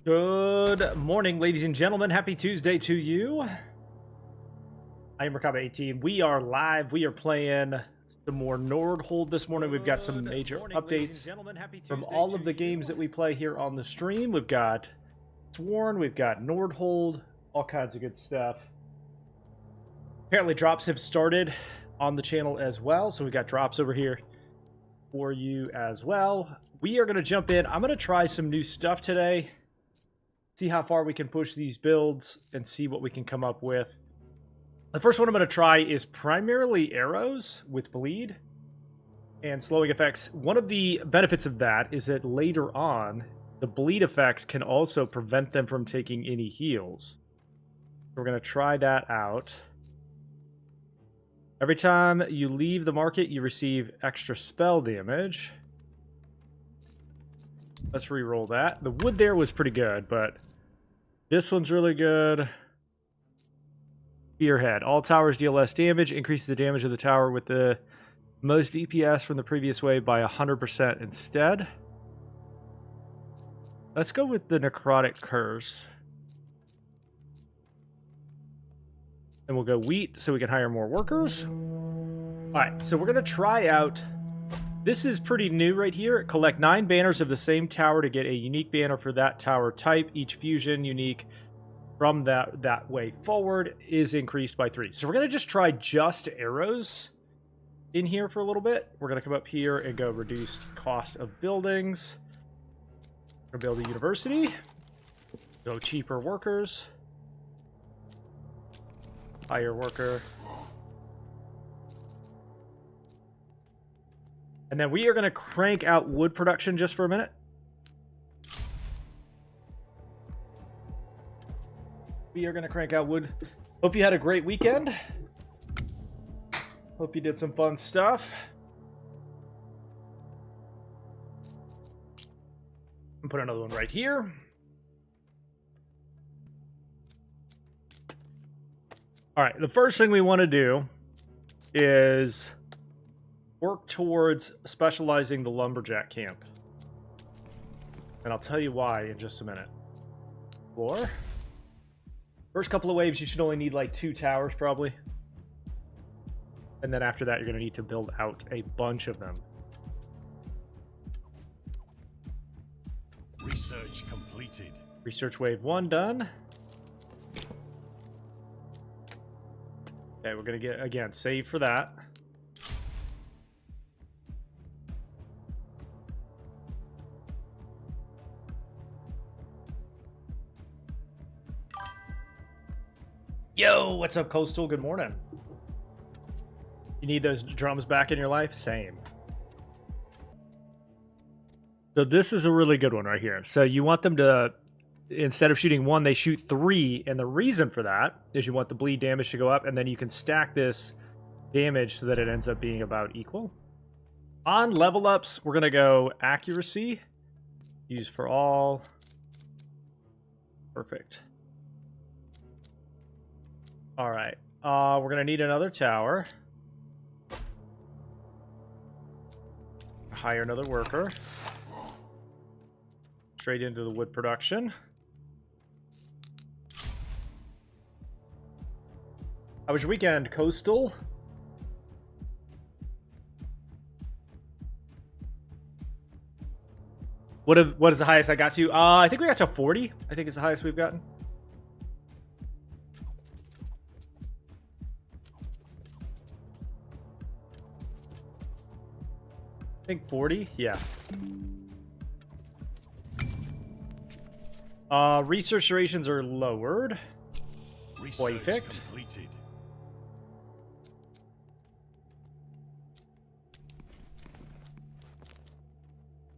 Good morning, ladies and gentlemen. Happy Tuesday to you. I am Rakaba18. We are live. We are playing some more Nordhold this morning. We've got some major updates from all of the games that we play here on the stream. We've got Sworn, we've got Nordhold, all kinds of good stuff. Apparently drops have started on the channel as well, so we got drops over here for you as well. We are going to jump in. I'm going to try some new stuff today. See how far we can push these builds and see what we can come up with. The first one I'm going to try is primarily arrows with bleed and slowing effects. One of the benefits of that is that later on, the bleed effects can also prevent them from taking any heals. We're going to try that out. Every time you leave the market, you receive extra spell damage. Let's re-roll that. The wood there was pretty good, but this one's really good. Spearhead. All towers deal less damage. Increases the damage of the tower with the most DPS from the previous wave by 100% instead. Let's go with the Necrotic Curse. And we'll go wheat so we can hire more workers. Alright, so we're going to try out... This is pretty new right here. Collect 9 banners of the same tower to get a unique banner for that tower type. Each fusion unique from that way forward is increased by 3. So we're going to just try just arrows in here for a little bit. We're going to come up here and go reduced cost of buildings. We're going to build a university. Go cheaper workers. Hire worker. And then we are going to crank out wood production just for a minute. We are going to crank out wood. Hope you had a great weekend. Hope you did some fun stuff. And put another one right here. All right, the first thing we want to do is work towards specializing the lumberjack camp. And I'll tell you why in just a minute. Floor. First couple of waves, you should only need like 2 towers probably. And then after that, you're going to need to build out a bunch of them. Research completed. Research wave 1 done. Okay, we're going to get, again, save for that. Yo, what's up, Coastal? Good morning. You need those drums back in your life? Same. So this is a really good one right here. So you want them to, instead of shooting 1, they shoot 3. And the reason for that is you want the bleed damage to go up, and then you can stack this damage so that it ends up being about equal. On level ups, we're going to go accuracy. Use for all. Perfect. All right, we're going to need another tower. Hire another worker. Straight into the wood production. How was your weekend, Coastal? What is the highest I got to? I think we got to 40. I think it's the highest we've gotten. I think 40, yeah. Research durations are lowered. Perfect. Completed.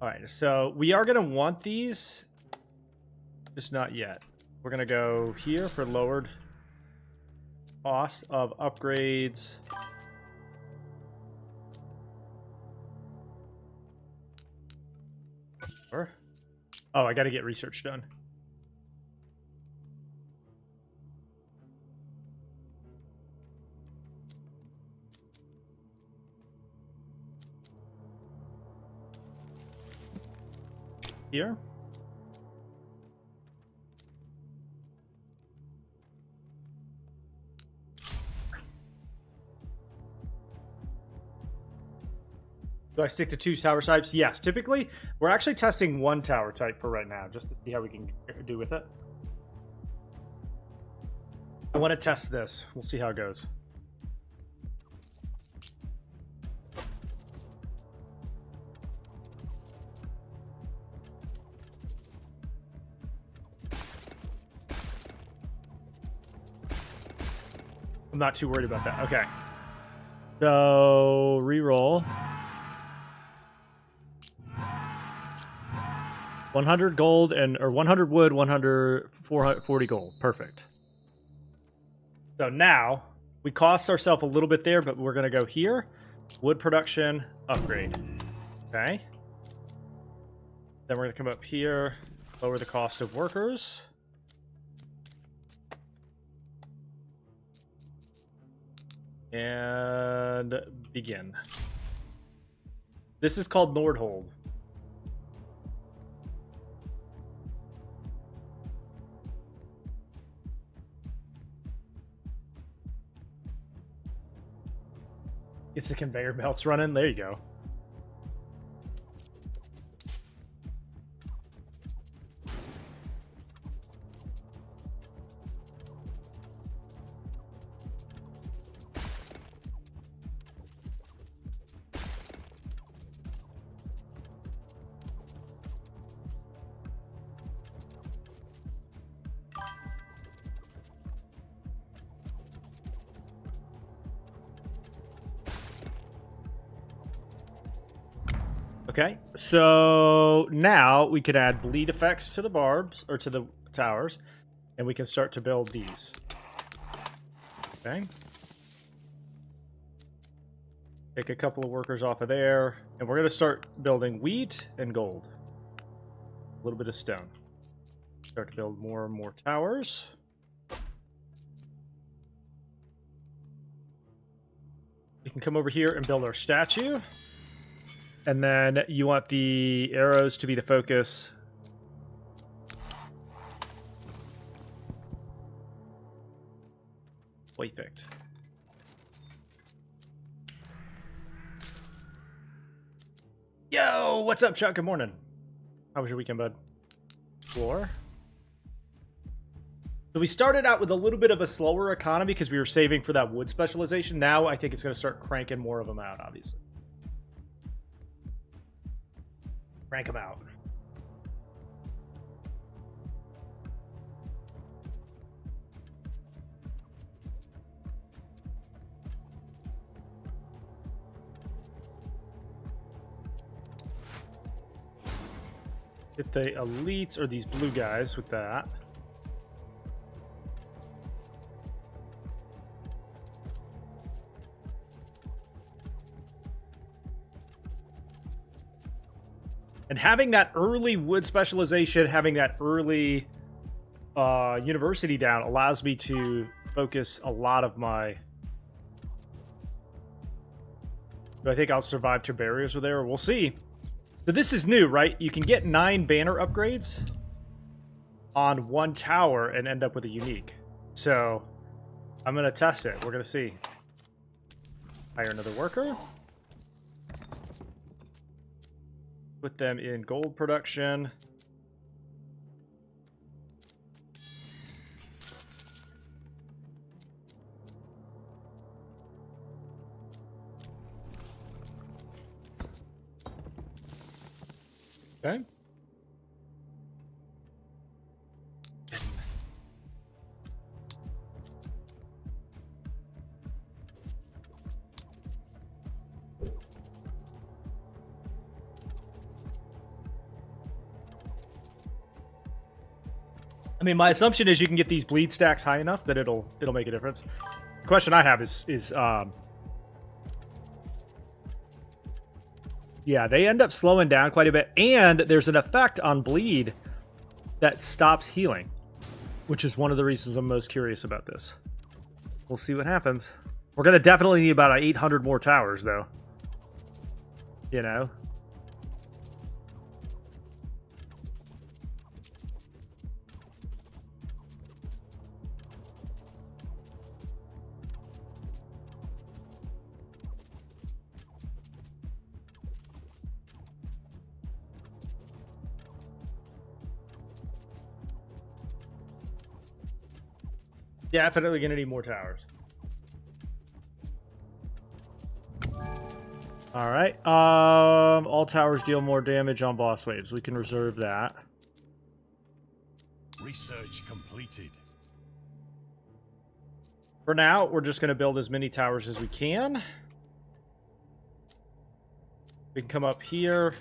All right, so we are going to want these, just not yet. We're going to go here for lowered cost of upgrades. Oh, I got to get research done. Here. Do I stick to 2 tower types? Yes. Typically, we're actually testing 1 tower type for right now, just to see how we can do with it. I want to test this. We'll see how it goes. I'm not too worried about that. Okay. So, reroll. 100 gold or 100 wood, 440 gold. Perfect. So now, we cost ourselves a little bit there, but we're going to go here. Wood production, upgrade. Okay. Then we're going to come up here, lower the cost of workers. And begin. This is called Nordhold. It's the conveyor belts running. There you go. Okay, so now we could add bleed effects to the barbs, or to the towers, and we can start to build these. Okay. Take a couple of workers off of there, and we're going to start building wheat and gold. A little bit of stone. Start to build more and more towers. We can come over here and build our statue. And then you want the arrows to be the focus. Perfect. Yo, what's up, Chuck? Good morning. How was your weekend, bud? Floor. So we started out with a little bit of a slower economy because we were saving for that wood specialization. Now I think it's going to start cranking more of them out, obviously. Crank them out. Hit the elites, or these blue guys, with that. And having that early wood specialization, having that early university down, allows me to focus a lot of my... Do I think I'll survive to barriers with there? We'll see. So this is new, right? You can get 9 banner upgrades on 1 tower and end up with a unique. So I'm going to test it. We're going to see. Hire another worker. Put them in gold production. Okay. I mean, my assumption is you can get these bleed stacks high enough that it'll make a difference. The question I have is yeah, they end up slowing down quite a bit, and there's an effect on bleed that stops healing, which is one of the reasons I'm most curious about this. We'll see what happens. We're going to definitely need about 800 more towers, though. You know? Definitely gonna need more towers. All right. All towers deal more damage on boss waves. We can reserve that. Research completed. For now, we're just gonna build as many towers as we can. We can come up here,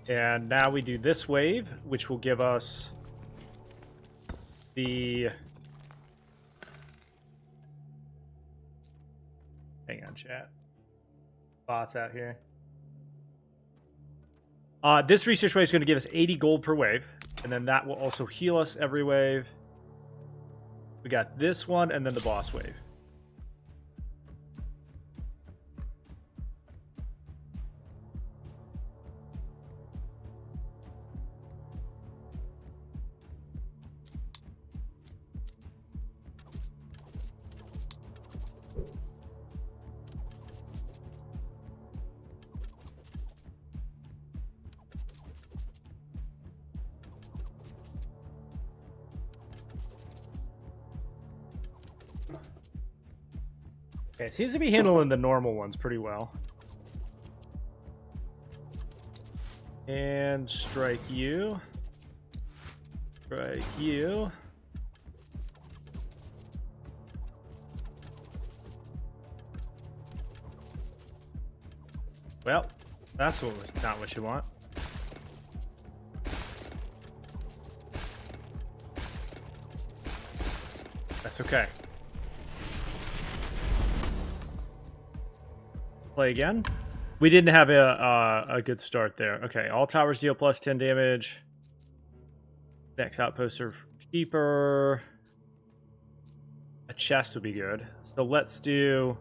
and now we do this wave, which will give us the... Hang on, chat. Bots out here. This research wave is going to give us 80 gold per wave, and then that will also heal us every wave. We got this one, and then the boss wave. Okay, it seems to be handling the normal ones pretty well. And strike you. Strike you. Well, that's not what you want. That's okay. Play again. We didn't have a good start there. Okay, all towers deal plus 10 damage. Next outposts are cheaper. A chest would be good. So let's do...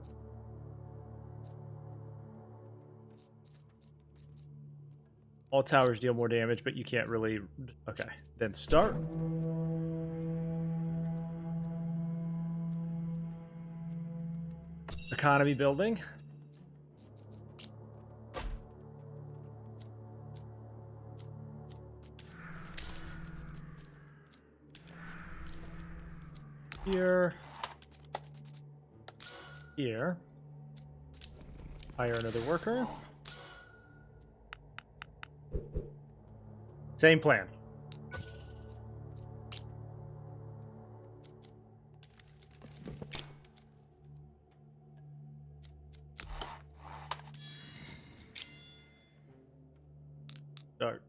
All towers deal more damage, but you can't really... Okay, then start. Economy building. Here. Here. Hire another worker. Same plan. Start.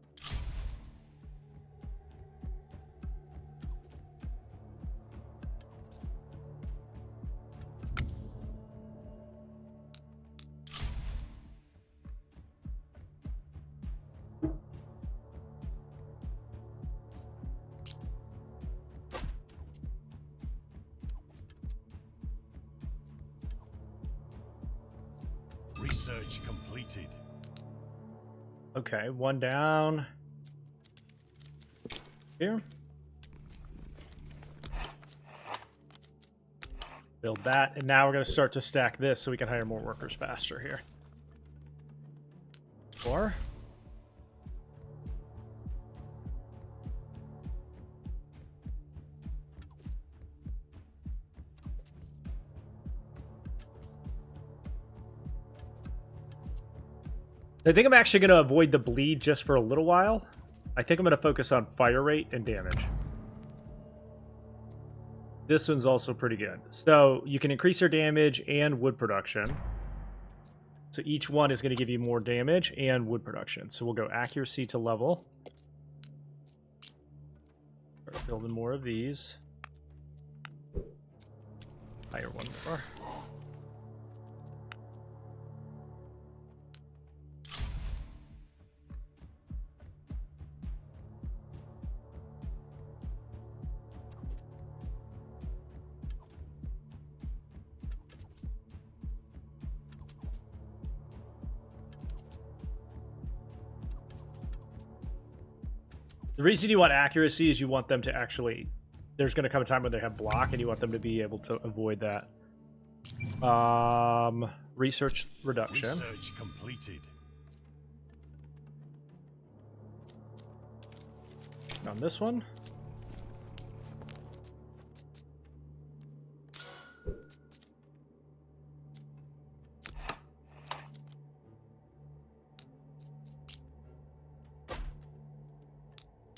Research completed. Okay, one down. Here. Build that, and now we're going to start to stack this so we can hire more workers faster here. 4. I think I'm actually going to avoid the bleed just for a little while. I think I'm going to focus on fire rate and damage. This one's also pretty good. So you can increase your damage and wood production. So each one is going to give you more damage and wood production. So we'll go accuracy to level. Start building more of these. Hire one more. The reason you want accuracy is you want them to actually... There's going to come a time when they have block, and you want them to be able to avoid that. Research reduction. Research completed. On this one.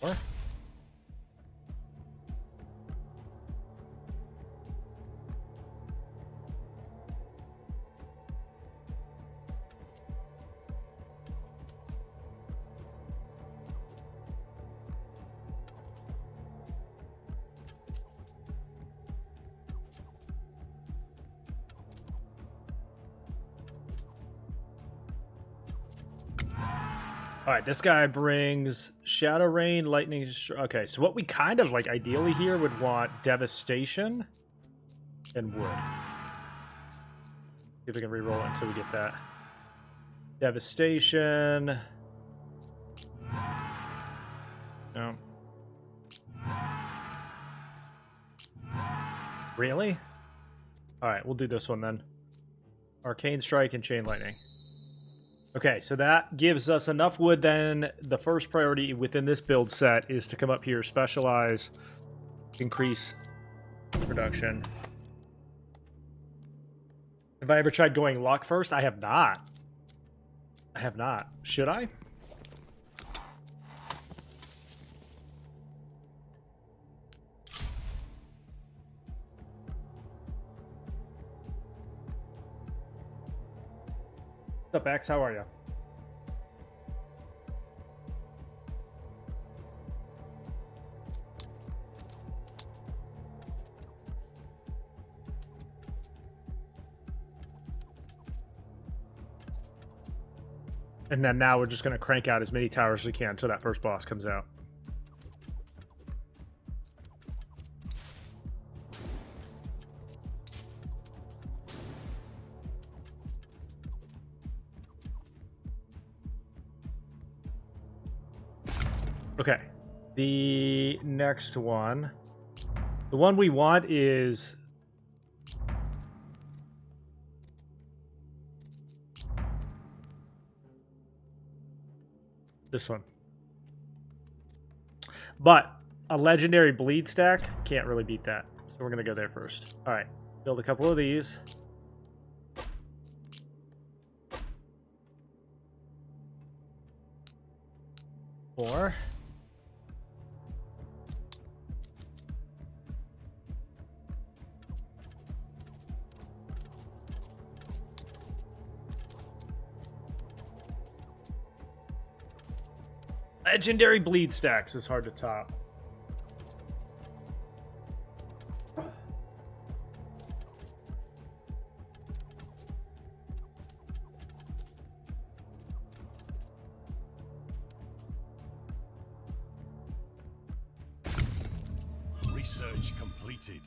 Or all right, this guy brings Shadow Rain, Lightning. Okay, so what we kind of like ideally here would want Devastation and Wood. See if we can reroll it until we get that. Devastation. No. Really? All right, we'll do this one then. Arcane Strike and Chain Lightning. Okay, so that gives us enough wood. Then the first priority within this build set is to come up here, specialize, increase production. Have I ever tried going luck first? I have not. I have not. Should I? What's up, X? How are you? And then now we're just going to crank out as many towers as we can until that first boss comes out. Okay, the next one. The one we want is... this one. But a legendary bleed stack can't really beat that. So we're going to go there first. All right, build a couple of these. Four. Legendary bleed stacks is hard to top. Research completed.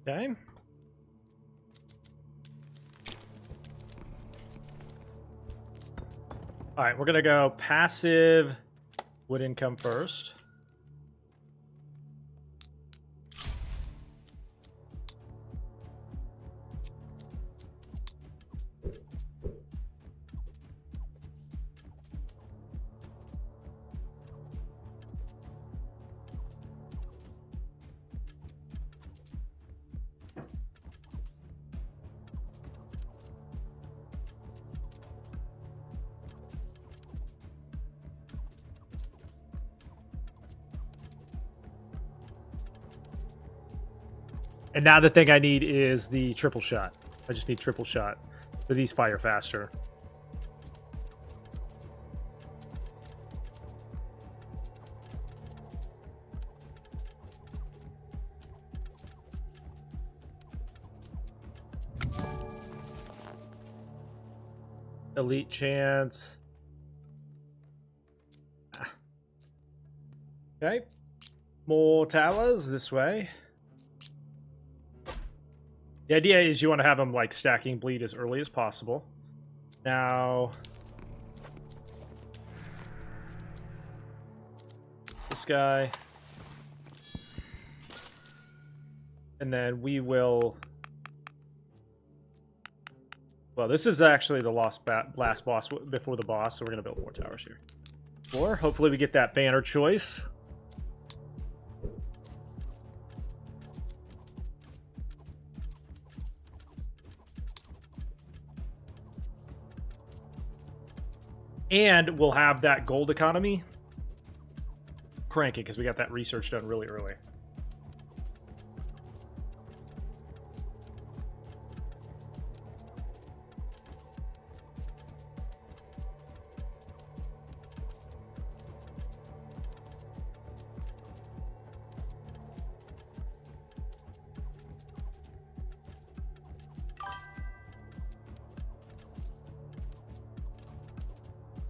Okay. All right, we're going to go passive wood income first. And now the thing I need is the triple shot. I just need triple shot. So these fire faster. Elite chance. Okay. More towers this way. The idea is you want to have them like stacking bleed as early as possible. Now, this guy, and then we will. Well, this is actually the last boss before the boss, so we're gonna build more towers here. Or hopefully we get that banner choice. And we'll have that gold economy cranking because we got that research done really early.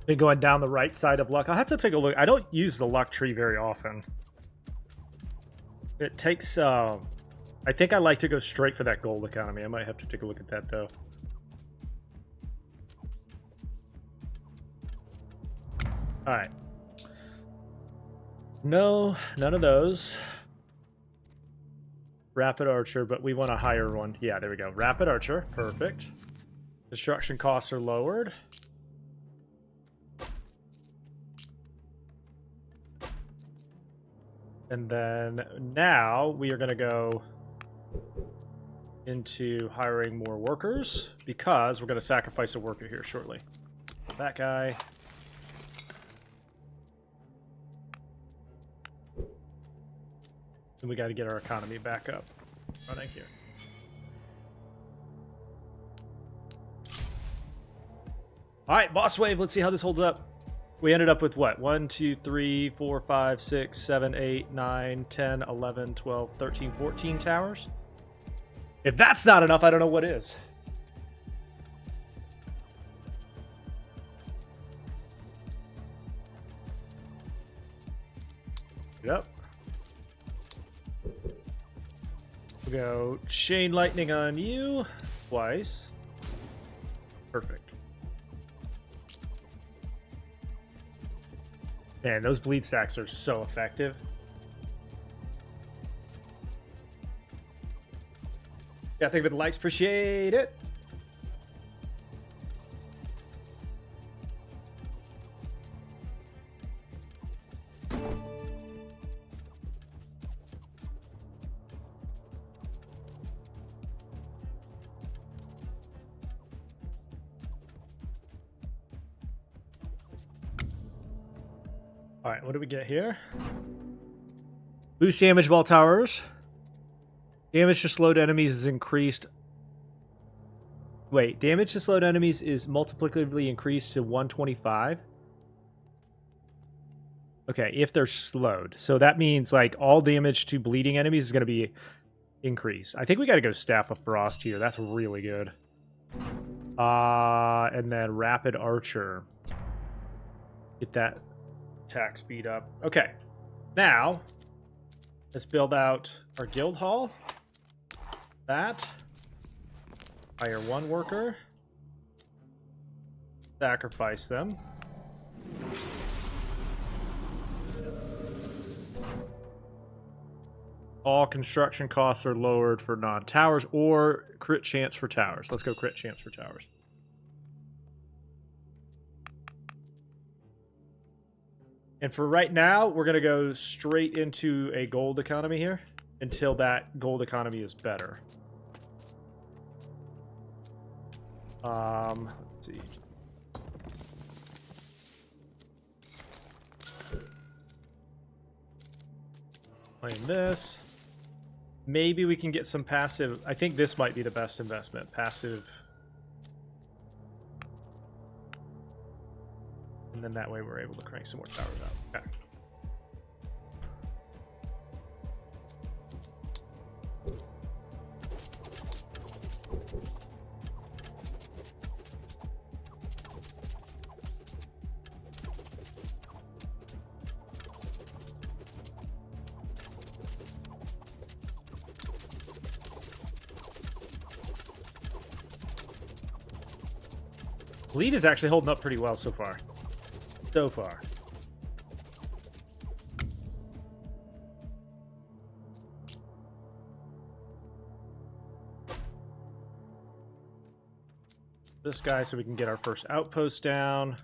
Been going down the right side of luck. I'll have to take a look. I don't use the luck tree very often. It takes, I think I like to go straight for that gold economy. I might have to take a look at that, though. All right. No, none of those. Rapid Archer, but we want a higher one. Yeah, there we go. Rapid Archer. Perfect. Construction costs are lowered. And then now we are going to go into hiring more workers because we're going to sacrifice a worker here shortly. That guy. And we got to get our economy back up running here. All right, boss wave. Let's see how this holds up. We ended up with what? 1, 2, 3, 4, 5, 6, 7, 8, 9, 10, 11, 12, 13, 14 towers. If that's not enough, I don't know what is. Yep. We'll go Chain Lightning on you twice. Perfect. Man, those bleed stacks are so effective. Yeah, thank you for the likes. Appreciate it. All right, what do we get here? Boost damage of all towers. Damage to slowed enemies is increased. Wait, damage to slowed enemies is multiplicatively increased to 125. Okay, if they're slowed. So that means like all damage to bleeding enemies is going to be increased. I think we got to go Staff of Frost here. That's really good. And then Rapid Archer. Get that attack speed up. Okay, now let's build out our guild hall. That. Hire one worker. Sacrifice them. All construction costs are lowered for non-towers or crit chance for towers. Let's go crit chance for towers. And for right now, we're going to go straight into a gold economy here until that gold economy is better. Let's see. Playing this. Maybe we can get some passive. I think this might be the best investment. Passive. And then that way we're able to crank some more towers out. Okay. Bleed is actually holding up pretty well so far. So far. This guy so we can get our first outpost down.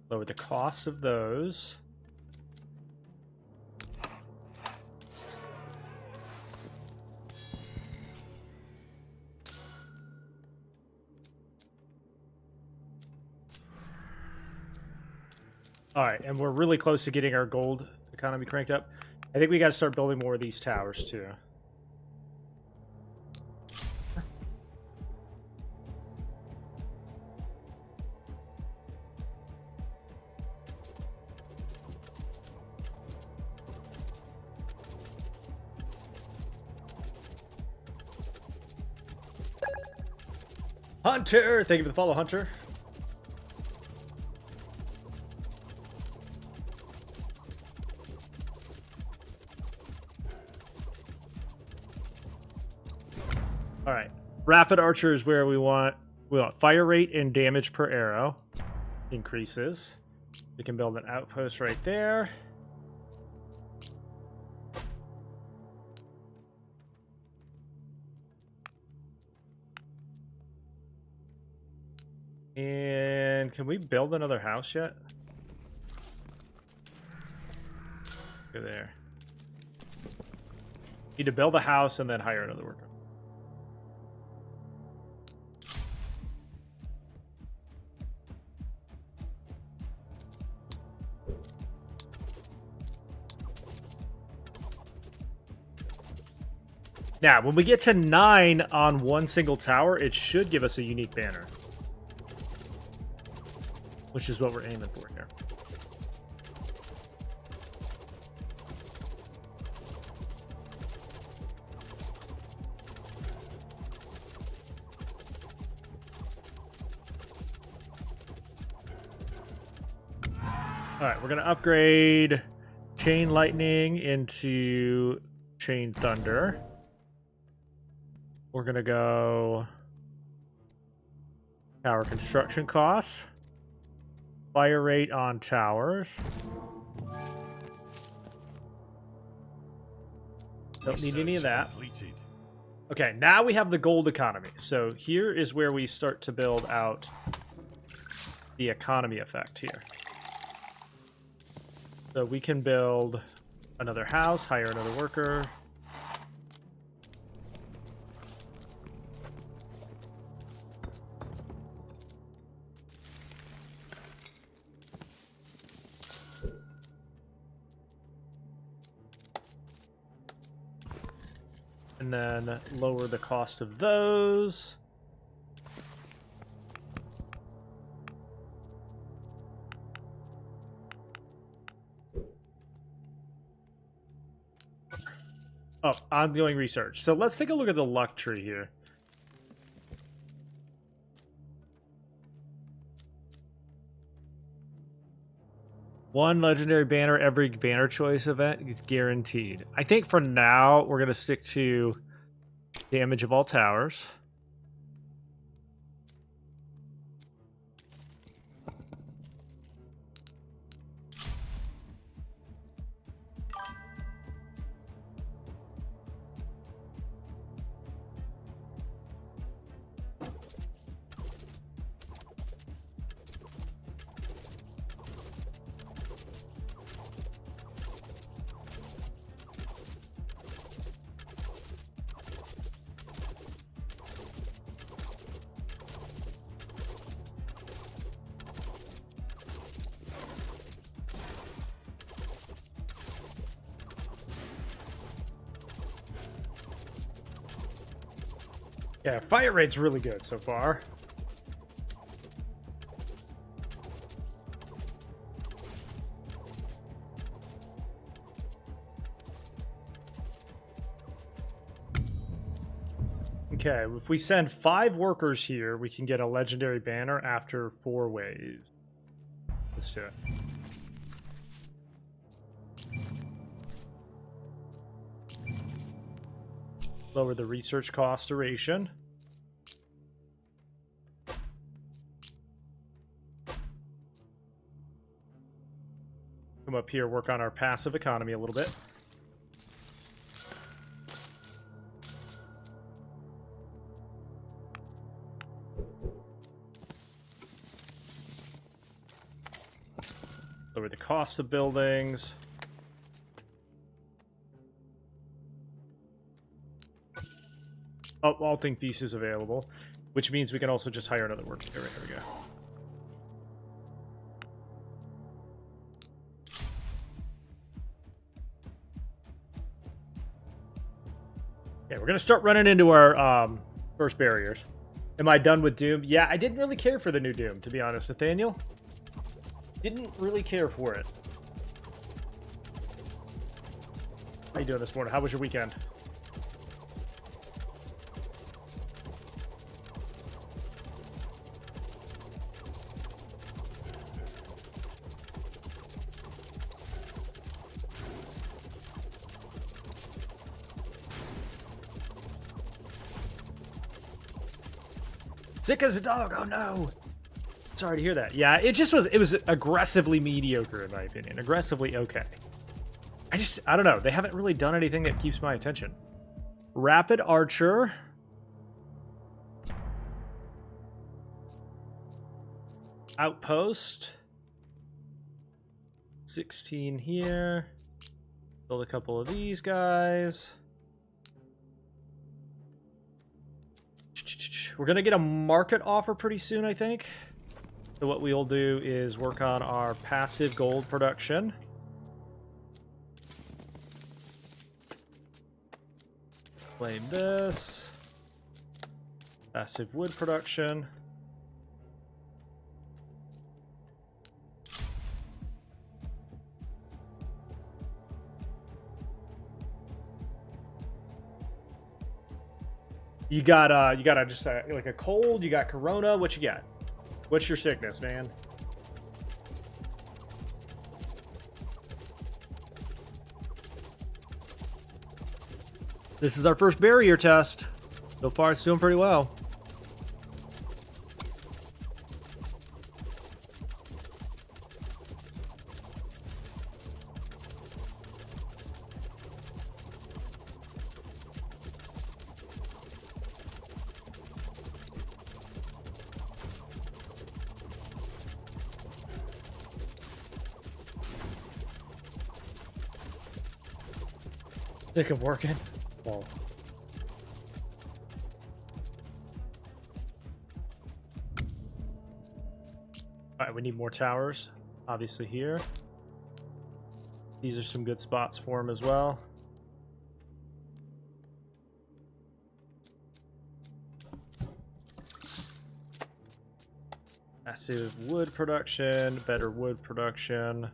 Lower the costs of those. All right, and we're really close to getting our gold economy cranked up. I think we got to start building more of these towers too. Hunter, thank you for the follow, Hunter. All right, rapid archer is where we want fire rate and damage per arrow increases. We can build an outpost right there. And can we build another house yet? Go there. Need to build a house and then hire another worker. Now, when we get to 9 on one single tower, it should give us a unique banner. Which is what we're aiming for here. Alright, we're going to upgrade Chain Lightning into Chain Thunder. We're going to go tower construction costs. Fire rate on towers. Don't need any of that. Okay, now we have the gold economy. So here is where we start to build out the economy effect here. So we can build another house, hire another worker. And then lower the cost of those. Oh, ongoing research. So let's take a look at the luck tree here. One legendary banner every banner choice event is guaranteed. I think for now, we're going to stick to damage of all towers. Yeah, fire rate's really good so far. Okay, if we send 5 workers here, we can get a legendary banner after 4 waves. Let's do it. Lower the research cost duration. Come up here, work on our passive economy a little bit. Lower the cost of buildings. Oh, Alting Feast is available, which means we can also just hire another worker. Here we go. Okay, we're gonna start running into our first barriers. Am I done with Doom? Yeah, I didn't really care for the new Doom, to be honest, Nathaniel. Didn't really care for it. How you doing this morning? How was your weekend? Sick as a dog. Oh no. Sorry to hear that. Yeah, it was aggressively mediocre in my opinion. Aggressively okay. I don't know. They haven't really done anything that keeps my attention. Rapid Archer. Outpost. 16 here. Build a couple of these guys. We're going to get a market offer pretty soon, I think. So what we'll do is work on our passive gold production. Claim this. Passive wood production. You got just like a cold, you got corona, what you got? What's your sickness, man? This is our first barrier test. So far it's doing pretty well. Sick of working. Whoa. Alright, we need more towers, obviously here. These are some good spots for them as well. Massive wood production, better wood production.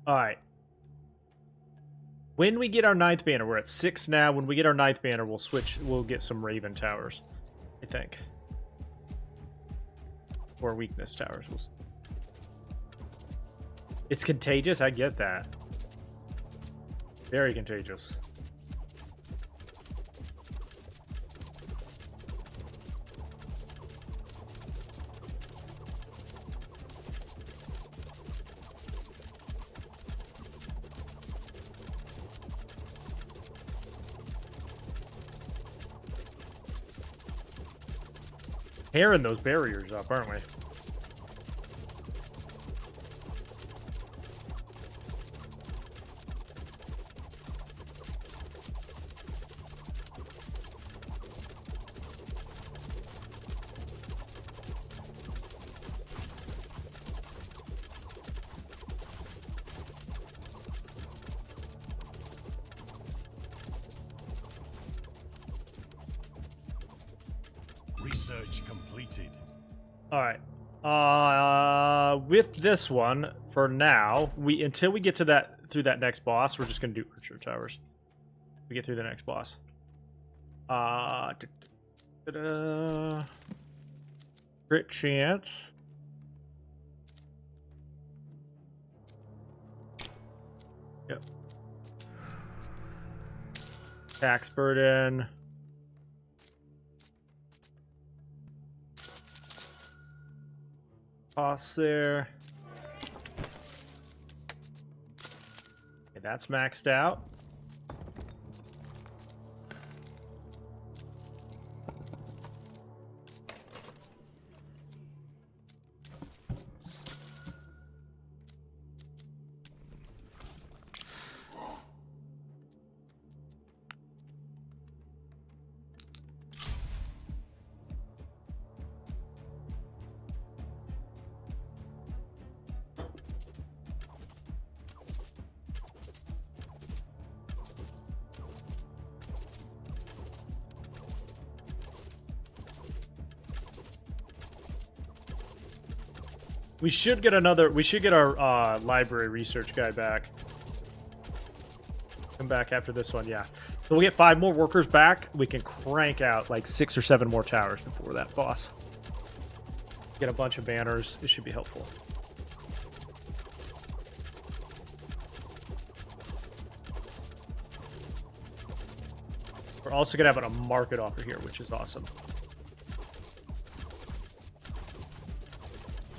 Alright. When we get our 9th banner, we're at 6 now. When we get our 9th banner, we'll get some Raven towers, I think. Or weakness towers. It's contagious, I get that. Very contagious. Tearing those barriers up, aren't we? Research completed. All right. With this one, for now, until we get to through that next boss, we're just gonna do archer towers. We get through the next boss. Crit chance. Yep. Tax burden. Costs there. Okay, that's maxed out. We should get another. We should get our library research guy back. Come back after this one, yeah. So we'll get 5 more workers back. We can crank out like 6 or 7 more towers before that boss. Get a bunch of banners. It should be helpful. We're also gonna have a market offer here, which is awesome.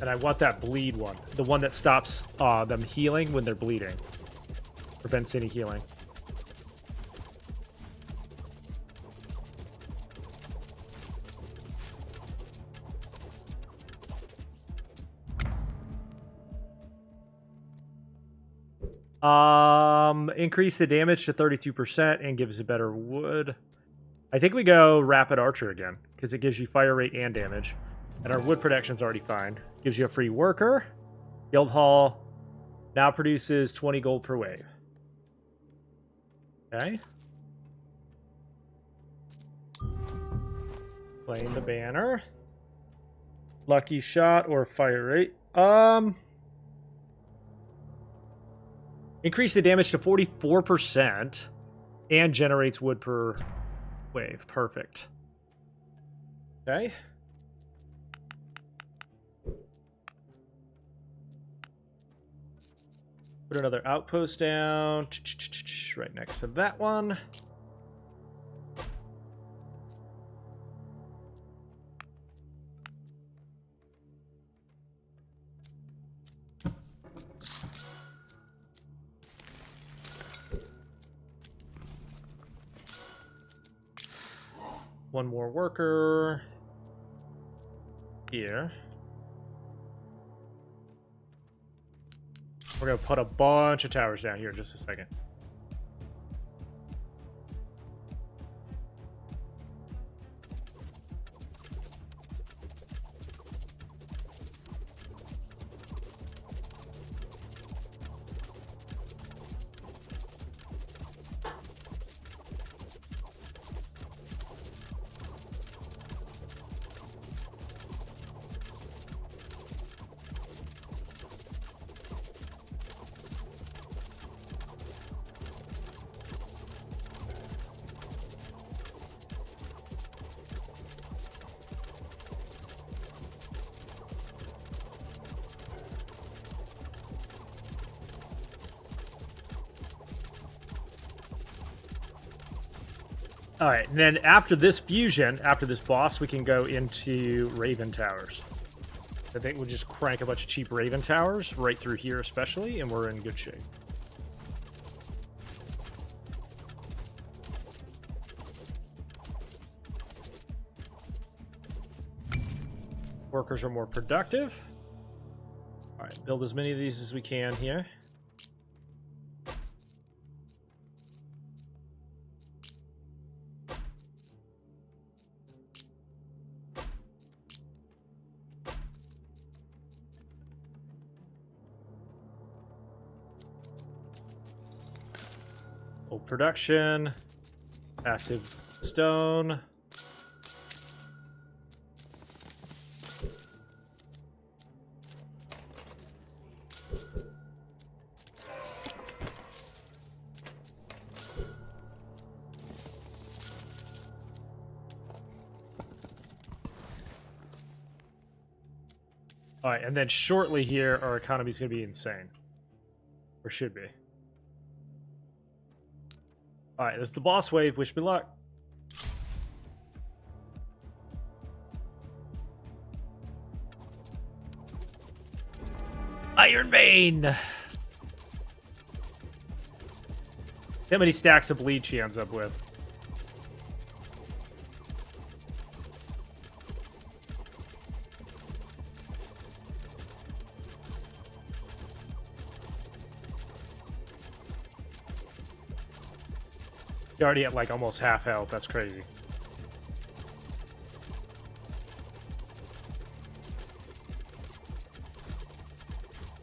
And I want that bleed one. The one that stops them healing when they're bleeding. Prevents any healing. Increase the damage to 32% and gives a better wood. I think we go Rapid Archer again, because it gives you fire rate and damage. And our wood protection's already fine. Gives you a free worker. Guild Hall now produces 20 gold per wave. Okay. Playing the banner. Lucky shot or fire rate. Increase the damage to 44% and generates wood per wave. Perfect. Okay. Put another outpost down right next to that one. One more worker here. We're going to put a bunch of towers down here in just a second. All right, and then after this fusion, after this boss, we can go into Raven Towers. I think we'll just crank a bunch of cheap Raven Towers right through here especially, and we're in good shape. Workers are more productive. All right, build as many of these as we can here. Old production, passive stone. All right, and then shortly here, our economy is going to be insane. Or should be. All right, this is the boss wave. Wish me luck. Iron Vein! See how many stacks of bleach he ends up with. You're already at like almost half health. That's crazy.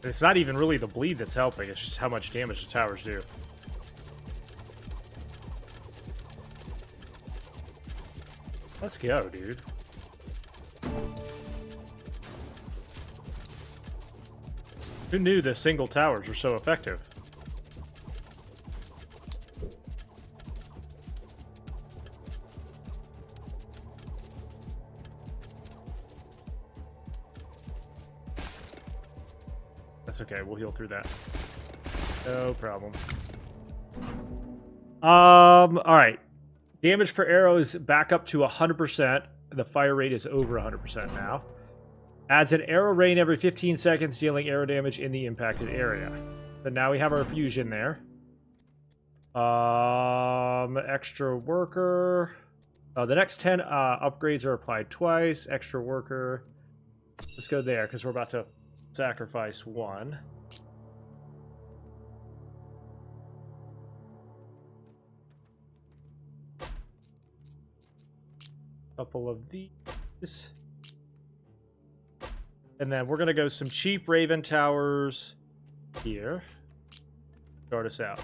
It's not even really the bleed that's helping. It's just how much damage the towers do. Let's go, dude. Who knew the single towers were so effective? That's okay, we'll heal through that. No problem. Alright. Damage per arrow is back up to 100%. The fire rate is over 100% now. Adds an arrow rain every 15 seconds, dealing arrow damage in the impacted area. So now we have our fusion there. Extra worker. The next 10 upgrades are applied twice. Extra worker. Let's go there, because we're about to sacrifice one. Couple of these. And then we're going to go some cheap Raven Towers here. Start us out.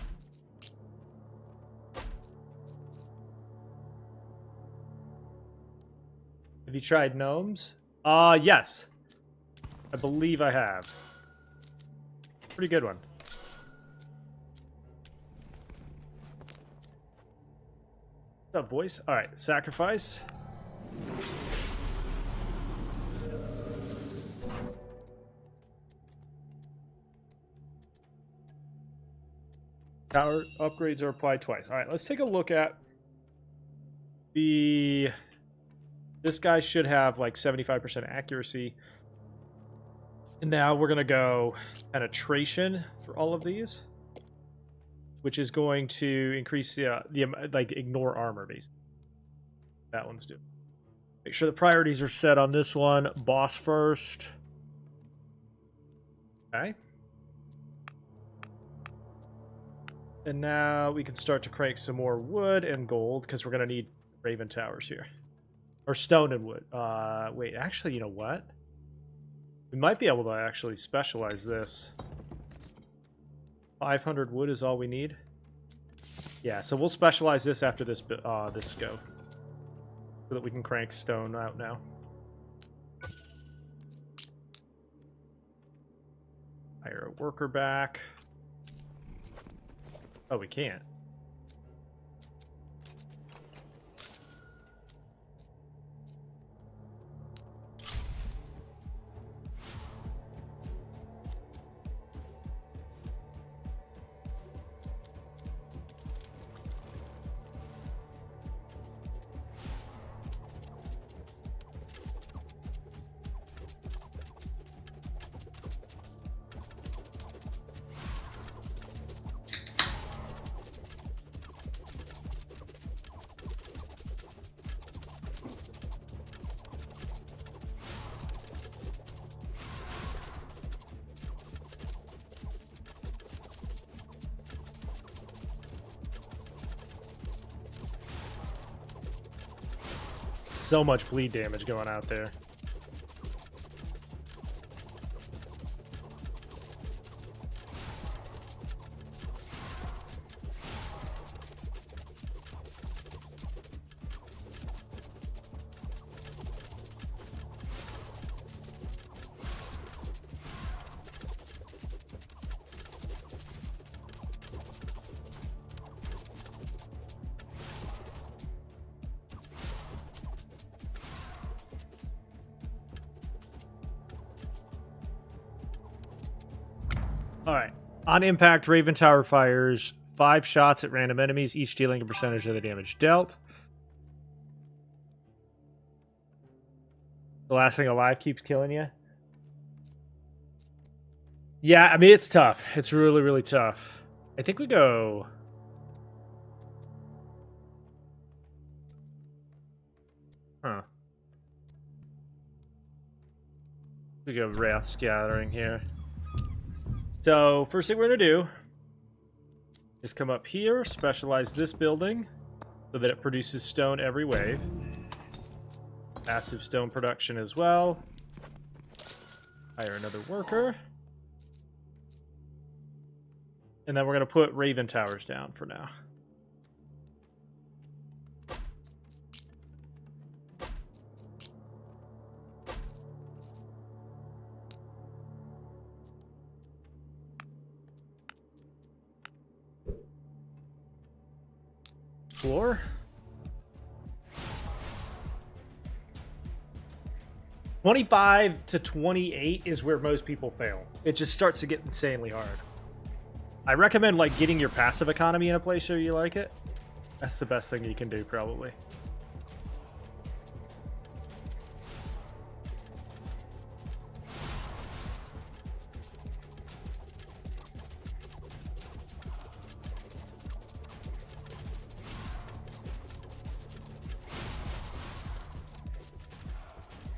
Have you tried gnomes? Yes. I believe I have. Pretty good one. What's up, boys? Alright, sacrifice. Tower upgrades are applied twice. Alright, let's take a look at the... This guy should have like 75% accuracy. And now we're going to go penetration for all of these, which is going to increase the like ignore armor basically. That one's due. Make sure the priorities are set on this one. Boss first. Okay. And now we can start to crank some more wood and gold because we're going to need Raven Towers here. Or stone and wood. Wait, actually, you know what? We might be able to actually specialize this. 500 wood is all we need. Yeah, so we'll specialize this after this this go. So that we can crank stone out now. Hire a worker back. Oh, we can't. So much bleed damage going out there. Alright. On impact, Raven Tower fires 5 shots at random enemies, each dealing a percentage of the damage dealt. The last thing alive keeps killing you. Yeah, I mean, it's tough. It's really, really tough. I think we go... Huh. We go Wrath Scattering here. So, first thing we're going to do is come up here, specialize this building so that it produces stone every wave. Massive stone production as well. Hire another worker. And then we're going to put Raven Towers down for now. explore. $25 to $28 is where most people fail. It just starts to get insanely hard. I recommend like getting your passive economy in a place where you like it. That's the best thing you can do, probably.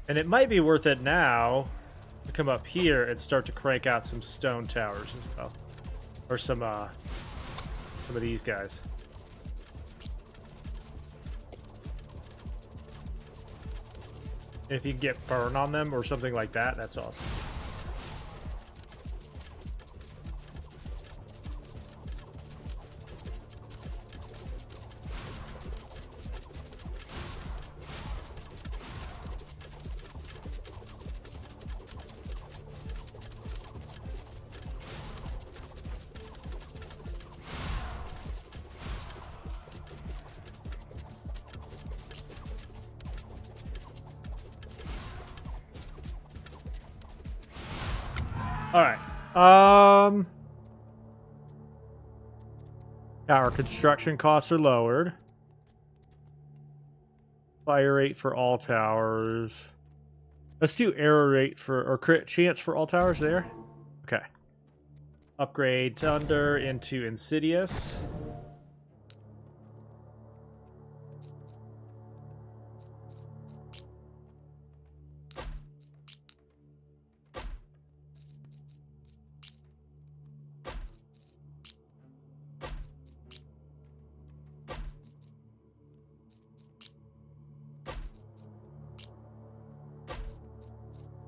And it might be worth it now to come up here and start to crank out some stone towers as well. Or some of these guys. And if you can get burn on them or something like that, that's awesome. All right. Tower construction costs are lowered. Fire rate for all towers. Let's do error rate for, or crit chance for all towers there. Okay. Upgrade Thunder into Insidious.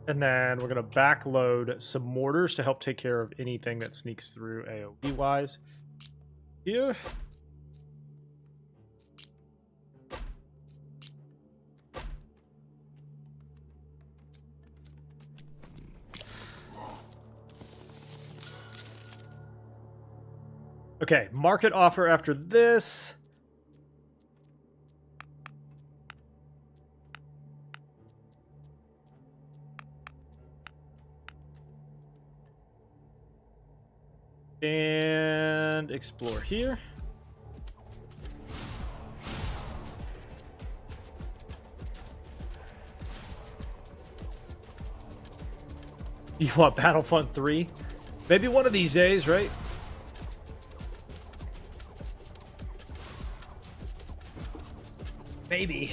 And then we're going to backload some mortars to help take care of anything that sneaks through AoE-wise. Here. Okay, market offer after this. And explore here. You want Battlefront 3? Maybe one of these days, right? Maybe.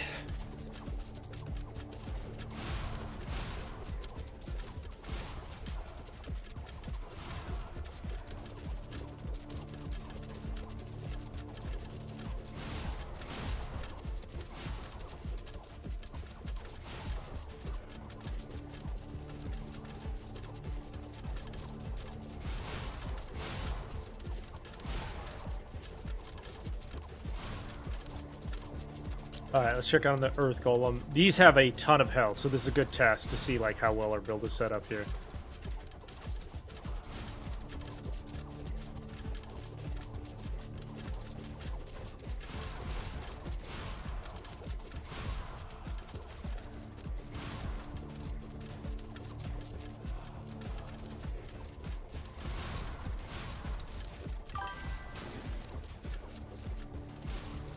Alright, let's check on the Earth Golem. These have a ton of health, so this is a good test to see like how well our build is set up here.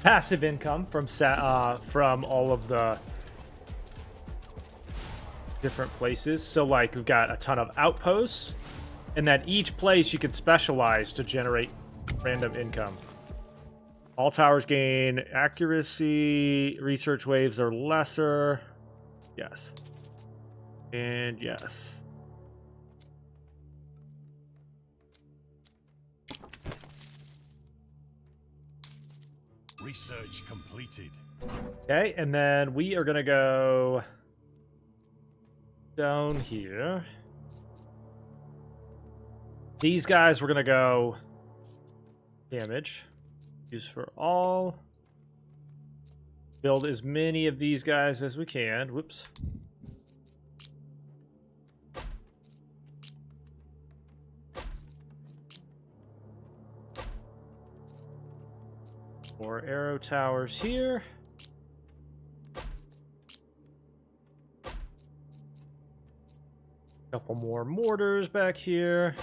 Passive income from all of the different places. So like we've got a ton of outposts, and then each place you can specialize to generate random income. All towers gain accuracy, research waves are lesser. Yes. And yes. Research completed. Okay, and then we are gonna go down here. These guys we're gonna go damage. Use for all. Build as many of these guys as we can. Whoops. More arrow towers here. Couple more mortars back here.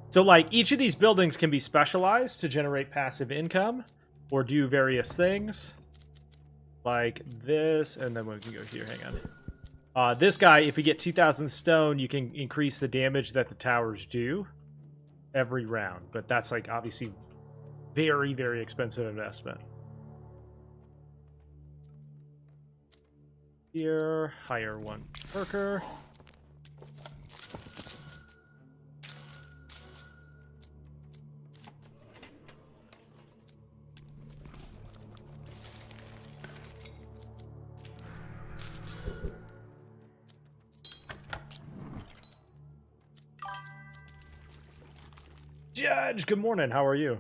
So like each of these buildings can be specialized to generate passive income or do various things like this. And then we can go here, hang on. This guy, if we get 2,000 stone, you can increase the damage that the towers do every round. But that's like obviously very, very expensive investment. Here, hire one worker. Judge, good morning. How are you?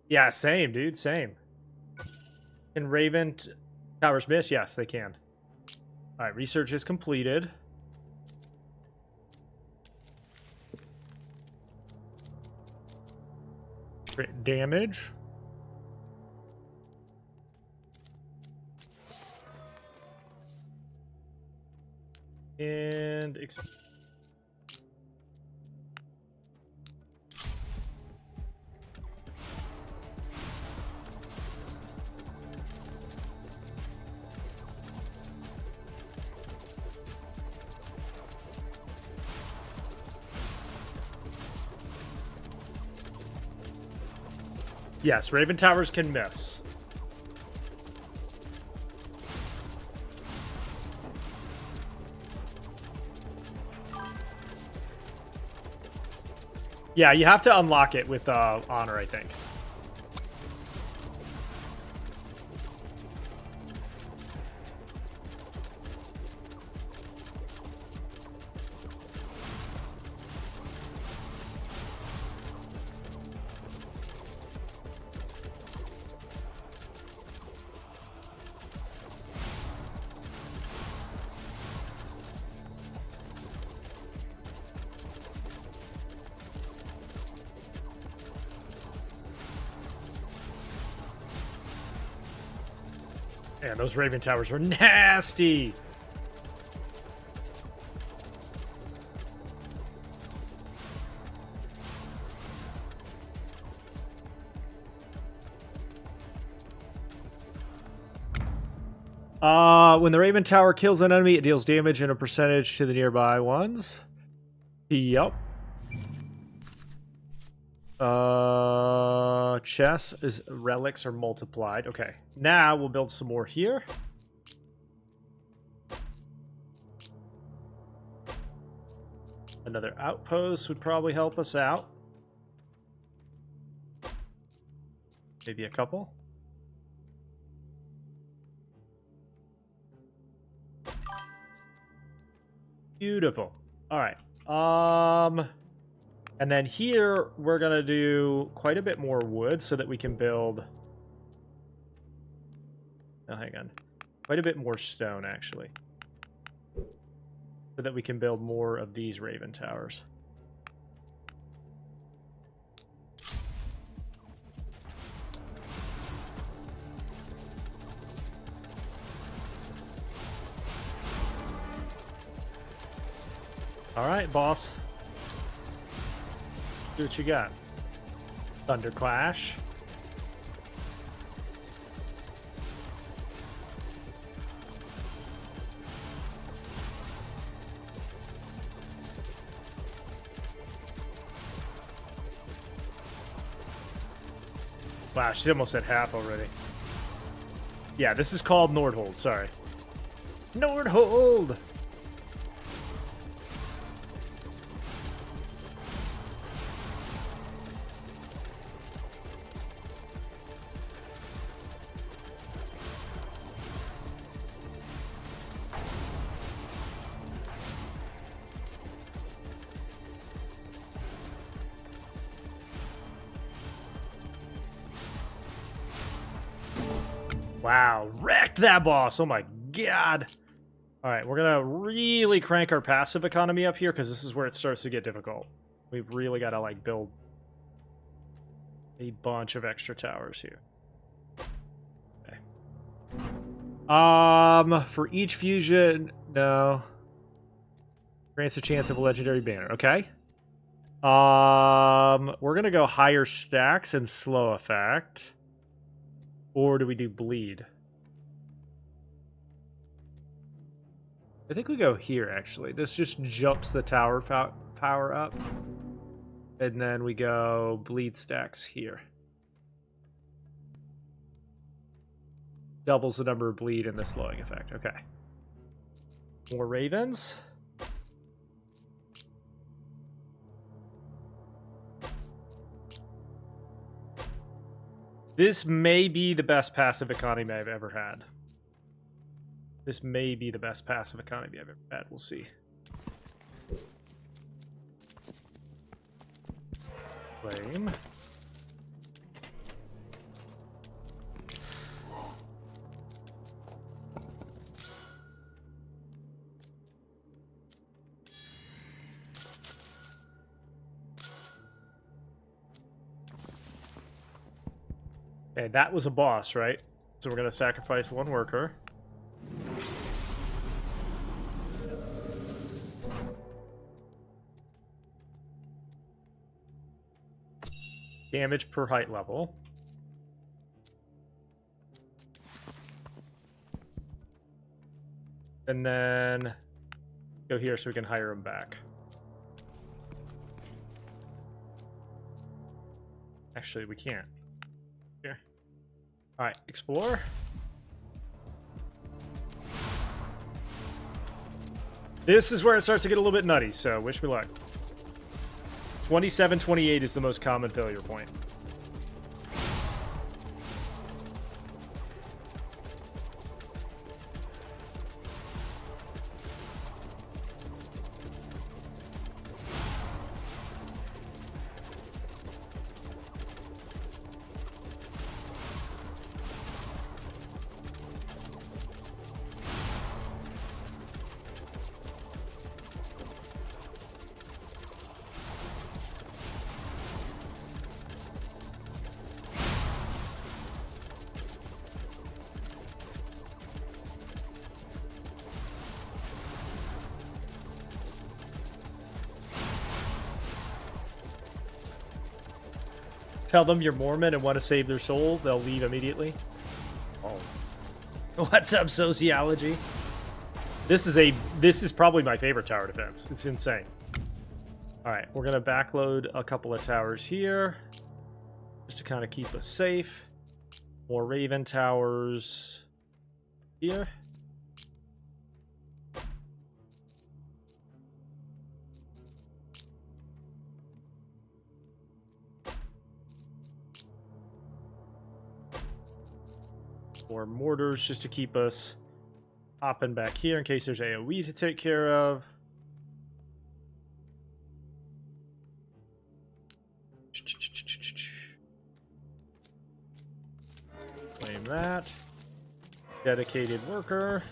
Yeah, same, dude. Same. Can Raven Towers miss? Yes, they can. All right, research is completed. Crit damage. And yes, Raven Towers can miss. Yeah, you have to unlock it with honor, I think. Man, those Raven Towers are nasty. When the Raven Tower kills an enemy, it deals damage and a percentage to the nearby ones. Yup. Chests is relics are multiplied. Okay, now we'll build some more here. Another outpost would probably help us out. Maybe a couple. Beautiful. All right. And then here we're gonna do quite a bit more wood so that we can build. Oh, hang on. Quite a bit more stone actually, so that we can build more of these Raven Towers. All right, boss. Do what you got. Thunder Clash. Wow, she's almost at half already. Yeah, this is called Nordhold, sorry. Nordhold! Wow, wrecked that boss. Oh my god. All right, we're gonna really crank our passive economy up here because this is where it starts to get difficult. We've really got to like build a bunch of extra towers here. Okay. For each fusion, no. Grants a chance of a legendary banner. Okay. We're gonna go higher stacks and slow effect. Or do we do bleed? I think we go here, actually. This just jumps the tower power up. And then we go bleed stacks here. Doubles the number of bleed and the slowing effect. Okay. More ravens. This may be the best passive economy I've ever had. This may be the best passive economy I've ever had. We'll see. Flame. Okay, that was a boss, right? So we're going to sacrifice one worker. Damage per height level. And then go here so we can hire him back. Actually, we can't. Here. Alright, explore. This is where it starts to get a little bit nutty, so wish me luck. 27-28 is the most common failure point. Tell them you're Mormon and want to save their soul, they'll leave immediately. Oh. What's up, sociology? This is probably my favorite tower defense. It's insane. Alright, we're gonna backload a couple of towers here. Just to kind of keep us safe. More Raven towers here. More mortars just to keep us hopping back here in case there's AoE to take care of. Claim that. Dedicated worker.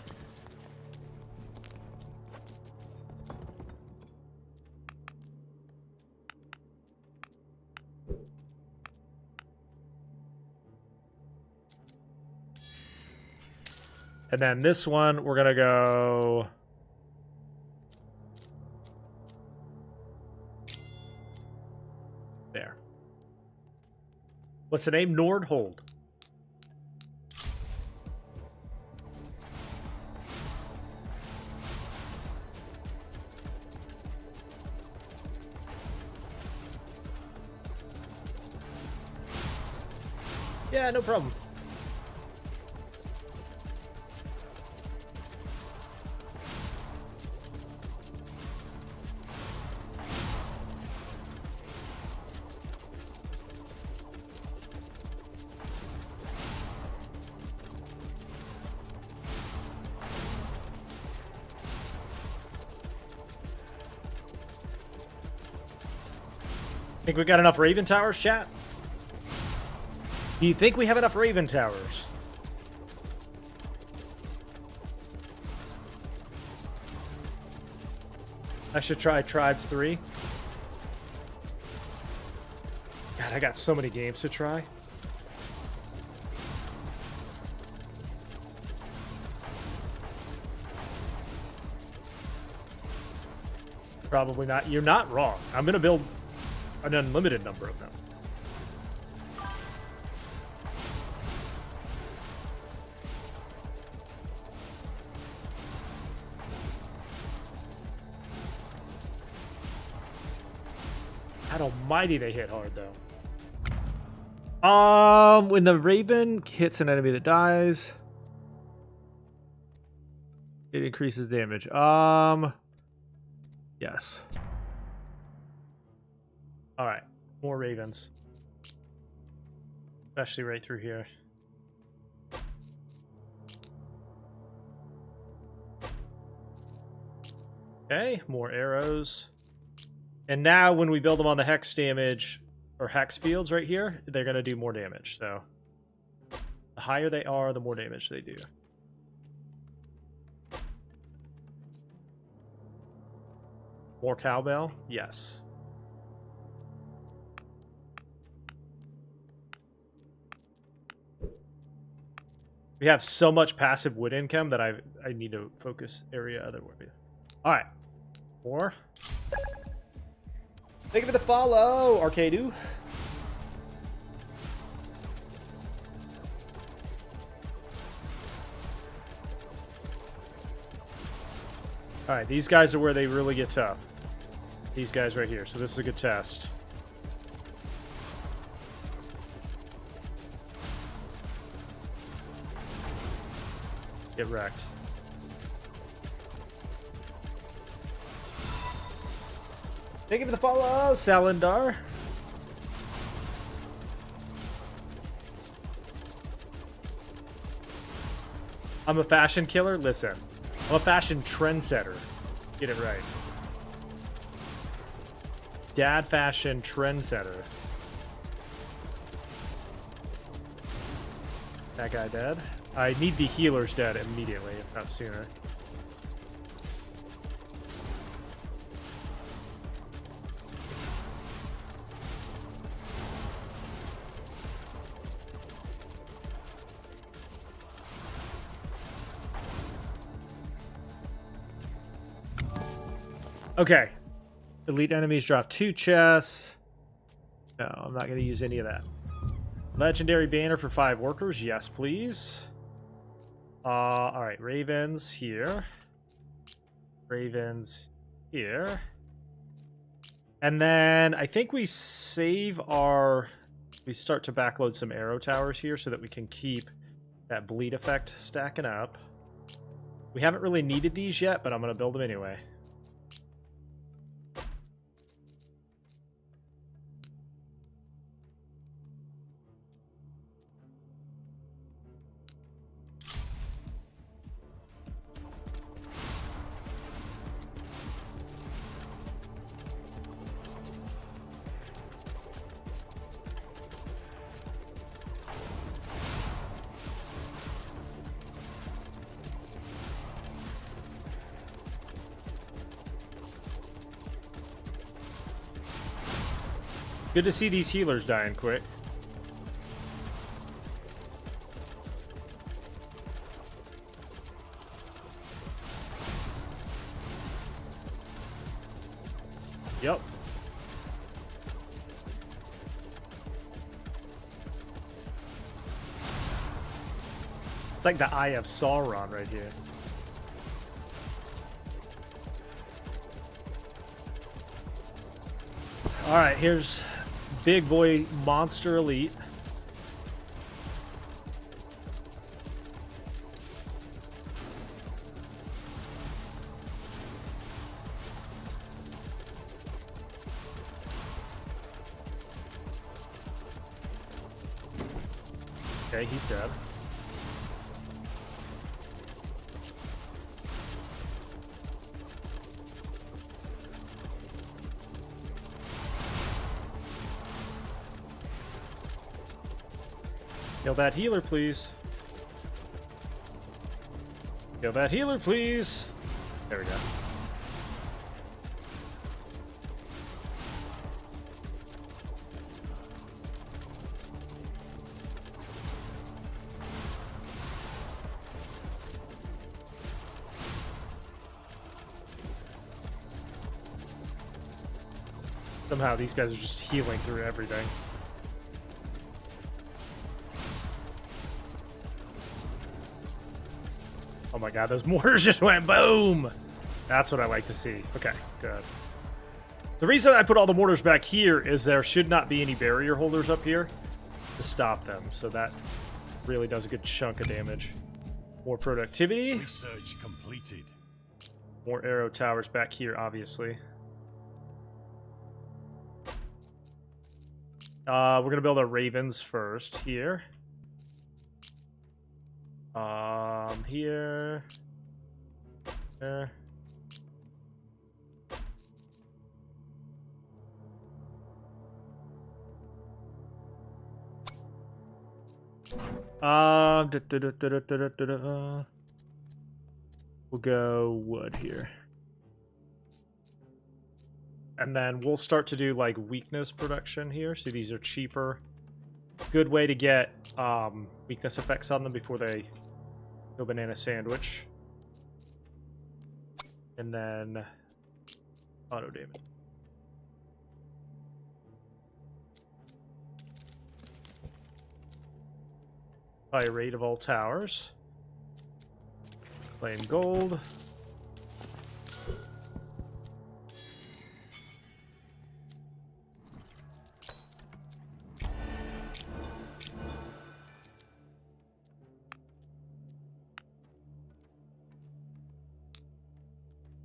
And then this one, we're going to go... there. What's the name? Nordhold. Yeah, no problem. Think we got enough Raven towers, chat? Do you think we have enough Raven towers? I should try Tribes 3. God, I got so many games to try. Probably not. You're not wrong. I'm going to build an unlimited number of them. God almighty, they hit hard, though. When the Raven hits an enemy that dies, it increases damage. Yes. All right, more Ravens. Especially right through here. Okay, more arrows. And now when we build them on the hex damage, or hex fields right here, they're going to do more damage. So the higher they are, the more damage they do. More cowbell? Yes. We have so much passive wood income that I need to focus area otherwise. All right. More. Thank you for the follow, Arcadu. All right, these guys are where they really get tough. These guys right here. So this is a good test. Get wrecked. Thank you for the follow, Salindar. I'm a fashion killer? Listen. I'm a fashion trendsetter. Get it right. Dad fashion trendsetter. That guy dead. I need the healers dead immediately, if not sooner. Okay. Elite enemies drop 2 chests. No, I'm not going to use any of that. Legendary banner for 5 workers. Yes, please. Alright, ravens here. Ravens here. And then I think we save our... We start to backload some arrow towers here so that we can keep that bleed effect stacking up. We haven't really needed these yet, but I'm going to build them anyway. Good to see these healers dying quick. Yep. It's like the Eye of Sauron right here. All right, here's Big Boy Monster Elite. Okay, he's dead. Kill that healer, please. Kill that healer, please. There we go. Somehow these guys are just healing through everything. Oh my god, those mortars just went boom! That's what I like to see. Okay, good. The reason I put all the mortars back here is there should not be any barrier holders up here to stop them. So that really does a good chunk of damage. More productivity. Research completed. More arrow towers back here, obviously. We're going to build our ravens first here. Here. There. We'll go wood here. And then we'll start to do like weakness production here. See, these are cheaper. Good way to get weakness effects on them before they go banana sandwich. And then auto damage. High rate of all towers. Claim gold.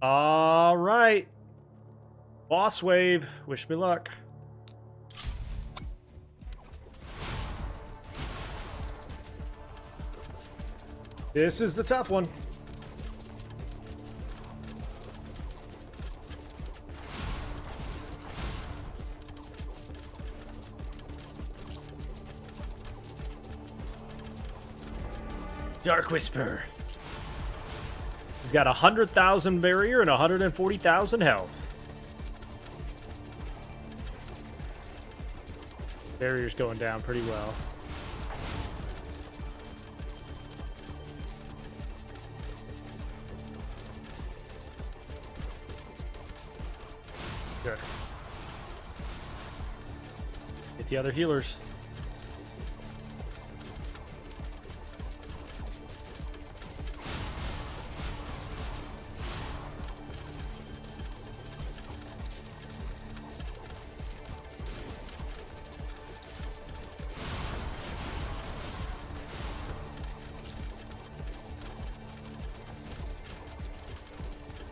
All right. Boss wave. Wish me luck. This is the tough one. Dark Whisper. He's got 100,000 barrier and 140,000 health. Barrier's going down pretty well. Good. Get the other healers.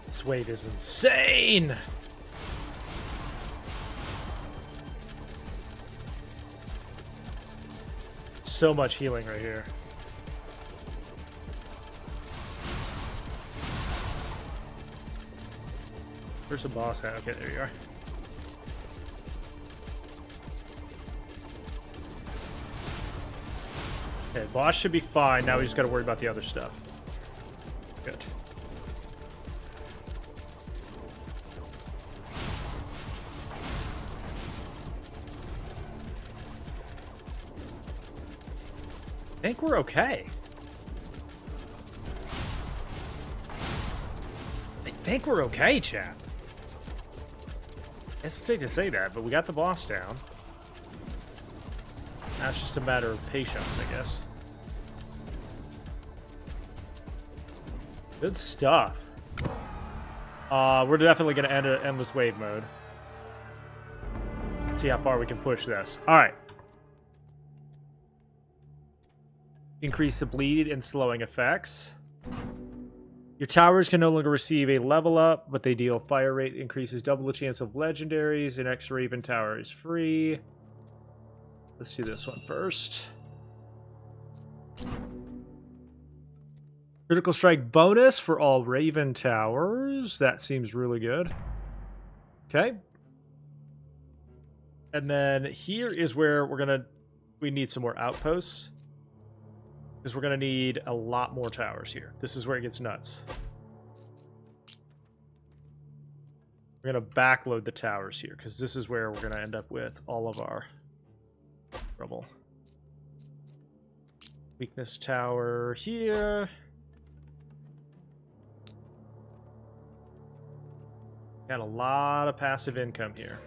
This wave is insane! So much healing right here. Where's the boss at? Okay, there you are. Okay, boss should be fine. Now we just gotta worry about the other stuff. Good. I think we're okay. I think we're okay, chat. I hesitate to say that, but we got the boss down. Now it's just a matter of patience, I guess. Good stuff. We're definitely going to end an endless wave mode. See how far we can push this. All right. Increase the bleed and slowing effects. Your towers can no longer receive a level up, but they deal fire rate increases double the chance of legendaries. An X Raven tower is free. Let's do this one first. Critical strike bonus for all Raven towers. That seems really good. Okay. And then here is where we need some more outposts. Because we're going to need a lot more towers here. This is where it gets nuts. We're going to backload the towers here, because this is where we're going to end up with all of our trouble. Weakness tower here. Got a lot of passive income here.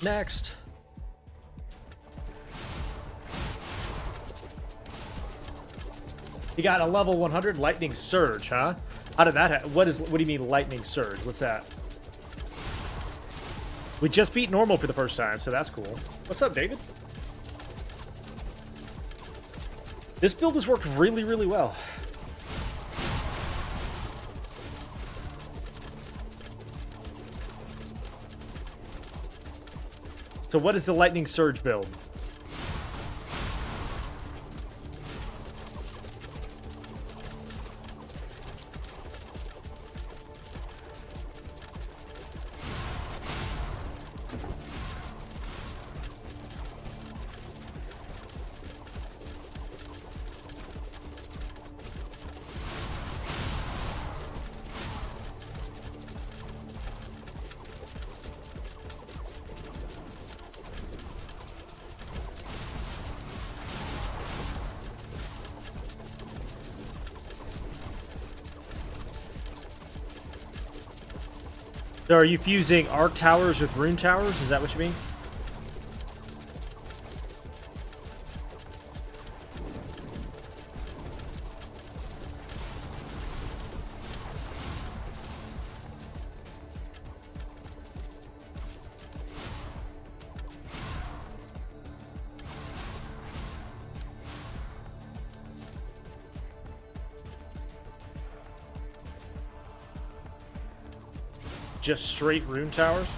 Next. You got a level 100 lightning surge, huh? How did that what do you mean lightning surge? What's that? We just beat normal for the first time, so that's cool. What's up, David? This build has worked really, really well. So what is the lightning surge build? So are you fusing arc towers with rune towers? Is that what you mean? Just straight rune towers?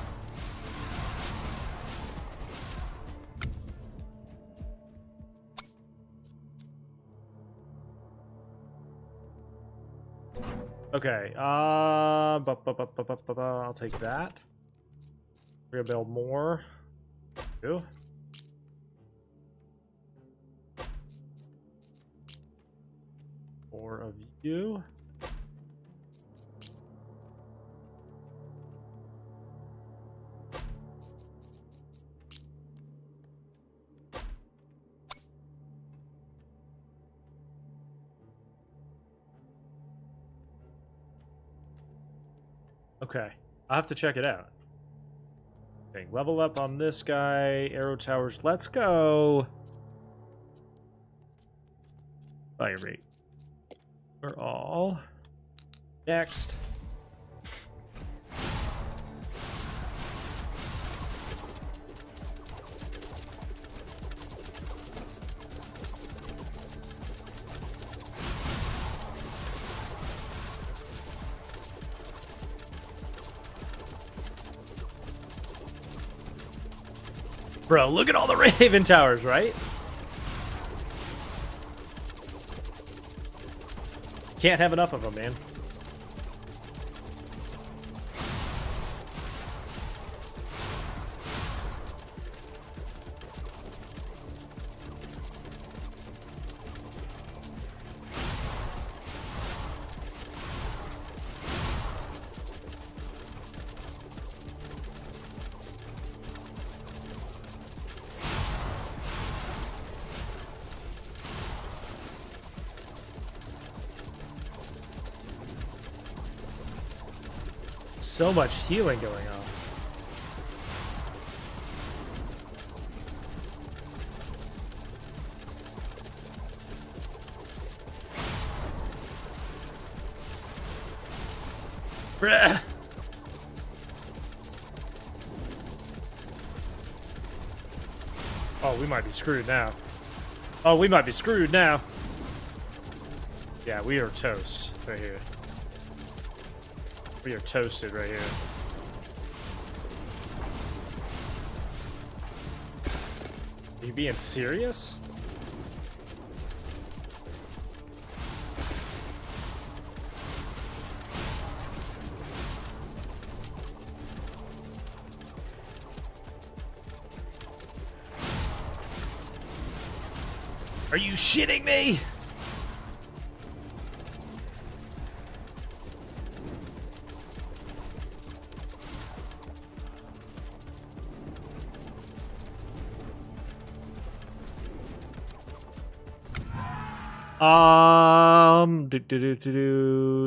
Okay, I'll take that. We're gonna build more. Two. Four of you. Okay, I'll have to check it out. Okay, level up on this guy. Arrow towers. Let's go. Fire rate. For all. Next. Bro, look at all the Raven towers, right? Can't have enough of them, man. So much healing going on. Bruh. Oh, we might be screwed now. Oh, we might be screwed now. Yeah, we are toast right here. We are toasted right here. Are you being serious? Are you shitting me?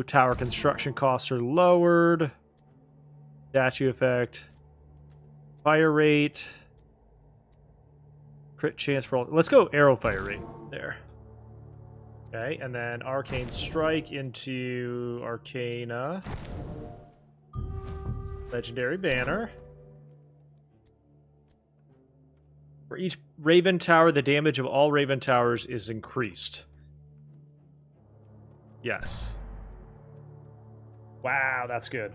Tower construction costs are lowered. Statue effect. Fire rate. Crit chance for all. Let's go arrow fire rate there. Okay, and then Arcane Strike into Arcana. Legendary Banner. For each Raven Tower, the damage of all Raven Towers is increased. Yes. Wow, that's good.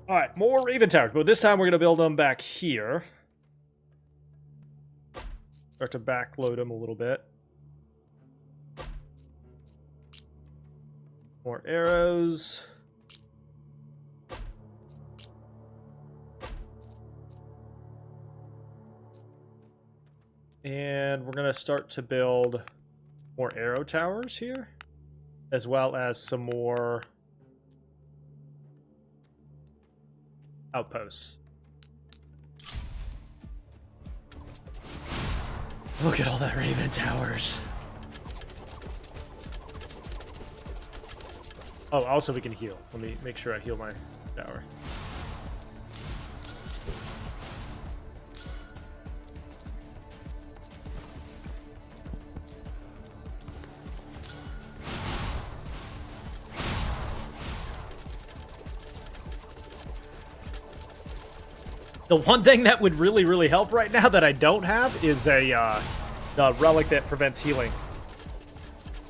Alright, more Raven Towers, but this time we're going to build them back here. Start to backload them a little bit. More arrows. And we're going to start to build more arrow towers here, as well as some more outposts. Look at all that Raven Towers. Oh, also we can heal. Let me make sure I heal my tower. The one thing that would really, really help right now that I don't have is a the relic that prevents healing.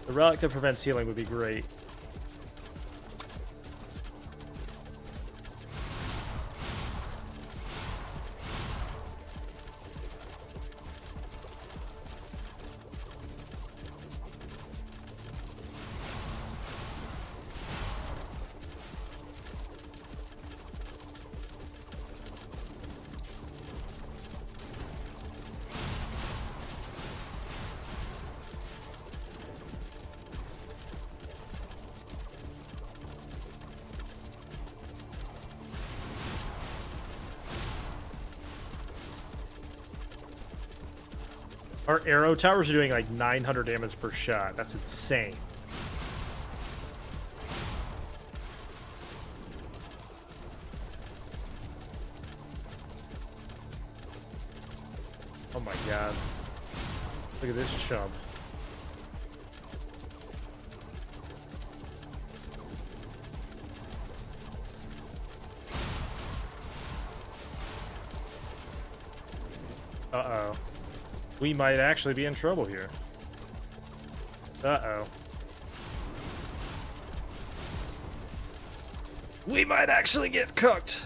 The relic that prevents healing would be great. Our arrow towers are doing like 900 damage per shot. That's insane. Oh my god. Look at this chump. Uh-oh. We might actually be in trouble here. Uh-oh. We might actually get cooked.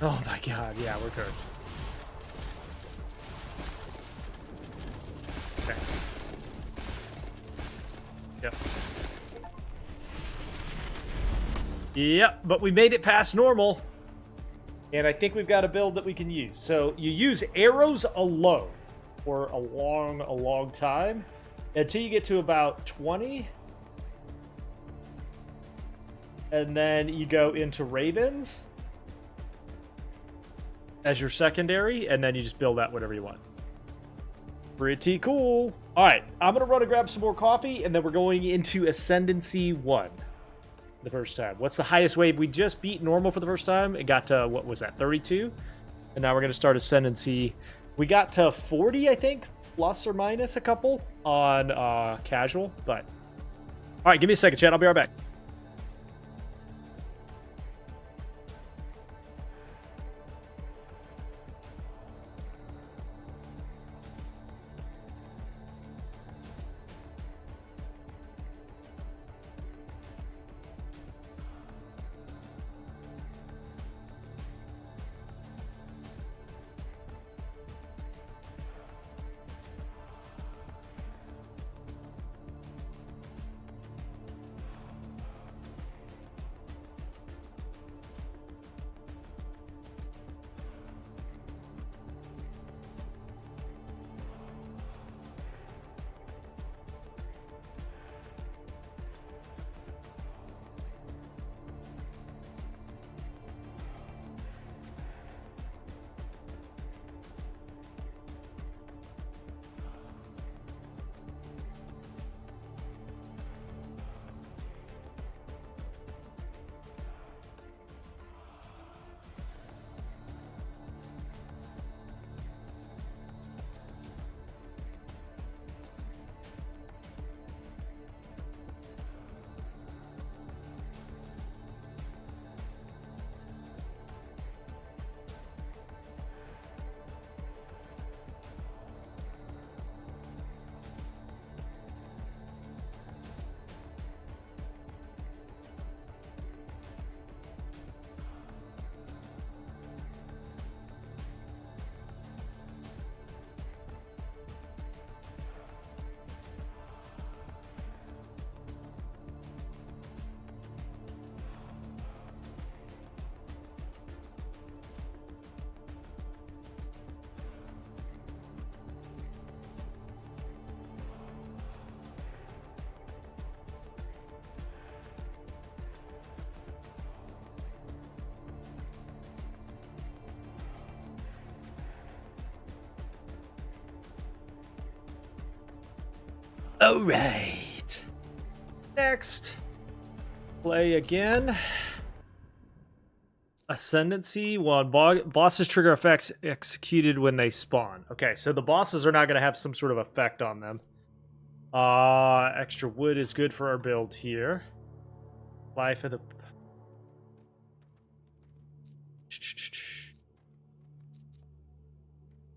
Oh my god, yeah, we're cooked. Okay. Yep. Yep, but we made it past normal. And I think we've got a build that we can use. So you use arrows alone for a long time until you get to about 20. And then you go into ravens as your secondary, and then you just build out whatever you want. Pretty cool. All right, I'm going to run and grab some more coffee, and then we're going into Ascendancy 1. The first time. What's the highest wave? We just beat normal for the first time. It got to, what was that, 32? And now we're going to start Ascendancy. We got to 40, I think, plus or minus a couple on casual. But, all right, give me a second, chat. I'll be right back. All right. Next. Play again. Ascendancy. Well, bosses trigger effects executed when they spawn. Okay, so the bosses are not going to have some sort of effect on them. Extra wood is good for our build here. Life of the...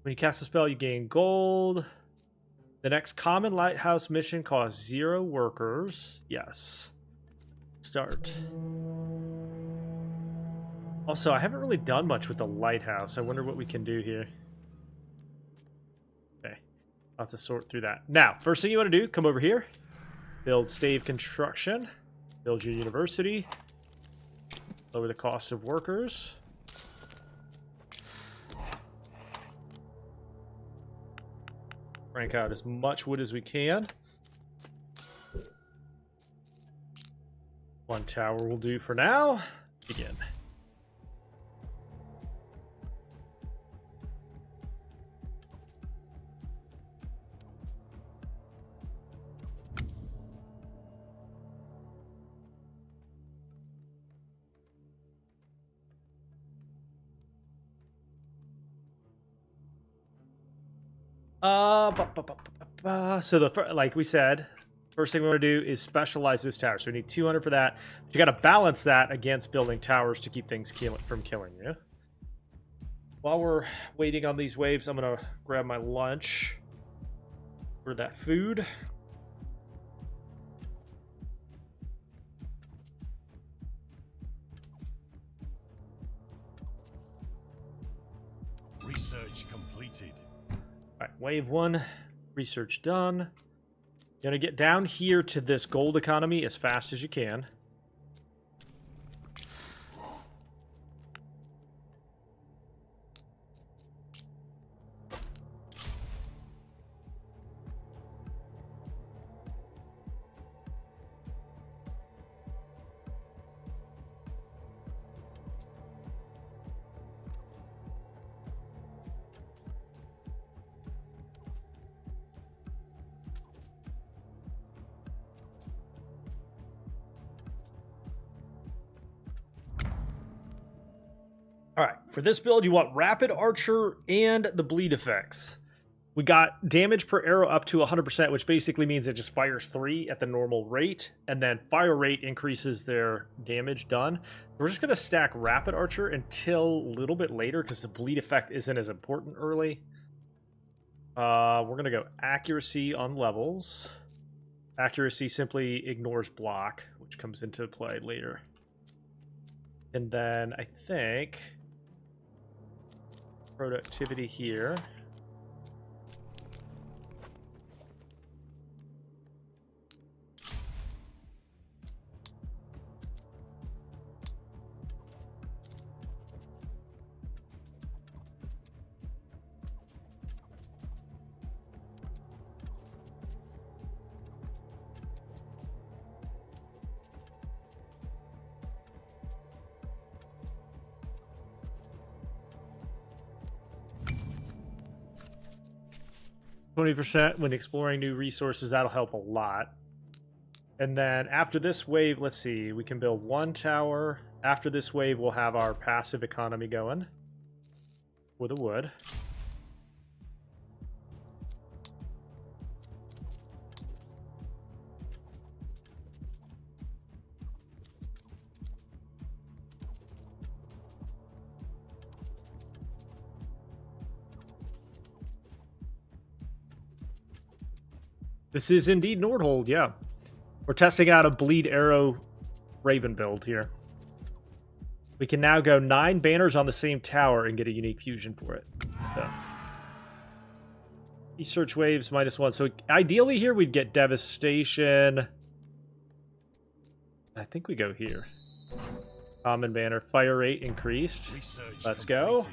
When you cast a spell, you gain gold. The next common lighthouse mission costs 0 workers. Yes. Start. Also, I haven't really done much with the lighthouse. I wonder what we can do here. Okay. I'll have to sort through that. Now, first thing you want to do, come over here. Build stave construction. Build your university. Lower the cost of workers. Crank out as much wood as we can. 1 tower will do for now. Begin. So like we said, first thing we want to do is specialize this tower. So we need 200 for that. But you got to balance that against building towers to keep things from killing you. While we're waiting on these waves, I'm going to grab my lunch for that food. Research completed. All right, wave 1, research done. You're going to get down here to this gold economy as fast as you can. All right, for this build, you want Rapid Archer and the bleed effects. We got damage per arrow up to 100%, which basically means it just fires 3 at the normal rate, and then fire rate increases their damage done. We're just going to stack Rapid Archer until a little bit later because the bleed effect isn't as important early. We're going to go Accuracy on levels. Accuracy simply ignores block, which comes into play later. And then I think... productivity here. %, when exploring new resources, that'll help a lot. And then after this wave, let's see, we can build 1 tower. After this wave, we'll have our passive economy going for the wood. This is indeed Nordhold, yeah. We're testing out a Bleed Arrow Raven build here. We can now go 9 banners on the same tower and get a unique fusion for it. So. Research waves -1. So ideally here we'd get Devastation. I think we go here. Common banner, fire rate increased. Let's go.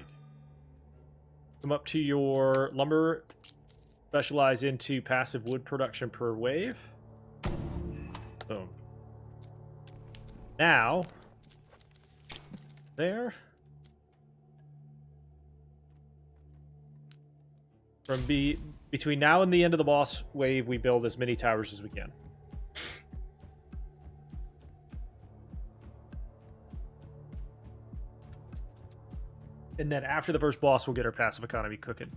Come up to your lumber. Specialize into passive wood production per wave. Boom. Now, there. From Between now and the end of the boss wave, we build as many towers as we can. And then after the first boss, we'll get our passive economy cooking.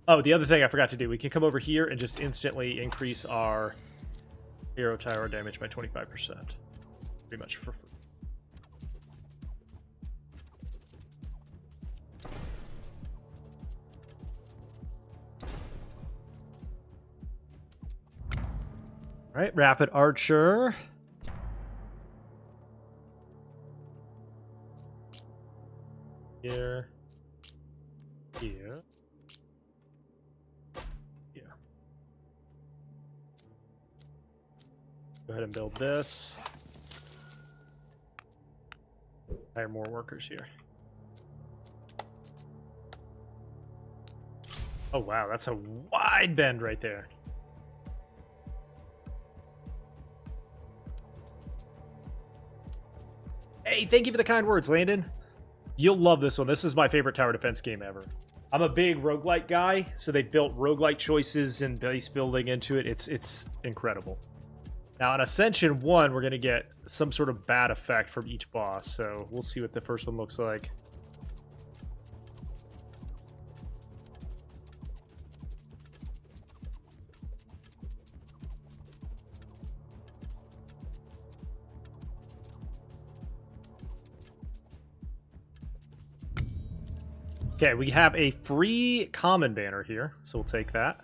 Oh, the other thing I forgot to do, we can come over here and just instantly increase our hero tower damage by 25%. Pretty much for free. All right, rapid archer. Here. Here. Yeah. Go ahead and build this. Hire more workers here. Oh wow, that's a wide bend right there. Hey, thank you for the kind words, Landon. You'll love this one. This is my favorite tower defense game ever. I'm a big roguelike guy, so they built roguelike choices and base building into it. It's incredible. Now, in Ascension 1, we're going to get some sort of bad effect from each boss, so we'll see what the first one looks like. Okay, we have a free common banner here, so we'll take that.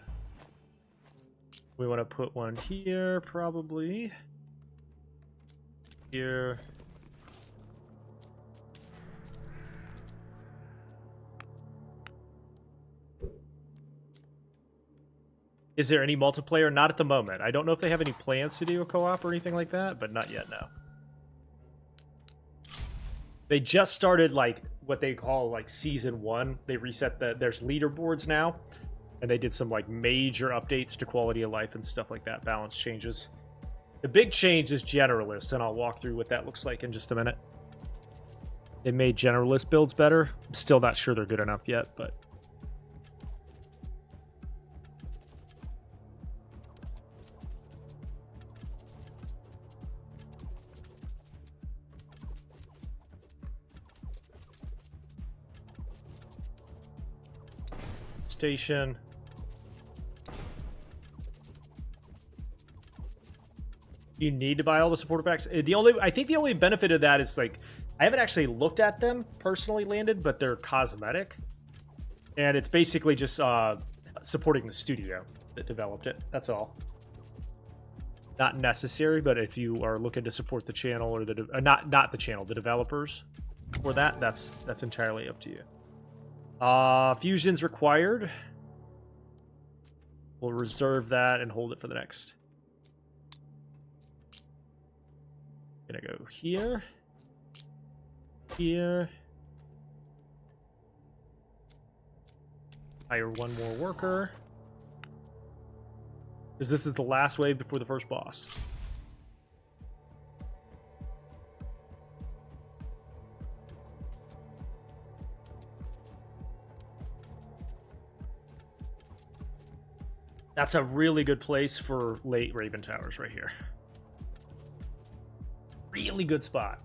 We want to put one here, probably. Here. Is there any multiplayer? Not at the moment. I don't know if they have any plans to do a co-op or anything like that, but not yet, no. They just started, like, what they call, like, Season 1. They reset there's leaderboards now. And they did some, like, major updates to quality of life and stuff like that. Balance changes. The big change is generalist, and I'll walk through what that looks like in just a minute. They made generalist builds better. I'm still not sure they're good enough yet, but... Station. You need to buy all the supporter packs. I think the only benefit of that is, like, I haven't actually looked at them personally, Landed, but they're cosmetic, and it's basically just supporting the studio that developed it. That's all. Not necessary, but if you are looking to support the channel or not the channel, the developers for that, that's entirely up to you. Fusion's required. We'll reserve that and hold it for the next. Gonna go here, here. Hire one more worker. Because this is the last wave before the first boss. That's a really good place for late Raven Towers right here. Really good spot.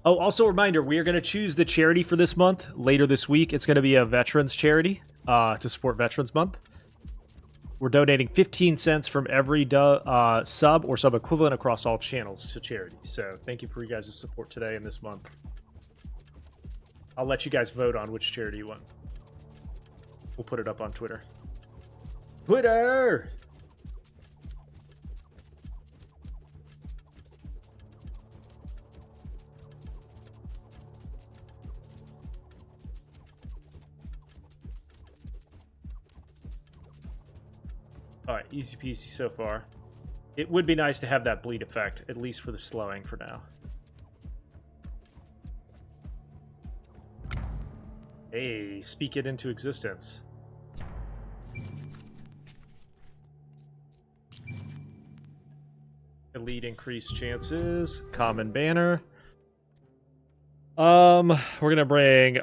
Oh, also a reminder, we are going to choose the charity for this month later this week. It's going to be a veterans charity to support Veterans Month. We're donating 15 cents from every sub or sub equivalent across all channels to charity. So thank you for you guys' support today and this month. I'll let you guys vote on which charity you want. We'll put it up on Twitter. Twitter! Alright, easy peasy so far. It would be nice to have that bleed effect, at least for the slowing for now. Hey, speak it into existence. lead increased chances. Common banner. We're gonna bring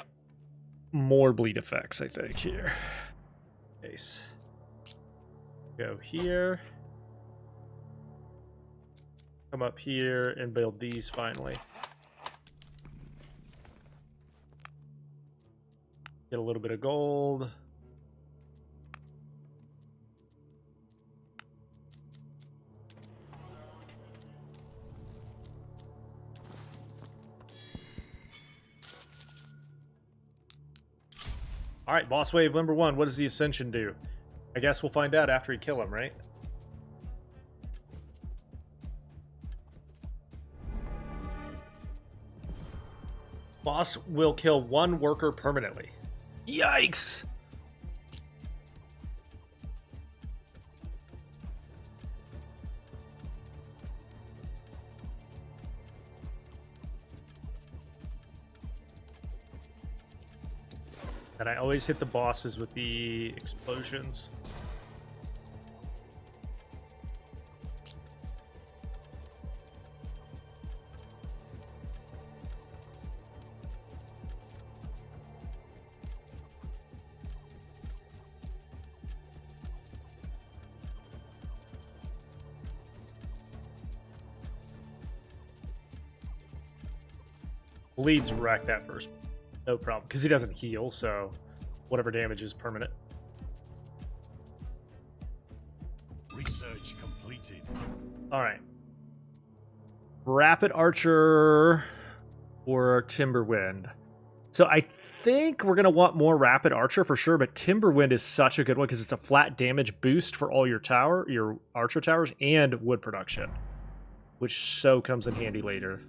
more bleed effects, I think, here. Base. Go here. Come up here and build these finally. Get a little bit of gold. All right, boss wave number 1. What does the Ascension do? I guess we'll find out after we kill him, right? Boss will kill 1 worker permanently. Yikes! And I always hit the bosses with the explosions. Bleeds wreck that first. No problem, because he doesn't heal, so whatever damage is permanent. Research completed. All right. Rapid Archer or Timberwind. So I think we're going to want more Rapid Archer for sure, but Timberwind is such a good one because it's a flat damage boost for all your Archer towers, and wood production, which so comes in handy later.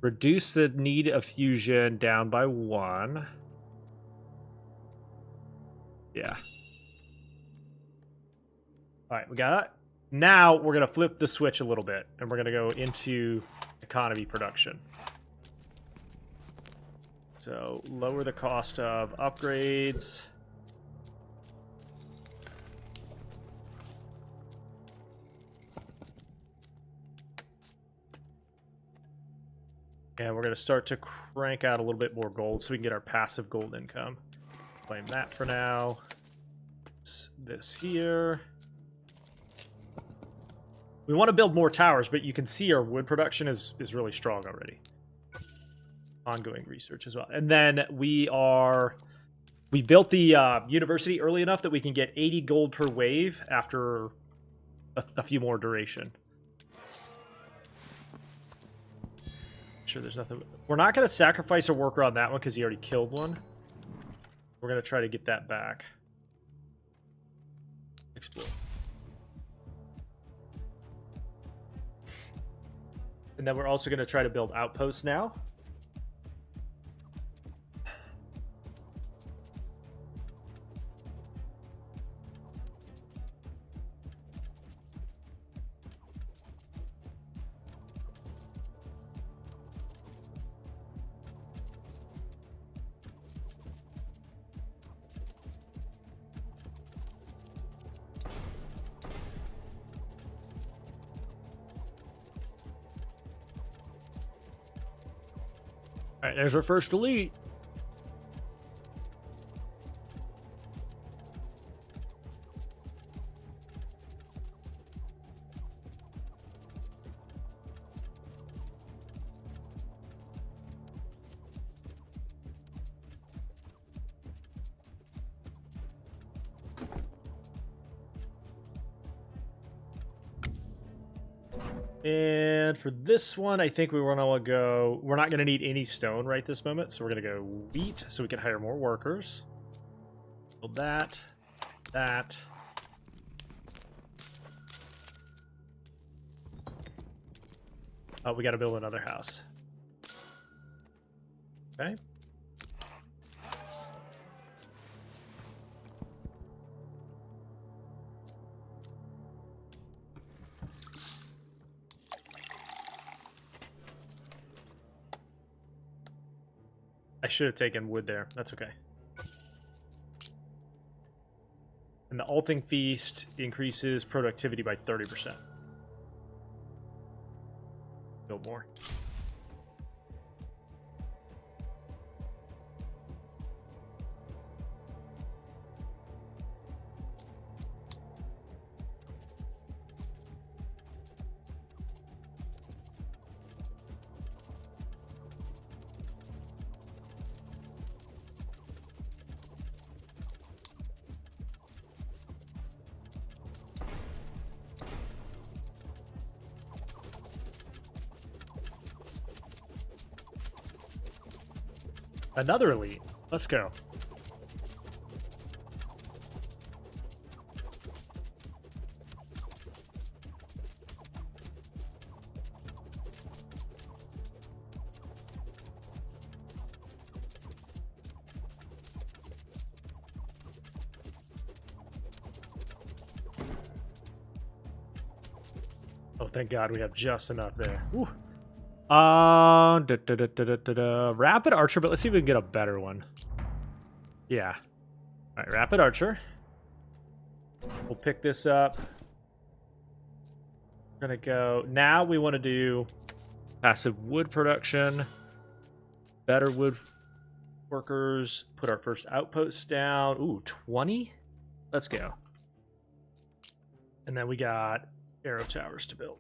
Reduce the need of fusion down by 1. Yeah. All right, we got it. Now we're going to flip the switch a little bit, and we're going to go into economy production. So lower the cost of upgrades. And we're going to start to crank out a little bit more gold so we can get our passive gold income. Claim that for now. This here. We want to build more towers, but you can see our wood production is really strong already. Ongoing research as well. And then we built the university early enough that we can get 80 gold per wave after a few more duration. Sure, there's nothing. We're not going to sacrifice a worker on that one because he already killed one. We're going to try to get that back. Explore. And then we're also going to try to build outposts now. All right, there's our first elite. And for this one, I think we want to go... We're not going to need any stone right this moment, so we're going to go wheat so we can hire more workers. Build that. That. Oh, we got to build another house. Okay. I should have taken wood there. That's okay. And the Alting Feast increases productivity by 30%. build more. Another elite. Let's go. Oh, thank God we have just enough there. Ooh. Rapid Archer, but let's see if we can get a better one. Yeah. All right, Rapid Archer. We'll pick this up. We're gonna go. Now we want to do passive wood production, better wood workers, put our first outposts down. Ooh, 20? Let's go. And then we got arrow towers to build.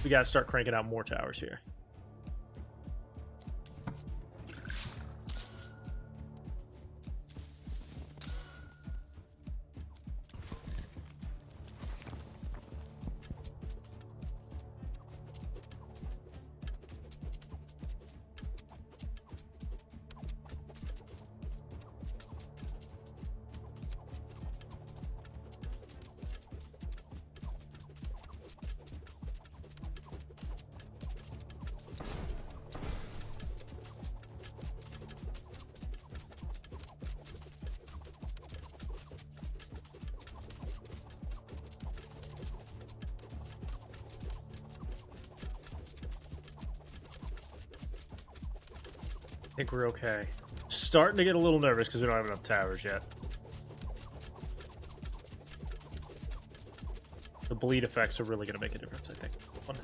We gotta start cranking out more towers here. I think we're okay. Starting to get a little nervous because we don't have enough towers yet. The bleed effects are really going to make a difference, I think. One.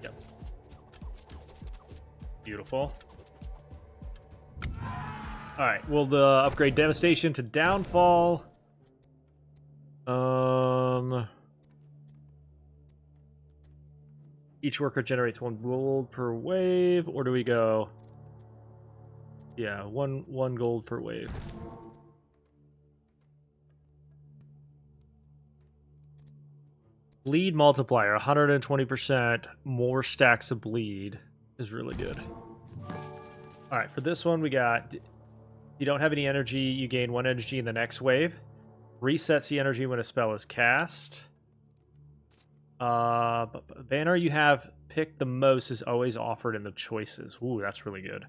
Yep. Beautiful. Alright, we'll upgrade Devastation to Downfall. Each worker generates 1 gold per wave, or do we go? Yeah, one gold per wave. Bleed multiplier, 120%. More stacks of bleed is really good. All right, for this one, we got. You don't have any energy, you gain 1 energy in the next wave. Resets the energy when a spell is cast. Banner you have picked the most is always offered in the choices. Ooh, that's really good.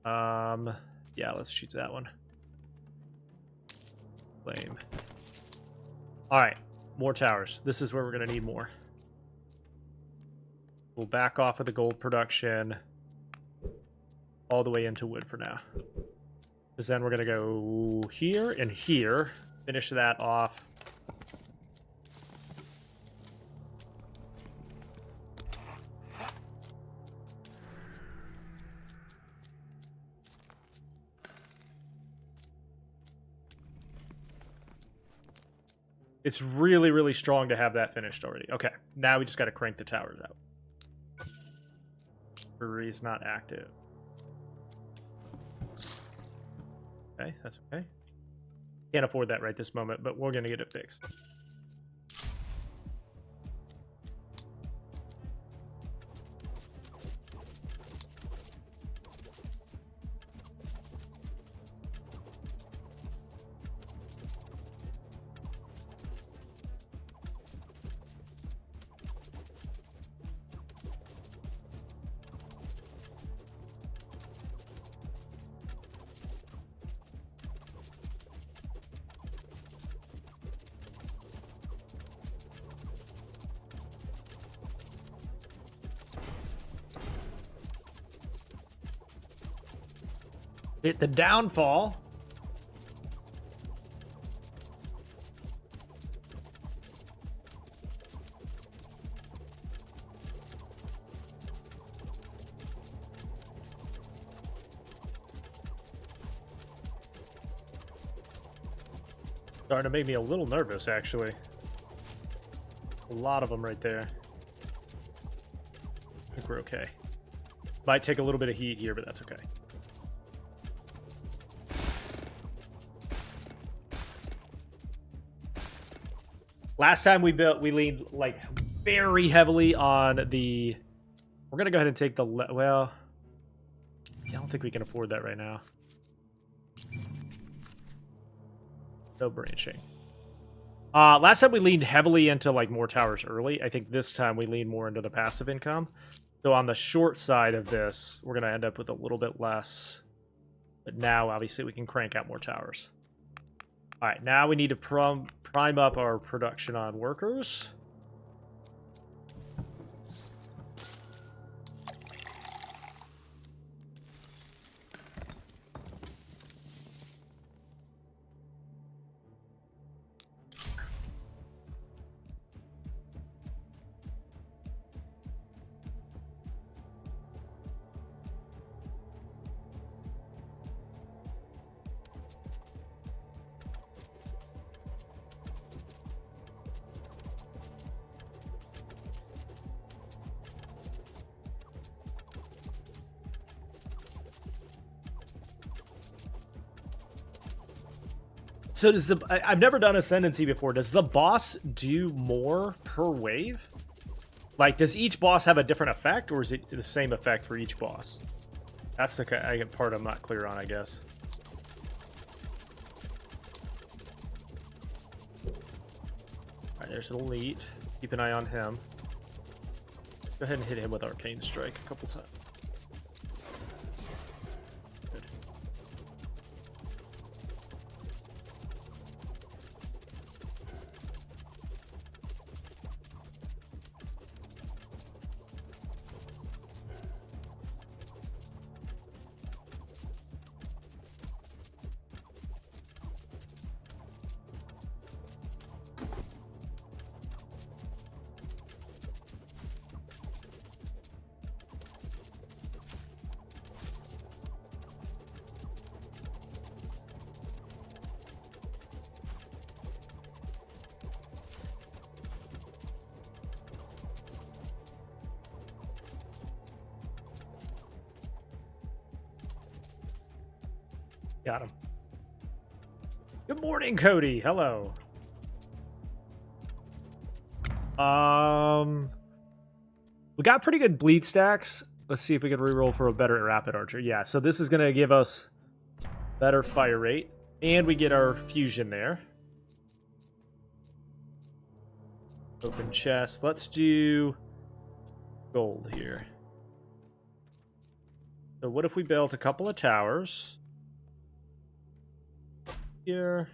Yeah, let's choose that one. Flame. Alright, more towers. This is where we're going to need more. We'll back off of the gold production all the way into wood for now. Because then we're going to go here and here. Finish that off. It's really, really strong to have that finished already. Okay, now we just got to crank the towers out. Brewery is not active. Okay, that's okay. Can't afford that right this moment, but we're going to get it fixed. Hit the downfall. Starting to make me a little nervous, actually. A lot of them right there. I think we're okay. Might take a little bit of heat here, but that's okay. Last time we leaned like very heavily on the. We're gonna go ahead and take the well. I don't think we can afford that right now. No branching. Last time we leaned heavily into like more towers early. I think this time we lean more into the passive income. So on the short side of this, we're gonna end up with a little bit less. But now, obviously, we can crank out more towers. All right, now we need to prime up our production on workers. So does I've never done Ascendancy before. Does the boss do more per wave? Like, does each boss have a different effect, or is it the same effect for each boss? That's the part I'm not clear on, I guess. All right, there's an elite. Keep an eye on him. Go ahead and hit him with Arcane Strike a couple times. Got him. Good morning, Cody. Hello. We got pretty good bleed stacks. Let's see if we can reroll for a better rapid archer. Yeah, so this is going to give us better fire rate, and we get our fusion there. Open chest. Let's do gold here. So what if we built a couple of towers? Here.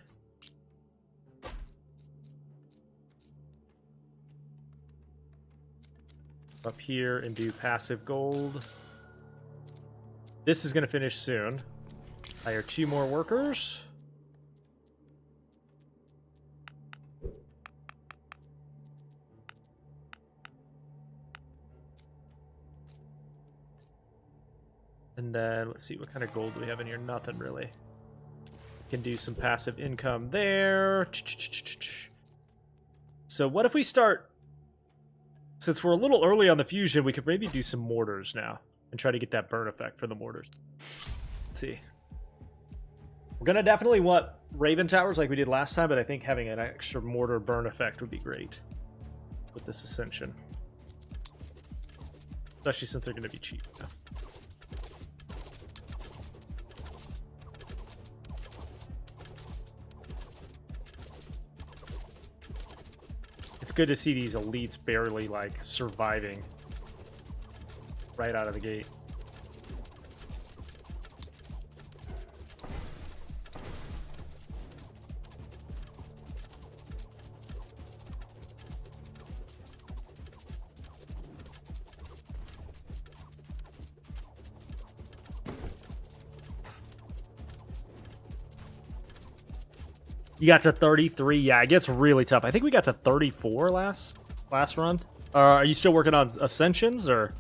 Up here and do passive gold. This is going to finish soon. Hire 2 more workers. And then let's see, what kind of gold do we have in here? Nothing really. Can do some passive income there. So what if we start, since we're a little early on the fusion, we could maybe do some mortars now and try to get that burn effect for the mortars. Let's see. We're going to definitely want Raven Towers like we did last time, but I think having an extra mortar burn effect would be great with this Ascension. Especially since they're going to be cheap now. It's good to see these elites barely like surviving right out of the gate. You got to 33. Yeah, it gets really tough. I think we got to 34 last run. Are you still working on Ascensions, or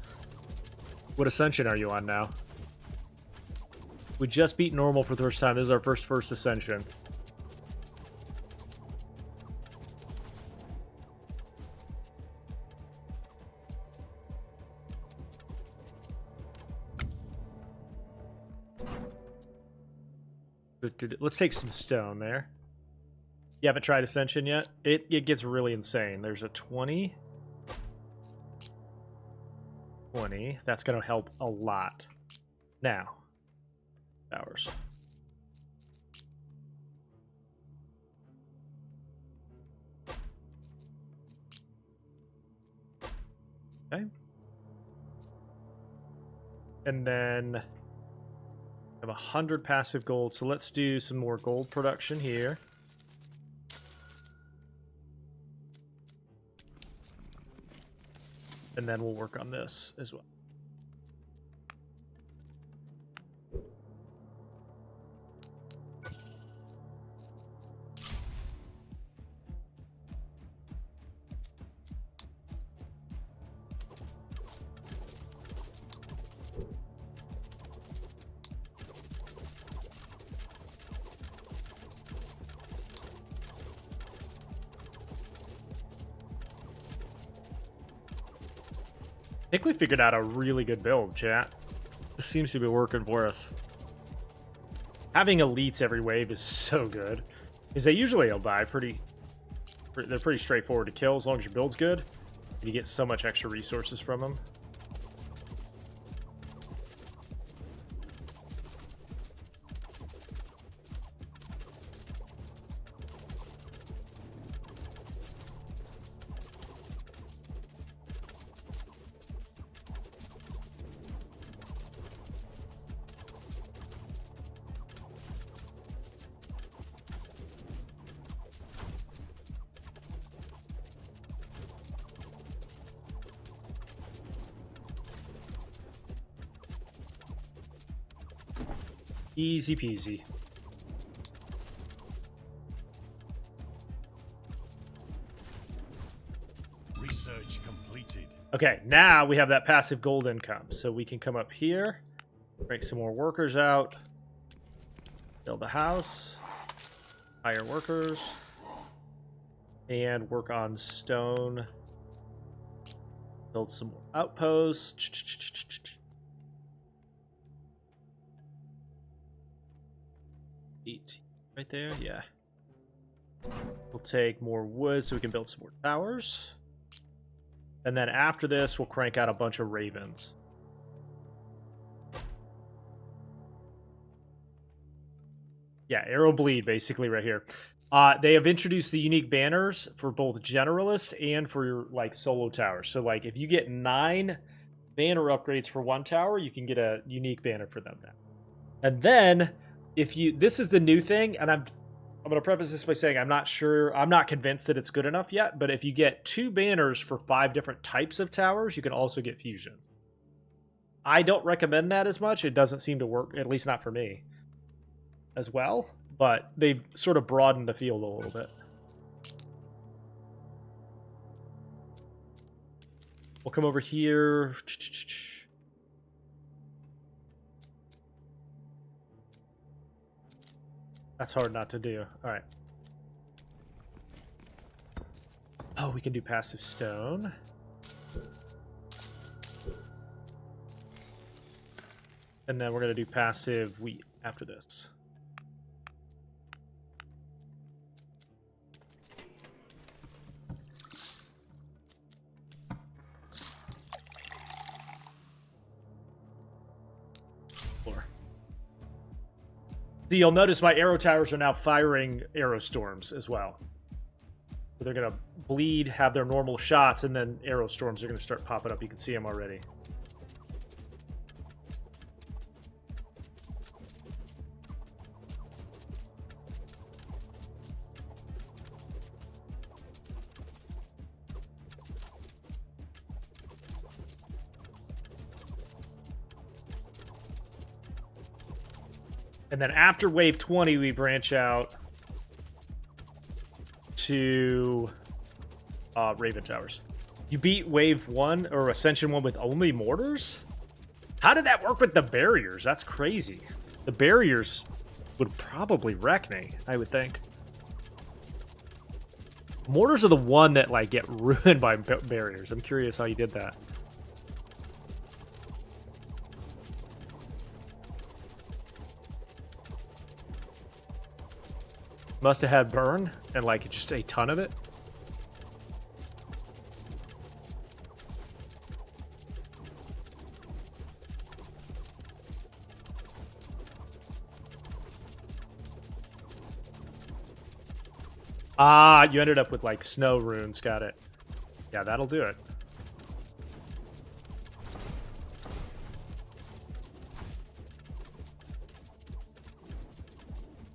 what Ascension are you on now? We just beat normal for the first time. This is our first Ascension. Let's take some stone there. You haven't tried Ascension yet? It gets really insane. There's a 20. 20. That's going to help a lot. Now. Hours. Okay. And then I have 100 passive gold, so let's do some more gold production here. And then we'll work on this as well. I think we figured out a really good build, chat. This seems to be working for us. Having elites every wave is so good. Because they usually will die they're pretty straightforward to kill as long as your build's good. And you get so much extra resources from them. Easy peasy. Research completed. Okay, now we have that passive gold income. So we can come up here, break some more workers out, build a house, hire workers, and work on stone. Build some more outposts. 18 right there, yeah. We'll take more wood so we can build some more towers. And then after this, we'll crank out a bunch of ravens. Yeah, arrow bleed basically right here. They have introduced the unique banners for both generalist and for your like solo towers. So like if you get 9 banner upgrades for one tower, you can get a unique banner for them now. And then if you, this is the new thing, and I'm going to preface this by saying I'm not sure, I'm not convinced that it's good enough yet, but if you get 2 banners for 5 different types of towers, you can also get fusions. I don't recommend that as much. It doesn't seem to work, at least not for me, as well, but they've sort of broadened the field a little bit. We'll come over here. That's hard not to do. All right. Oh, we can do passive stone. And then we're going to do passive wheat after this. So you'll notice my arrow towers are now firing arrow storms as well. So they're going to bleed, have their normal shots, and then arrow storms are going to start popping up. You can see them already. And then after wave 20, we branch out to Raven Towers. You beat wave 1 or Ascension 1 with only mortars? How did that work with the barriers? That's crazy. The barriers would probably wreck me, I would think. Mortars are the one that like get ruined by barriers. I'm curious how you did that. Must have had burn and like just a ton of it. Ah, you ended up with like snow runes. Got it. Yeah, that'll do it.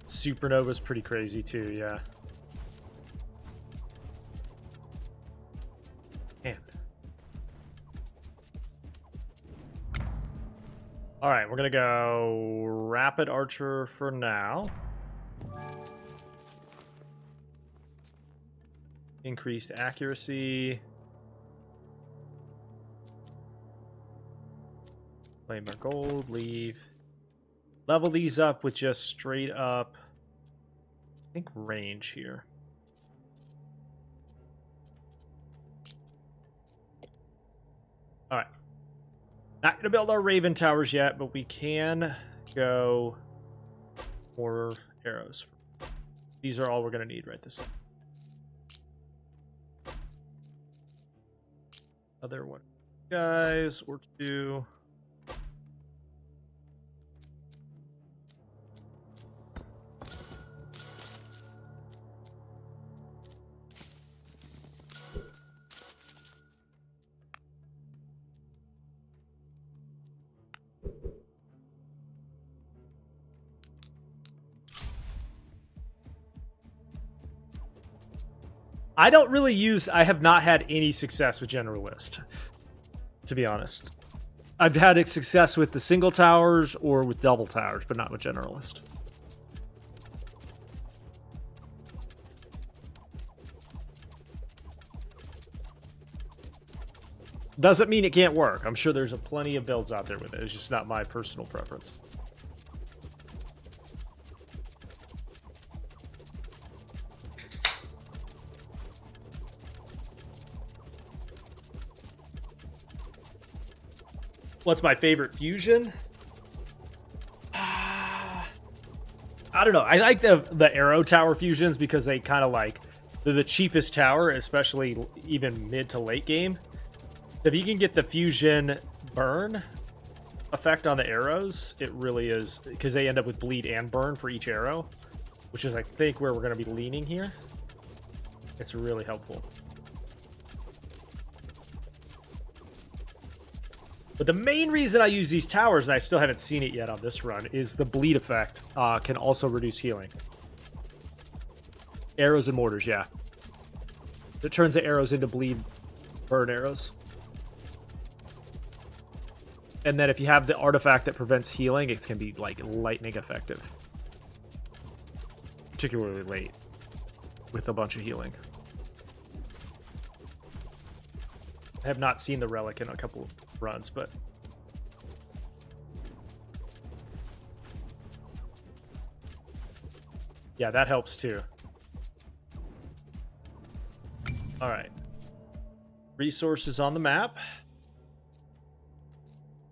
Supernova's pretty crazy too, yeah. Man. Alright, we're gonna go Rapid Archer for now. Increased accuracy. Claim our gold, leave. Level these up with just straight up, I think, range here. Alright. Not going to build our Raven Towers yet, but we can go more arrows. These are all we're going to need right this second. Other one guys or two. I have not had any success with Generalist, to be honest. I've had success with the single towers or with double towers, but not with Generalist. Doesn't mean it can't work. I'm sure there's plenty of builds out there with it. It's just not my personal preference. What's my favorite fusion? I don't know. I like the arrow tower fusions because they kind of like, they're the cheapest tower, especially even mid to late game. If you can get the fusion burn effect on the arrows, it really is, because they end up with bleed and burn for each arrow, which is, I think, where we're going to be leaning here. It's really helpful. But the main reason I use these towers, and I still haven't seen it yet on this run, is the bleed effect can also reduce healing. Arrows and mortars, yeah. It turns the arrows into bleed burn arrows. And then if you have the artifact that prevents healing, it can be like lightning effective. Particularly late with a bunch of healing. I have not seen the relic in a couple of runs, but yeah, that helps too. All right, resources on the map.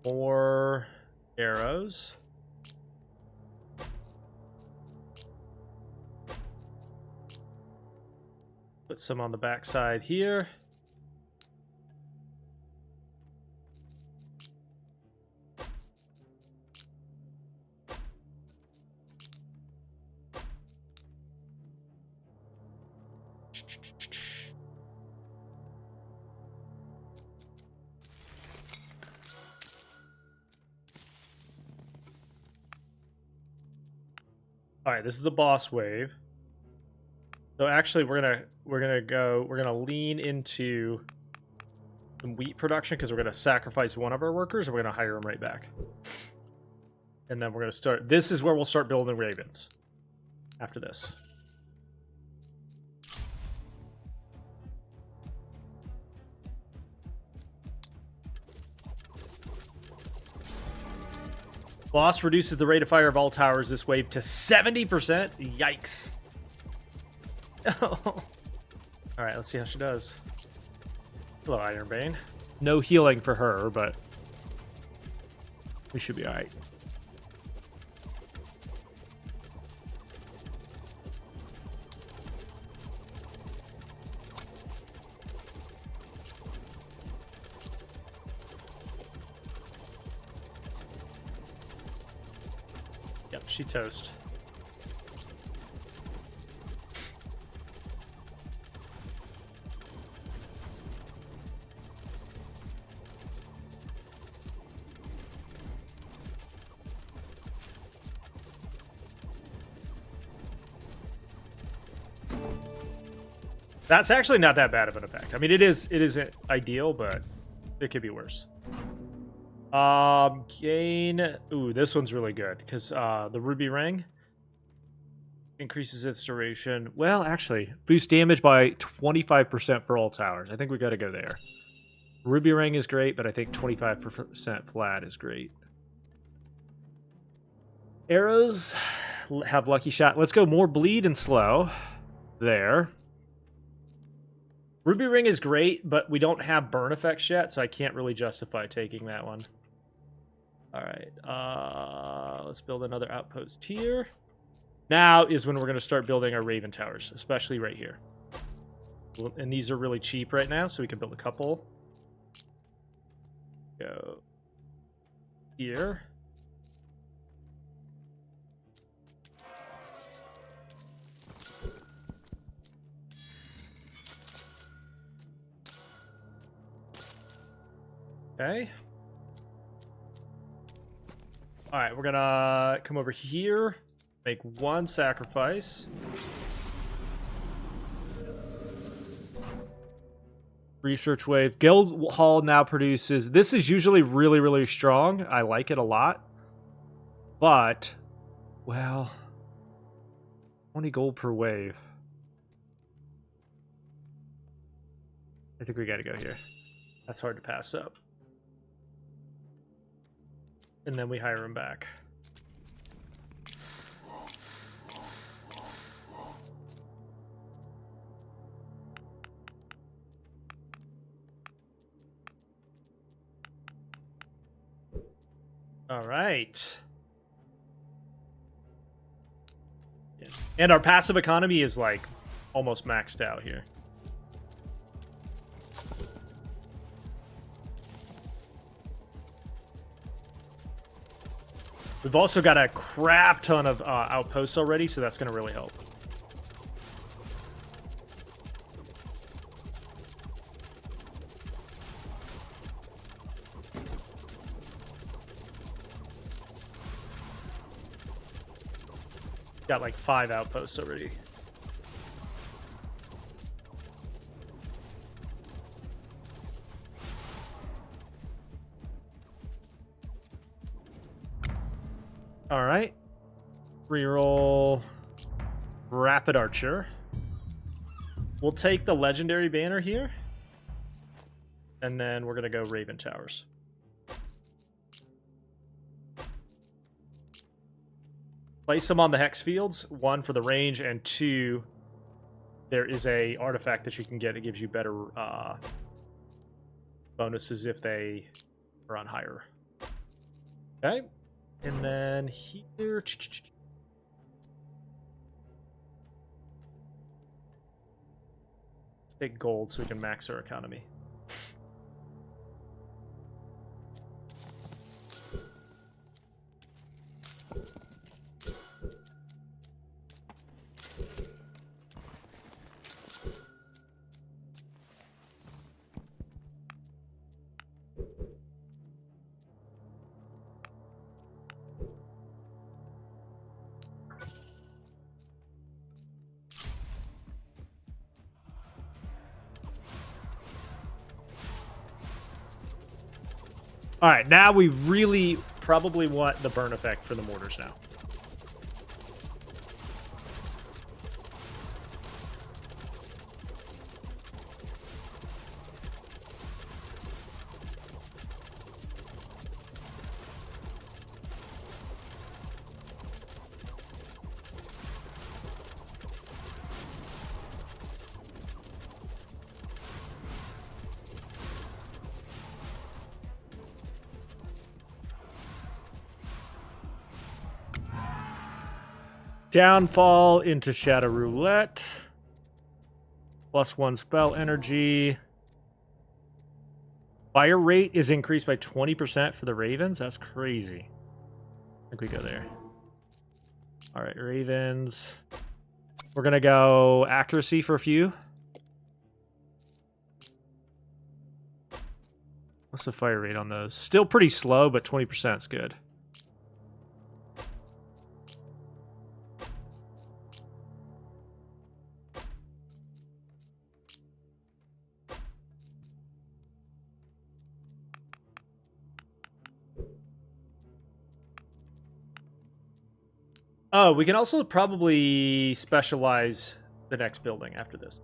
More arrows. Put some on the backside here. All right, this is the boss wave. So actually, we're gonna lean into some wheat production because we're gonna sacrifice one of our workers and we're gonna hire him right back. And then we're gonna start. This is where we'll start building ravens. After this. Boss reduces the rate of fire of all towers this wave to 70%. Yikes. Alright, let's see how she does. Hello, Ironbane. No healing for her, but we should be alright. Yep, she toast. That's actually not that bad of an effect. I mean, it isn't ideal, but it could be worse. Gain. Ooh, this one's really good because the ruby ring increases its duration. Well, actually, boost damage by 25% for all towers. I think we got to go there. Ruby ring is great, but I think 25% flat is great. Arrows have lucky shot. Let's go more bleed and slow. There. Ruby ring is great, but we don't have burn effects yet, so I can't really justify taking that one. All right, let's build another outpost here. Now is when we're going to start building our Raven Towers, especially right here. And these are really cheap right now, so we can build a couple. Go here. Okay. All right, we're gonna come over here, make one sacrifice. Research wave. Guild Hall now produces... This is usually really, really strong. I like it a lot. But, well, 20 gold per wave. I think we gotta go here. That's hard to pass up. And then we hire him back. All right. Yeah. And our passive economy is like almost maxed out here. We've also got a crap ton of outposts already, so that's going to really help. Got like 5 outposts already. All right. Reroll Rapid Archer. We'll take the legendary banner here. And then we're going to go Raven Towers. Place them on the hex fields. 1 for the range, and 2, there is a artifact that you can get. It gives you better bonuses if they are on higher. Okay. And then here... Take gold so we can max our economy. All right, now we really probably want the burn effect for the mortars now. Downfall into Shadow Roulette. +1 spell energy. Fire rate is increased by 20% for the Ravens. That's crazy. I think we go there. All right, ravens. We're gonna go accuracy for a few. What's the fire rate on those? Still pretty slow, but 20% is good. Oh, we can also probably specialize the next building after this.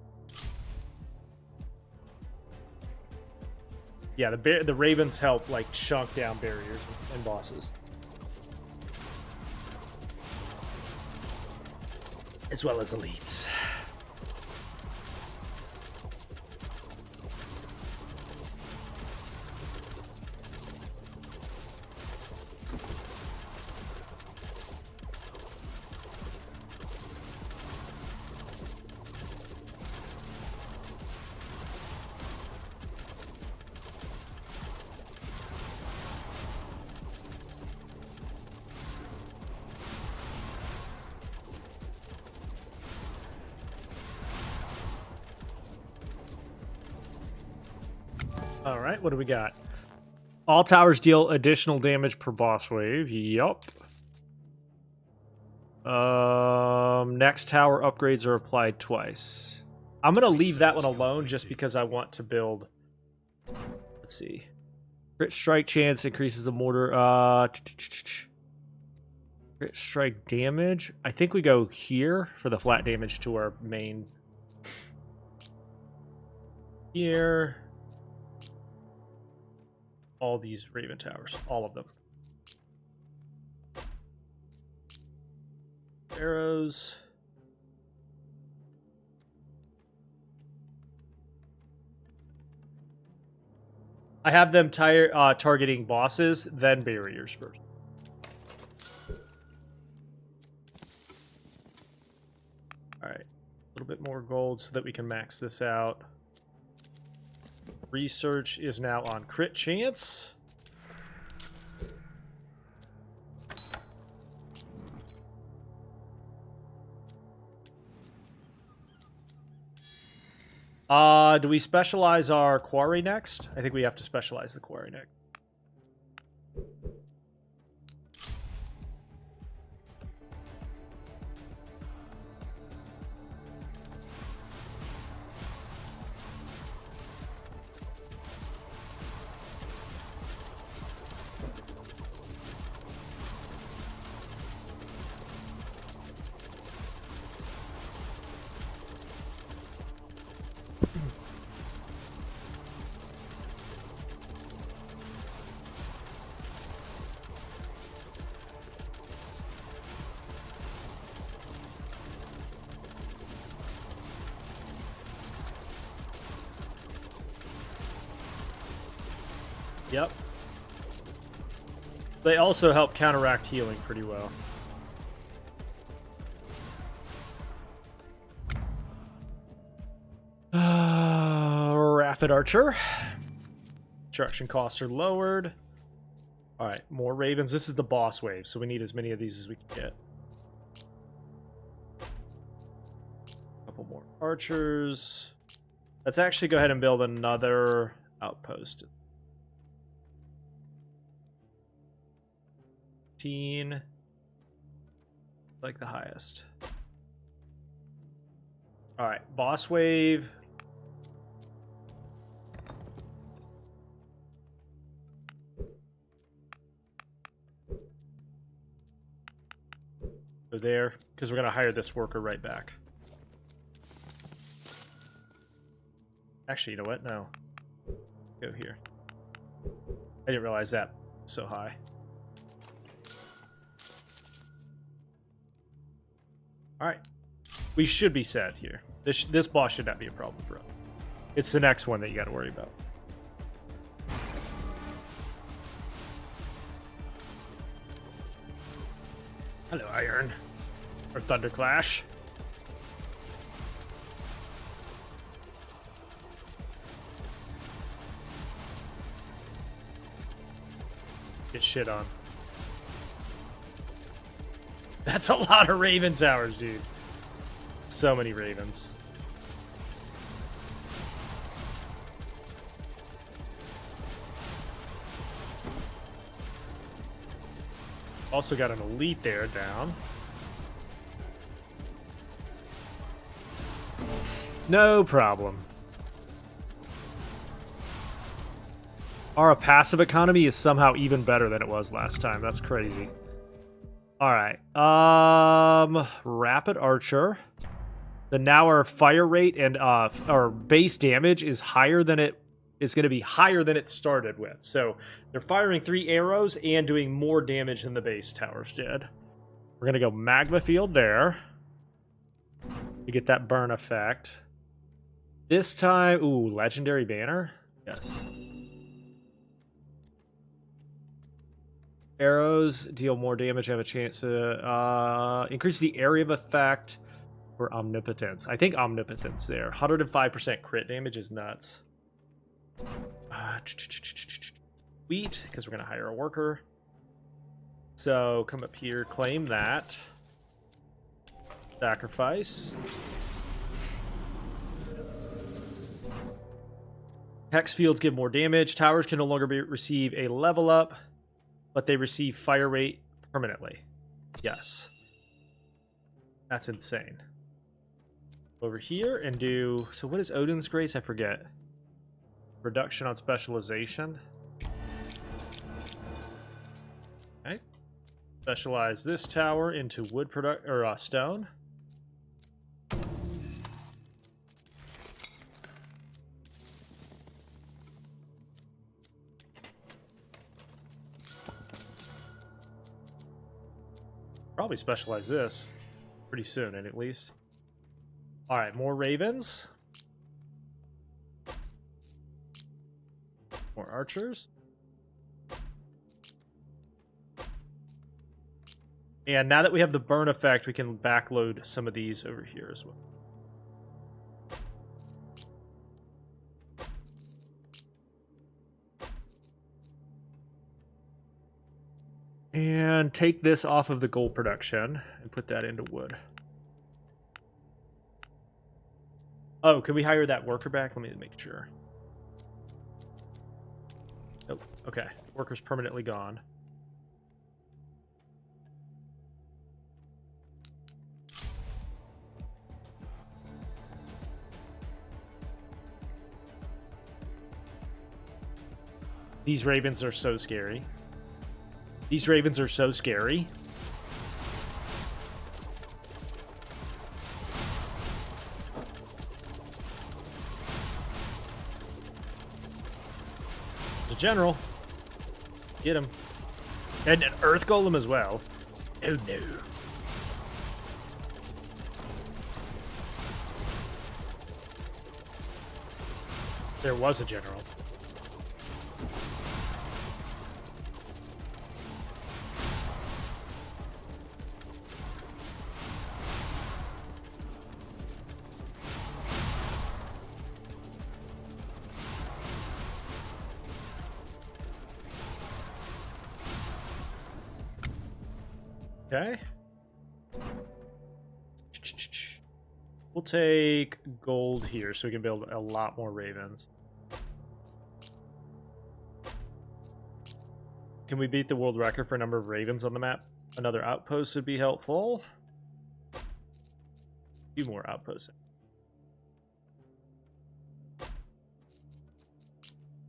Yeah, the ravens help like chunk down barriers and bosses, as well as elites. All right, what do we got? All towers deal additional damage per boss wave. Yup. Next tower upgrades are applied twice. I'm gonna leave that one alone just because I want to build. Let's see. Crit strike chance increases the mortar. Crit strike damage. I think we go here for the flat damage to our main. Here. All these Raven Towers. All of them. Arrows. I have them targeting bosses, then barriers first. Alright. A little bit more gold so that we can max this out. Research is now on crit chance. Do we specialize our quarry next? I think we have to specialize the quarry next. Yep. They also help counteract healing pretty well. Rapid Archer. Construction costs are lowered. Alright, more Ravens. This is the boss wave, so we need as many of these as we can get. Couple more archers. Let's actually go ahead and build another outpost. 15. Like the highest. Alright, boss wave. Go there, because we're going to hire this worker right back. Actually, you know what? No. Go here. I didn't realize that was so high. Alright. We should be set here. This boss should not be a problem for us. It's the next one that you got to worry about. Hello, Iron. Or Thunderclash. Get shit on. That's a lot of Raven towers, dude. So many Ravens. Also got an elite there down. No problem. Our passive economy is somehow even better than it was last time. That's crazy. All right. Rapid Archer. Then now our fire rate and our base damage is higher than it is going to be higher than it started with. So they're firing 3 arrows and doing more damage than the base towers did. We're going to go Magma Field there to get that burn effect. This time, ooh, Legendary Banner. Yes. Arrows deal more damage. Have a chance to increase the area of effect for Omnipotence. I think Omnipotence there. 105% crit damage is nuts. Wheat, because we're going to hire a worker. So come up here, claim that. Sacrifice. Hex fields give more damage. Towers can no longer receive a level up, but they receive fire rate permanently. Yes. That's insane. Over here and do... So what is Odin's Grace? I forget. Reduction on specialization. Okay. Specialize this tower into wood or stone. Probably specialize this pretty soon, at least. All right, more ravens. More archers. And now that we have the burn effect, we can backload some of these over here as well. And take this off of the gold production and put that into wood. Oh, can we hire that worker back? Let me make sure. Nope. Okay. Worker's permanently gone. These ravens are so scary. These ravens are so scary. The general. Get him. And an earth golem as well. Oh no. There was a general. Okay. We'll take gold here so we can build a lot more ravens. Can we beat the world record for number of ravens on the map? Another outpost would be helpful. A few more outposts.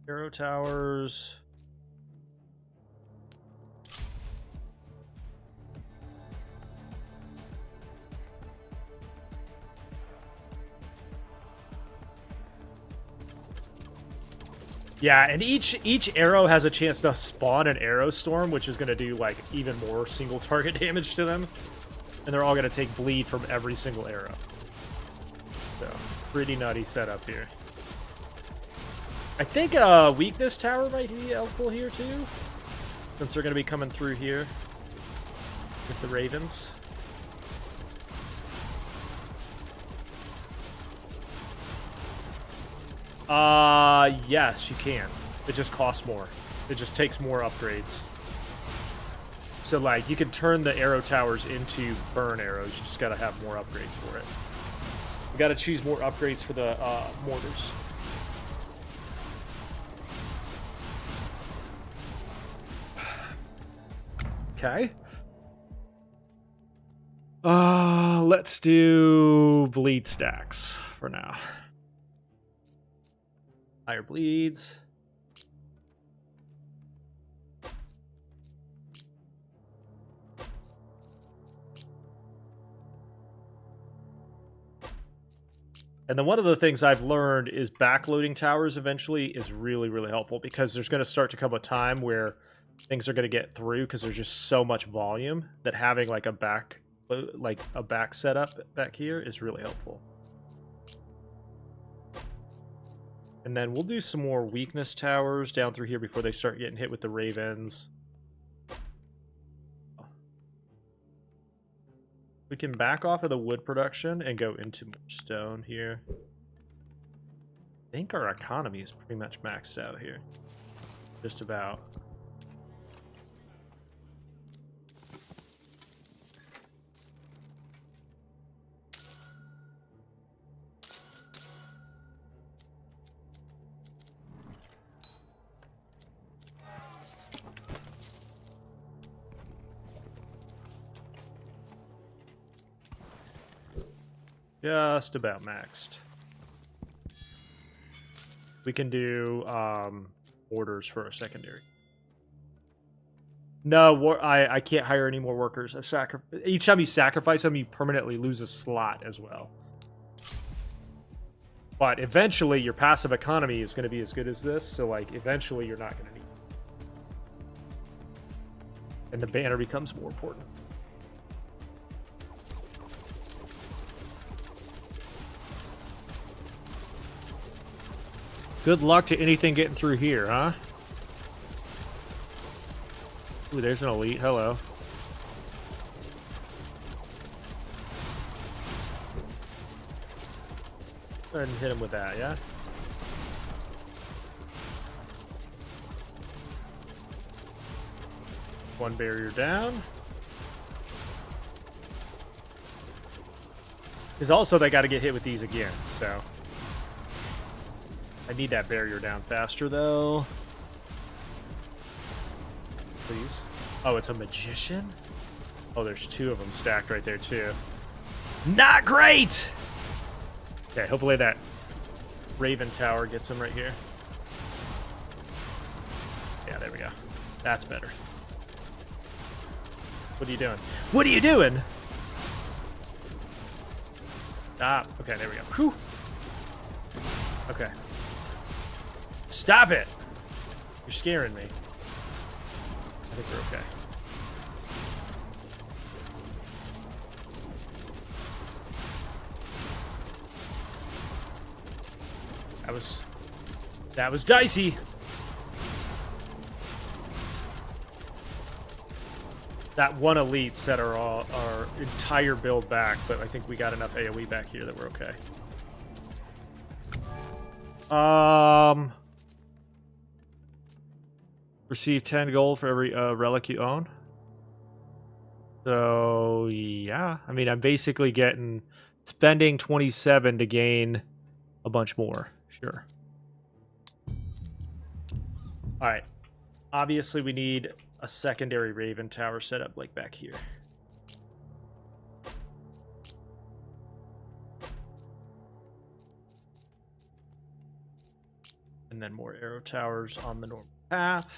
Arrow towers. Yeah, and each arrow has a chance to spawn an arrow storm, which is going to do like even more single target damage to them. And they're all going to take bleed from every single arrow. So, pretty nutty setup here. I think a weakness tower might be helpful here too, since they're going to be coming through here with the ravens. Yes, you can. It just costs more. It just takes more upgrades. So, like, you can turn the arrow towers into burn arrows. You just gotta have more upgrades for it. You gotta choose more upgrades for the mortars. Okay. Let's do bleed stacks for now. Higher bleeds. And then one of the things I've learned is backloading towers eventually is really, really helpful, because there's going to start to come a time where things are going to get through because there's just so much volume that having like a back setup back here is really helpful. And then we'll do some more weakness towers down through here before they start getting hit with the ravens. We can back off of the wood production and go into more stone here. I think our economy is pretty much maxed out here. Just about. Just about maxed. We can do orders for a secondary. No, I can't hire any more workers. Each time you sacrifice them, you permanently lose a slot as well. But eventually, your passive economy is going to be as good as this. So, like, eventually, you're not going to need it. And the banner becomes more important. Good luck to anything getting through here, huh? Ooh, there's an elite. Hello. Go ahead and hit him with that, yeah? One barrier down. Because also they got to get hit with these again, so... I need that barrier down faster, though. Please. Oh, it's a magician? Oh, there's two of them stacked right there, too. Not great! Okay, hopefully that Raven Tower gets him right here. Yeah, there we go. That's better. What are you doing? What are you doing? Stop. Okay, there we go. Whew. Okay. Stop it! You're scaring me. I think we're okay. That was dicey. That one elite set our entire build back, but I think we got enough AoE back here that we're okay. Receive 10 gold for every relic you own. So, yeah. I mean, I'm basically spending 27 to gain a bunch more. Sure. Alright. Obviously, we need a secondary Raven Tower set up, like, back here. And then more arrow towers on the normal path.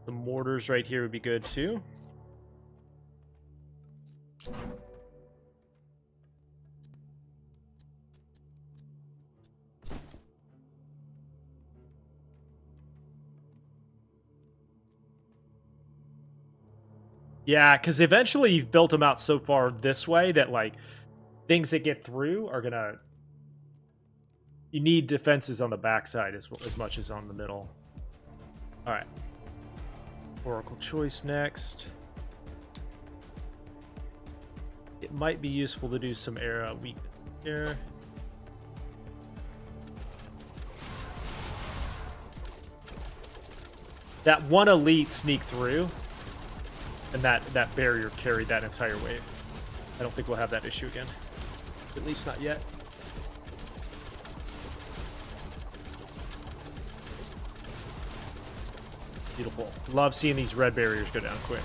The mortars right here would be good too. Yeah, because eventually you've built them out so far this way that, like, things that get through are gonna... You need defenses on the backside as much as on the middle. Alright. Oracle Choice next. Get might be useful to do some area weakness here. That one elite sneak through, and that barrier carried that entire wave. I don't think we'll have that issue again. At least not yet. Beautiful. Love seeing these red barriers go down quick.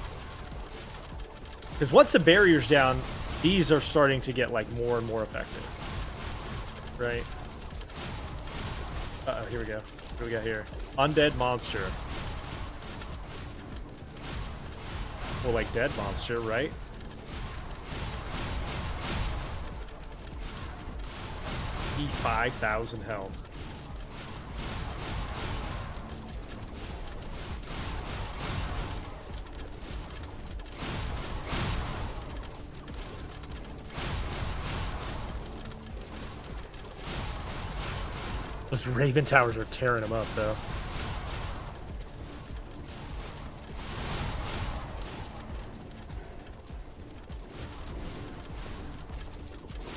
Because once the barrier's down, these are starting to get like more and more effective. Right? Uh-oh, here we go. What do we got here? Undead monster. Well, like dead monster, right? E5,000 health. Those Raven Towers are tearing them up, though.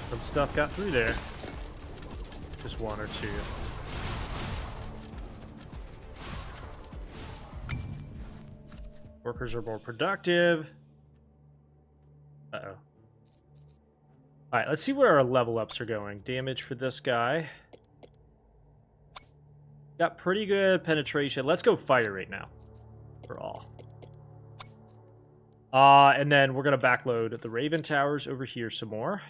Some stuff got through there. Just one or two. Workers are more productive. Uh-oh. Alright, let's see where our level ups are going. Damage for this guy. Got pretty good penetration. Let's go fire rate now. For all. And then we're going to backload the Raven Towers over here some more.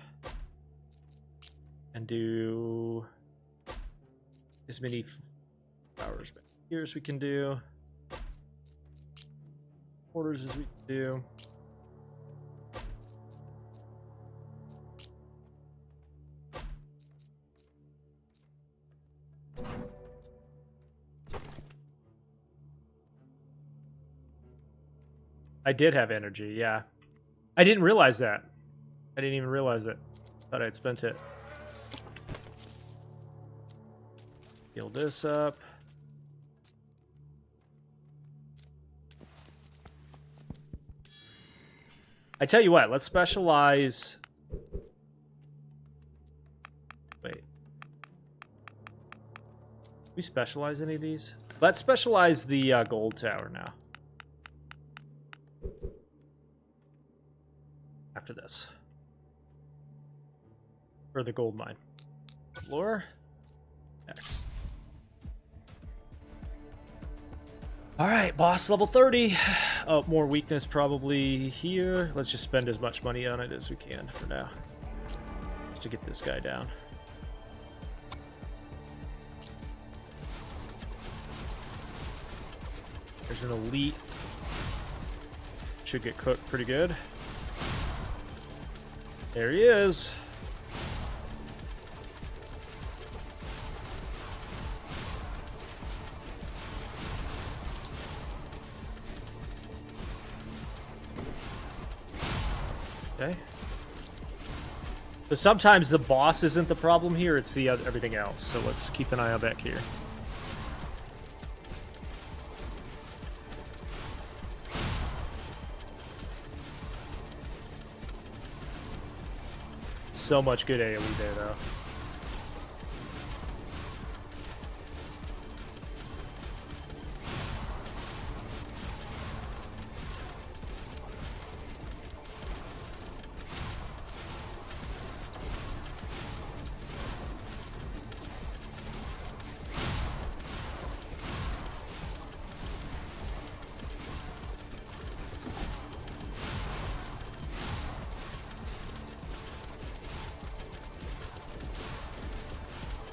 And do as many towers back here as we can do. Quarters as we can do. I did have energy, yeah. I didn't realize that. I didn't even realize it. Thought I'd spent it. Heal this up. I tell you what, let's specialize. Wait. We specialize any of these? Let's specialize the gold tower now. After this. Or the gold mine. Floor. X. Alright, boss level 30. Oh, more weakness probably here. Let's just spend as much money on it as we can for now. Just to get this guy down. There's an elite. Should get cooked pretty good. There he is. Okay. So sometimes the boss isn't the problem here, it's the everything else. So let's keep an eye on back here. So much good AoE there, though.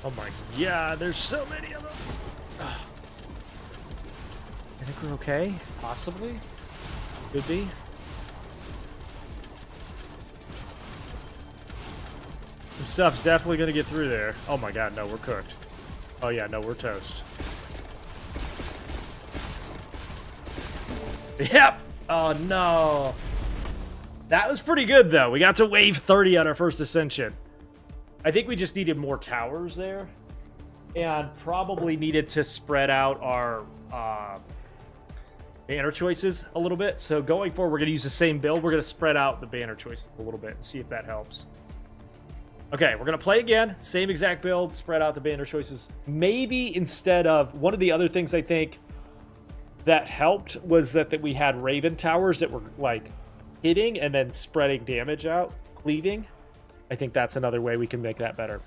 Oh my god, there's so many of them. Ugh. I think we're okay. Possibly. Could be. Some stuff's definitely going to get through there. Oh my god, no, we're cooked. Oh yeah, no, we're toast. Yep. Oh no. That was pretty good though. We got to wave 30 on our first ascension. I think we just needed more towers there, and probably needed to spread out our banner choices a little bit. So going forward, we're going to use the same build. We're going to spread out the banner choices a little bit and see if that helps. Okay, we're going to play again. Same exact build, spread out the banner choices. Maybe instead of... One of the other things I think that helped was that we had Raven Towers that were, like, hitting and then spreading damage out, cleaving. I think that's another way we can make that better.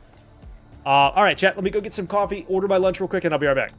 All right, chat, let me go get some coffee, order my lunch real quick, and I'll be right back.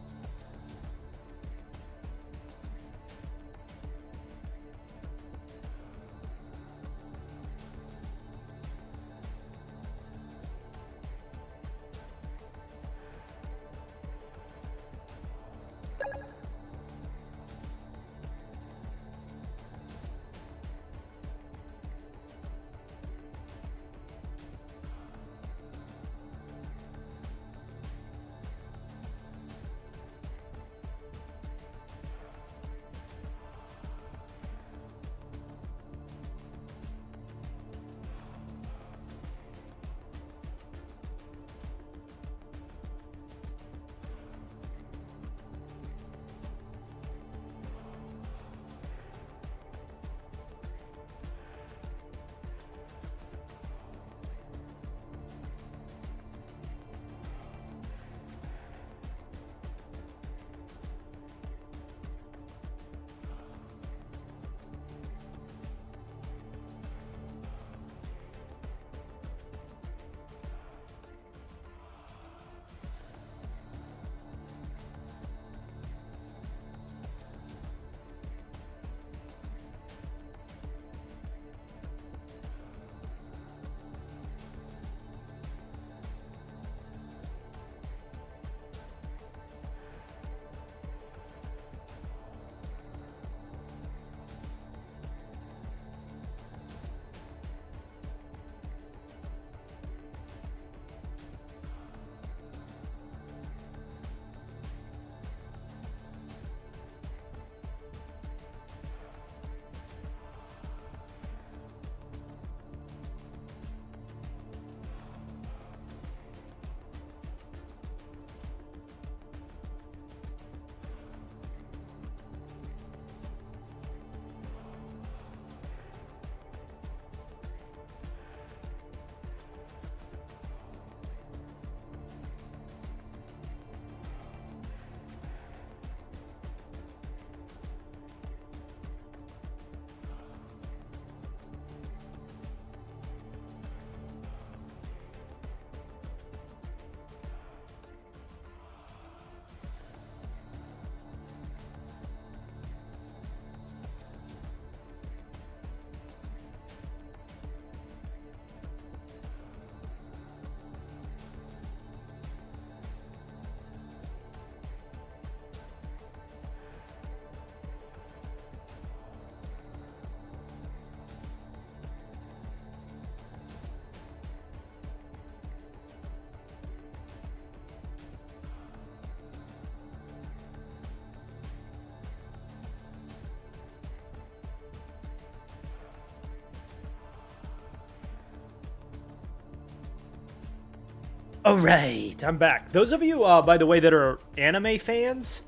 All right, I'm back. Those of you, by the way, that are anime fans,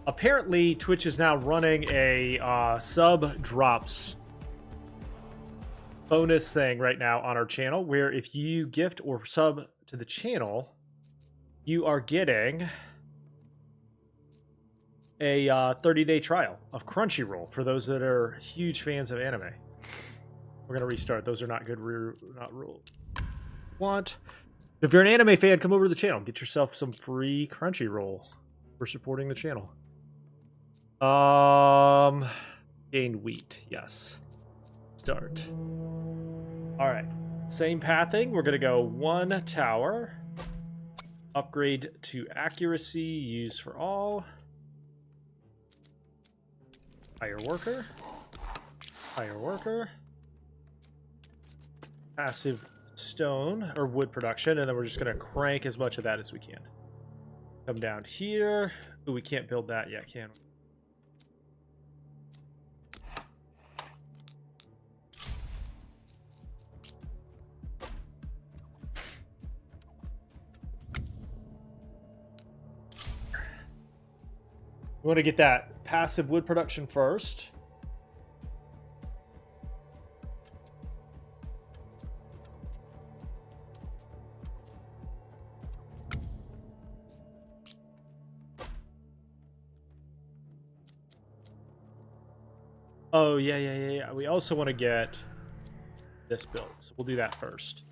apparently Twitch is now running a sub drops bonus thing right now on our channel, where if you gift or sub to the channel, you are getting a 30-day trial of Crunchyroll for those that are huge fans of anime. We're gonna restart. Those are not good. Not rule. Want. If you're an anime fan, come over to the channel. Get yourself some free Crunchyroll for supporting the channel. Gain wheat. Yes. Start. All right. Same pathing. We're going to go 1 tower. Upgrade to accuracy. Use for all. Hire worker. Hire worker. Passive stone or wood production, and then we're just going to crank as much of that as we can. Come down here. Ooh, we can't build that yet, can we? We want to get that passive wood production first. Oh, yeah. We also want to get this built, so we'll do that first.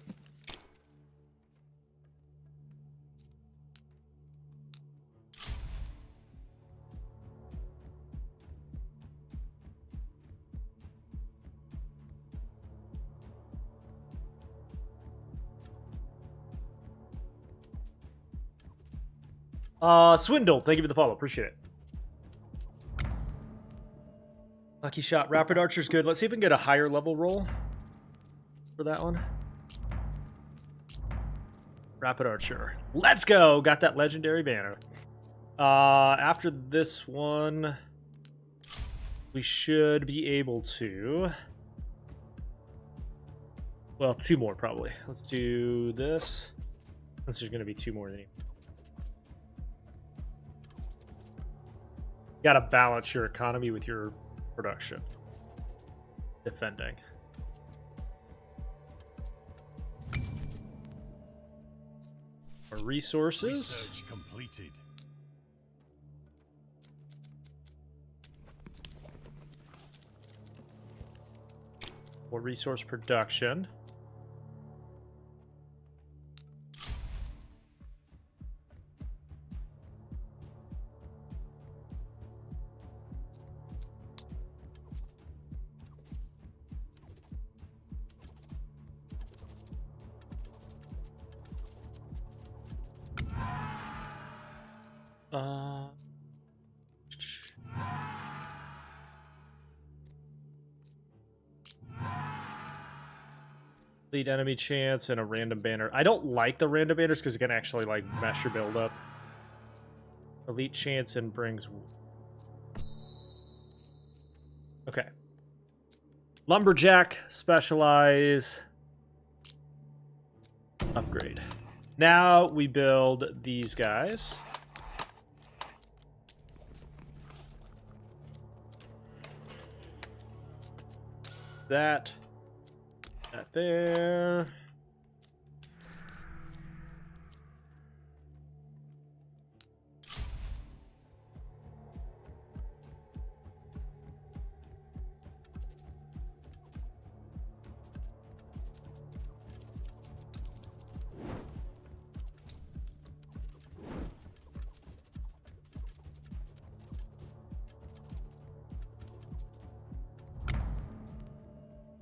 Swindle, thank you for the follow. Appreciate it. Lucky shot. Rapid Archer's good. Let's see if we can get a higher level roll for that one. Rapid Archer. Let's go! Got that legendary banner. After this one, we should be able to... Well, 2 more probably. Let's do this. Since there's going to be 2 more than you. Got to balance your economy with your production. Defending. Our resources. Research completed. More resource production. Lead enemy chance and a random banner. I don't like the random banners because it can actually like mess your build up. Elite chance and brings. Okay. Lumberjack, specialize, upgrade. Now we build these guys. That there.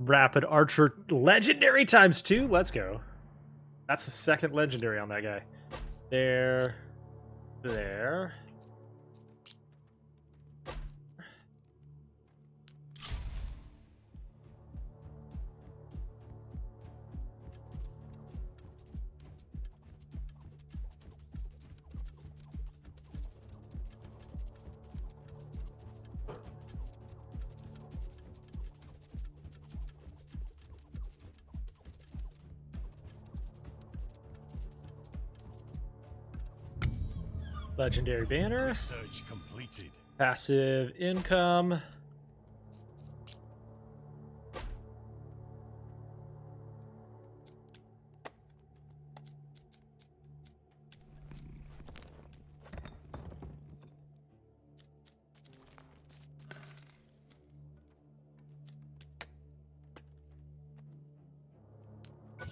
Rapid Archer legendary ×2. Let's go. That's the 2nd legendary on that guy. There. Legendary banner. Research completed. Passive income.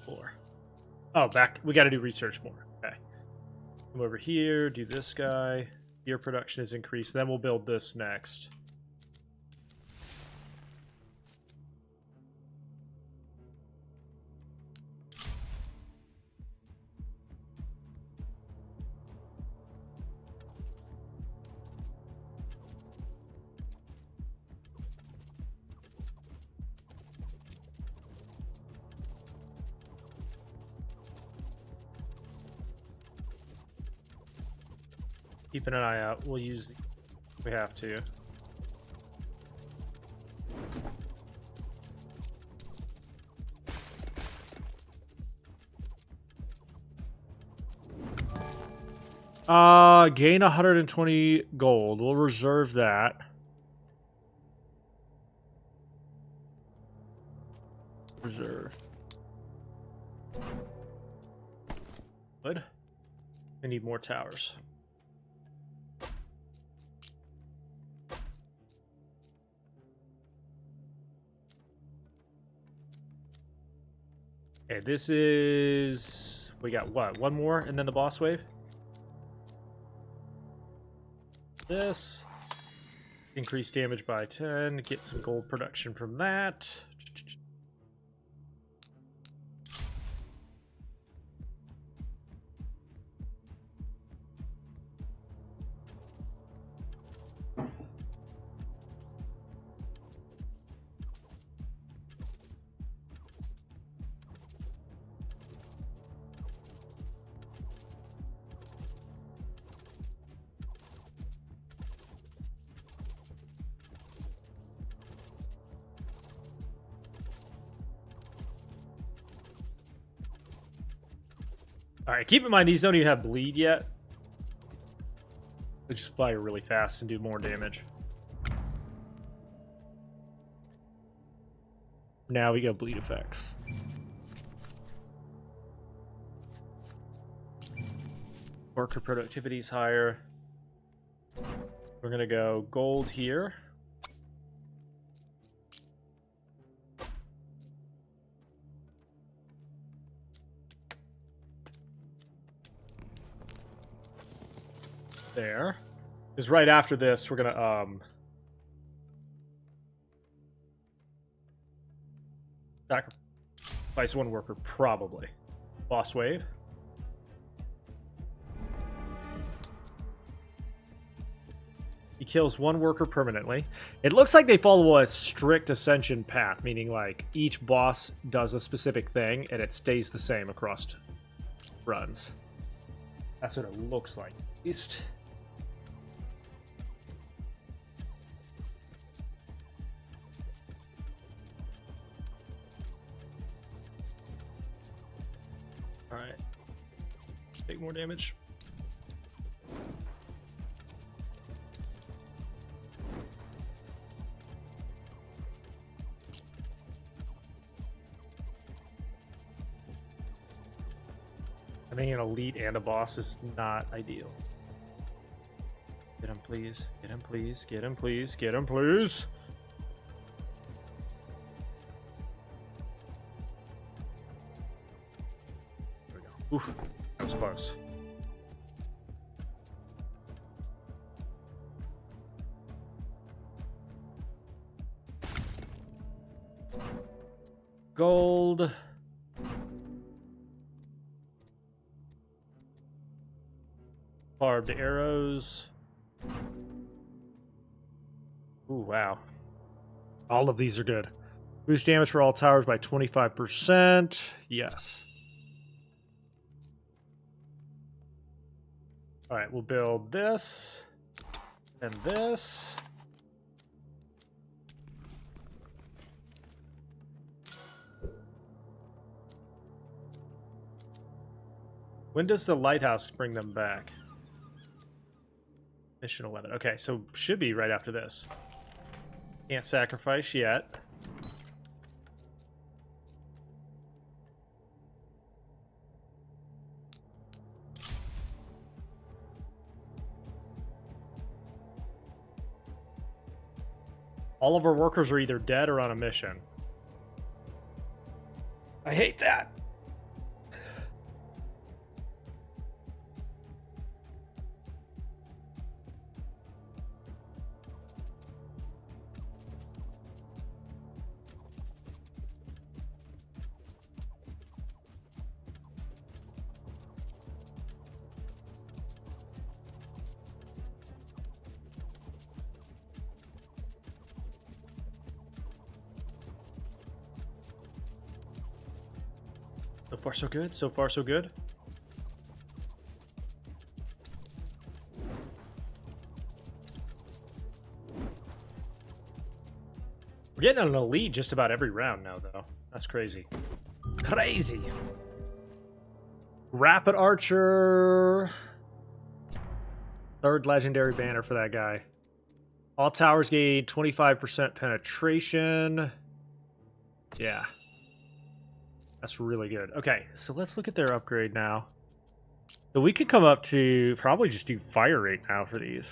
Four. Oh, back. We got to do research more. Okay. Come over here, do this guy. Beer production is increased. Then we'll build this next. Keeping an eye out. We'll use if we have to. Gain 120 gold. We'll reserve that. Reserve. Good. We need more towers. Okay, this is... We got what? One more and then the boss wave? This. Increase damage by 10. Get some gold production from that. Alright, keep in mind these don't even have bleed yet. They just fire really fast and do more damage. Now we got bleed effects. Worker productivity is higher. We're gonna go gold here. There. Because right after this, we're gonna sacrifice one worker, probably. Boss wave. He kills one worker permanently. It looks like they follow a strict ascension path, meaning like each boss does a specific thing and it stays the same across runs. That's what it looks like, at least. Alright. Take more damage. I think an elite and a boss is not ideal. Get him, please. Get him, please. Get him, please. Get him, please. There we go. Oof. That was close. Gold. Barbed arrows. Ooh, wow. All of these are good. Boost damage for all towers by 25%. Yes. Alright, we'll build this. And this. When does the lighthouse bring them back? Mission 11. Okay, so should be right after this. Can't sacrifice yet. All of our workers are either dead or on a mission. I hate that. So far, so good. So far, so good. We're getting an elite just about every round now, though. That's crazy. Crazy! Rapid Archer. Third legendary banner for that guy. All towers gain 25% penetration. Yeah. That's really good. Okay, so let's look at their upgrade now. So we could come up to probably just do fire rate now for these.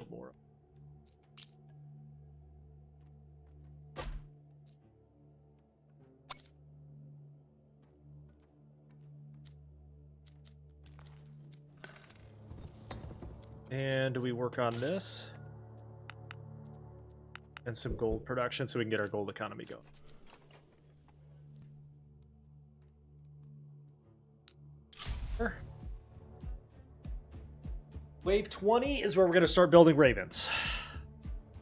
More. And we work on this. And some gold production so we can get our gold economy going. Wave 20 is where we're going to start building ravens.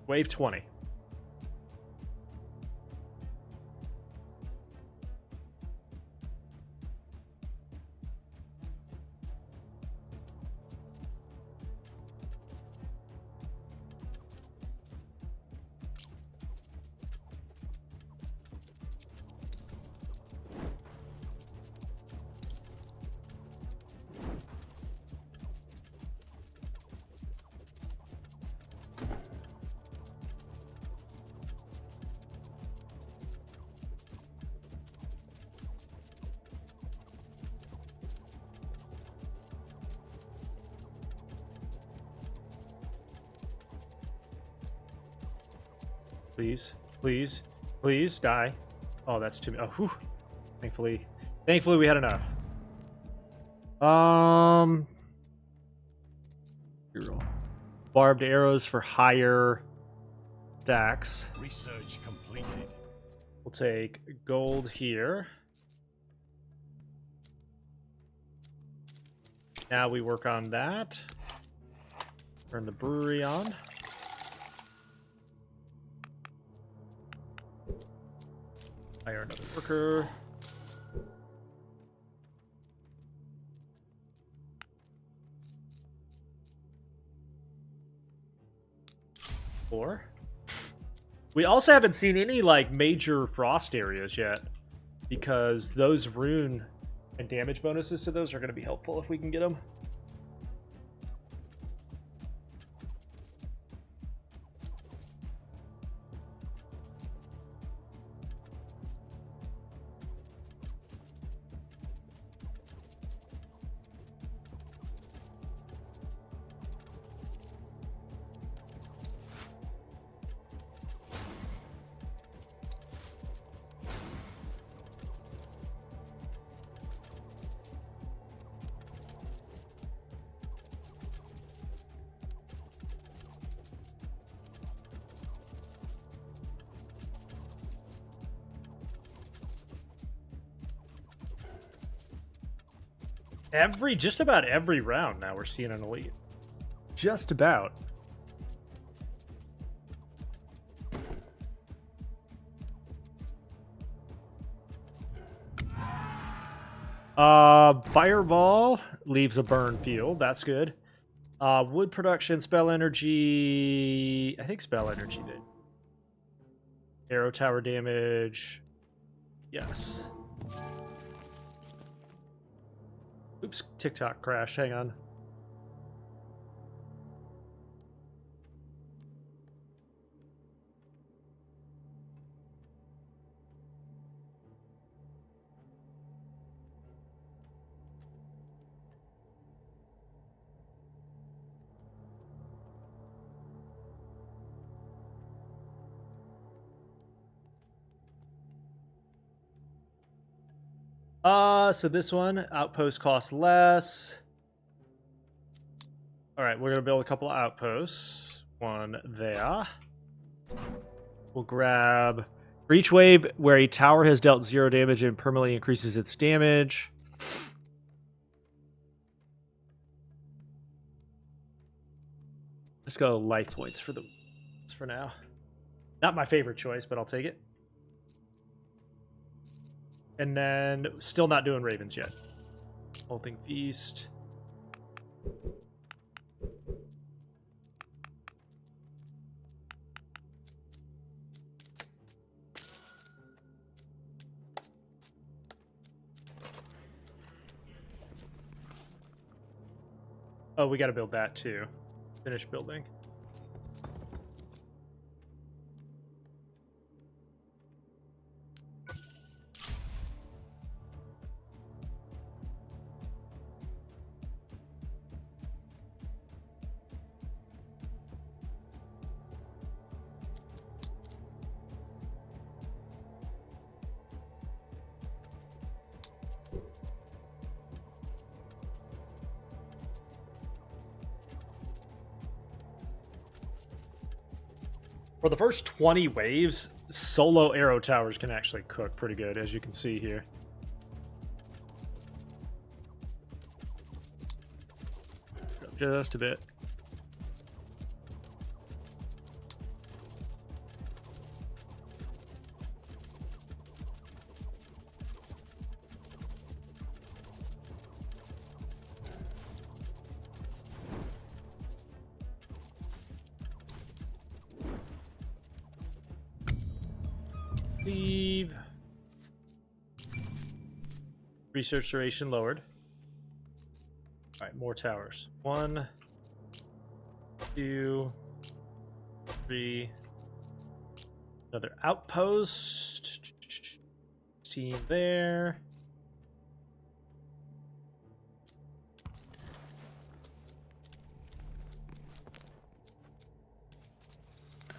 Wave 20. Please, please, please die. Oh, that's too many. Oh, whew. Thankfully we had enough. Barbed arrows for higher stacks. Research completed. We'll take gold here. Now we work on that. Turn the brewery on. Hire another worker. Four. We also haven't seen any like major frost areas yet, because those rune and damage bonuses to those are going to be helpful if we can get them. Just about every round now we're seeing an elite. Just about. Fireball leaves a burn field. That's good. Wood production, spell energy. I think spell energy did. Arrow tower damage. Yes. Oops, TikTok crashed. Hang on. So this one, outpost costs less. All right, we're gonna build a couple of outposts. One there. We'll grab for each wave where a tower has dealt 0 damage and permanently increases its damage. Let's go life points for now. Not my favorite choice, but I'll take it. And then, still not doing ravens yet. Halting feast. Oh, we got to build that too. Finish building. For the first 20 waves, solo arrow towers can actually cook pretty good, as you can see here. Just a bit. Leave. Research duration lowered. All right, more towers. 1, 2, 3. Another outpost. Team there.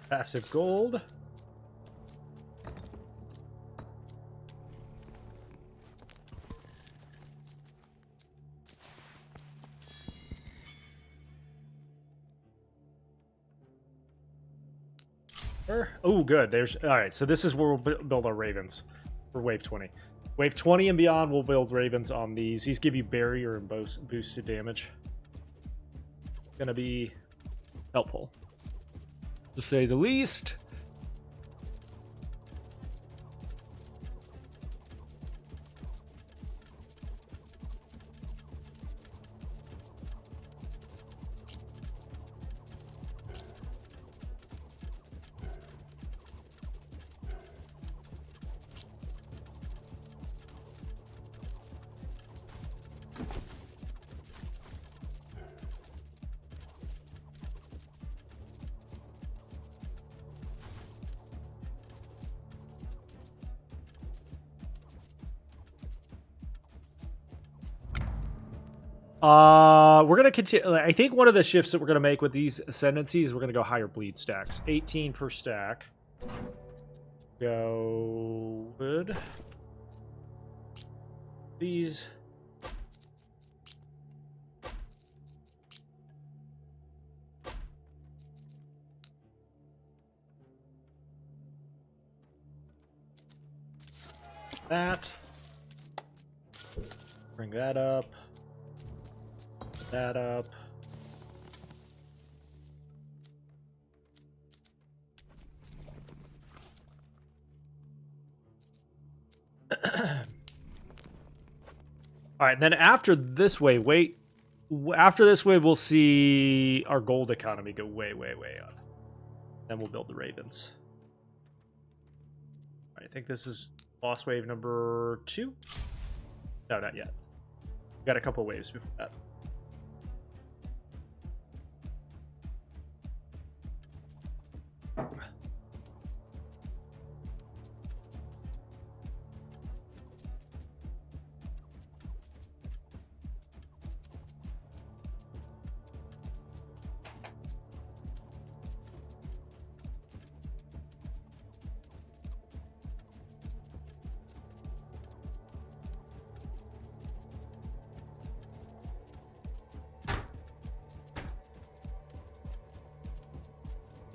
Passive gold. Oh, good. There's all right. So this is where we'll build our ravens for wave 20. Wave 20 and beyond, we'll build ravens on these. These give you barrier and boosted damage. Gonna be helpful, to say the least. We're gonna continue. I think one of the shifts that we're gonna make with these ascendancies, we're gonna go higher bleed stacks. 18 per stack. Go good. These. That. Bring that up. That up. All right, then after this wave, after this wave, we'll see our gold economy go way, way, way up. Then we'll build the ravens. All right, I think this is boss wave number 2. No, not yet. We got a couple waves before that.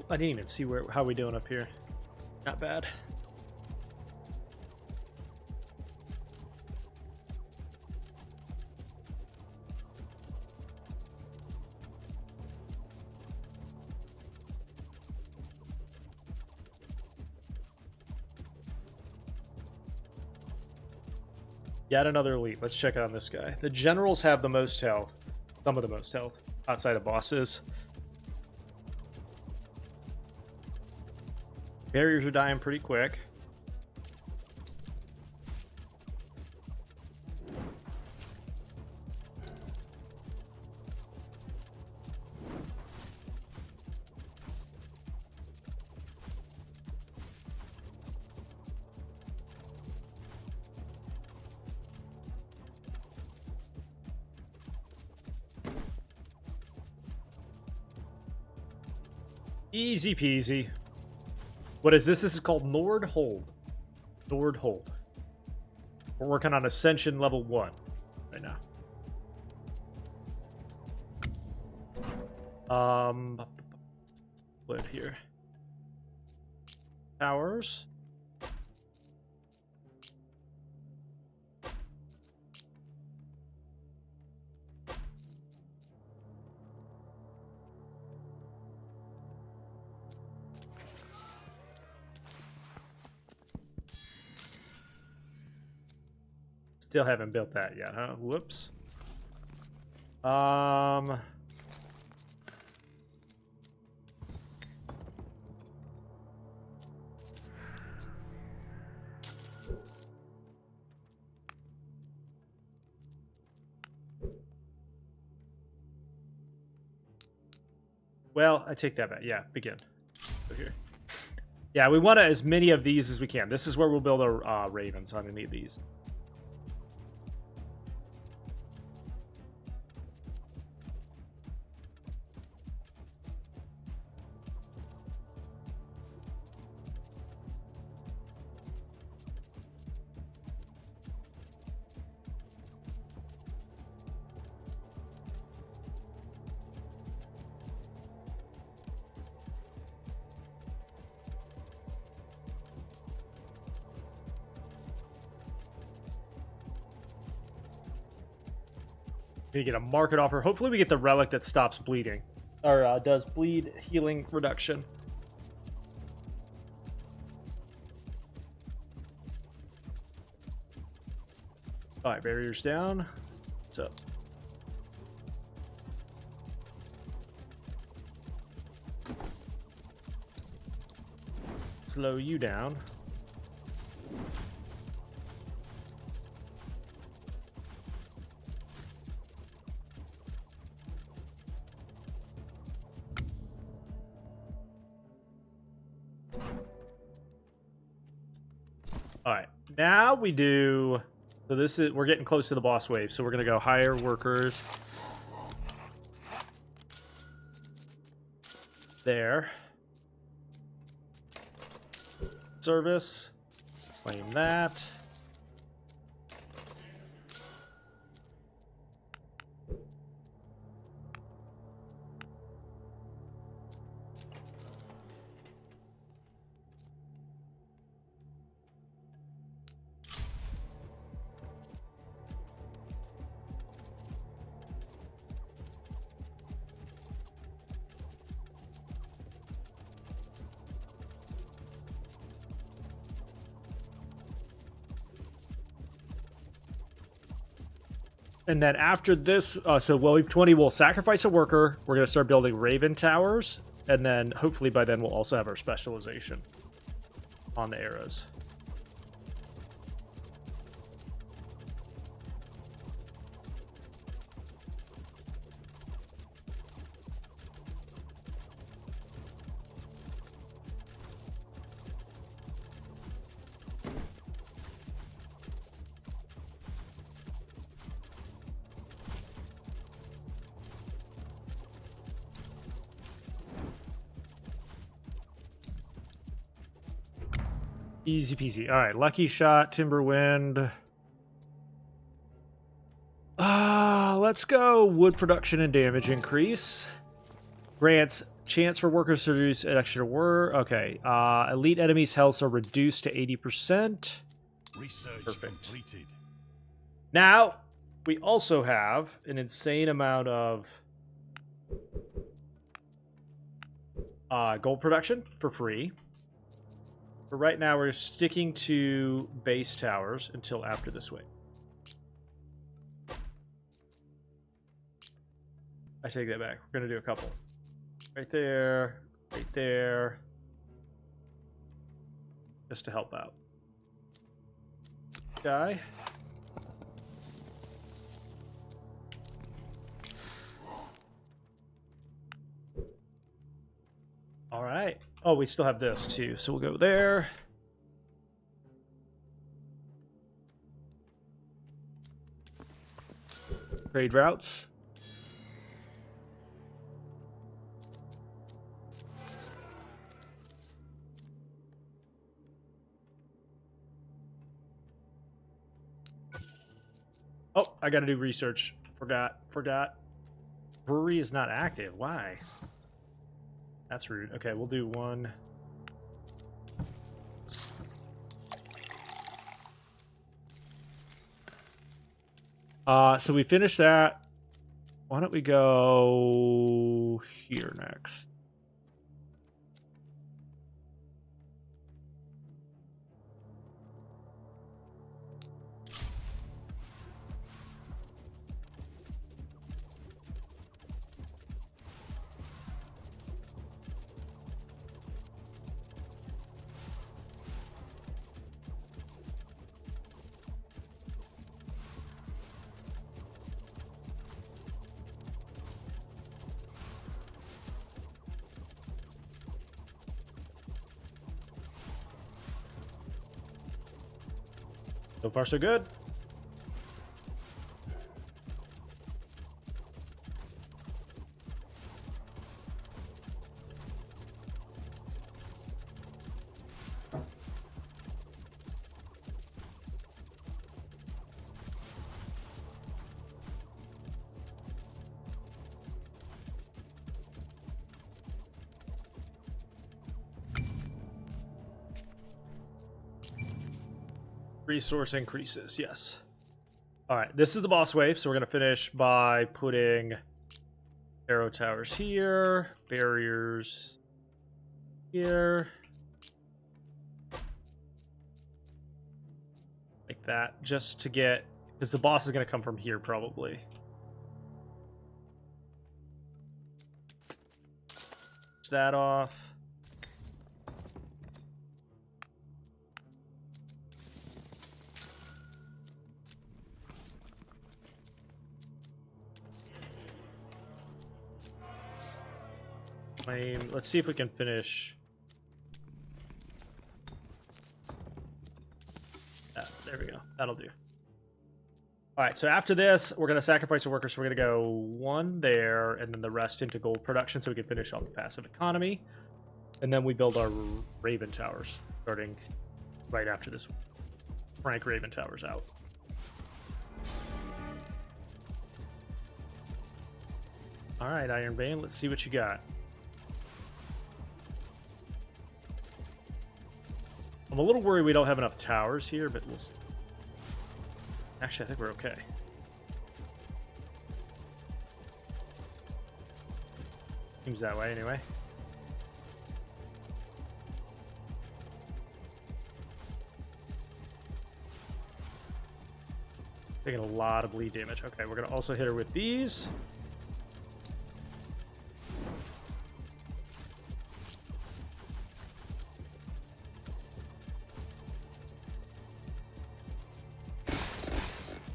I didn't even see how we doing up here. Not bad. Yet another elite. Let's check out this guy. The generals have the most health. Some of the most health outside of bosses. Barriers are dying pretty quick. Easy peasy. What is this? This is called Nordhold. Nordhold. We're working on Ascension level 1 right now. What here? towers. Still haven't built that yet, huh? Whoops. Well, I take that back. Yeah, begin. Okay. Yeah, we want as many of these as we can. This is where we'll build our ravens on any of these. You get a market offer. Hopefully we get the relic that stops bleeding. Or does bleed healing reduction. Alright, barriers down. What's up? Slow you down. All right, now we do. So this is, we're getting close to the boss wave. So we're gonna go hire workers. There. Service. Claim that. And then after this, so wave 20, we'll sacrifice a worker. We're going to start building Raven Towers. And then hopefully by then we'll also have our specialization on the arrows. Easy peasy. All right, Lucky Shot, Timberwind. Let's go. Wood production and damage increase. Grants chance for workers to reduce an extra work. Okay. Elite enemies' health are reduced to 80%. Research Perfect. completed. Now, we also have an insane amount of gold production for free. But right now, we're sticking to base towers until after this wave. I take that back. We're going to do a couple. Right there. Right there. Just to help out. Guy. All right. Oh, we still have this too, so we'll go there. Trade routes. Oh, I gotta do research. Forgot. Brewery is not active. Why? That's rude. Okay, we'll do one. So we finished that. Why don't we go here next? So far, so good. Resource increases, yes. All right, this is the boss wave, so we're gonna finish by putting arrow towers here, barriers here, like that, just to get, because the boss is gonna come from here probably. Switch that off. Let's see if we can finish. There we go. That'll do. All right, so after this, we're going to sacrifice a worker. So we're going to go one there and then the rest into gold production so we can finish off the passive economy. And then we build our Raven Towers starting right after this. Frank Raven Towers out. All right, Iron Bane, let's see what you got. I'm a little worried we don't have enough towers here, but we'll see. Actually, I think we're okay. Seems that way anyway. Taking a lot of bleed damage. Okay, we're going to also hit her with these.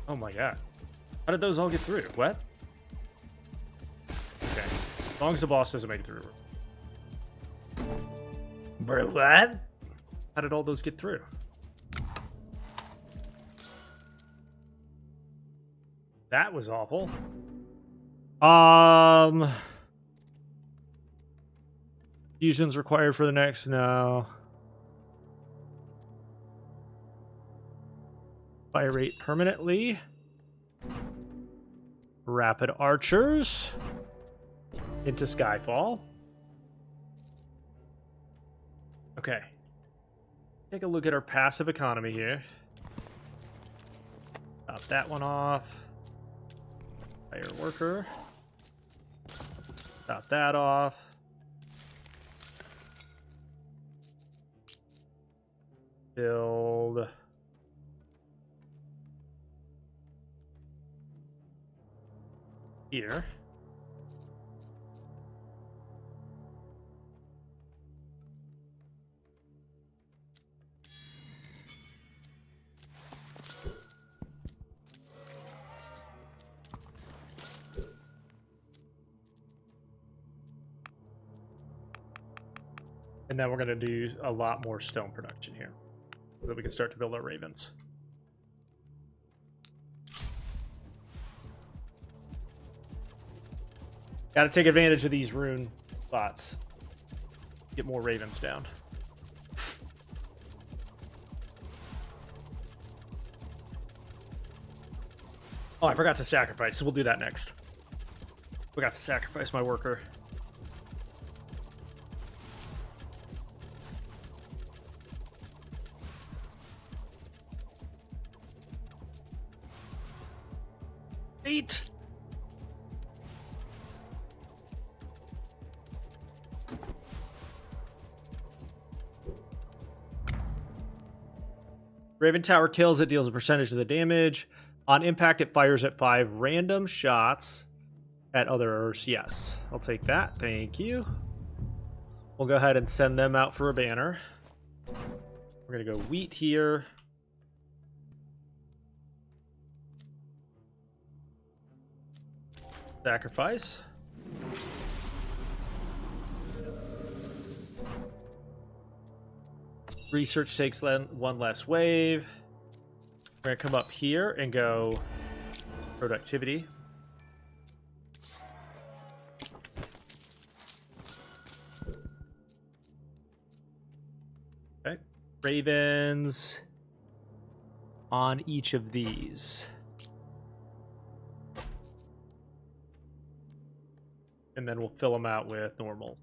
Oh my god. How did those all get through? What? Okay. As long as the boss doesn't make it through. Bro, what? How did all those get through? That was awful. Fusion's required for the next? No. Fire rate permanently. Rapid archers into Skyfall. Okay. Take a look at our passive economy here. Top that one off. Fire worker. Top that off. Build. Here. And now we're going to do a lot more stone production here so that we can start to build our ravens. Got to take advantage of these rune spots. Get more ravens down. Oh, I forgot to sacrifice, so we'll do that next. Forgot to sacrifice my worker. meat. Raven Tower kills, it deals a percentage of the damage. On impact, it fires at 5 random shots at others. Yes, I'll take that. Thank you. We'll go ahead and send them out for a banner. We're going to go wheat here. Sacrifice. Research takes one less wave. We're going to come up here and go productivity. Okay. Ravens on each of these. And then we'll fill them out with normal.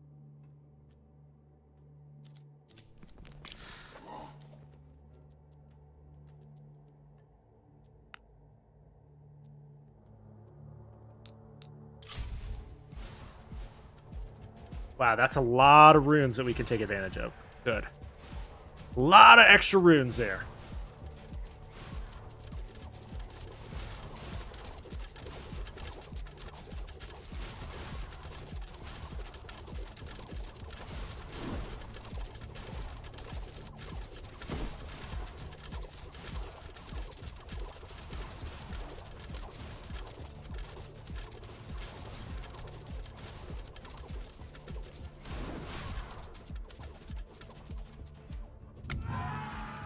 Wow, that's a lot of runes that we can take advantage of. Good. A lot of extra runes there.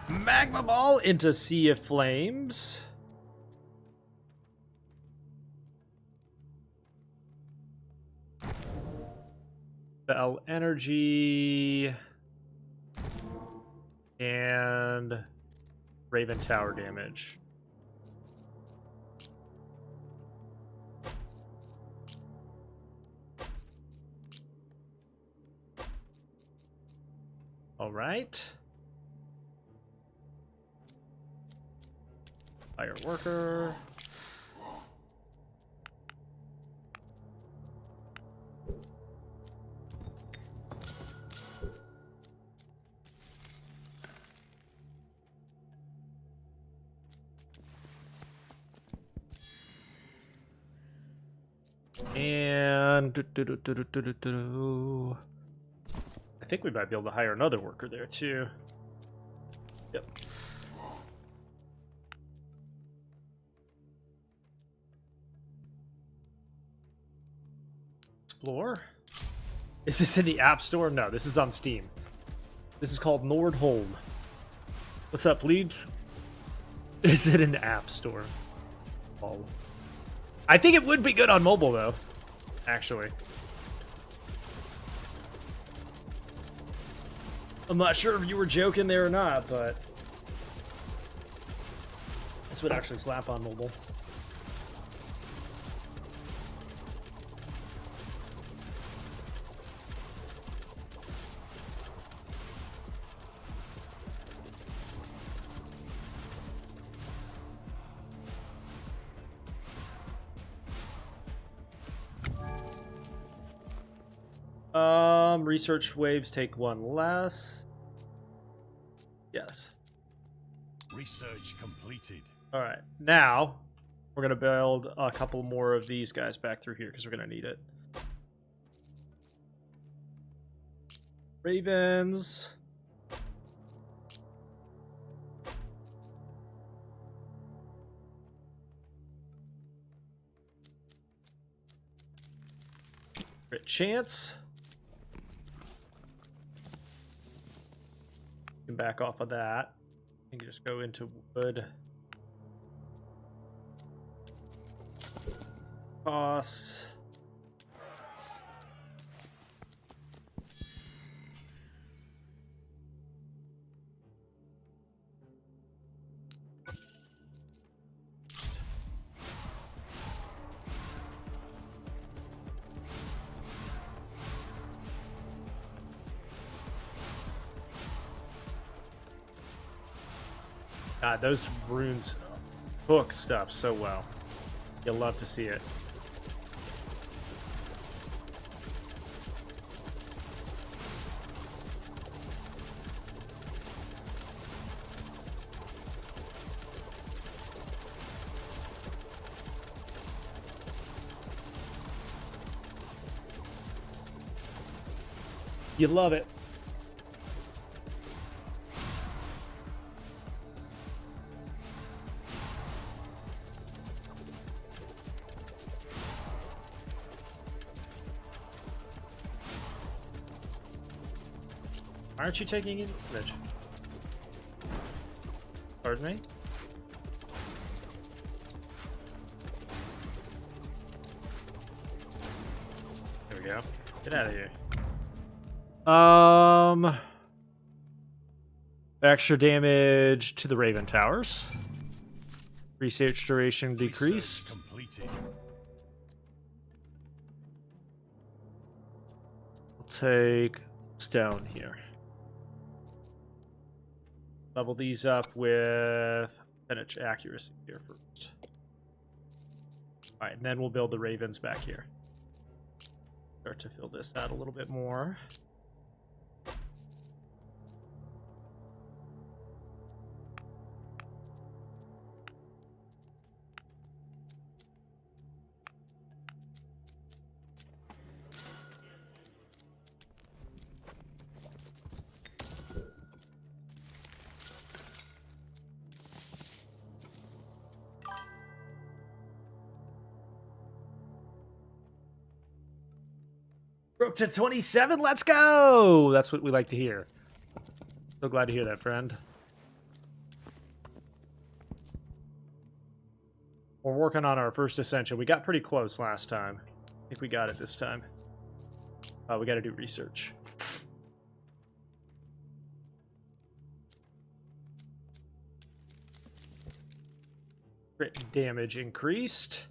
Magma ball into Sea of Flames. Spell energy and Raven Tower damage. All right. Fire worker. And I think we might be able to hire another worker there too. Yep. Explore. Is this in the App Store? No, this is on Steam. This is called Nordhold. What's up, plebes? Is it in the App Store? Oh. I think it would be good on mobile, though. Actually. I'm not sure if you were joking there or not, but this would actually slap on mobile. Research waves take one less. Yes. Research completed. All right. Now we're going to build a couple more of these guys back through here because we're going to need it. Ravens. Crit chance. Can back off of that. You can just go into wood. Costs. God, those runes hook stuff so well. You'll love to see it. You love it. Why aren't you taking any damage? Pardon me? There we go. Get out of here. Extra damage to the Raven Towers. Research duration decreased. Completed. We'll take stone here. Level these up with percentage accuracy here first. Alright, and then we'll build the ravens back here. Start to fill this out a little bit more. We're up to 27. Let's go. That's what we like to hear. So glad to hear that, friend. We're working on our first ascension. We got pretty close last time. I think we got it this time. We got to do research. Crit damage increased.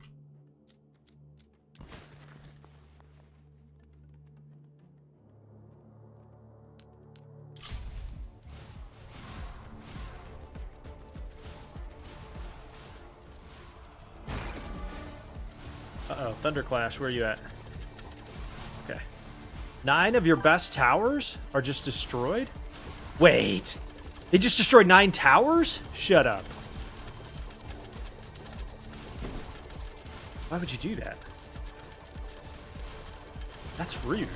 Uh-oh, Thunderclash, where are you at? Okay. 9 of your best towers are just destroyed? Wait! They just destroyed 9 towers? Shut up. Why would you do that? That's rude.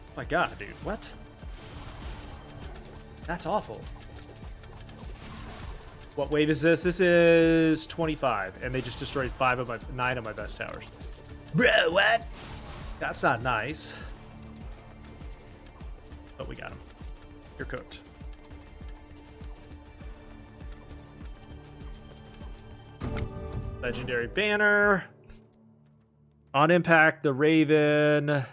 Oh my god, dude. What? That's awful. What wave is this? This is 25, and they just destroyed 9 of my best towers. Bro, what? That's not nice. But we got him. You're cooked. Legendary banner. On impact, the Raven.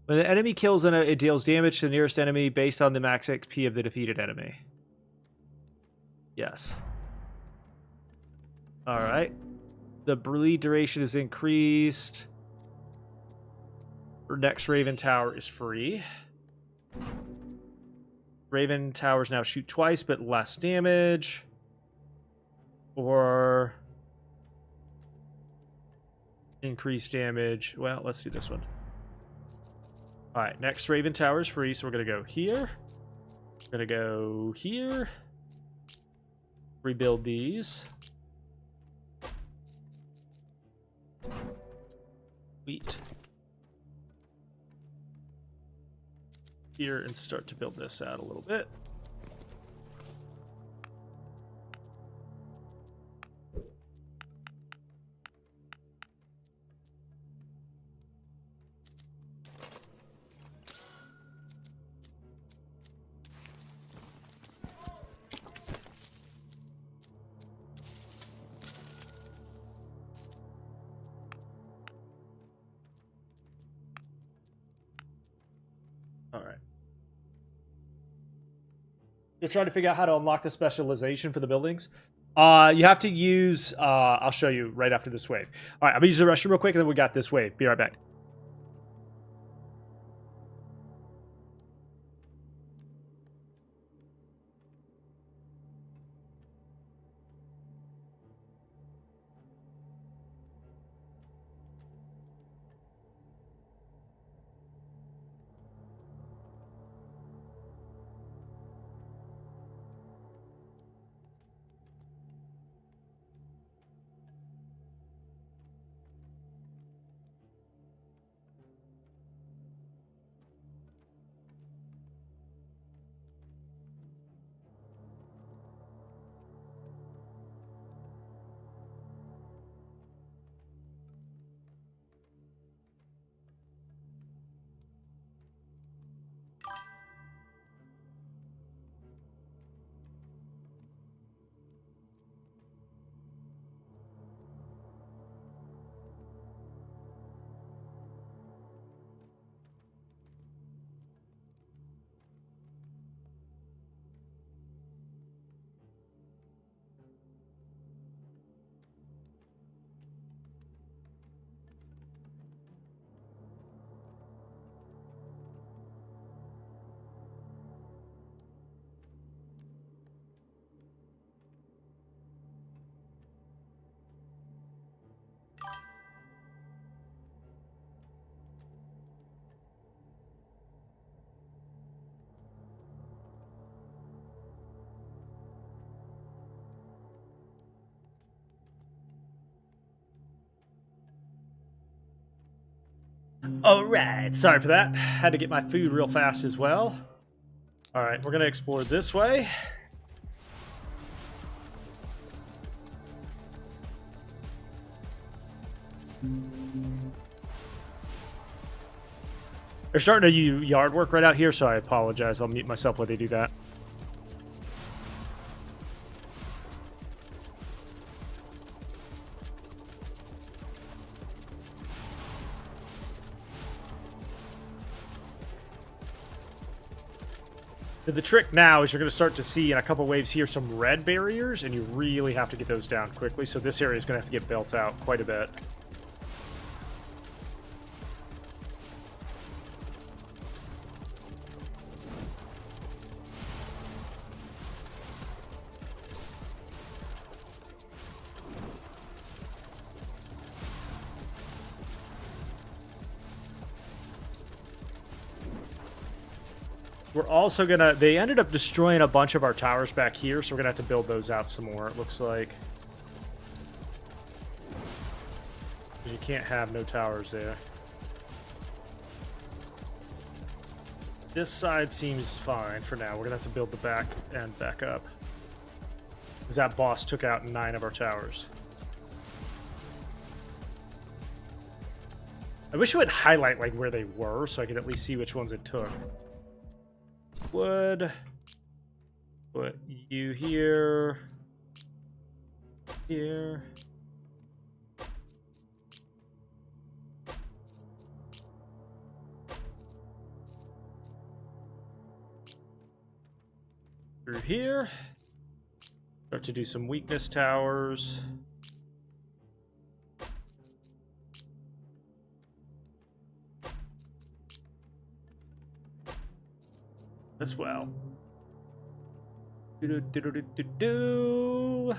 When an enemy kills it deals damage to the nearest enemy based on the max XP of the defeated enemy. Yes. Alright. The bleed duration is increased. Our next Raven Tower is free. Raven Towers now shoot twice, but less damage. Or increased damage. Well, let's do this one. Alright, next Raven Tower is free, so we're going to go here. We're going to go here. Rebuild these. Wheat. Here and start to build this out a little bit. All right. You're trying to figure out how to unlock the specialization for the buildings. You have to use, I'll show you right after this wave. All right, I'm gonna use the restroom real quick, and then we got this wave. Be right back. Alright, sorry for that. Had to get my food real fast as well. Alright, we're going to explore this way. They're starting to do yard work right out here, so I apologize. I'll mute myself while they do that. The trick now is you're going to start to see in a couple waves here some red barriers, and you really have to get those down quickly. So this area is going to have to get built out quite a bit. We're also gonna, they ended up destroying a bunch of our towers back here, so we're gonna have to build those out some more, it looks like. You can't have no towers there. This side seems fine for now. We're gonna have to build the back end back up, because that boss took out 9 of our towers. I wish it would highlight like where they were, so I could at least see which ones it took. Would put you here, here. Through here. Start to do some weakness towers. As well. Do-do-do-do-do-do.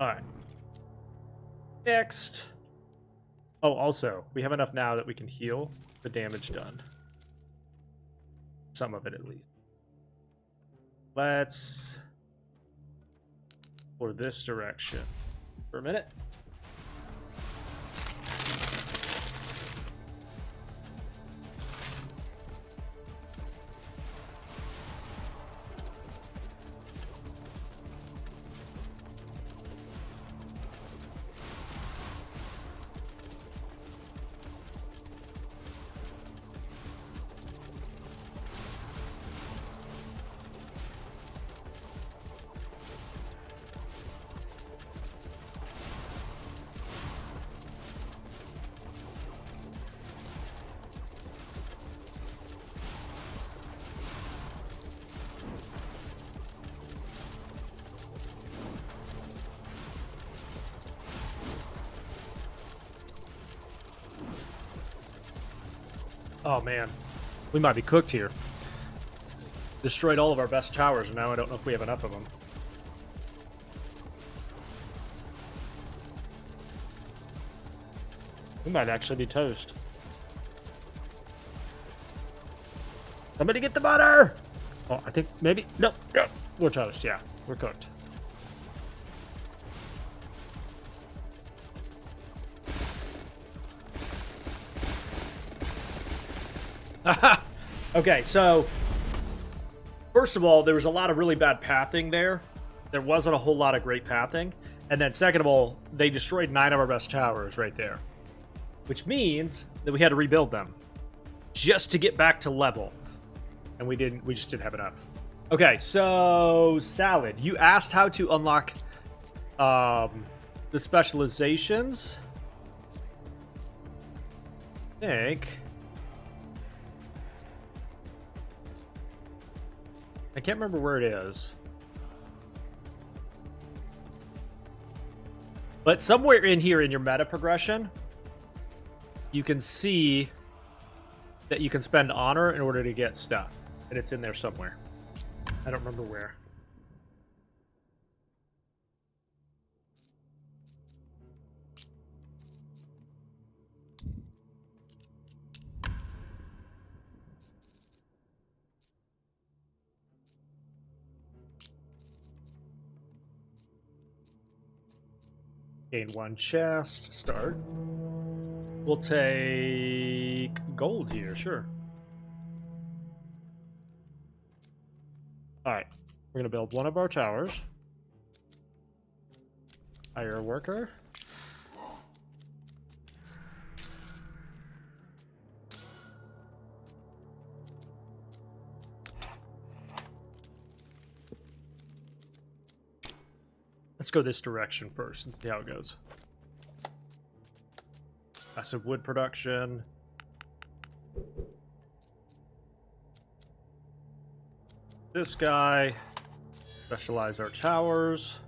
All right. Next. Oh, also, we have enough now that we can heal the damage done. Some of it, at least. Let's for this direction for a minute. Oh man, we might be cooked here. Destroyed all of our best towers, and now I don't know if we have enough of them. We might actually be toast. Somebody get the butter! Oh, I think maybe, no, we're toast, yeah, we're cooked. Okay, so first of all, there was a lot of really bad pathing there. There wasn't a whole lot of great pathing. And then second of all, they destroyed 9 of our best towers right there. Which means that we had to rebuild them just to get back to level. And we just didn't have enough. Okay, so Salad, you asked how to unlock the specializations. I think I can't remember where it is. But somewhere in here in your meta progression, you can see that you can spend honor in order to get stuff. And it's in there somewhere. I don't remember where. Gain 1 chest. Start. We'll take gold here, sure. Alright. We're going to build one of our towers. Hire a worker. Let's go this direction first and see how it goes. Massive wood production. This guy. Specialize our towers.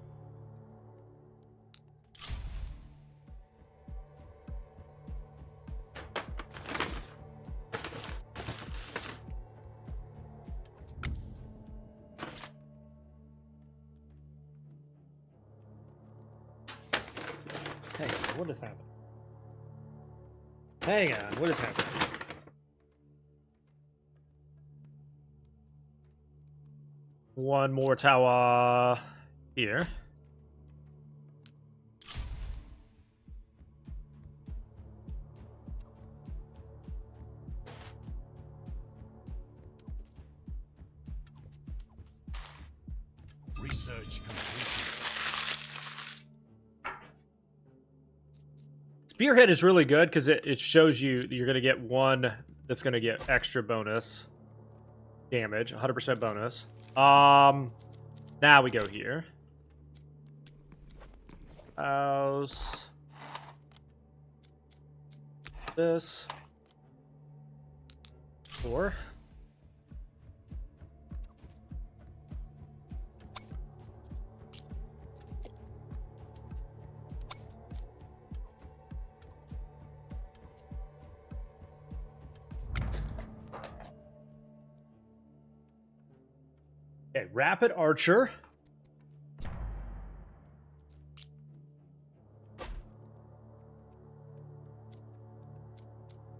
Hang on, what is happening? Hang on, what is happening? One more tower here. Research completed. Spearhead is really good because it shows you that you're going to get one that's going to get extra bonus damage, 100% bonus. Now we go here. House. This. 4. Okay, rapid archer.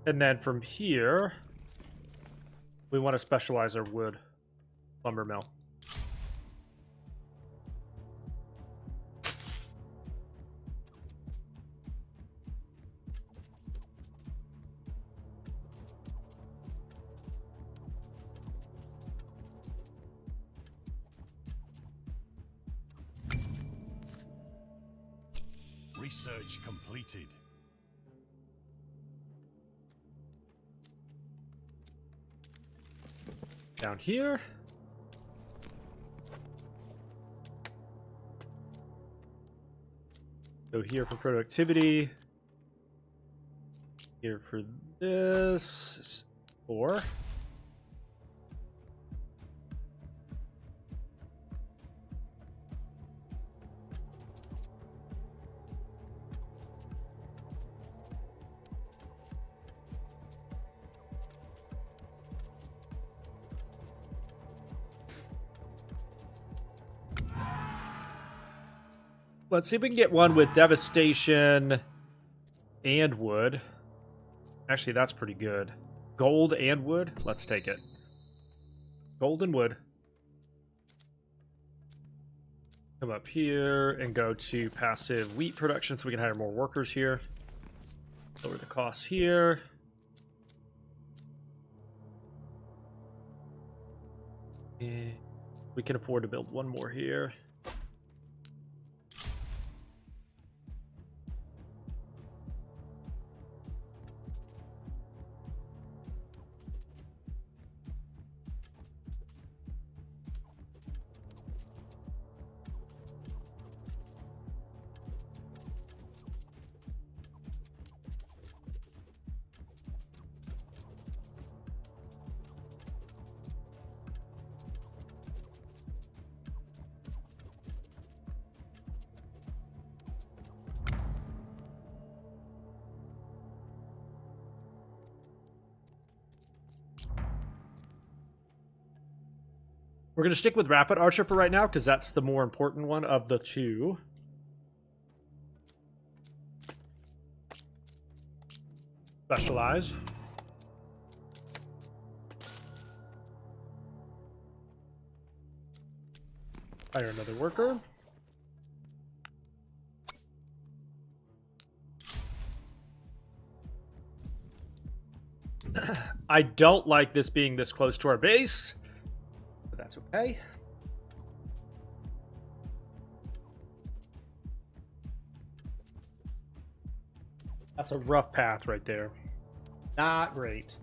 And then from here, we want to specialize our wood lumber mill. Research completed. Down here. Go here for productivity. Here for this. 4. Let's see if we can get one with devastation and wood. Actually, that's pretty good. Gold and wood. Let's take it. Gold and wood. Come up here and go to passive wheat production so we can hire more workers here. Lower the costs here. And we can afford to build one more here. We're going to stick with Rapid Archer for right now, because that's the more important one of the two. Specialize. Hire another worker. I don't like this being this close to our base, but that's okay. That's a rough path right there. Not great.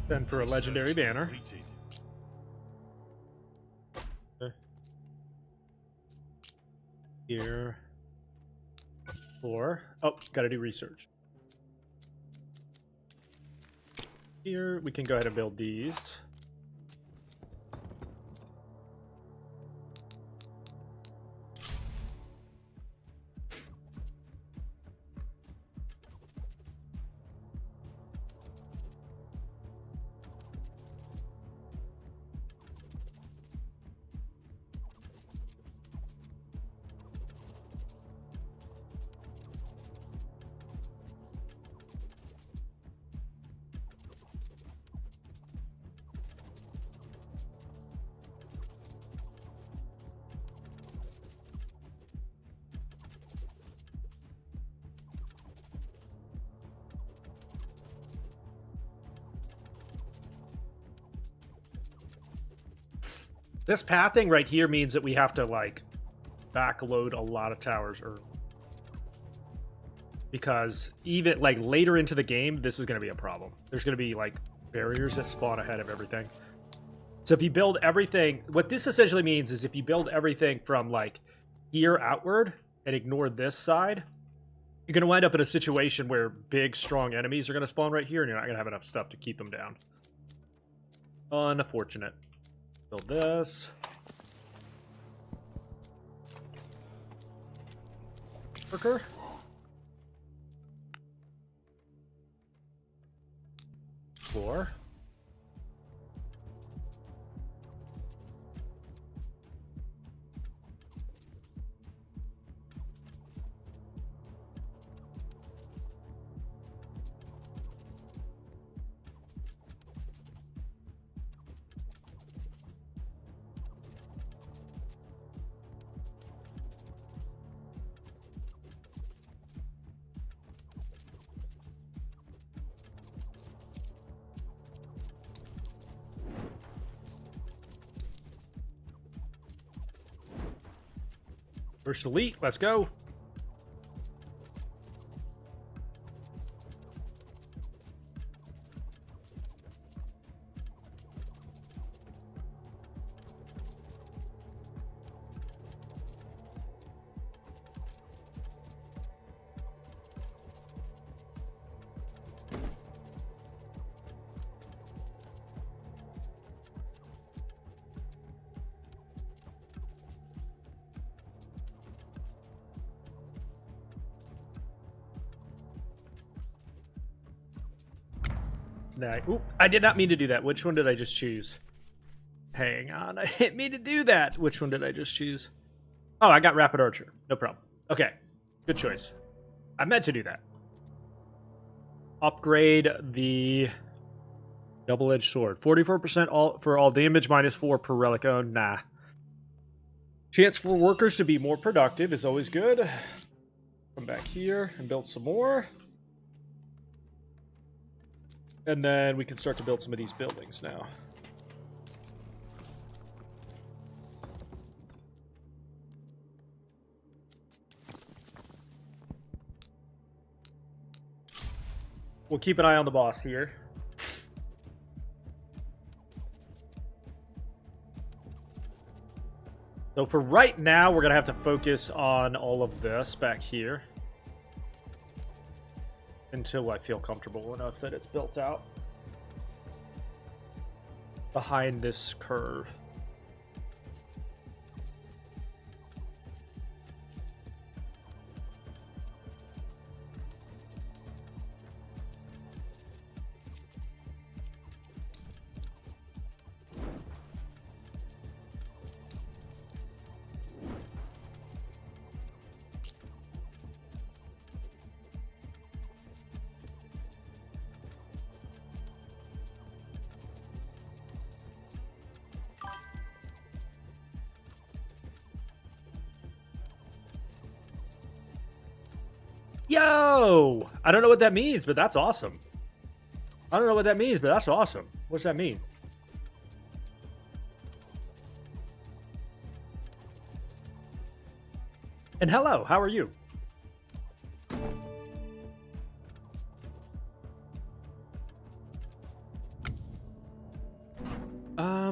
Then for a legendary Research banner. completed. Here. 4. Oh, gotta do research. Here, we can go ahead and build these. This pathing right here means that we have to, like, backload a lot of towers early. Because even, like, later into the game, this is going to be a problem. There's going to be, like, barriers that spawn ahead of everything. So if you build everything... What this essentially means is if you build everything from, like, here outward and ignore this side, you're going to wind up in a situation where big, strong enemies are going to spawn right here, and you're not going to have enough stuff to keep them down. Unfortunate. Build this. Worker. Four. First elite, let's go. Oop, I did not mean to do that. Which one did I just choose? Hang on, I didn't mean to do that. Which one did I just choose? Oh, I got Rapid Archer. No problem. Okay, good choice. I meant to do that. Upgrade the double-edged sword. 44% for all damage, -4 per relic owned. Nah. Chance for workers to be more productive is always good. Come back here and build some more. And then we can start to build some of these buildings now. We'll keep an eye on the boss here. So for right now, we're going to have to focus on all of this back here. Until I feel comfortable enough that it's built out behind this curve. Yo! I don't know what that means, but that's awesome. I don't know what that means, but that's awesome. What's that mean? And hello, how are you?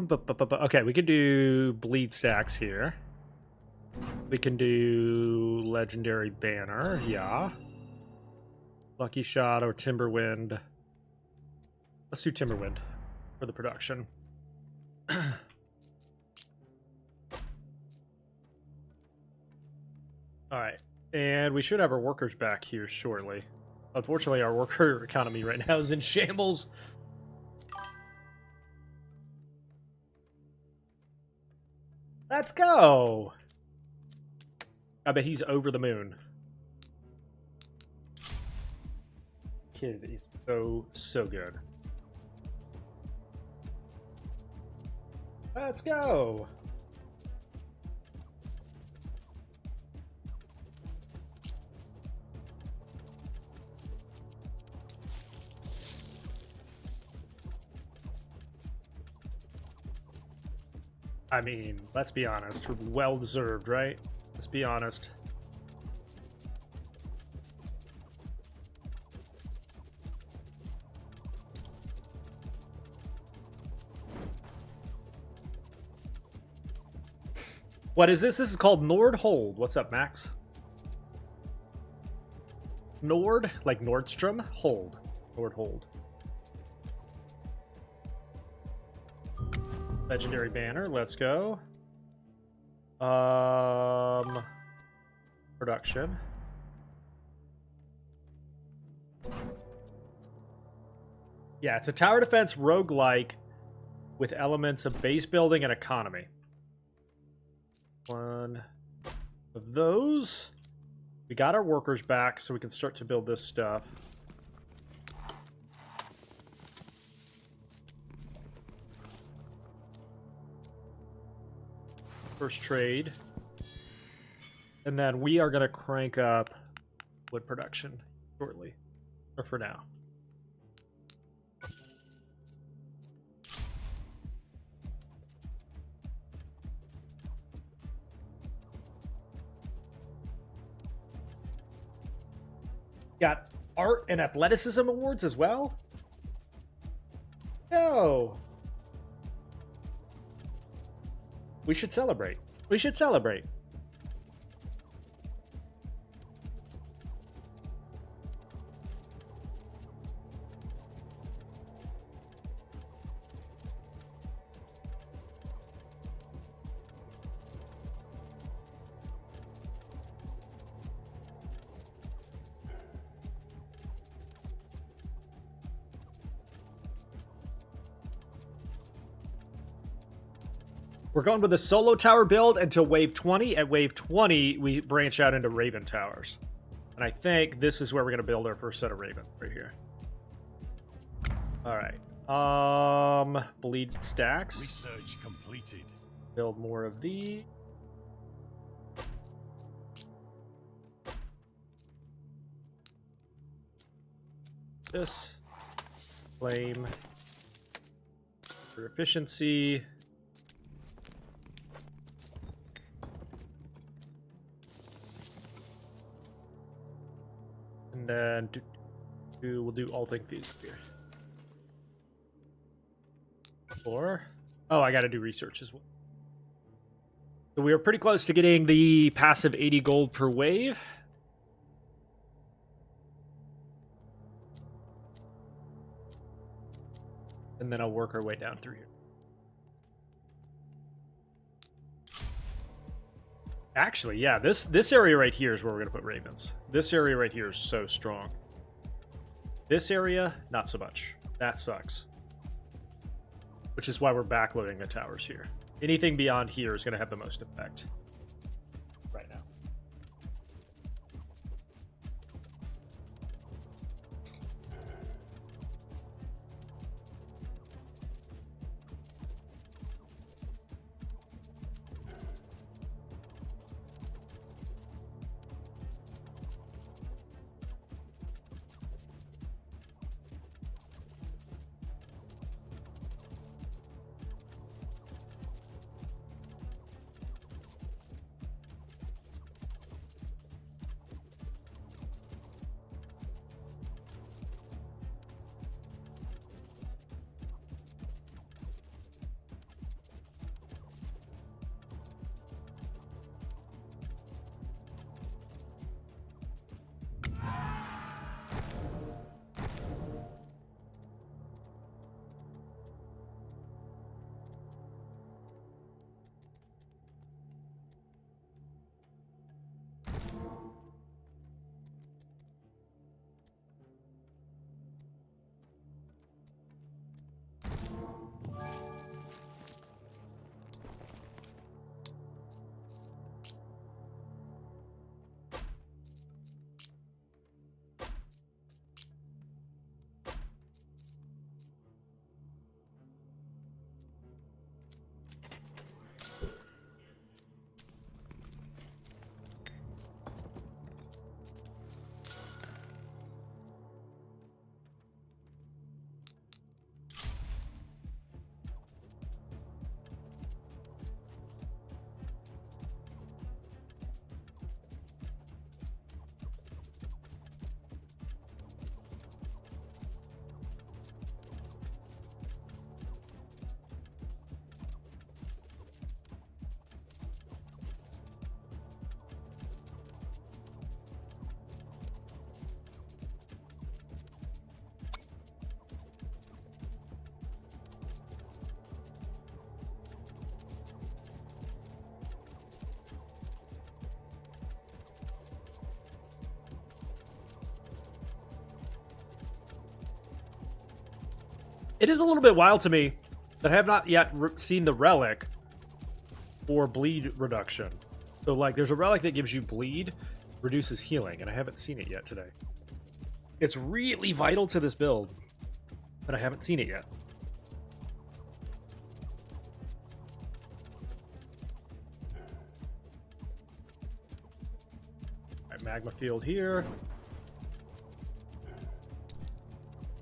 Okay, we can do bleed stacks here. We can do legendary banner, yeah. Lucky shot or Timberwind. Let's do Timberwind for the production. Alright, and we should have our workers back here shortly. Unfortunately, our worker economy right now is in shambles. Let's go! I bet he's over the moon. Kid is so good. Let's go! I mean, let's be honest. Well deserved, right? Let's be honest. What is this? This is called Nordhold. What's up, Max? Nord, like Nordstrom, hold. Nordhold. Legendary banner, let's go. Production. Yeah, it's a tower defense roguelike with elements of base building and economy. One of those. We got our workers back, so we can start to build this stuff. First trade. And then we are going to crank up wood production shortly. Or for now. Got art and athleticism awards as well? No. We should celebrate. We should celebrate. We're going with a solo tower build until wave 20. At wave 20, we branch out into Raven towers. And I think this is where we're going to build our first set of Raven, right here. All right. Bleed stacks. Research completed. Build more of these. This. Flame. For efficiency. And then we'll do all things feasible here. Oh, I got to do research as well. So we are pretty close to getting the passive 80 gold per wave. And then I'll work our way down through here. Actually, yeah, this area right here is where we're going to put ravens. This area right here is so strong. This area, not so much. That sucks. Which is why we're backloading the towers here. Anything beyond here is going to have the most effect right now. It is a little bit wild to me that I have not yet seen the relic for bleed reduction. So, like, there's a relic that gives you bleed, reduces healing, and I haven't seen it yet today. It's really vital to this build, but I haven't seen it yet. All right, magma field here.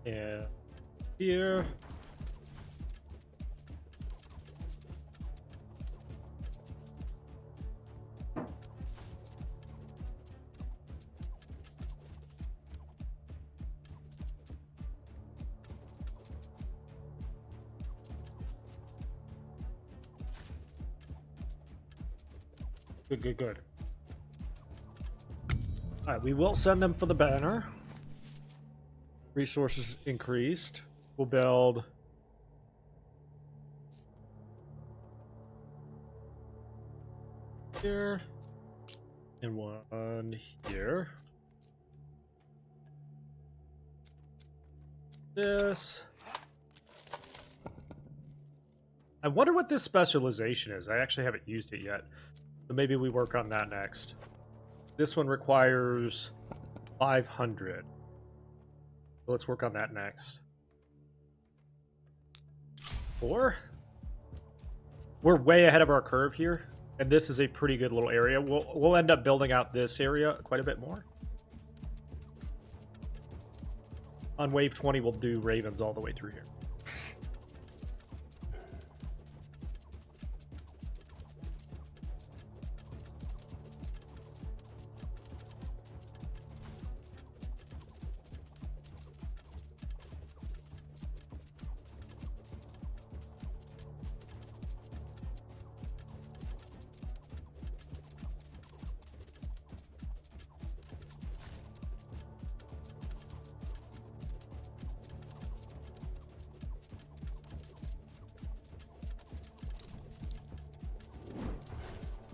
And here. Good, good, good. All right, we will send them for the banner. Resources increased. We'll build here and one here. This. I wonder what this specialization is. I actually haven't used it yet. So maybe we work on that next. This one requires 500. So let's work on that next. 4. We're way ahead of our curve here, and this is a pretty good little area. We'll end up building out this area quite a bit more. On wave 20, we'll do ravens all the way through here.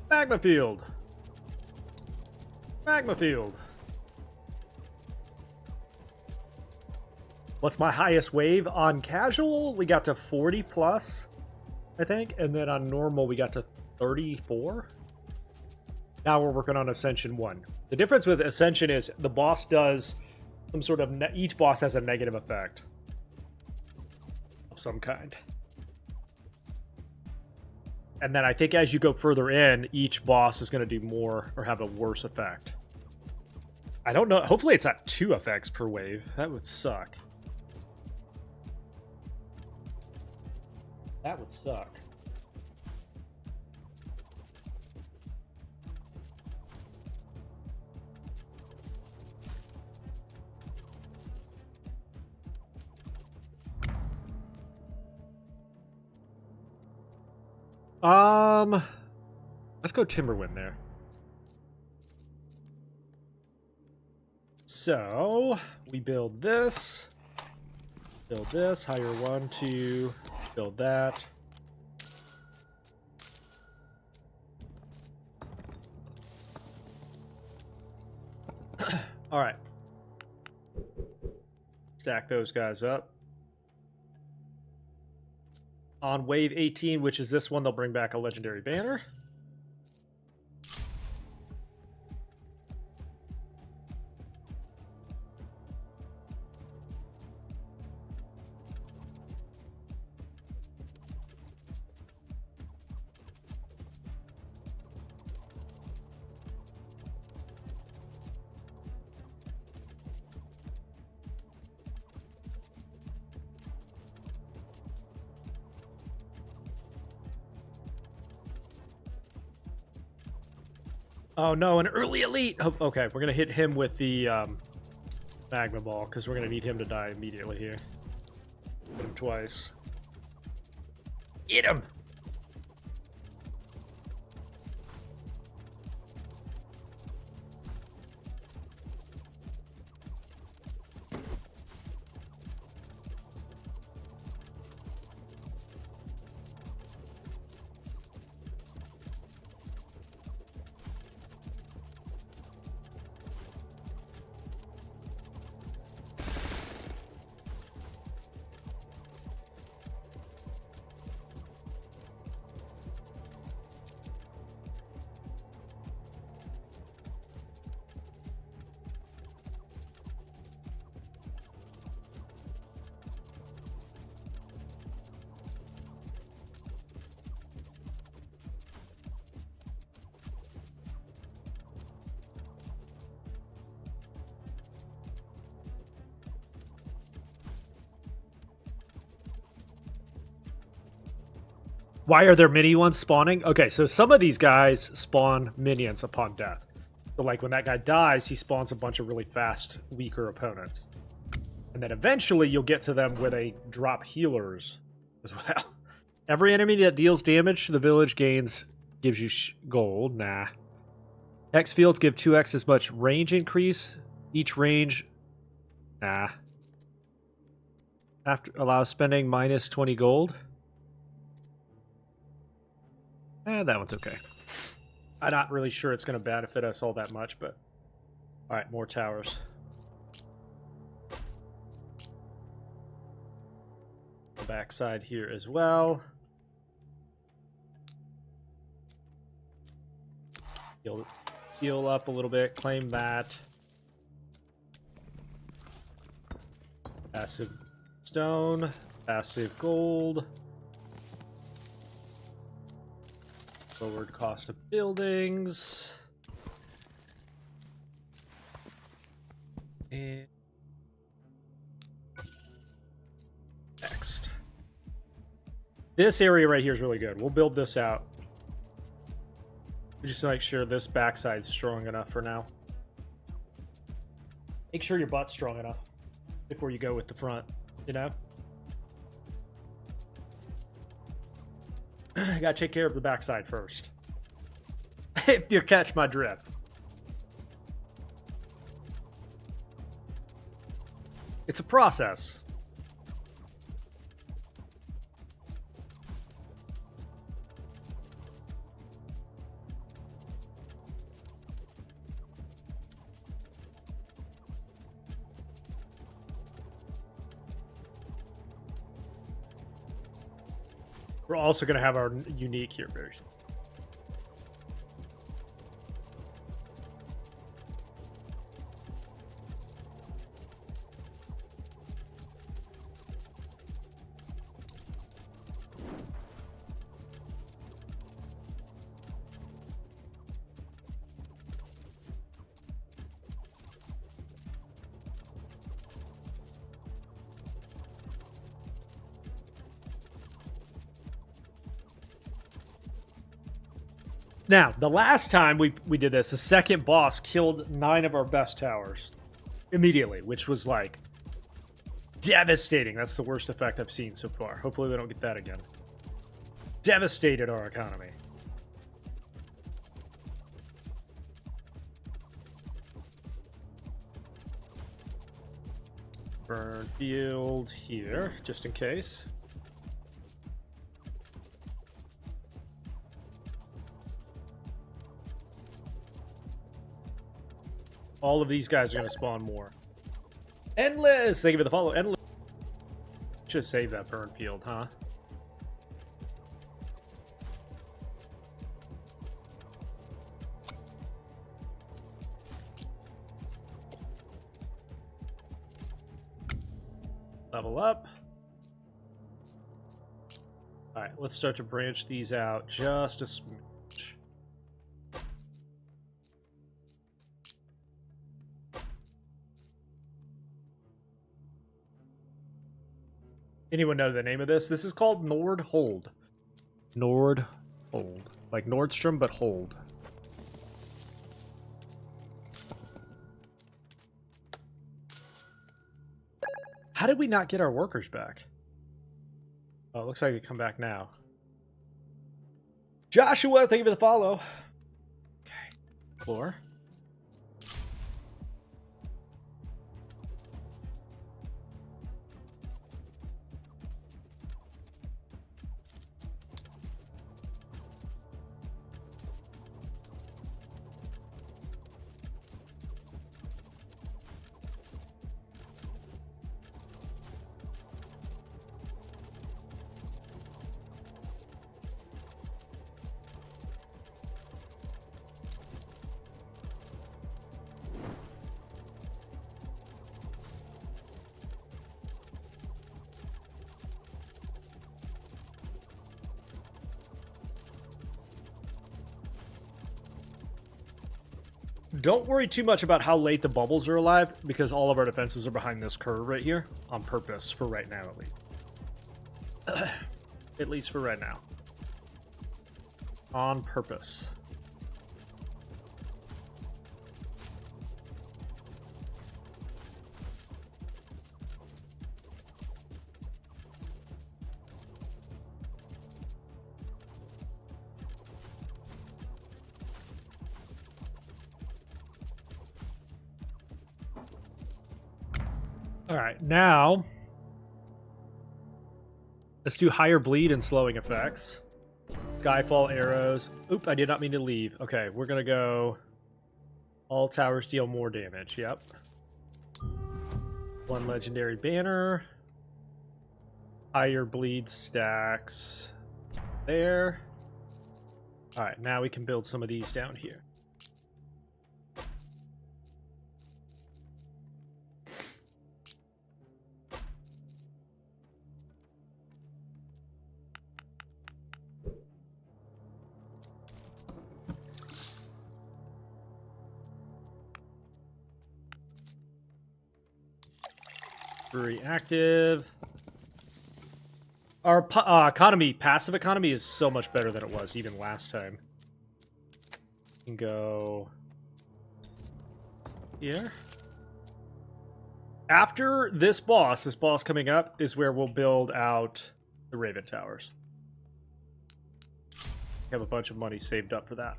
Magma field. Magma field. What's my highest wave? On casual, we got to 40 plus, I think. And then on normal, we got to 34. Now we're working on Ascension 1. The difference with Ascension is the boss does some sort of... each boss has a negative effect of some kind. And then I think as you go further in, each boss is going to do more or have a worse effect. I don't know. Hopefully it's not 2 effects per wave. That would suck. That would suck. Let's go Timberwind there. So we build this, hire 1, 2, build that. All right. Stack those guys up. On wave 18, which is this one, they'll bring back a legendary banner. Oh no, an early elite! Oh, okay, we're gonna hit him with the magma ball, because we're gonna need him to die immediately here. Hit him twice. Get him! Why are there mini ones spawning? Okay, so some of these guys spawn minions upon death. So like when that guy dies, he spawns a bunch of really fast, weaker opponents. And then eventually you'll get to them where they drop healers as well. Every enemy that deals damage to the village gives you gold. Nah. X fields give 2x as much range increase. Each range. Nah. After allows spending minus 20 gold. That one's okay. I'm not really sure it's going to benefit us all that much, but... Alright, more towers. The backside here as well. Heal up a little bit, claim that. Passive stone, passive gold. Lowered cost of buildings. And next. This area right here is really good. We'll build this out. Just to make sure this backside's strong enough for now. Make sure your butt's strong enough before you go with the front, you know? Gotta take care of the backside first. If you catch my drift. It's a process. We're also going to have our unique here very soon. Now, the last time we did this, the second boss killed 9 of our best towers immediately, which was like devastating. That's the worst effect I've seen so far. Hopefully we don't get that again. Devastated our economy. Burn field here, just in case. All of these guys are going to spawn more. Endless! Thank you for the follow. Endless. Should save that burn field, huh? Level up. Alright, let's start to branch these out just a smidge. Anyone know the name of this? This is called Nordhold. Nordhold. Like Nordstrom, but hold. How did we not get our workers back? Oh, it looks like they come back now. Joshua, thank you for the follow. Okay. Floor. Don't worry too much about how late the bubbles are alive, because all of our defenses are behind this curve right here, on purpose, for right now at least. At least for right now. On purpose. All right, now let's do higher bleed and slowing effects. Skyfall arrows. Oop, I did not mean to leave. Okay, we're gonna go all towers deal more damage. Yep. One legendary banner. Higher bleed stacks there. All right, now we can build some of these down here. Brewery active. Our economy, passive economy, is so much better than it was even last time. We can go here. After this boss coming up is where we'll build out the Raven Towers. We have a bunch of money saved up for that.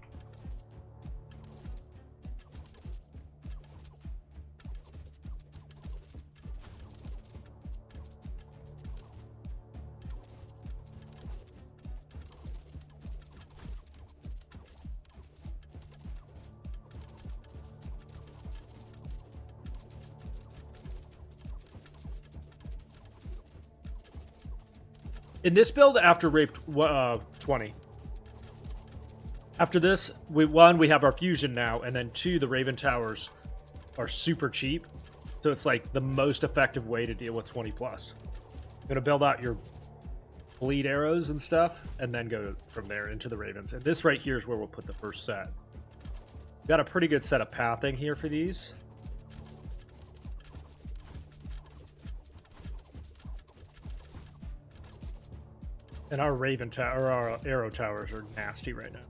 In this build, after Rape 20, after this, we have our fusion now, and then 2, the Raven Towers are super cheap, so it's like the most effective way to deal with 20 plus. You're gonna build out your bleed arrows and stuff, and then go from there into the Ravens. And this right here is where we'll put the first set. We've got a pretty good set of pathing here for these. And our Raven Tower, or our Arrow Towers, are nasty right now.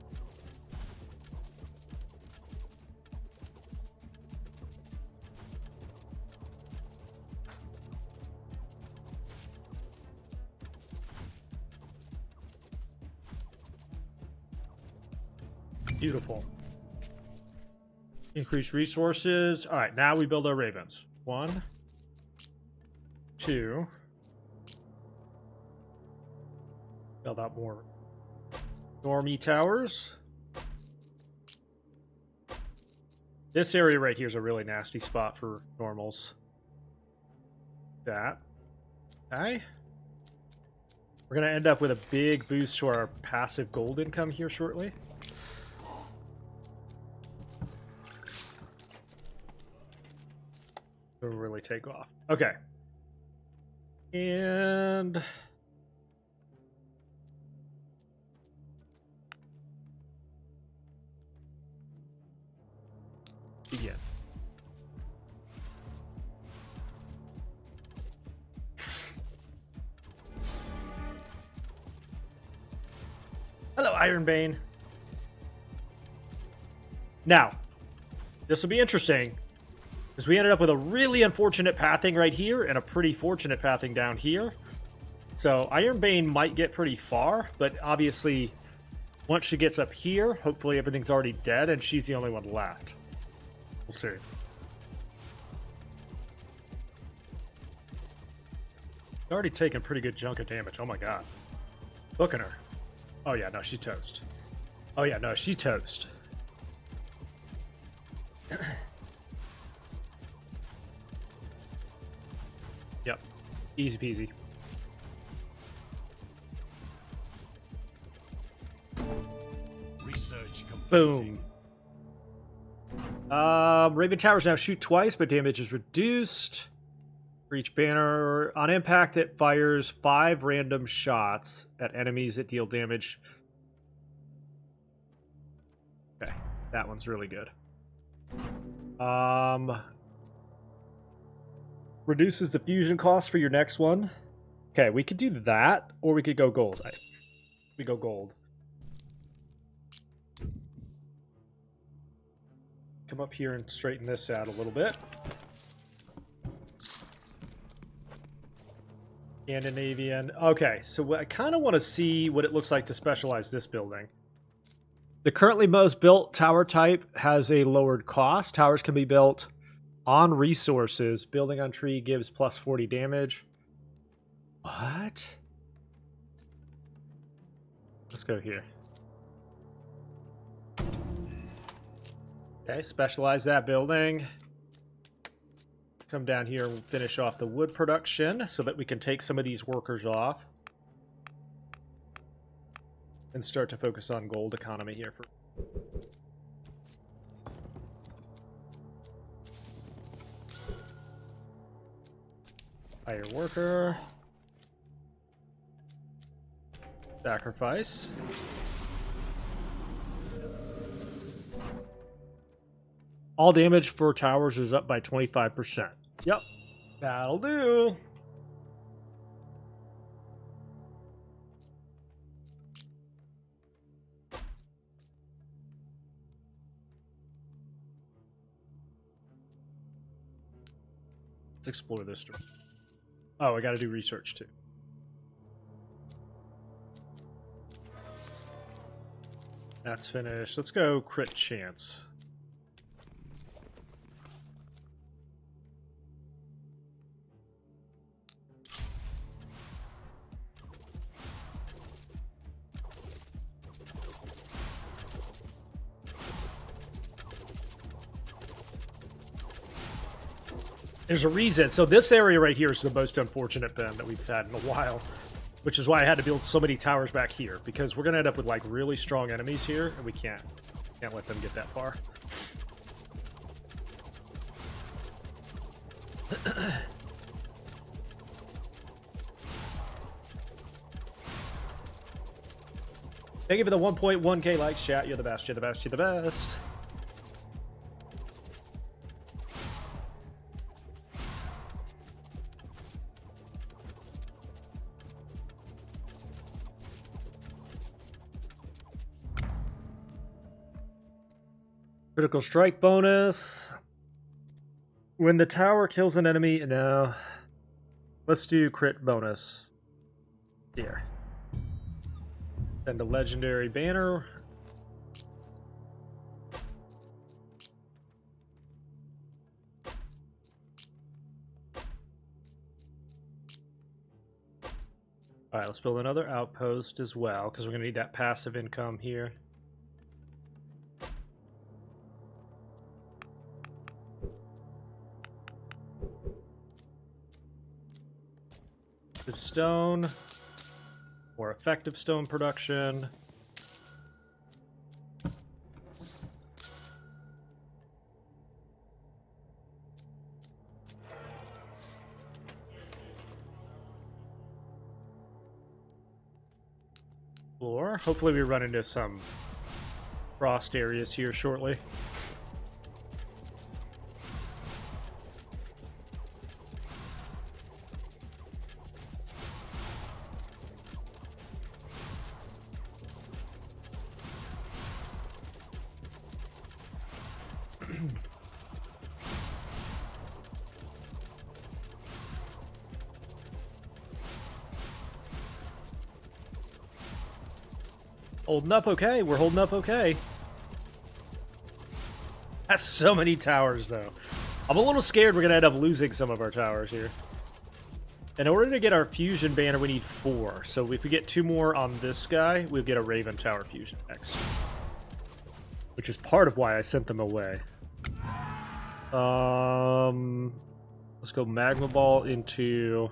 Beautiful. Increase resources. All right, now we build our Ravens. 1, 2. Build out more Normie towers. This area right here is a really nasty spot for normals. That. Okay. We're going to end up with a big boost to our passive gold income here shortly. It'll really take off. Okay. And begin. Hello, Ironbane. Now, this will be interesting, because we ended up with a really unfortunate pathing right here and a pretty fortunate pathing down here. So Ironbane might get pretty far, but obviously once she gets up here, hopefully everything's already dead and she's the only one left. We'll see. Already taken pretty good chunk of damage. Oh my god. Look at her. Oh yeah, no, she's toast. Oh yeah, no, she's toast. Yep. Easy peasy. Research completed. Boom. Raven Towers now shoot twice, but damage is reduced. For each banner, on impact, it fires 5 random shots at enemies that deal damage. Okay, that one's really good. Reduces the fusion cost for your next one. Okay, we could do that, or we could go gold. We go gold. come up here and straighten this out a little bit. Scandinavian. Okay, so I kind of want to see what it looks like to specialize this building. The currently most built tower type has a lowered cost. Towers can be built on resources. Building on tree gives plus 40 damage. What? Let's go here. Okay, specialize that building. Come down here and finish off the wood production so that we can take some of these workers off. And start to focus on gold economy here. Hire worker. Sacrifice. All damage for towers is up by 25%. Yep, that'll do. Let's explore this door. Oh, I got to do research too. That's finished. Let's go crit chance. There's a reason. So this area right here is the most unfortunate bend that we've had in a while, which is why I had to build so many towers back here, because we're going to end up with like really strong enemies here, and we can't let them get that far. Thank you for the 1.1k likes, chat. You're the best. You're the best. You're the best. Critical strike bonus. When the tower kills an enemy, no. Let's do crit bonus. Here. Send a legendary banner. Alright, let's build another outpost as well, because we're going to need that passive income here. Stone, more effective stone production. Floor. Hopefully we run into some frost areas here shortly. Holding up okay. We're holding up okay. That's so many towers, though. I'm a little scared we're going to end up losing some of our towers here. In order to get our fusion banner, we need 4. So if we get 2 more on this guy, we'll get a Raven Tower fusion next. Which is part of why I sent them away. Let's go Magma Ball into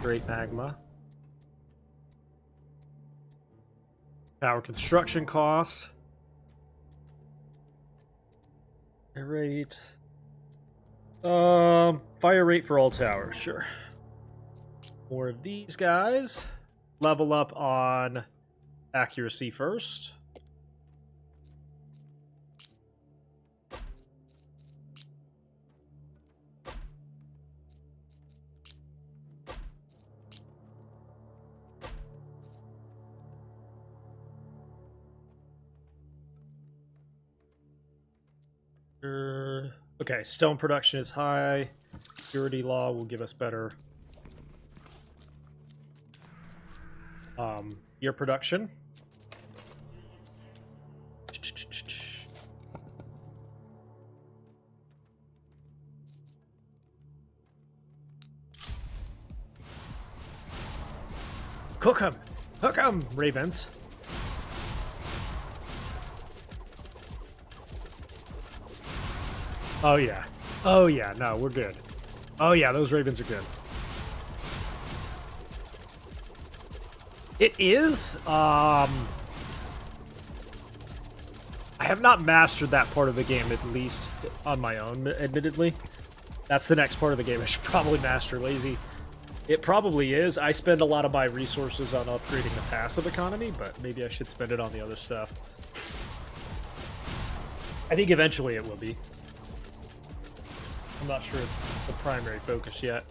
Great Magma. Tower construction costs. Fire rate. Fire rate for all towers, sure. More of these guys. Level up on accuracy first. Okay, stone production is high. Purity law will give us better year production. Cook 'em! Cook 'em, ravens! Oh yeah. Oh yeah, no, we're good. Oh yeah, those ravens are good. It is, I have not mastered that part of the game, at least on my own, admittedly. That's the next part of the game I should probably master, lazy. It probably is. I spend a lot of my resources on upgrading the passive economy, but maybe I should spend it on the other stuff. I think eventually it will be. I'm not sure it's the primary focus yet.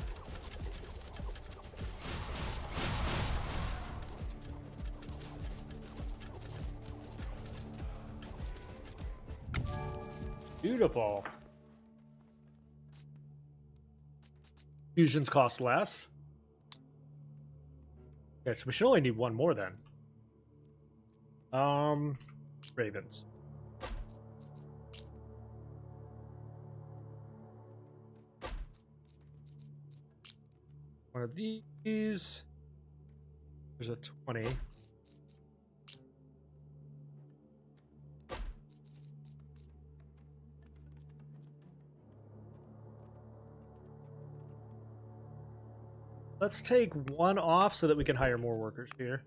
Beautiful. Fusions cost less. Okay, so we should only need one more then. Ravens. One of these. There's a 20. Let's take one off so that we can hire more workers here.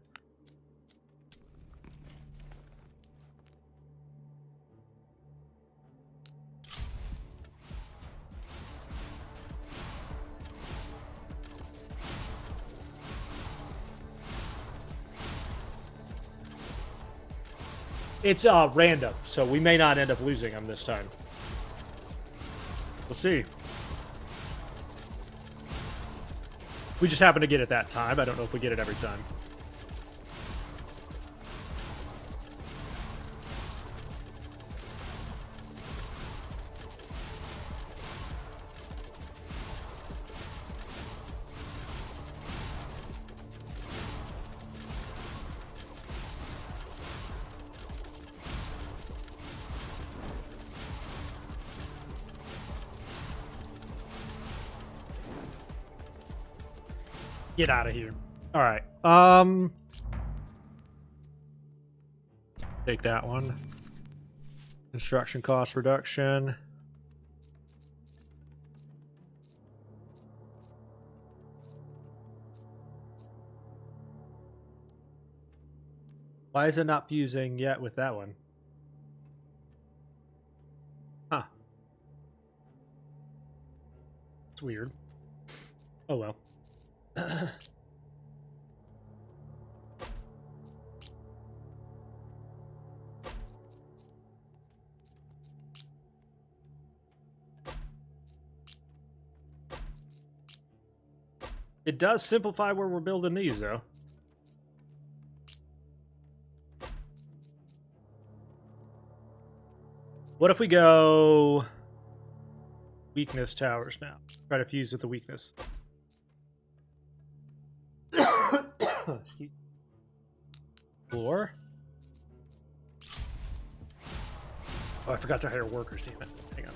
It's random, so we may not end up losing them this time. We'll see. We just happen to get it that time. I don't know if we get it every time. Get out of here. All right. Take that one. Construction cost reduction. Why is it not fusing yet with that one? Huh. It's weird. Oh well. It does simplify where we're building these, though. What if we go weakness towers now? Try to fuse with the weakness. Floor. Oh, I forgot to hire workers, damn it. Hang on.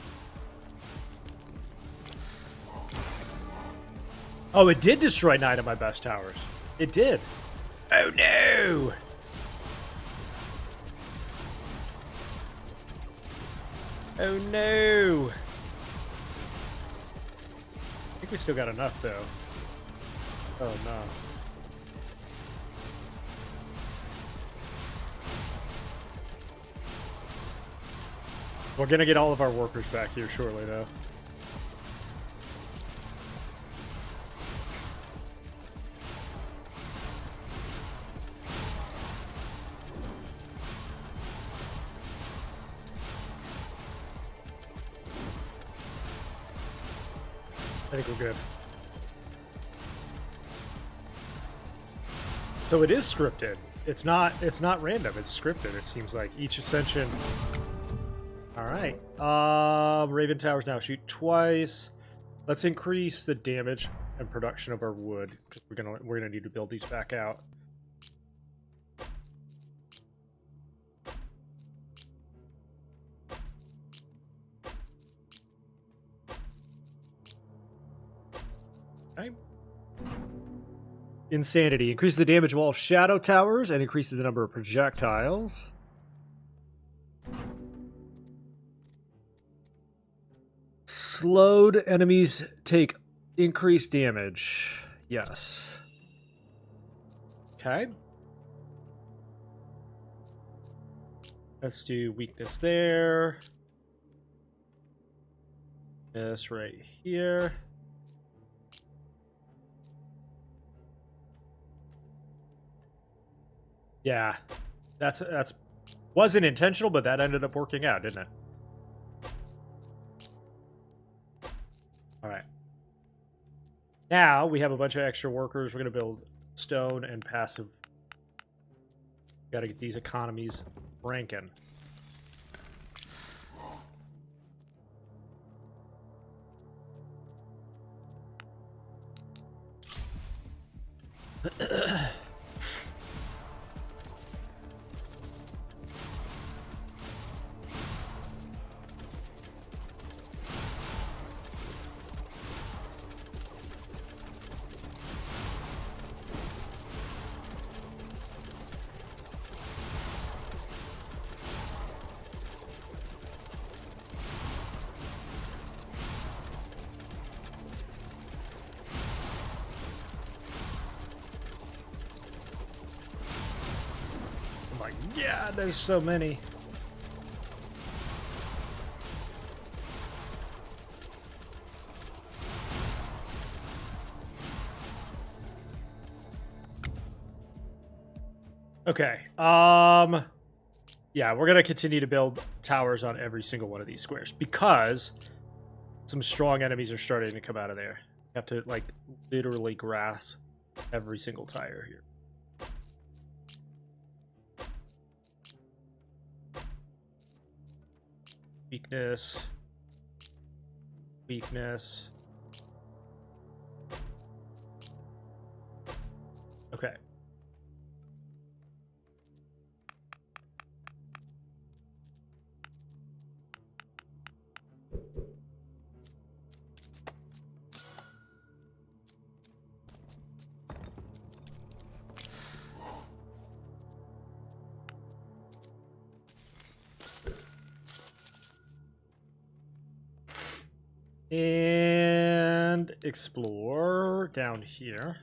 Oh, it did destroy 9 of my best towers. It did. Oh no! Oh no! I think we still got enough though. Oh no. We're gonna get all of our workers back here shortly though. I think we're good. So it is scripted. It's not random, it's scripted. It seems like each ascension. All right. Raven towers now shoot twice. Let's increase the damage and production of our wood, because we're gonna need to build these back out. Okay. Insanity. Increase the damage of all shadow towers and increases the number of projectiles. Slowed enemies take increased damage. Yes. Okay. Let's do weakness there. This right here. Yeah, that's wasn't intentional, but that ended up working out, didn't it? All right. Now we have a bunch of extra workers. We're gonna build stone and passive. Got to get these economies ranking. Yeah, there's so many. Okay. Yeah, we're gonna continue to build towers on every single one of these squares because some strong enemies are starting to come out of there. You have to like literally grasp every single tire here. Weakness. Weakness. Okay. And explore down here.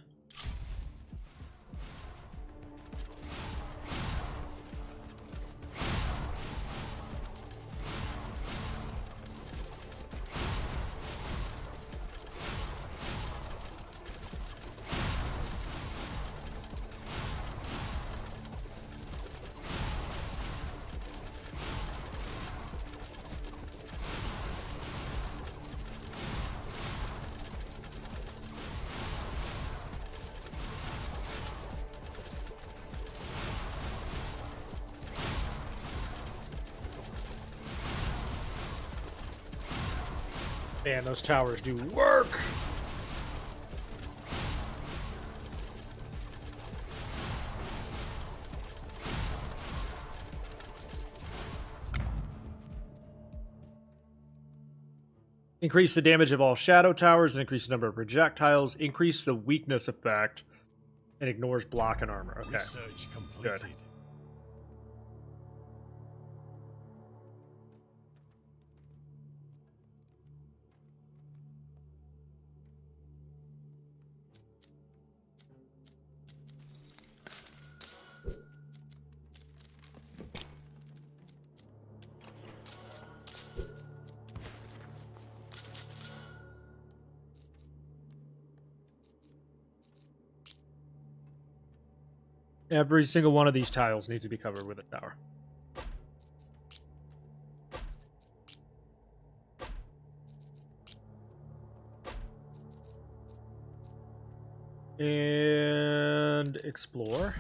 Man, those towers do work. Increase the damage of all shadow towers and increase the number of projectiles. Increase the weakness effect and ignores block and armor. Okay. Research completed. Good. Every single one of these tiles needs to be covered with a tower. And explore.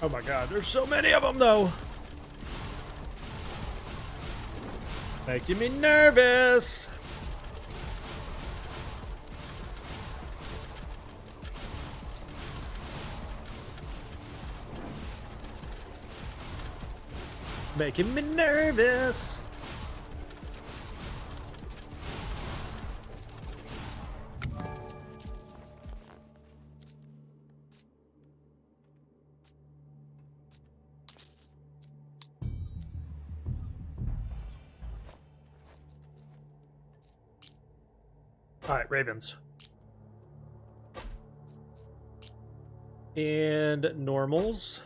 Oh my god, there's so many of them though. Making me nervous. Making me nervous. All right, Ravens. And normals.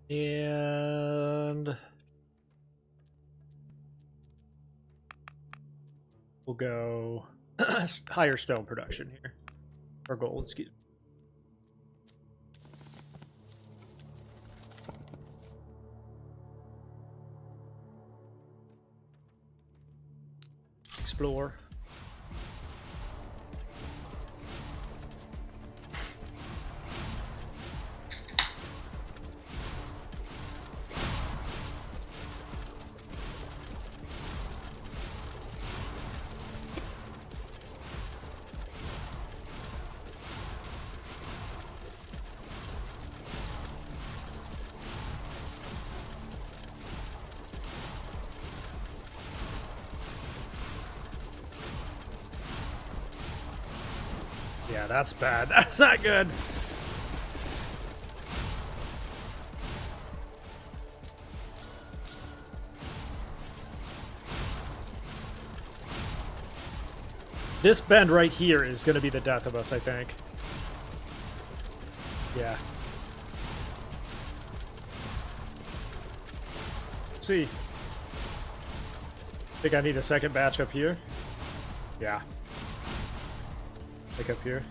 And we'll go higher stone production here. Or gold, excuse me. Explore. Yeah, that's bad. That's not good. This bend right here is going to be the death of us, I think. Yeah. Let's see. Think I need a second batch up here? Yeah. Like up here.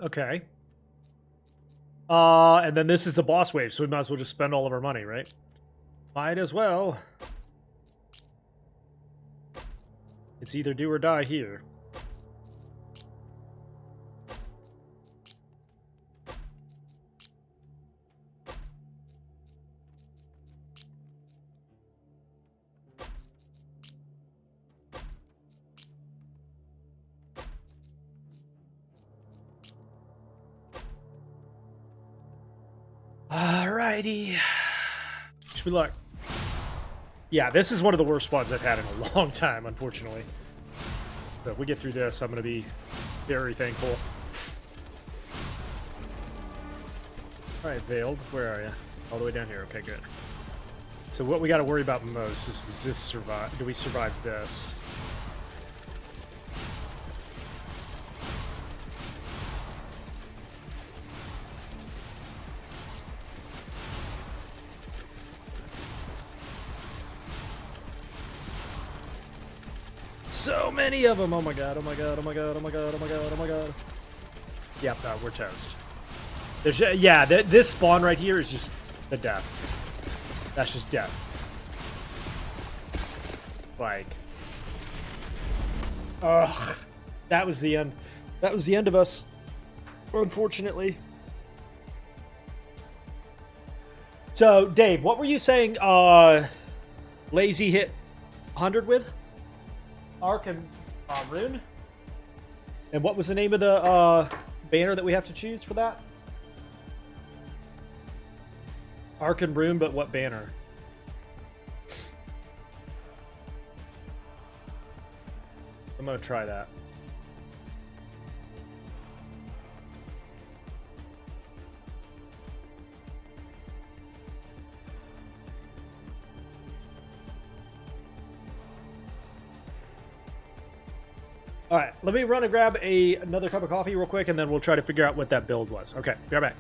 Okay. And then this is the boss wave, so we might as well just spend all of our money, right? Might as well. It's either do or die here. Alrighty. Wish me luck. Yeah, this is one of the worst spawns I've had in a long time, unfortunately. So if we get through this, I'm going to be very thankful. Alright, Veiled, where are you? All the way down here. Okay, good. So what we got to worry about most is, does this survive? Do we survive this? So many of them! Oh my god, oh my god, oh my god, oh my god, oh my god, oh my god. Yep, no, we're toast. There's, yeah, this spawn right here is just the death. That's just death. Like... Ugh. That was the end. That was the end of us. Unfortunately. So, Dave, what were you saying, Lazy hit 100 with? Arc and Rune? And what was the name of the banner that we have to choose for that? Arc and Rune, but what banner? I'm gonna try that. All right, let me run and grab another cup of coffee real quick, and then we'll try to figure out what that build was. Okay, be right back.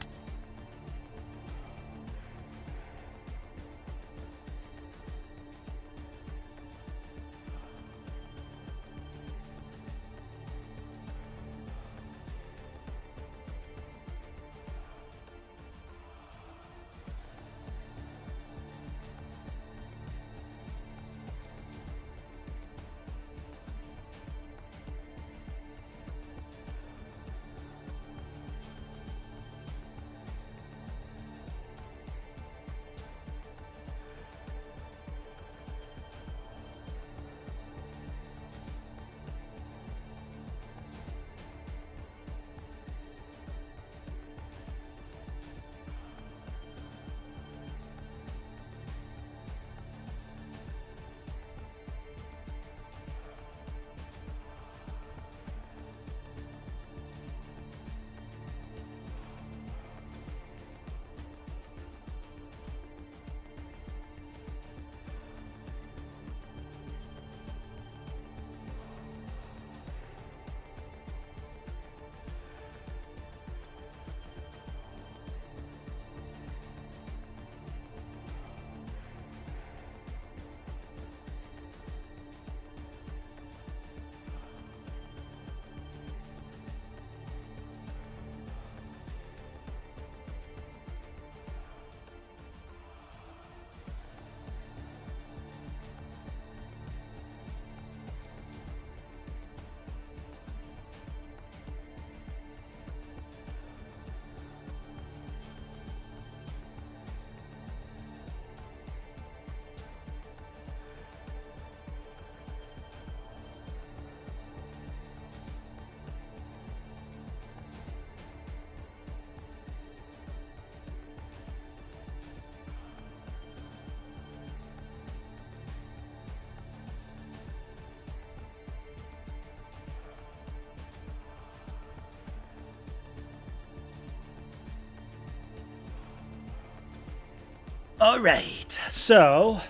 All right, so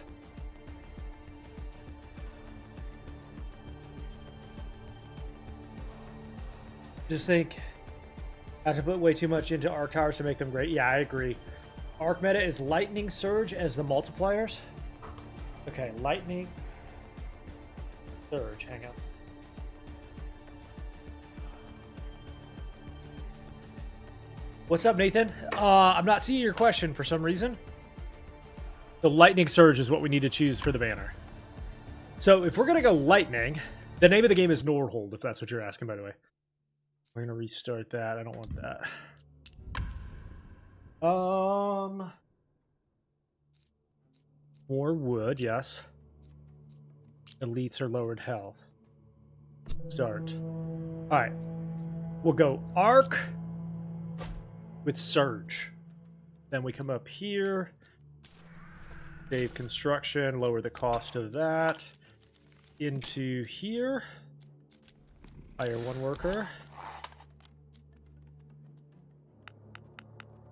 just think I have to put way too much into arc towers to make them great. Yeah, I agree. Arc meta is lightning surge as the multipliers. Okay, lightning surge. Hang on. What's up, Nathan? I'm not seeing your question for some reason. The lightning surge is what we need to choose for the banner. So if we're going to go lightning, the name of the game is Nordhold, if that's what you're asking, by the way. We're going to restart that. I don't want that. More wood, yes. Elites are lowered health. Start. Alright. We'll go arc with surge. Then we come up here. Save construction, lower the cost of that. Into here. Hire one worker.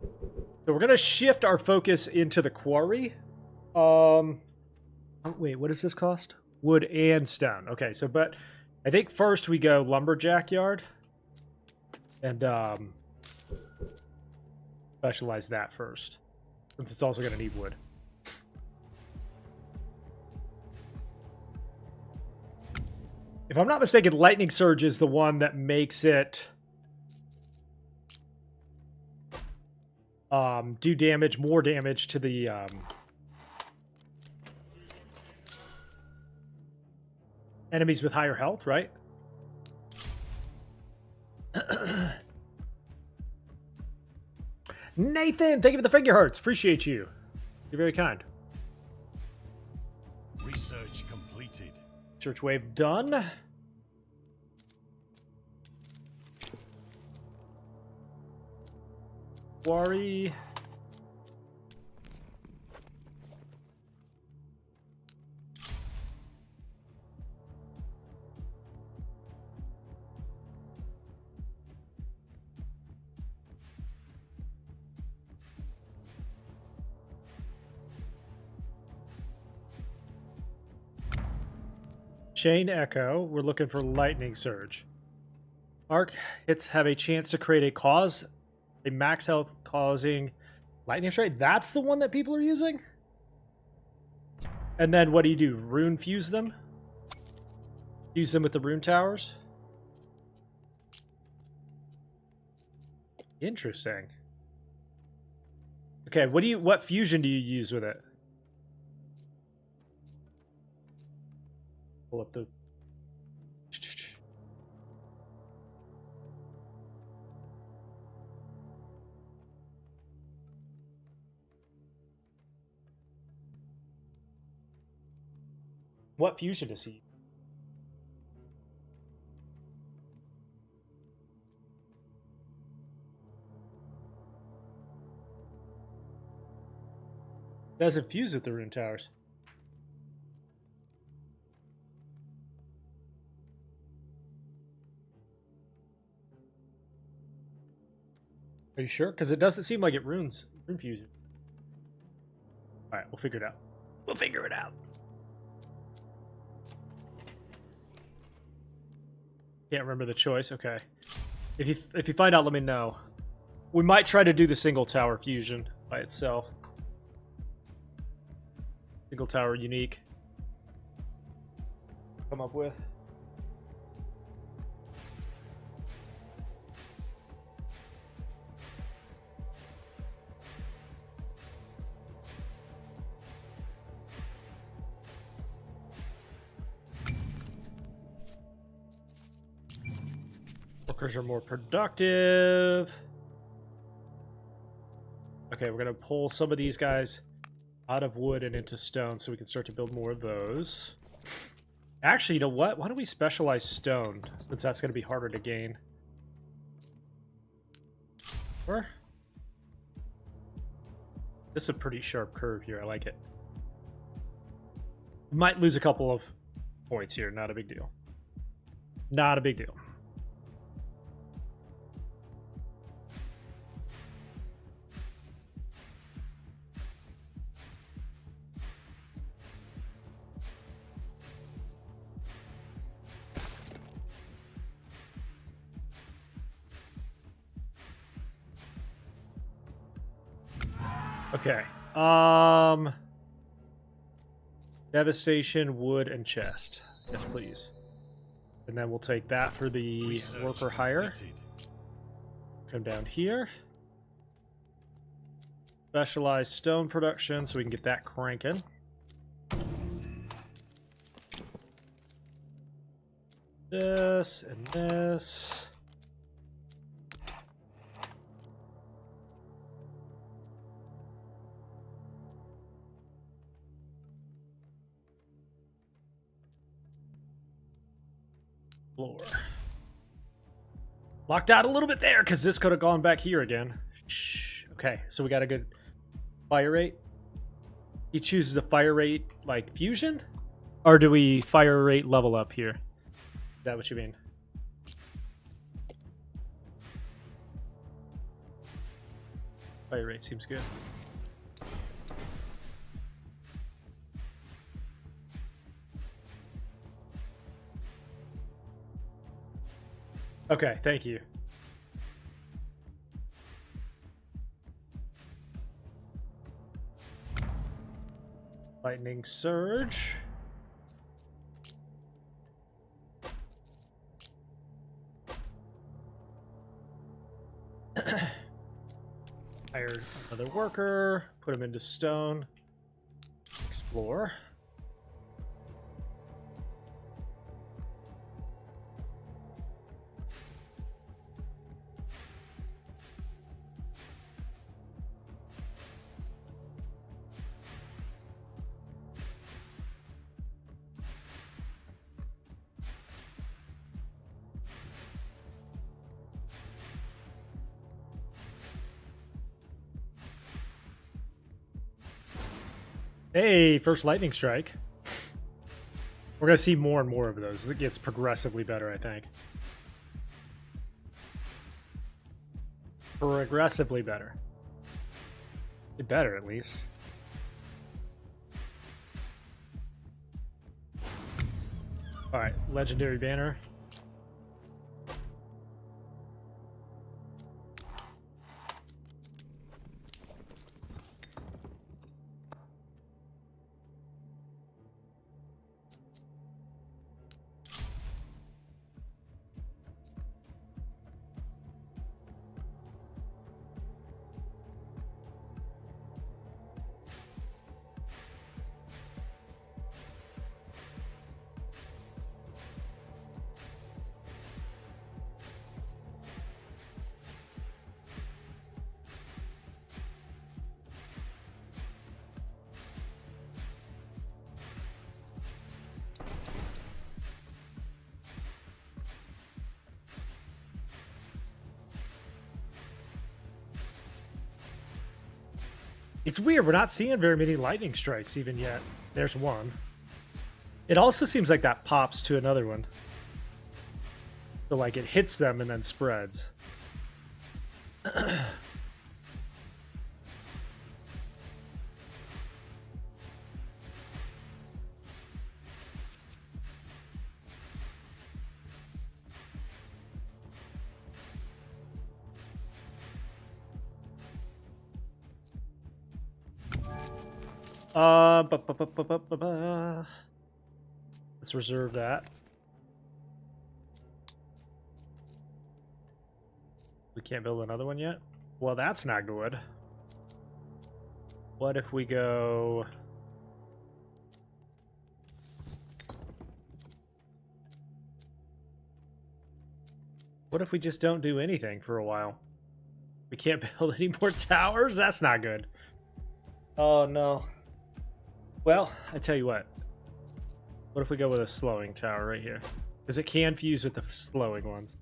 So we're going to shift our focus into the quarry. Oh, wait, what does this cost? Wood and stone. Okay, so but I think first we go lumberjack yard. And specialize that first. Since it's also going to need wood. If I'm not mistaken, Lightning Surge is the one that makes it do damage, more damage to the enemies with higher health, right? Nathan, thank you for the figure hearts. Appreciate you. You're very kind. Research completed. Search wave done. Quarry. Chain Echo. We're looking for Lightning Surge. Arc hits have a chance to create a max health causing lightning strike. That's the one that people are using? And then what do? Rune fuse them? Fuse them with the rune towers? Interesting. Okay, what fusion do you use with it? Pull up the What fusion is he? Doesn't fuse with the rune towers. Are you sure? Because it doesn't seem like it rune fusion. All right, we'll figure it out. We'll figure it out. Can't remember the choice. Okay. If you find out, let me know. We might try to do the single tower fusion by itself. Single tower unique. Come up with. Workers are more productive. Okay, we're gonna pull some of these guys out of wood and into stone so we can start to build more of those. Actually, you know what? Why don't we specialize stone, since that's gonna be harder to gain. Or this is a pretty sharp curve here. I like it. Might lose a couple of points here. Not a big deal. Not a big deal. Okay. Devastation, wood, and chest. Yes, please. And then we'll take that for the worker hire. Come down here. Specialized stone production so we can get that cranking. This and this. Floor. Locked out a little bit there because this could have gone back here again. Shh. Okay, so we got a good fire rate. He chooses a fire rate like fusion, or do we fire rate level up here? Is that what you mean? Fire rate seems good. Okay, thank you. Lightning surge. Hire another worker, put him into stone. Explore. Hey, first lightning strike. We're going to see more and more of those. It gets progressively better, I think. Progressively better. Better, at least. All right, legendary banner. It's weird, we're not seeing very many lightning strikes even yet. There's one. It also seems like that pops to another one. So like it hits them and then spreads. Let's reserve that. We can't build another one yet? Well, that's not good. What if we go... What if we just don't do anything for a while? We can't build any more towers? That's not good. Oh, no. Well, I tell you what. What if we go with a slowing tower right here? Because it can fuse with the slowing ones.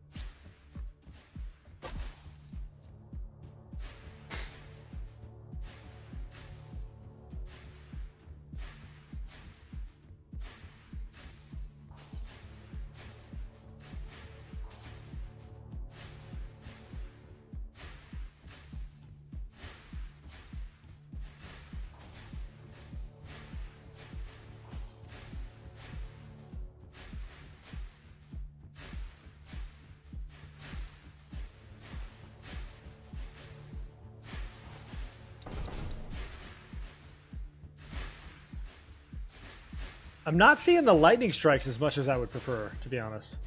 I'm not seeing the lightning strikes as much as I would prefer, to be honest.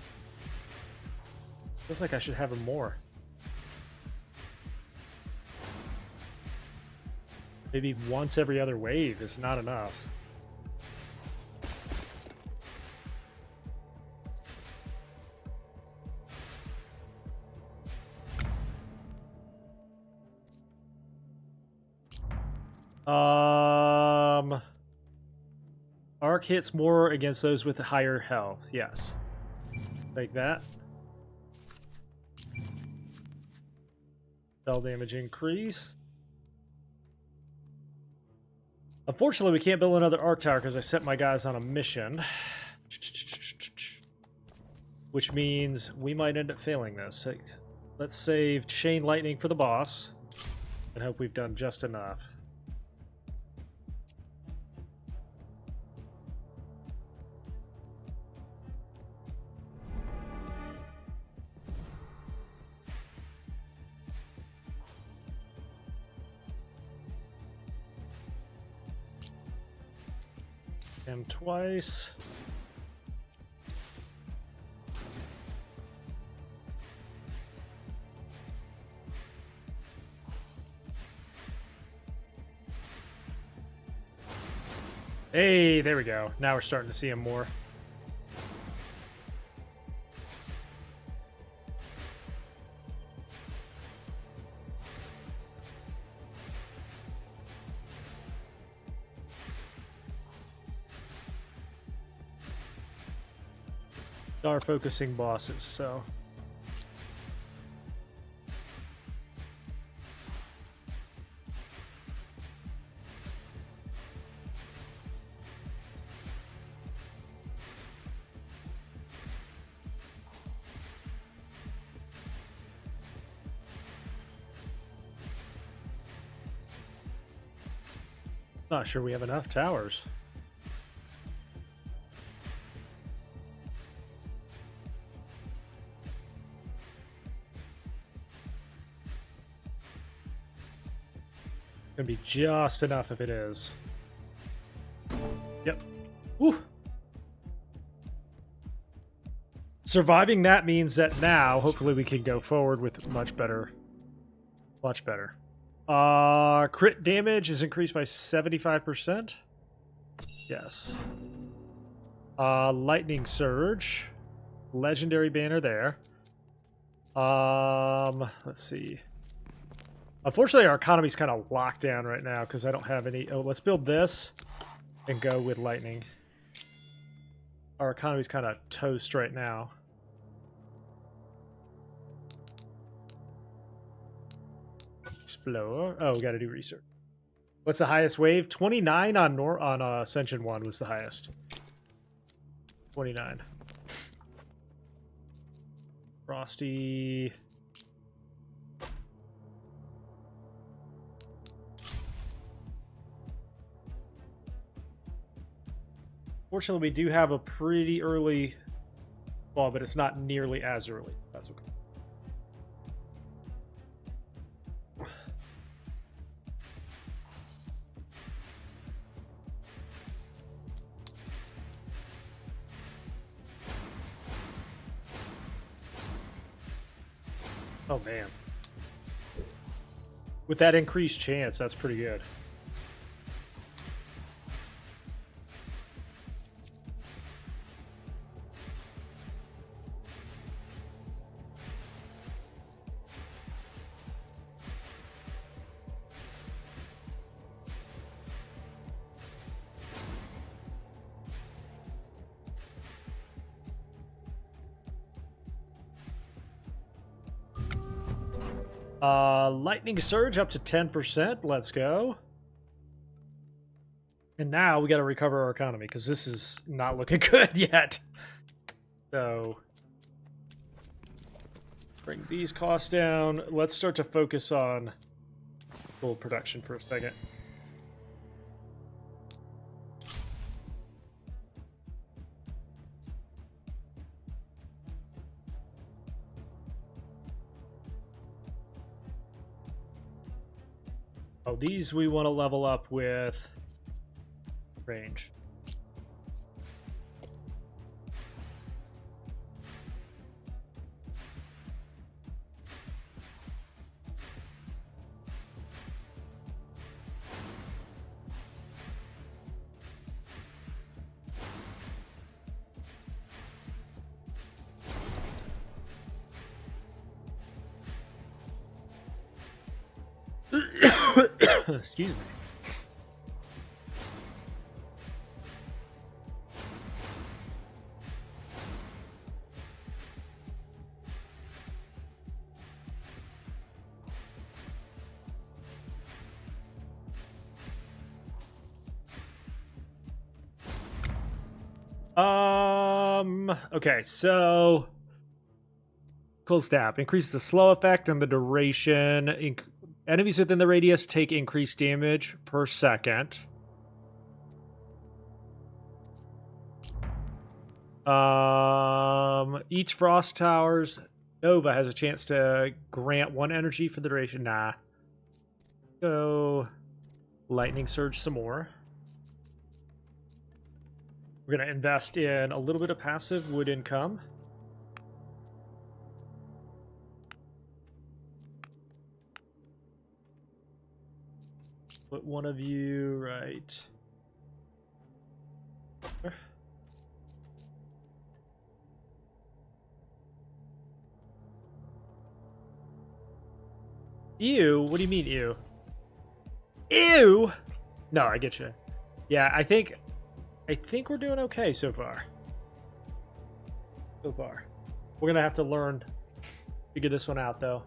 Feels like I should have them more. Maybe once every other wave is not enough. Arc hits more against those with higher health. Yes. Like that. Spell damage increase. Unfortunately, we can't build another arc tower because I sent my guys on a mission. Which means we might end up failing this. Let's save Chain Lightning for the boss. And hope we've done just enough. And twice. Hey, there we go. Now we're starting to see him more. Are focusing bosses, so not sure we have enough towers. Gonna be just enough if it is. Yep. Woo! Surviving that means that now, hopefully, we can go forward with much better. Much better. Crit damage is increased by 75%. Yes. Lightning Surge. Legendary banner there. Let's see. Unfortunately, our economy's kind of locked down right now because I don't have any... Oh, let's build this and go with lightning. Our economy's kind of toast right now. Explore. Oh, we got to do research. What's the highest wave? 29 on Ascension 1 was the highest. 29. Frosty. Fortunately, we do have a pretty early fall, but it's not nearly as early. That's okay. Oh, man. With that increased chance, that's pretty good. Lightning Surge up to 10%. Let's go. And now we got to recover our economy because this is not looking good yet. So, bring these costs down. Let's start to focus on gold production for a second. Oh, these we want to level up with range. Excuse me. Okay, so Cold Stab increases the slow effect and the duration. Enemies within the radius take increased damage per second. Each Frost Tower's Nova has a chance to grant 1 energy for the duration. Nah. So, Lightning Surge some more. We're going to invest in a little bit of passive wood income. Put one of you right. Ew? What do you mean, ew? Ew! No, I get you. Yeah, I think we're doing okay so far. We're gonna have to learn, figure this one out, though.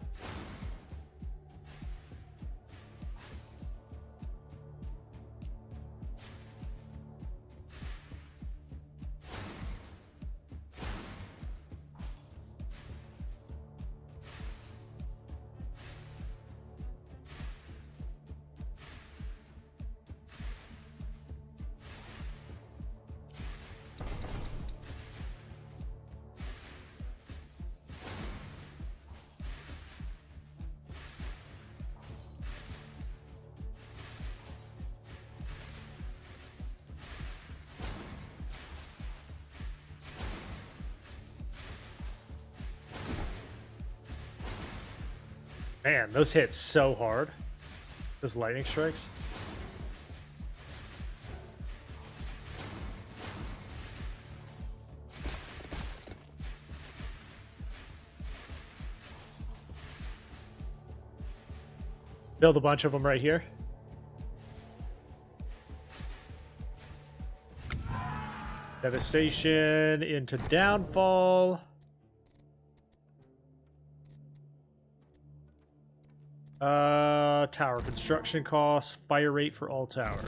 Man, those hit so hard. Those lightning strikes. Build a bunch of them right here. Devastation into downfall. Tower construction costs, fire rate for all towers.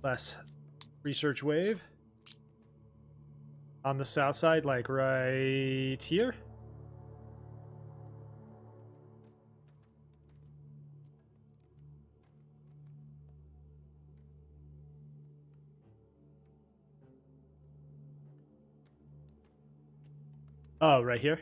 Less research wave. On the south side, like right here. Oh, right here.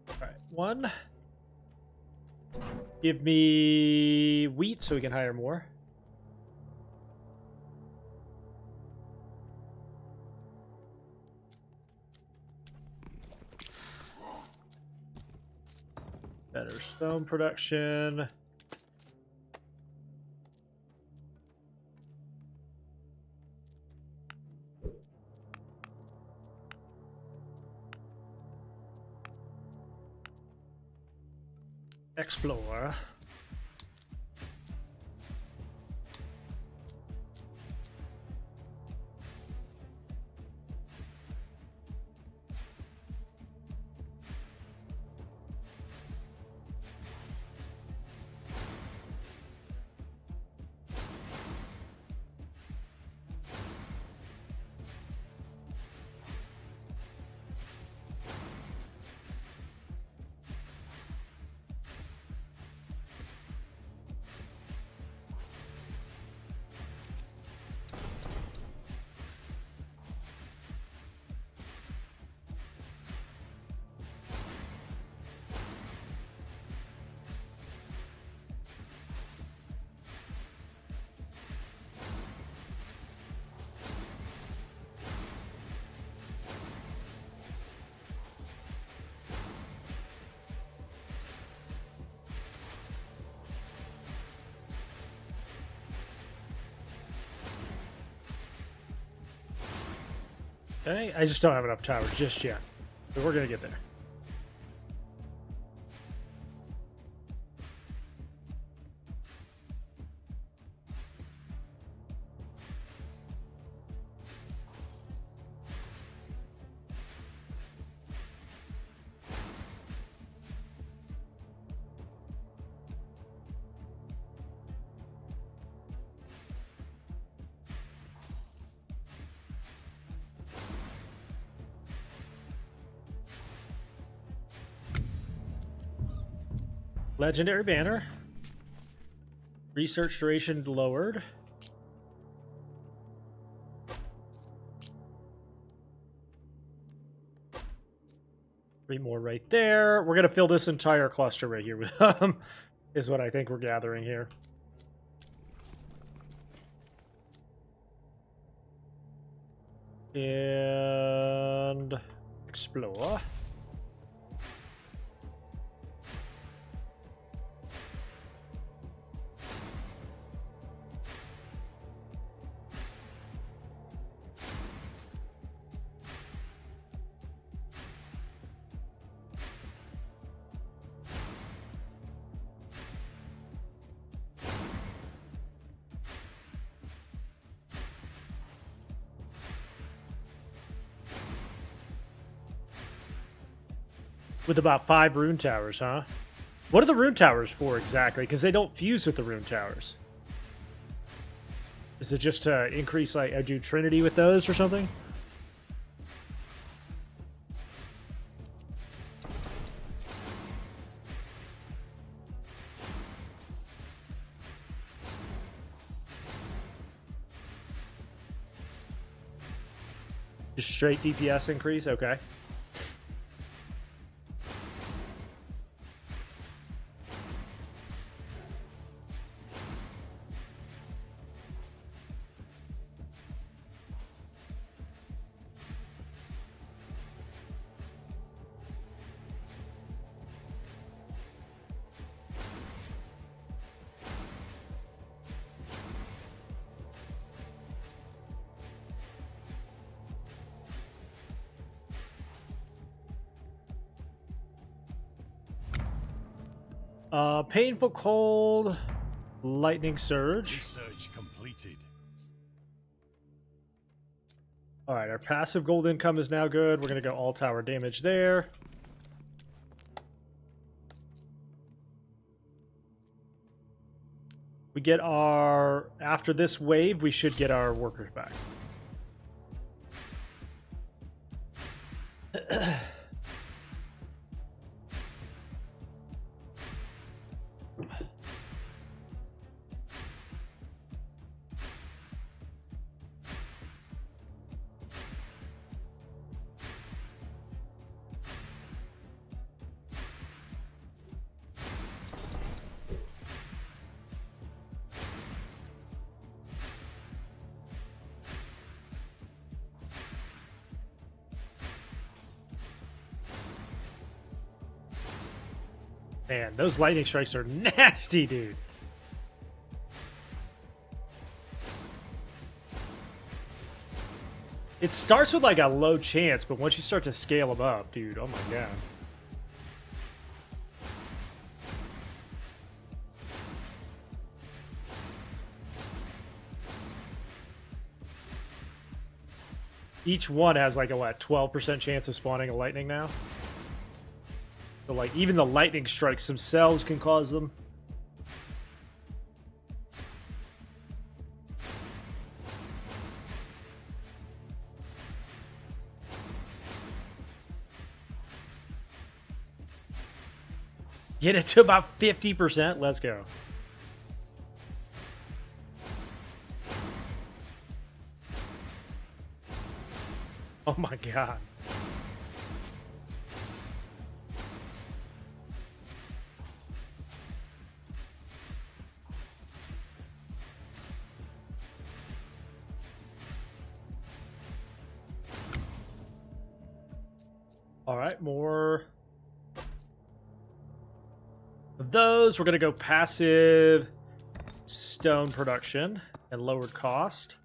All right, one. Give me wheat so we can hire more. Better stone production. Explore. Okay, I just don't have enough towers just yet. But we're gonna get there. Legendary banner. Research duration lowered. Three more right there. We're gonna fill this entire cluster right here with is what I think we're gathering here. And explore. With about 5 rune towers, huh? What are the rune towers for exactly? Because they don't fuse with the rune towers. Is it just to increase, like, I do Trinity with those or something? Just straight DPS increase? Okay. Painful cold, lightning surge. Research completed. All right, our passive gold income is now good. We're going to go all tower damage there. We get our... After this wave, we should get our workers back. Man, those lightning strikes are nasty, dude. It starts with like a low chance, but once you start to scale them up, dude, oh my god. Each one has like a, what, 12% chance of spawning a lightning now? So, like, even the lightning strikes themselves can cause them. Get it to about 50%. Let's go. Oh my god. All right, more of those. We're going to go passive stone production and lowered cost.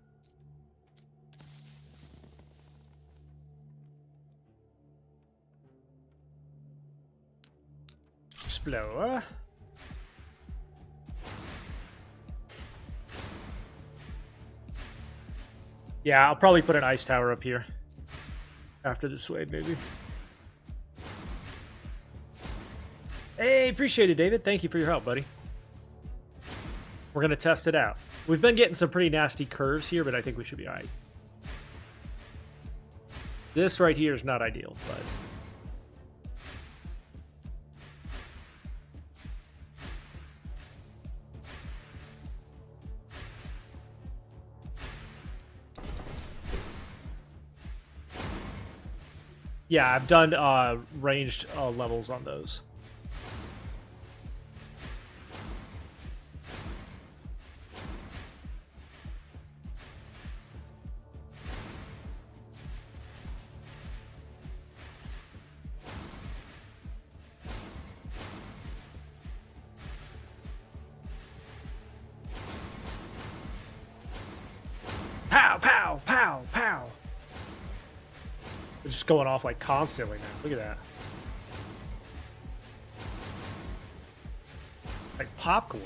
Explorer. Yeah, I'll probably put an ice tower up here after this wave, maybe. Hey, appreciate it, David. Thank you for your help, buddy. We're going to test it out. We've been getting some pretty nasty curves here, but I think we should be all right. This right here is not ideal, but... yeah, I've done ranged levels on those. Pow, pow, pow, pow. It's just going off like constantly now. Look at that. Like popcorn.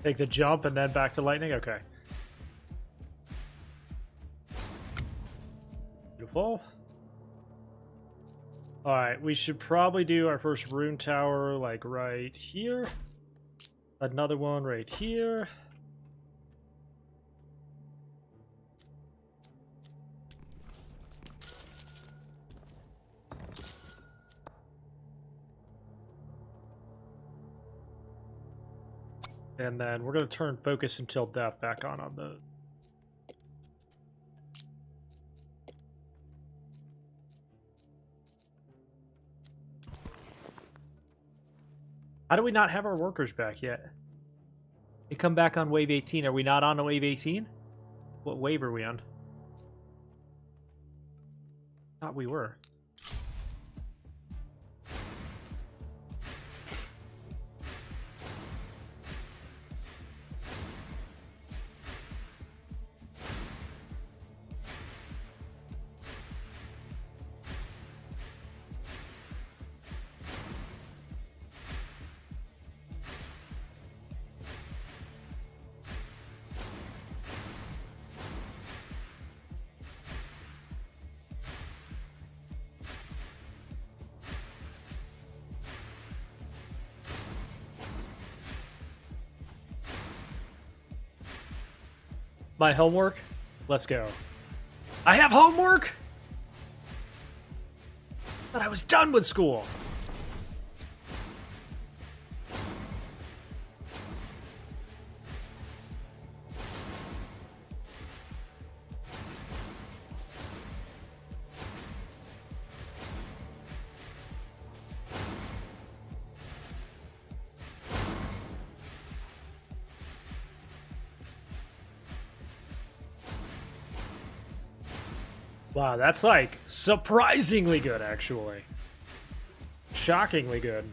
Take the jump and then back to lightning? Okay. helpful. Alright, we should probably do our first rune tower, like, right here. Another one right here. And then we're going to turn focus until death back on those. How do we not have our workers back yet? They come back on wave 18. Are we not on wave 18? What wave are we on? Thought we were. My homework? Let's go. I have homework? But I was done with school. Wow, that's like surprisingly good, actually. Shockingly good.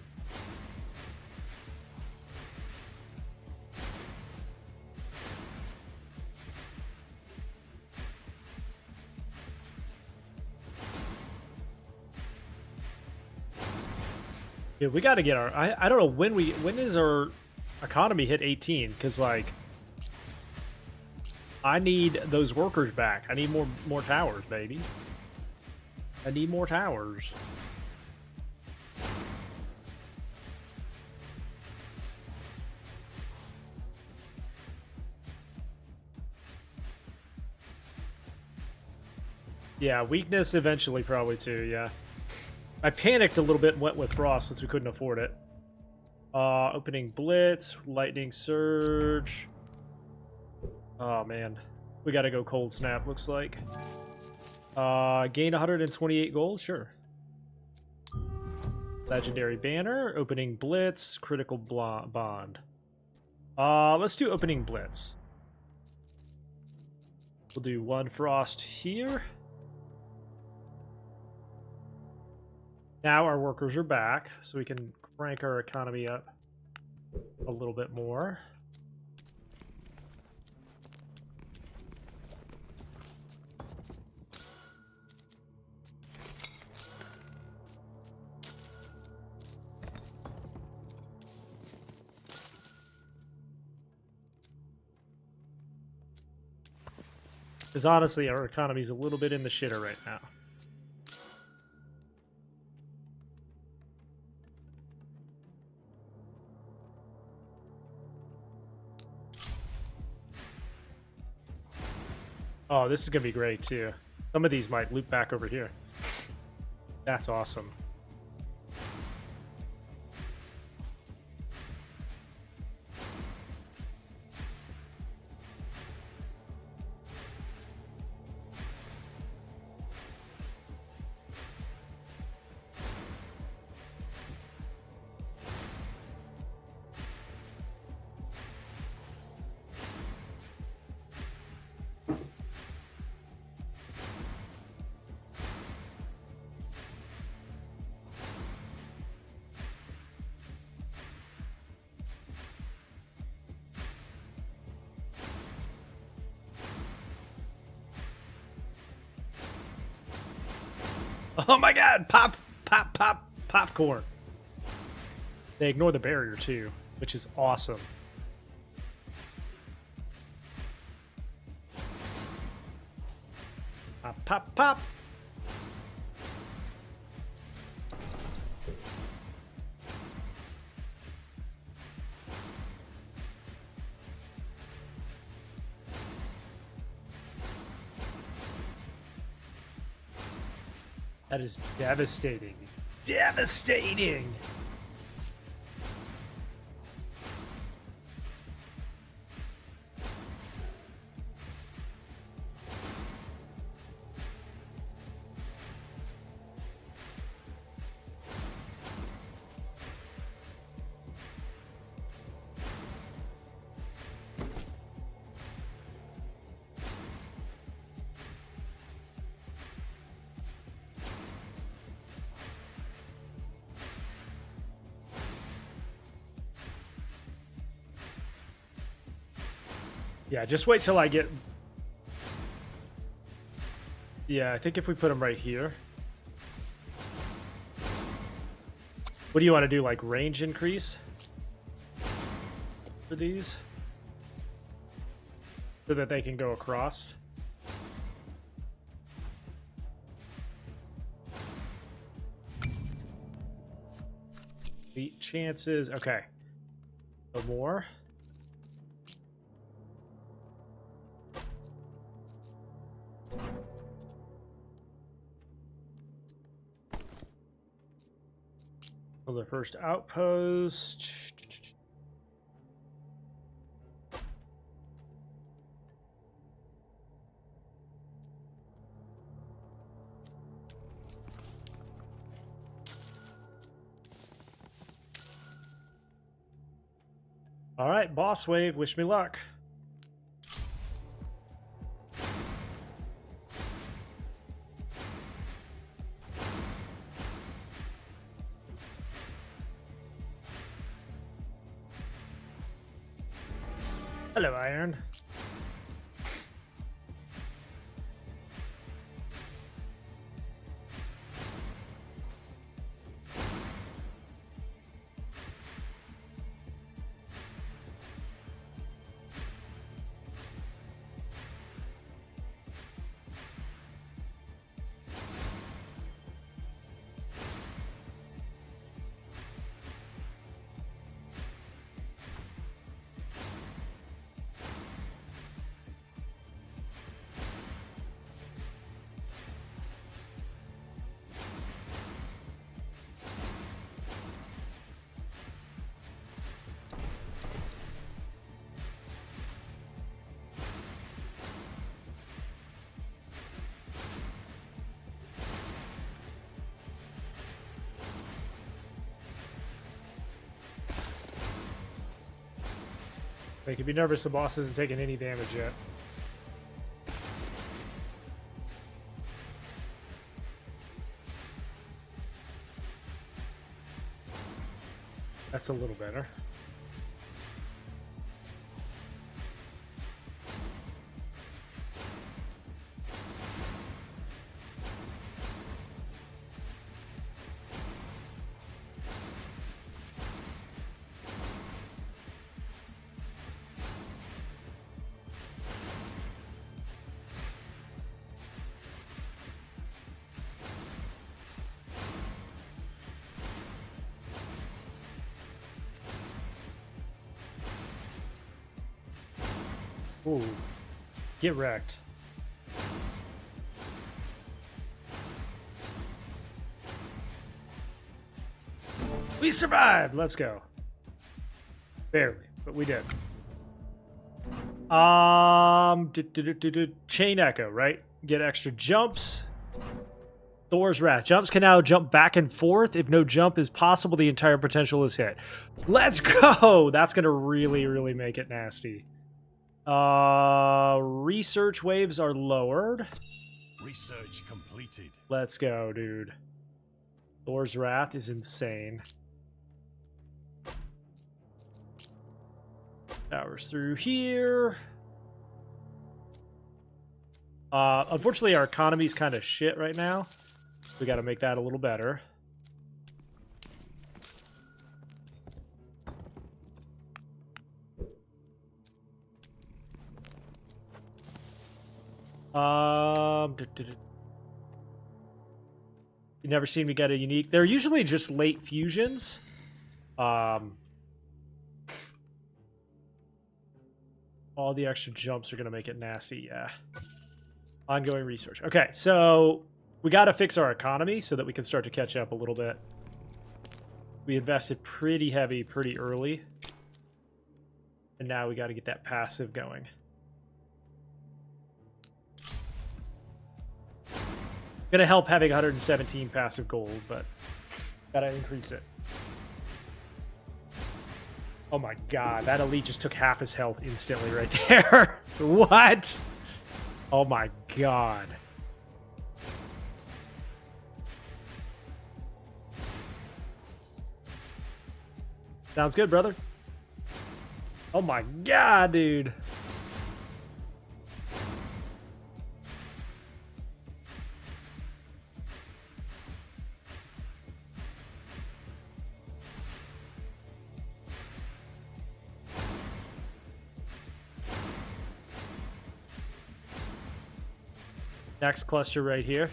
Yeah, we got to get our. I don't know when is our economy hit 18? Because like, I need those workers back. I need more towers, baby. I need more towers. Yeah, weakness eventually probably too, yeah. I panicked a little bit and went with Frost since we couldn't afford it. Opening Blitz, Lightning Surge. Oh, man. We gotta go Cold Snap, looks like. Gain 128 gold? Sure. Legendary Banner, Opening Blitz, Critical Bond. Let's do Opening Blitz. We'll do one Frost here. Now our workers are back, so we can crank our economy up a little bit more. Because honestly, our economy's a little bit in the shitter right now. Oh, this is going to be great, too. Some of these might loop back over here. That's awesome. Oh my god! Pop! Pop! Pop! Popcorn! They ignore the barrier too, which is awesome. Pop! Pop! Pop! That is devastating. Devastating! Yeah, just wait till I get... Yeah, I think if we put them right here. What do you want to do, like range increase? For these? So that they can go across? Beat chances, okay. No more. Well, the first outpost. All right, boss wave. Wish me luck. Hello, Iron. They could be nervous the boss isn't taking any damage yet. That's a little better. Ooh. Get wrecked. We survived! Let's go. Barely, but we did. Chain Echo, right? Get extra jumps. Thor's Wrath. Jumps can now jump back and forth. If no jump is possible, the entire potential is hit. Let's go! That's going to really, really make it nasty. Research waves are lowered. Research completed. Let's go, dude. Thor's Wrath is insane. Powers through here. Unfortunately, our economy's kind of shit right now. We got to make that a little better. You never seen me get a unique. They're usually just late fusions. All the extra jumps are going to make it nasty, yeah. Ongoing research. Okay, so We got to fix our economy so that we can start to catch up a little bit. We invested pretty heavy pretty early. And now we got to get that passive going. Gonna help having 117 passive gold, but gotta increase it. Oh my god, that elite just took half his health instantly right there. What? Oh my god. Sounds good, brother. Oh my god, dude. Next cluster right here.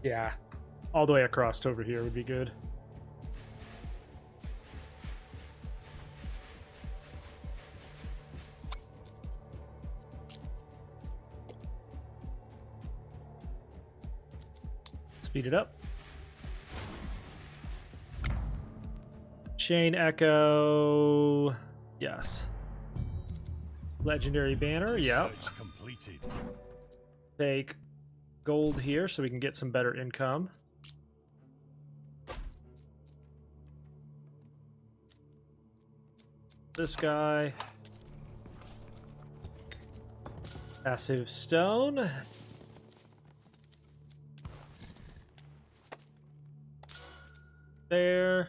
Yeah, all the way across to over here would be good. Speed it up. Chain Echo. Yes. Legendary banner. Yep. Research completed. Take gold here so we can get some better income. This guy. Passive stone. There.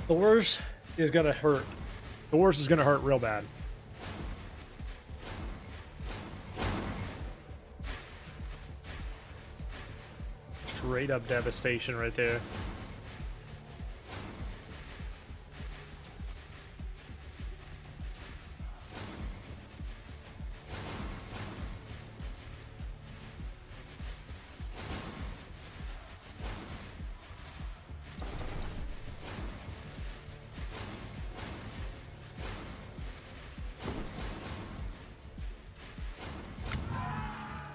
Thor's is gonna hurt. Thor's is gonna hurt real bad. Straight up devastation right there.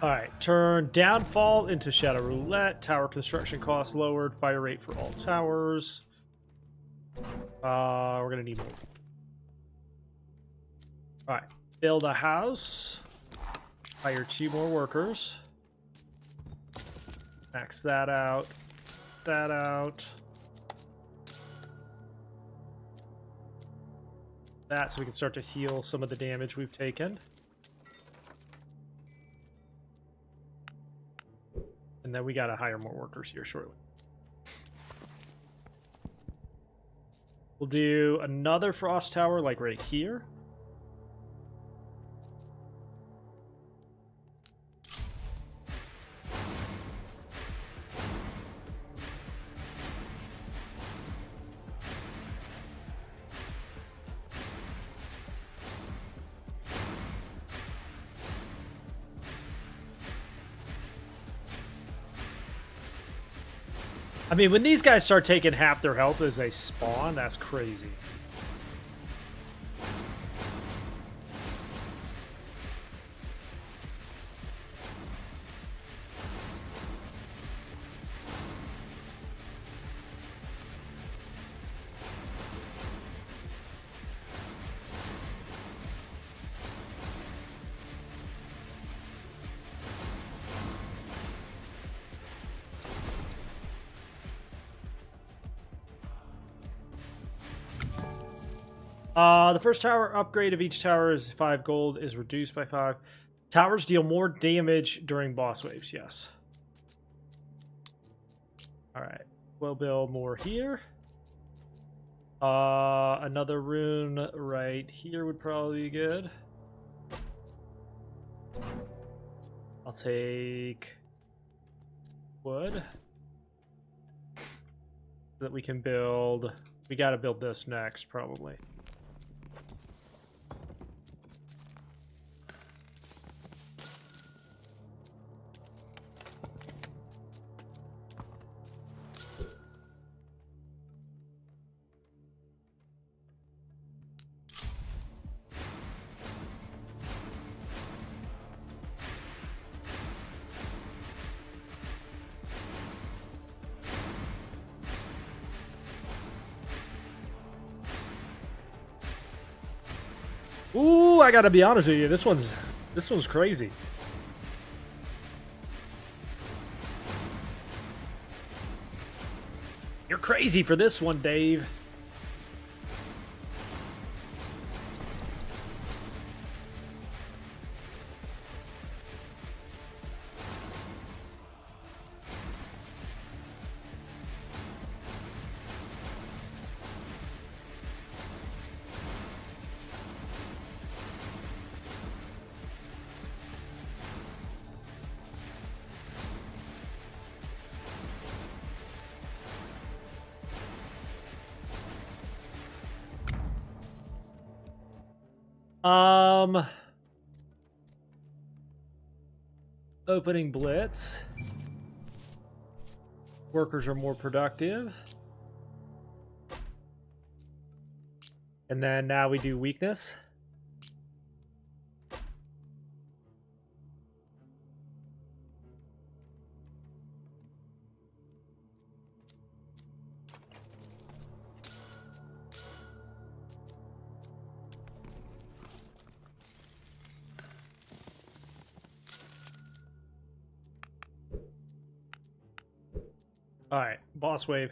Alright, turn downfall into shadow roulette. Tower construction cost lowered. Fire rate for all towers. We're gonna need more. Alright, build a house. Hire 2 more workers. Max that out. That out. That so we can start to heal some of the damage we've taken. And then we gotta hire more workers here shortly. We'll do another frost tower like right here. I mean, when these guys start taking half their health as they spawn, that's crazy. The first tower upgrade of each tower is 5 gold, is reduced by 5. Towers deal more damage during boss waves, yes. Alright, we'll build more here. Another rune right here would probably be good. I'll take wood. So that we can build... We gotta build this next, probably. Ooh, I gotta be honest with you. This one's crazy. You're crazy for this one, Dave. Opening blitz. Workers are more productive. And then now we do weakness. Alright, boss wave.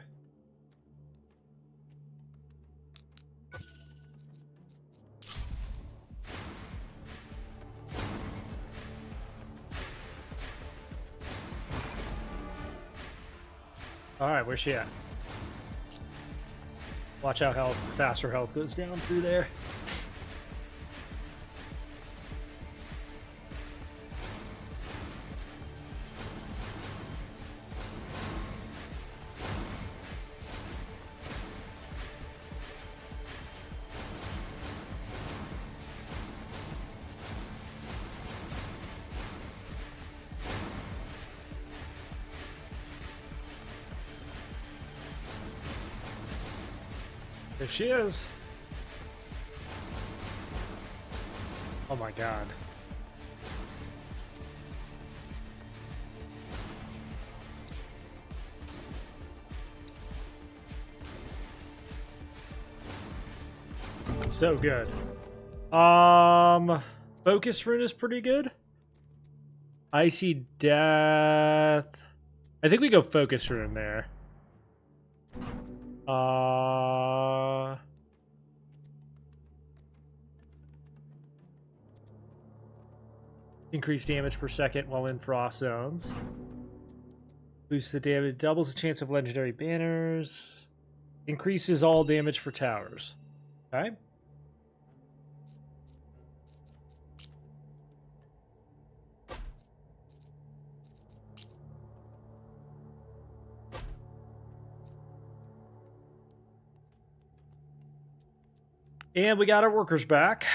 Alright, where's she at? Watch how fast her health goes down through there. There she is. Oh my god. So good. Focus rune is pretty good. Icy Death. I think we go focus rune there. Increase damage per second while in frost zones. Boosts the damage, doubles the chance of legendary banners. Increases all damage for towers. Okay. And we got our workers back.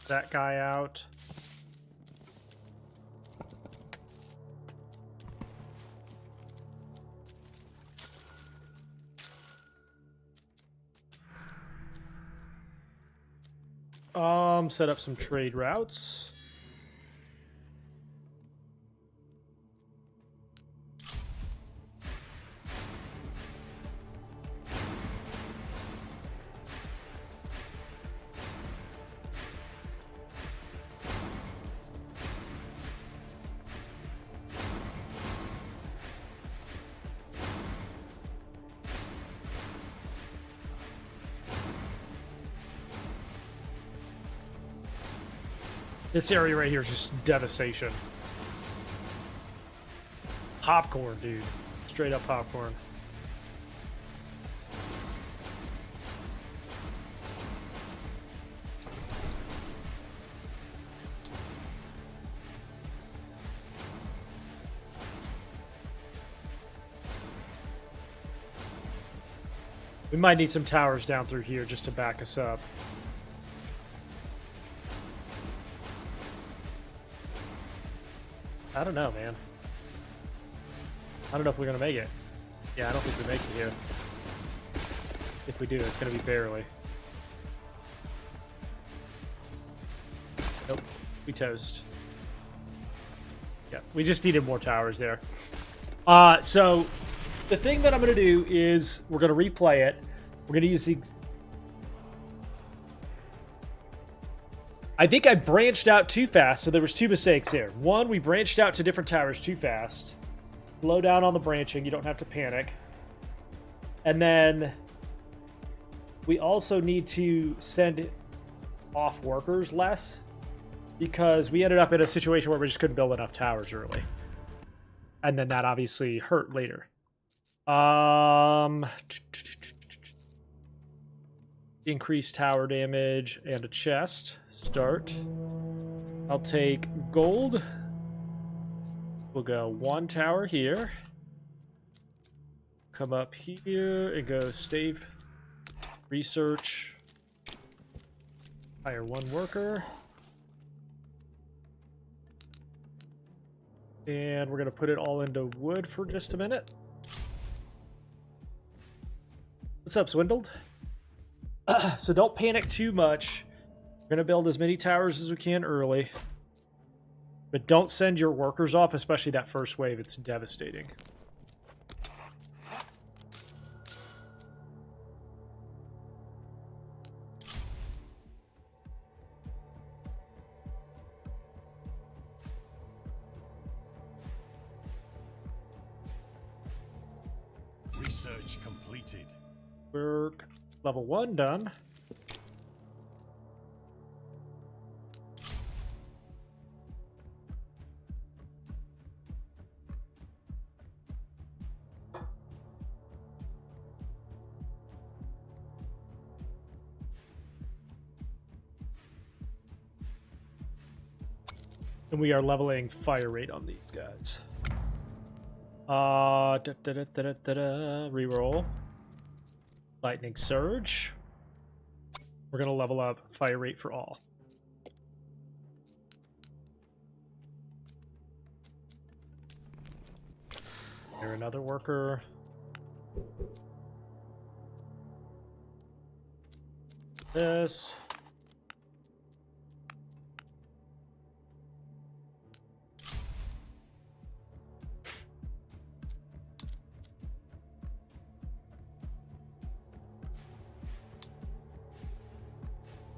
That guy out. Set up some trade routes. This area right here is just devastation. Popcorn, dude. Straight up popcorn. We might need some towers down through here just to back us up. I don't know, man. I don't know if we're going to make it. Yeah, I don't think we make it here. If we do, it's going to be barely. Nope. We toast. Yeah, we just needed more towers there. So the thing that I'm going to do is we're going to replay it. We're going to use the... I think I branched out too fast, so there was two mistakes there. One, we branched out to different towers too fast. Slow down on the branching, you don't have to panic. And then we also need to send off workers less because we ended up in a situation where we just couldn't build enough towers early. And then that obviously hurt later. Increase tower damage and a chest. Start. I'll take gold. We'll go one tower here. Come up here and go stave. Research. Hire one worker. And we're going to put it all into wood for just a minute. What's up, Swindled? So don't panic too much. We're going to build as many towers as we can early. But don't send your workers off, especially that first wave. It's devastating. Research completed. Work level 1 done. And we are leveling fire rate on these guys. Reroll. Lightning Surge. We're going to level up fire rate for all. Here, another worker. This.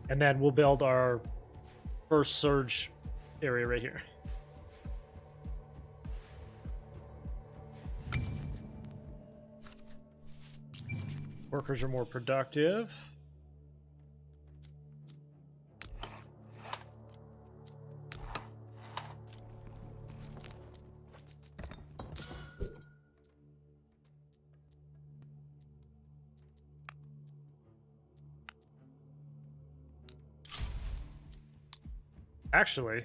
And then we'll build our first surge area right here. Workers are more productive. Actually,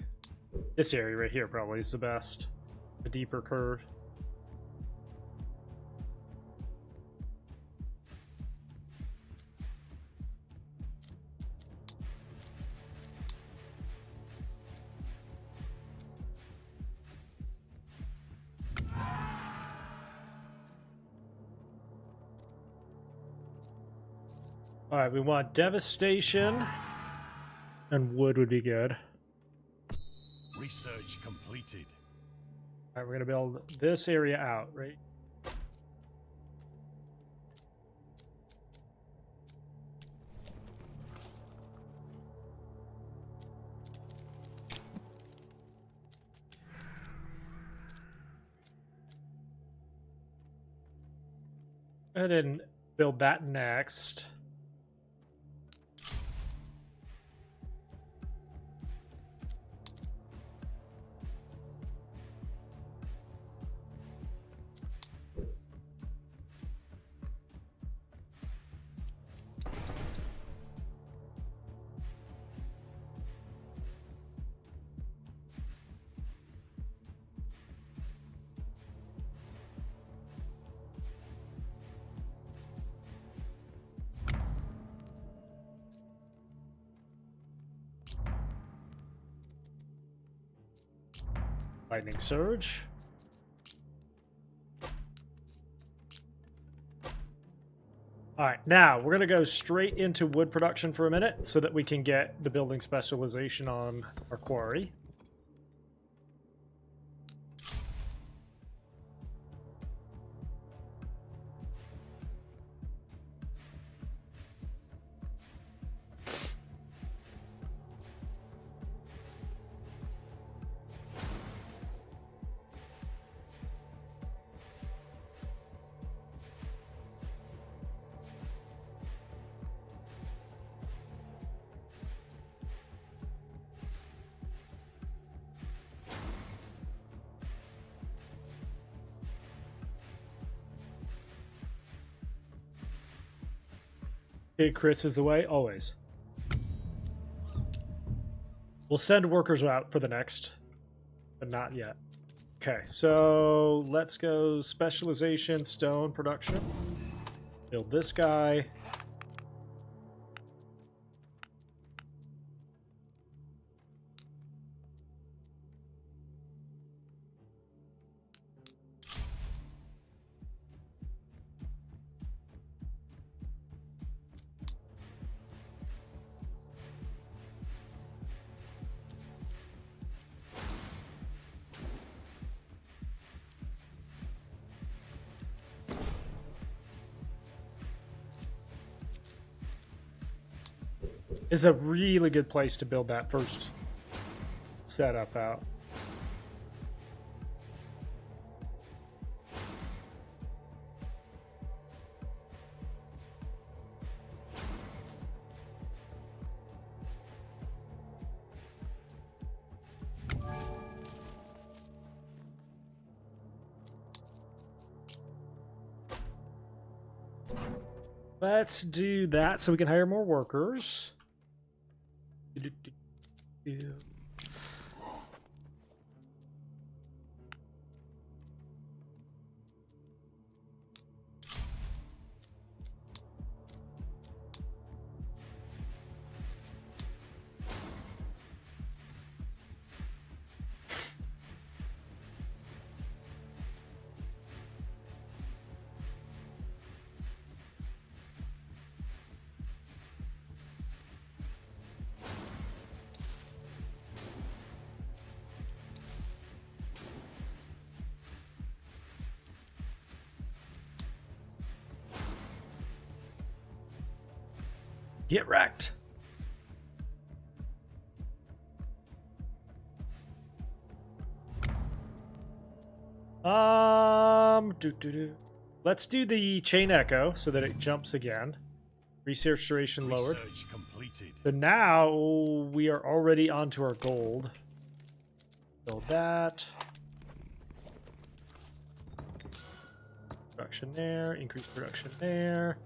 this area right here probably is the best. The deeper curve. All right, we want devastation, and wood would be good. Research completed. All right, we're gonna build this area out, right? And then build that next. Lightning surge. Alright, now we're going to go straight into wood production for a minute so that we can get the building specialization on our quarry. Big crits is the way, always. We'll send workers out for the next, but not yet. Okay, so let's go specialization, stone production. Build this guy. Is a really good place to build that first setup out. Let's do that so we can hire more workers. Get wrecked. Let's do the chain echo so that it jumps again. Research duration lowered. Research completed. So now we are already onto our gold. Build that. Production there. Increase production there.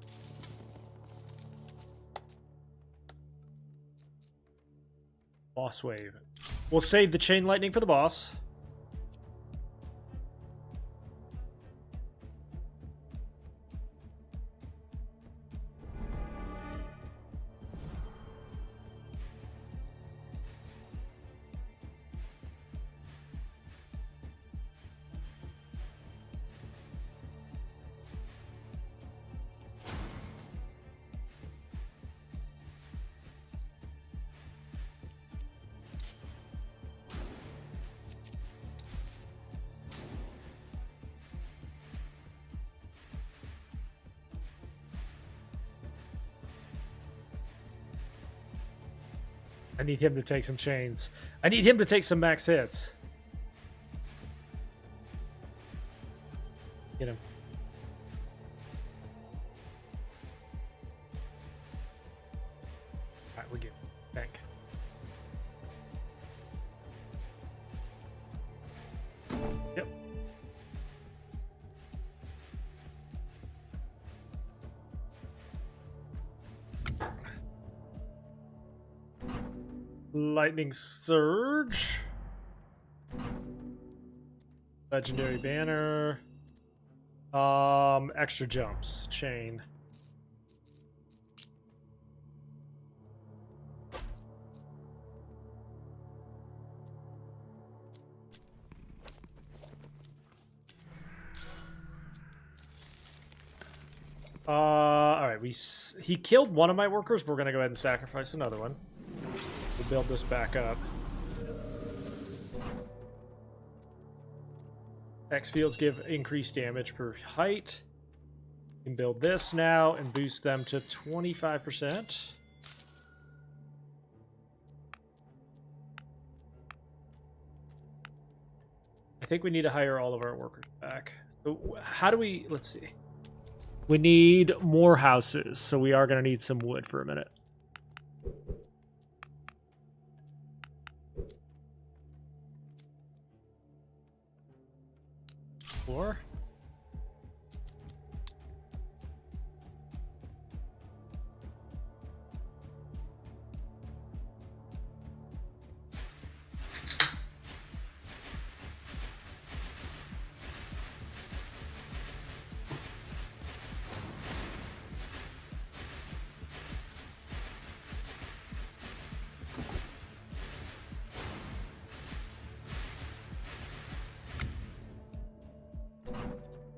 Boss wave. We'll save the chain lightning for the boss. I need him to take some chains. I need him to take some max hits. Get him. Alright, we're good. Bank. Yep. Lightning surge. Legendary banner. Extra jumps. Chain. All right, he killed one of my workers. We're gonna go ahead and sacrifice another one. We'll build this back up. X fields give increased damage per height. You can build this now and boost them to 25%. I think we need to hire all of our workers back. So how do we, let's see. We need more houses, so we are going to need some wood for a minute. Floor.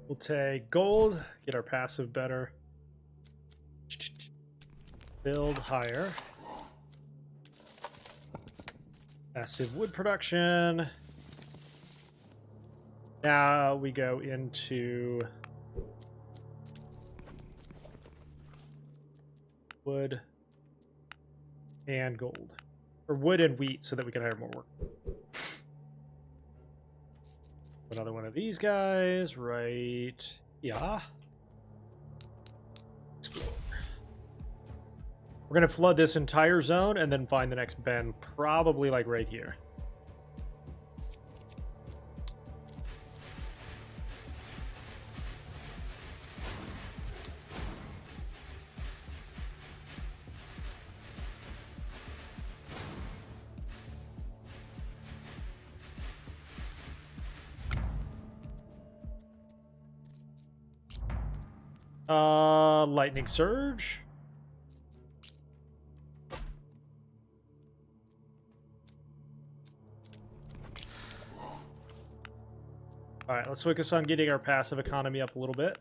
We'll take gold, get our passive better. Build higher. Passive wood production. Now we go into wood and gold. Or wood and wheat so that we can hire more work. Another one of these guys, right? Yeah. We're gonna flood this entire zone and then find the next bend, probably like right here. Lightning surge. All right, let's focus on getting our passive economy up a little bit.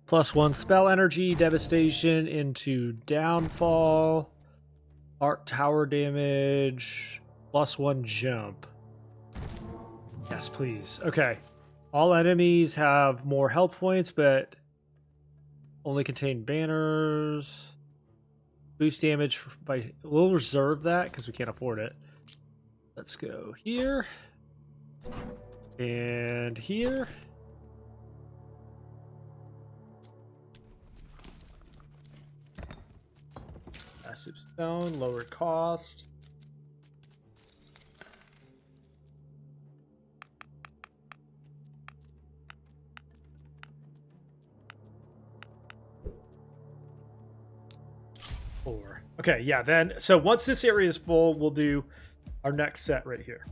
+1 spell energy, devastation into downfall, arc tower damage, +1 jump. Yes, please. Okay. All enemies have more health points, but only contain banners. Boost damage by... We'll reserve that because we can't afford it. Let's go here. And here. Massive stone, lower cost. Four. Okay, yeah, then, so once this area is full, we'll do our next set right here.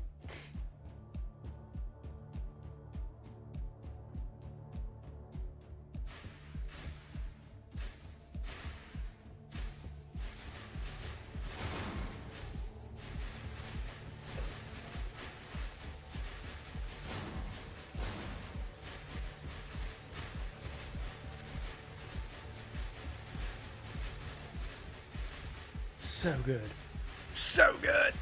So good. So good.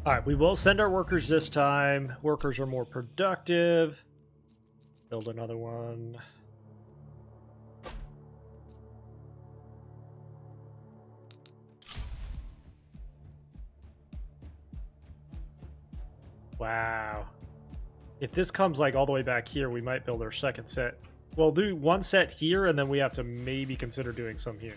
All right, we will send our workers this time. Workers are more productive. Build another one. Wow. If this comes like all the way back here, we might build our second set. We'll do one set here, and then we have to maybe consider doing some here.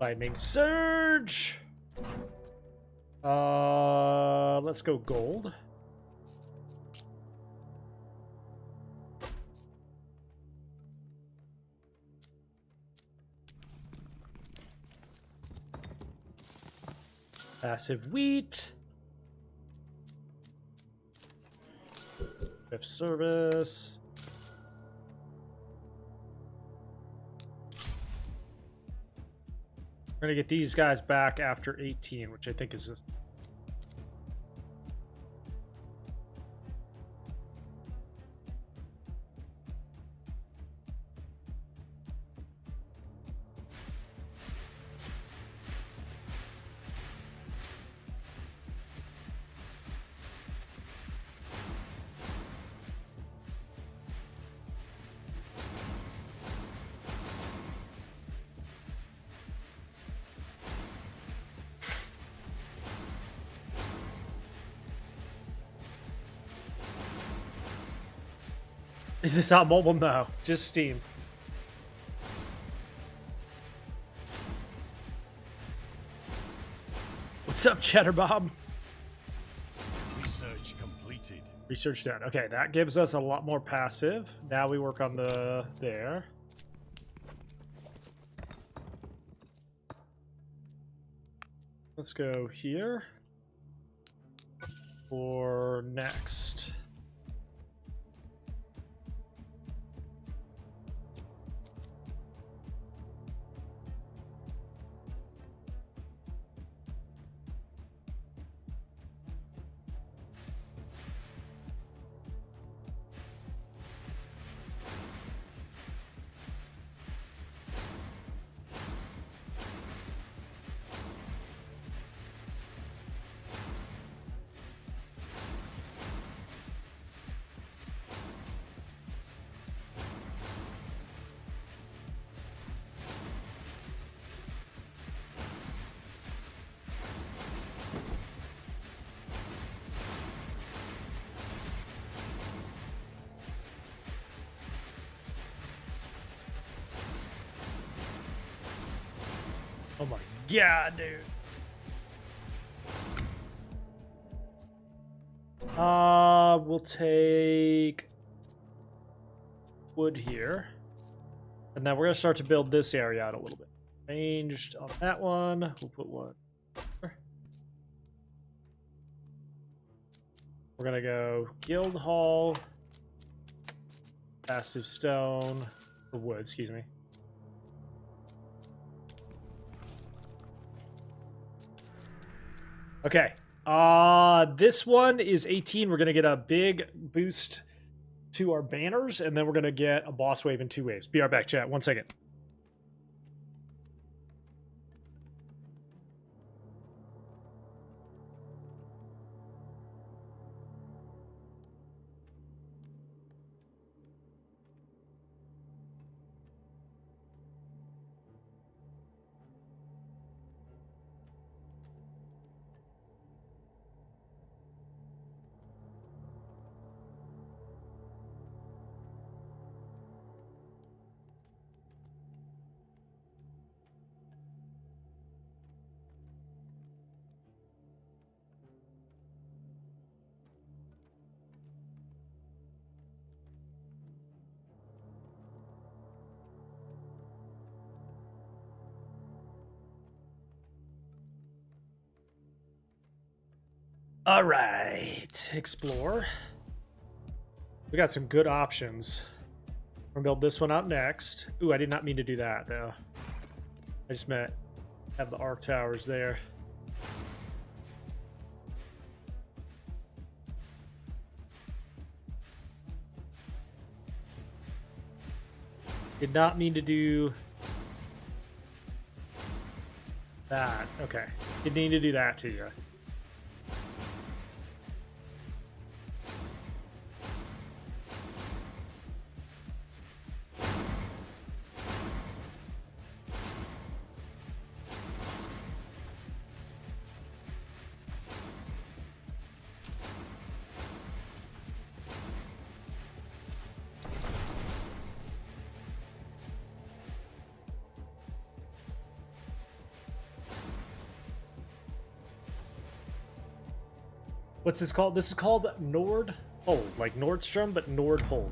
Lightning Surge! Let's go gold. Passive Wheat. Whip Service. We're gonna get these guys back after 18, which I think is this. Is this on mobile? No, just Steam. What's up, Cheddar Bob? Research completed. Research done. Okay, that gives us a lot more passive. Now we work on the there. Let's go here for next. Oh my god, dude. We'll take wood here. And then we're gonna start to build this area out a little bit. Ranged on that one. We'll put one there. We're gonna go guild hall. Passive stone. Or wood, excuse me. Okay. This one is 18. We're going to get a big boost to our banners, and then we're going to get a boss wave in 2 waves. Be right back, chat. 1 second. All right, explore. We got some good options. We're gonna build this one out next. Ooh, I did not mean to do that though. I just meant have the arc towers there. Did not mean to do that. Okay. Didn't mean to do that to you. What's this called? This is called Nordhold, like Nordstrom, but Nordhold.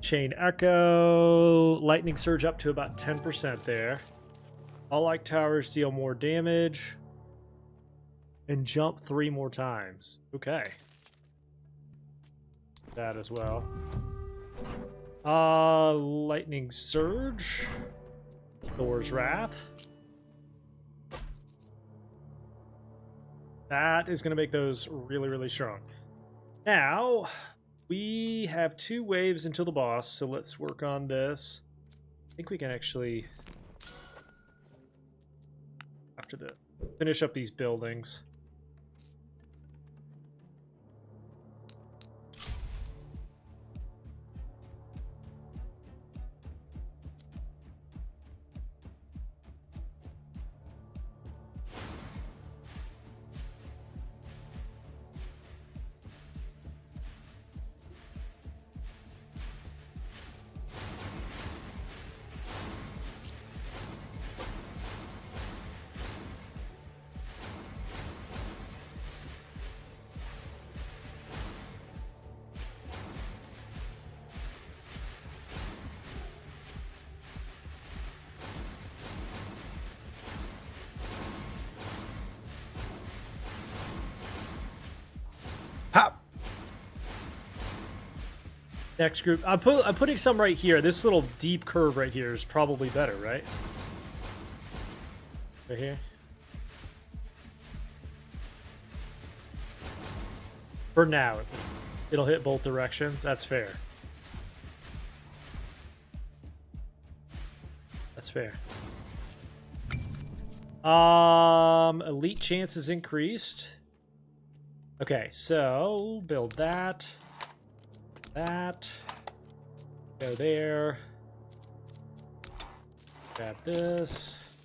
Chain Echo, Lightning Surge up to about 10% there. All like towers deal more damage. And jump 3 more times. Okay. That as well. Lightning Surge. Thor's Wrath. That is going to make those really, really strong. Now, we have 2 waves until the boss, so let's work on this. I think we can actually, after the, finish up these buildings. Pop. Next group. I'm putting some right here. This little deep curve right here is probably better, right? Right here. For now, it'll hit both directions. That's fair. That's fair. Elite chances increased. Okay, so build that. That. Go there. Grab this.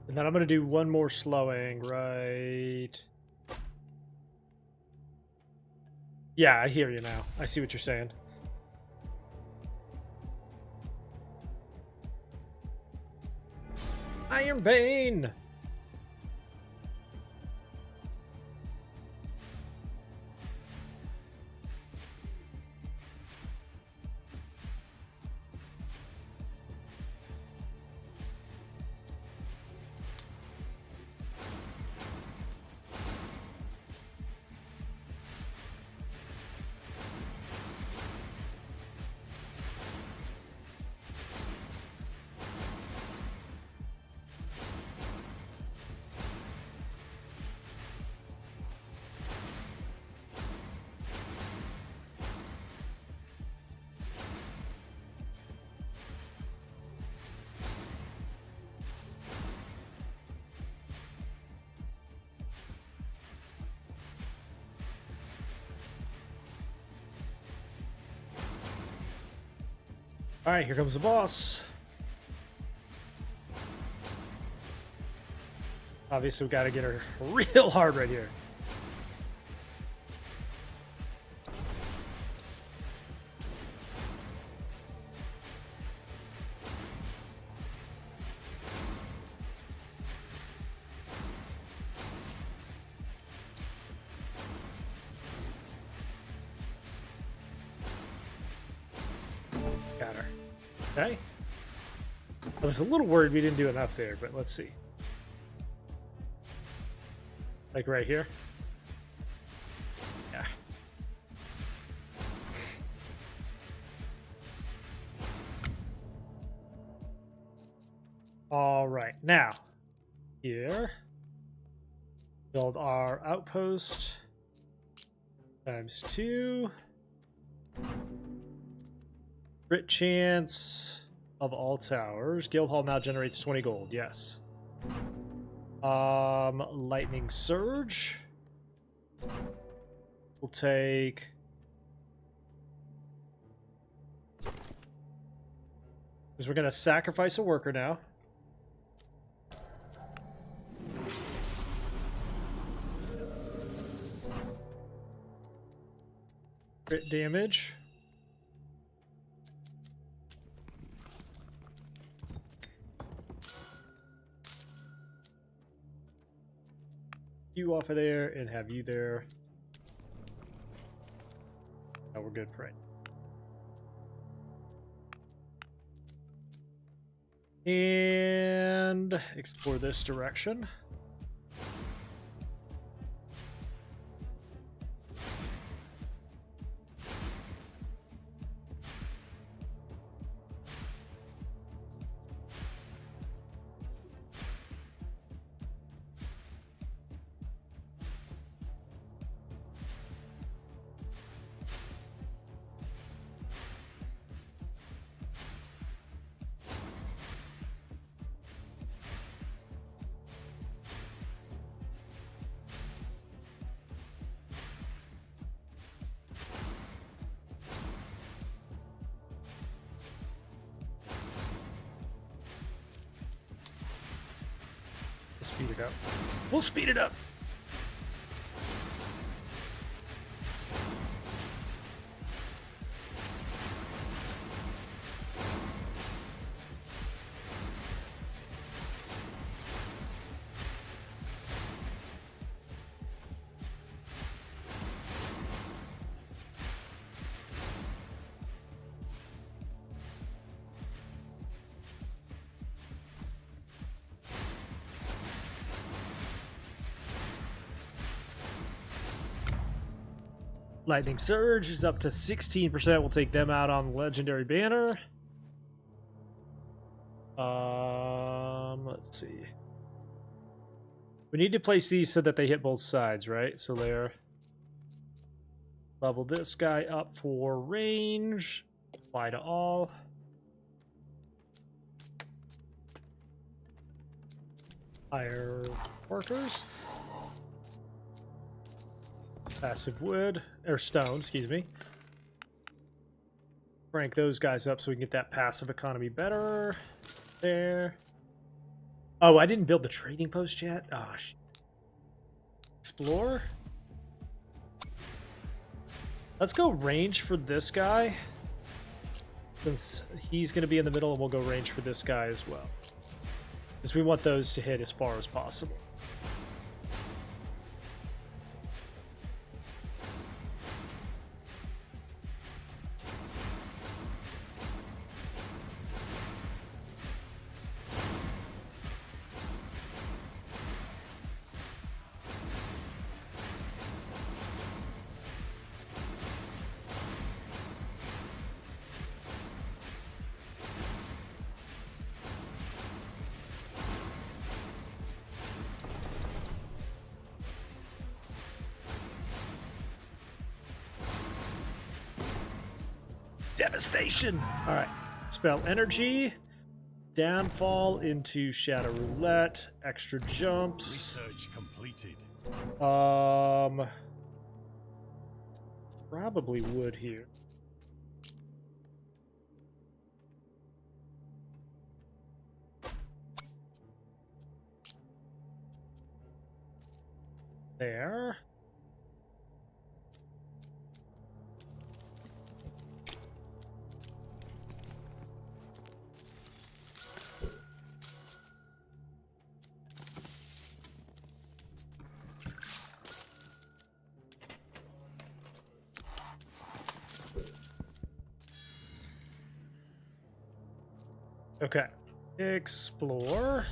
And then I'm going to do one more slowing, right? Yeah, I hear you now. I see what you're saying. Iron Bane! Alright, here comes the boss. Obviously, we gotta get her real hard right here. Got her. Okay. I was a little worried we didn't do enough there, but let's see. Like right here? Yeah. Build our outpost ×2. Crit chance of all towers. Guildhall now generates 20 gold. Yes. Lightning surge. We'll take. Because we're gonna sacrifice a worker now. Crit damage. You off of there and have you there. Now we're good for it. And explore this direction. Speed it up. We'll speed it up. Lightning Surge is up to 16%. We'll take them out on Legendary Banner. Let's see. We need to place these so that they hit both sides, right? So they're... Level this guy up for range. Apply to all. Hire workers. Passive wood, or stone, excuse me. Crank those guys up so we can get that passive economy better. There. Oh, I didn't build the trading post yet? Oh, shit. Explore. Let's go range for this guy. Since he's going to be in the middle, and we'll go range for this guy as well. Because we want those to hit as far as possible. Devastation! Alright. Spell energy. Downfall into Shadow Roulette. Extra jumps. Research completed. Probably wood here. There. Okay. Explore.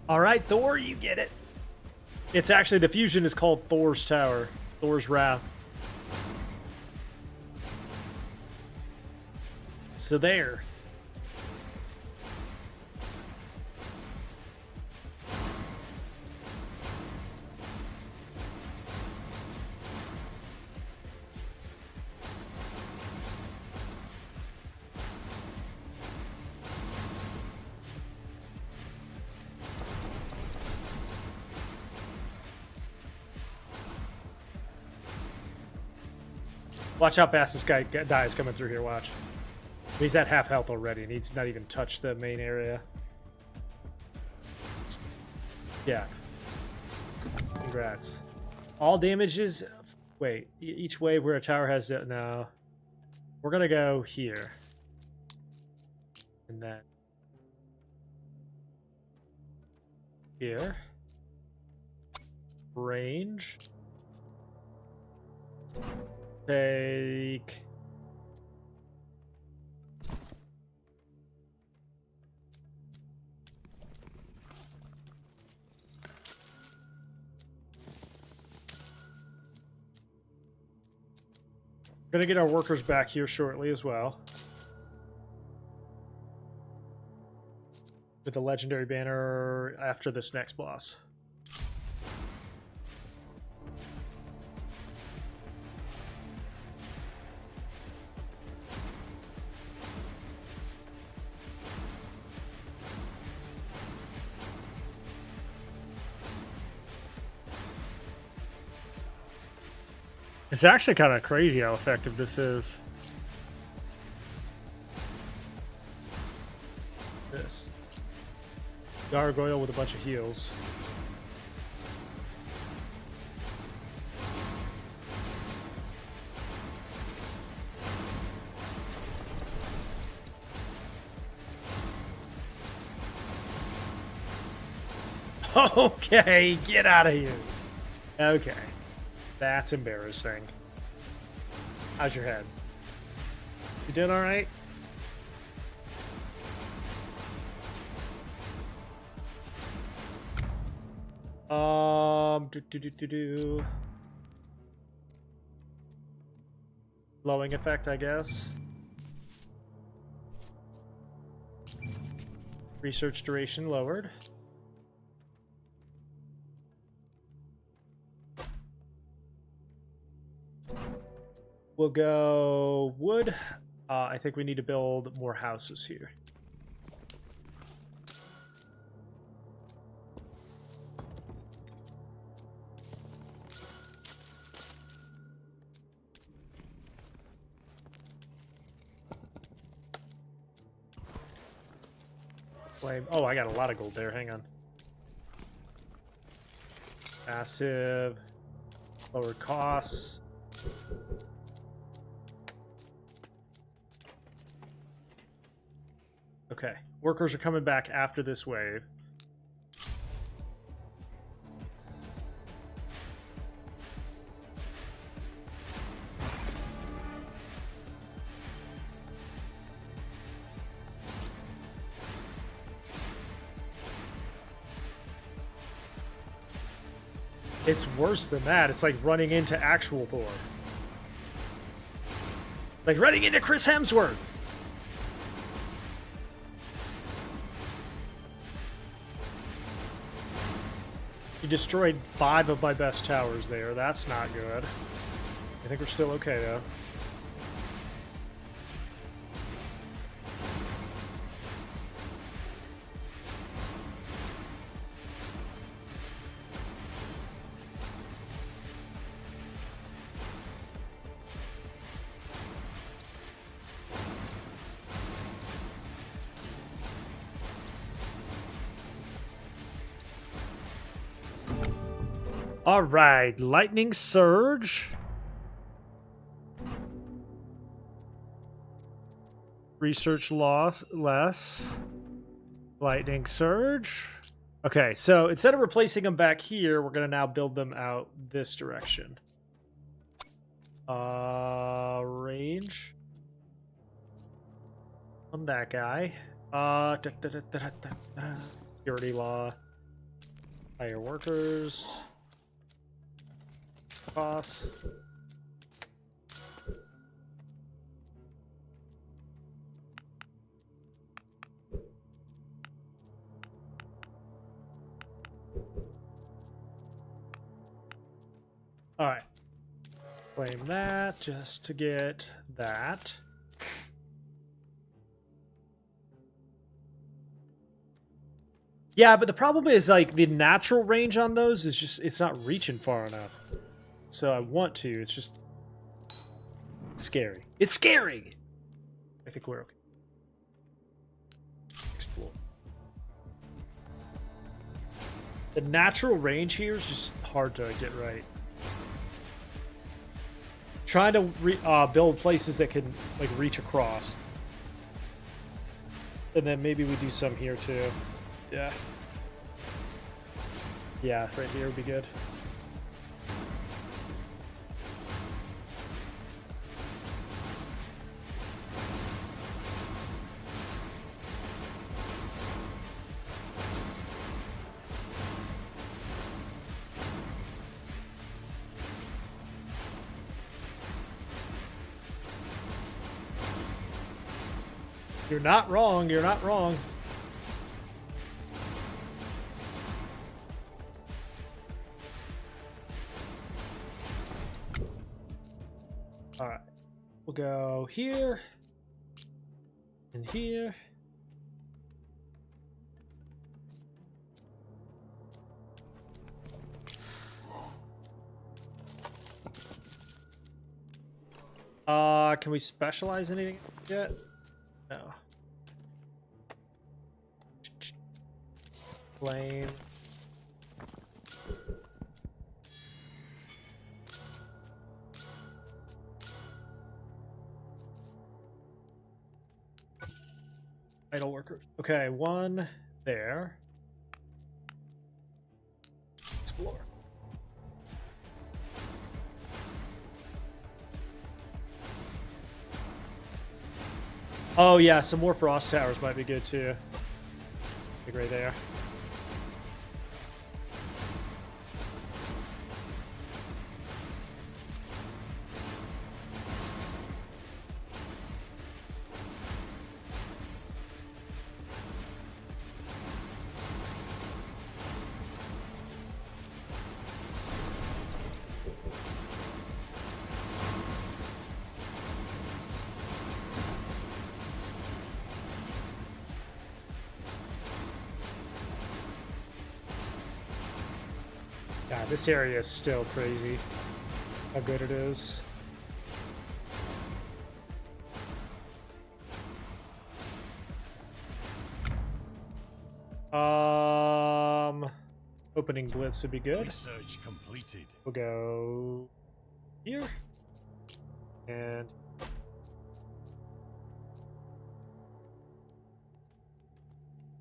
All right, Thor, you get it. It's actually, the fusion is called Thor's Tower. Thor's Wrath. So there. Watch how fast this guy dies coming through here, watch. He's at half health already, and he's not even touched the main area. Yeah. Congrats. All damages... Wait, each wave where a tower has... No. We're gonna go here. And then... Here. Range. Take... Gonna get our workers back here shortly as well. With the legendary banner after this next boss. It's actually kind of crazy how effective this is. This. Gargoyle with a bunch of heals. Okay, get out of here. Okay. That's embarrassing. How's your head? You doing all right? Blowing effect, I guess. Research duration lowered. We'll go wood. I think we need to build more houses here. Flame. Oh, I got a lot of gold there. Hang on. Massive. Lower costs. Okay, workers are coming back after this wave. It's worse than that. It's like running into actual Thor. Like running into Chris Hemsworth. You destroyed 5 of my best towers there. That's not good. I think we're still okay, though. All right, lightning surge. Research loss less. Lightning surge. Okay, so instead of replacing them back here, we're gonna now build them out this direction. Range on that guy. Security law. Hire workers. Boss. Claim that just to get that. Yeah, but the problem is, like, the natural range on those is just, it's not reaching far enough. So I want to, it's just scary. It's scary! I think we're okay. Explore. The natural range here is just hard to get right. Trying to build places that can, like, reach across. And then maybe we do some here, too. Yeah. Yeah, right here would be good. You're not wrong, you're not wrong. Alright. We'll go here. And here. Can we specialize anything yet? No. Flame. Idle workers. Okay, one there. Explore. Oh yeah, some more frost towers might be good too. Like right there. God, this area is still crazy. How good it is. Opening blitz would be good. Research completed. We'll go here and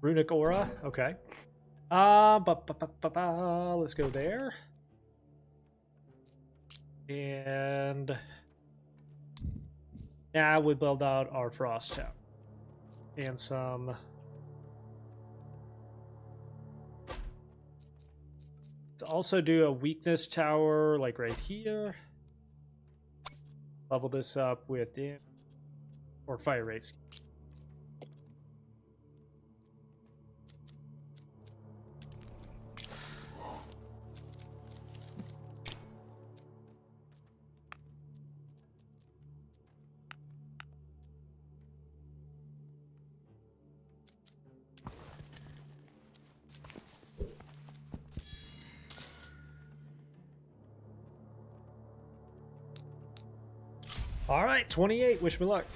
runic aura. Okay. Let's go there. And now we build out our frost tower and some. Let's also do a weakness tower like right here. Level this up with damage or fire rates. All right, 28. Wish me luck.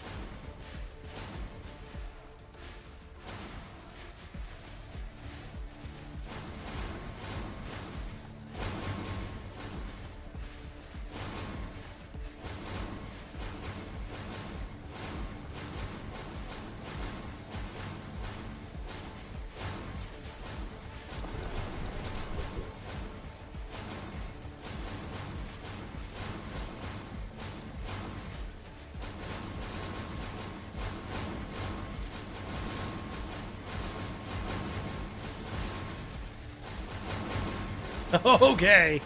Okay.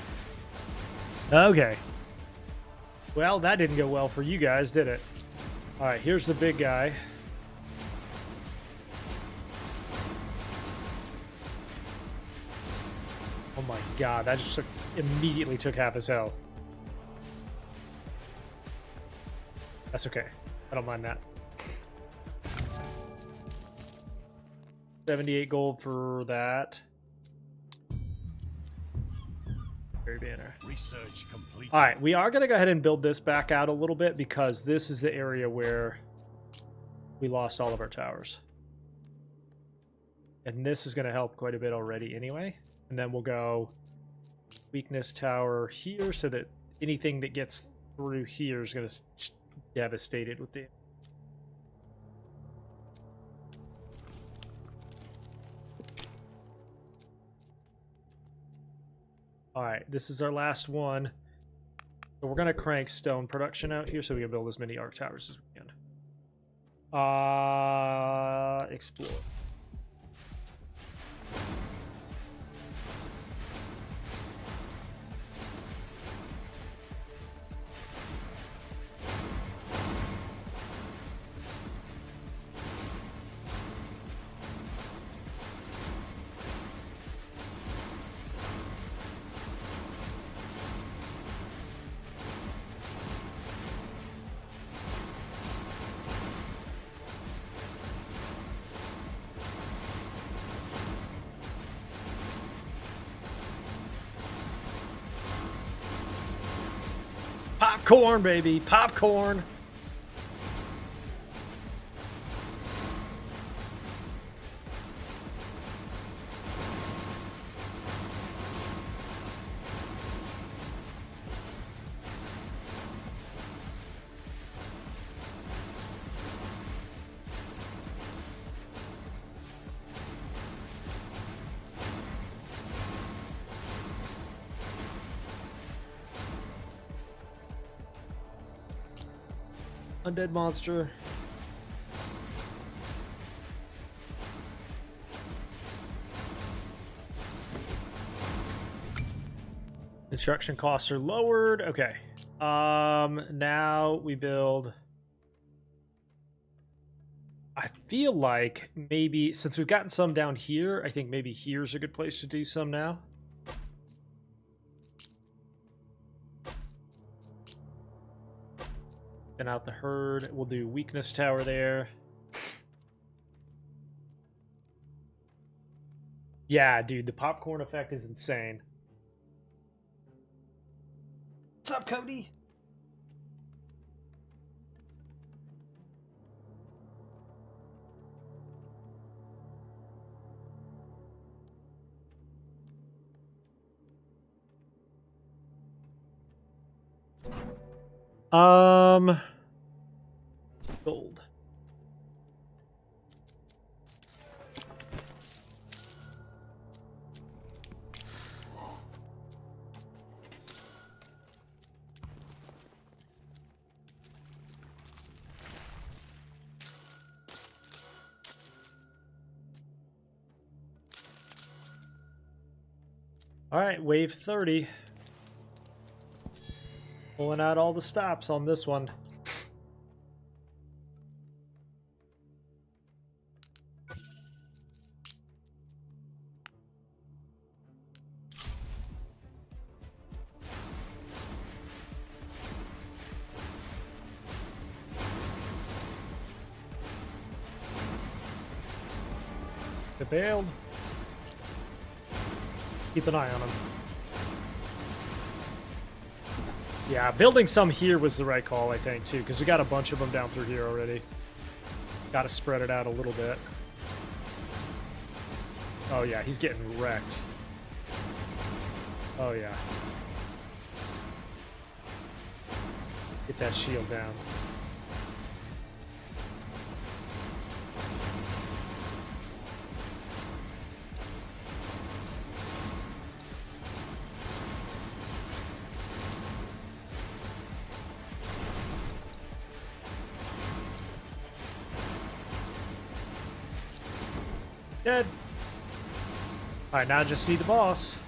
Okay. Well, that didn't go well for you guys, did it? All right, here's the big guy. Oh my god, that just immediately took half his health. That's okay. I don't mind that. 78 gold for that. Very banner. Research completed. All right, we are going to go ahead and build this back out a little bit because this is the area where we lost all of our towers. And this is going to help quite a bit already anyway. And then we'll go weakness tower here so that anything that gets through here is going to devastate it with the... All right, this is our last one. So we're going to crank stone production out here so we can build as many arc towers as we can. Explore. Popcorn, baby, popcorn. Undead monster. Construction costs are lowered. Okay. Now we build. I feel like maybe since we've gotten some down here, I think maybe here's a good place to do some now. Then out the herd, we'll do weakness tower there. Yeah, dude, the popcorn effect is insane. What's up, Cody? Gold. All right, wave 30. Pulling out all the stops on this one. They bailed. Keep an eye on them. Yeah, building some here was the right call, I think, too, because we got a bunch of them down through here already. Got to spread it out a little bit. Oh, yeah, he's getting wrecked. Oh, yeah. Get that shield down. Dead. Alright, now I just need the boss.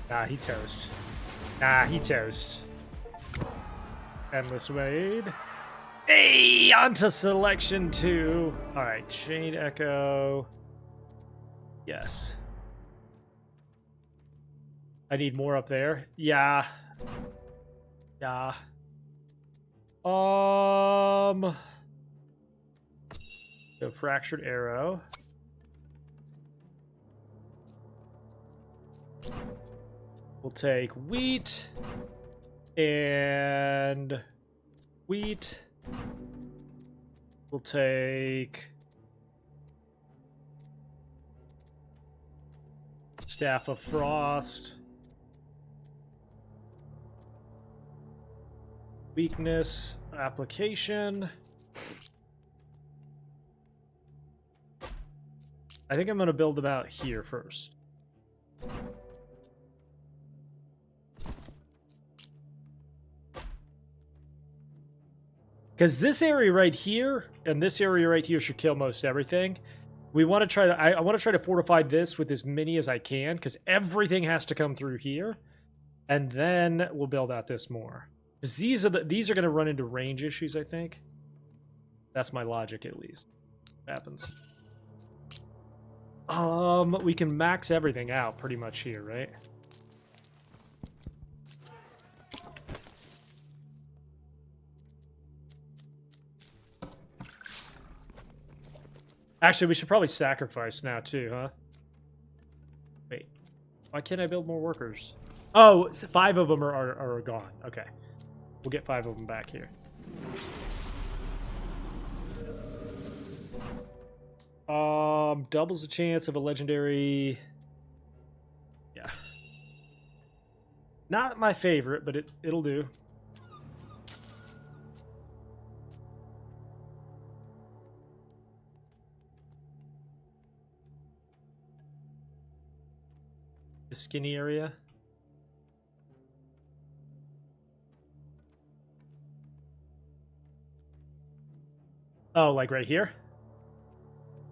Nah, he toast. Nah, he toast. Endless raid. Hey, on to selection 2. All right, chain echo. Yes. I need more up there. Yeah. Yeah. The fractured arrow. We'll take wheat and wheat. We'll take Staff of Frost. Weakness application. I think I'm going to build about here first. Because this area right here and this area right here should kill most everything. We want to try to. I want to try to fortify this with as many as I can, because everything has to come through here, and then we'll build out this more. Because these are going to run into range issues. I think that's my logic, at least. Happens. We can max everything out pretty much here, right? Actually, we should probably sacrifice now too, huh? Wait, why can't I build more workers? Oh, 5 of them are gone. Okay, we'll get 5 of them back here. Doubles the chance of a legendary. Yeah, not my favorite, but it'll do. The skinny area. Oh, like right here?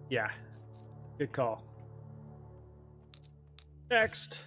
Yeah. Good call. Next.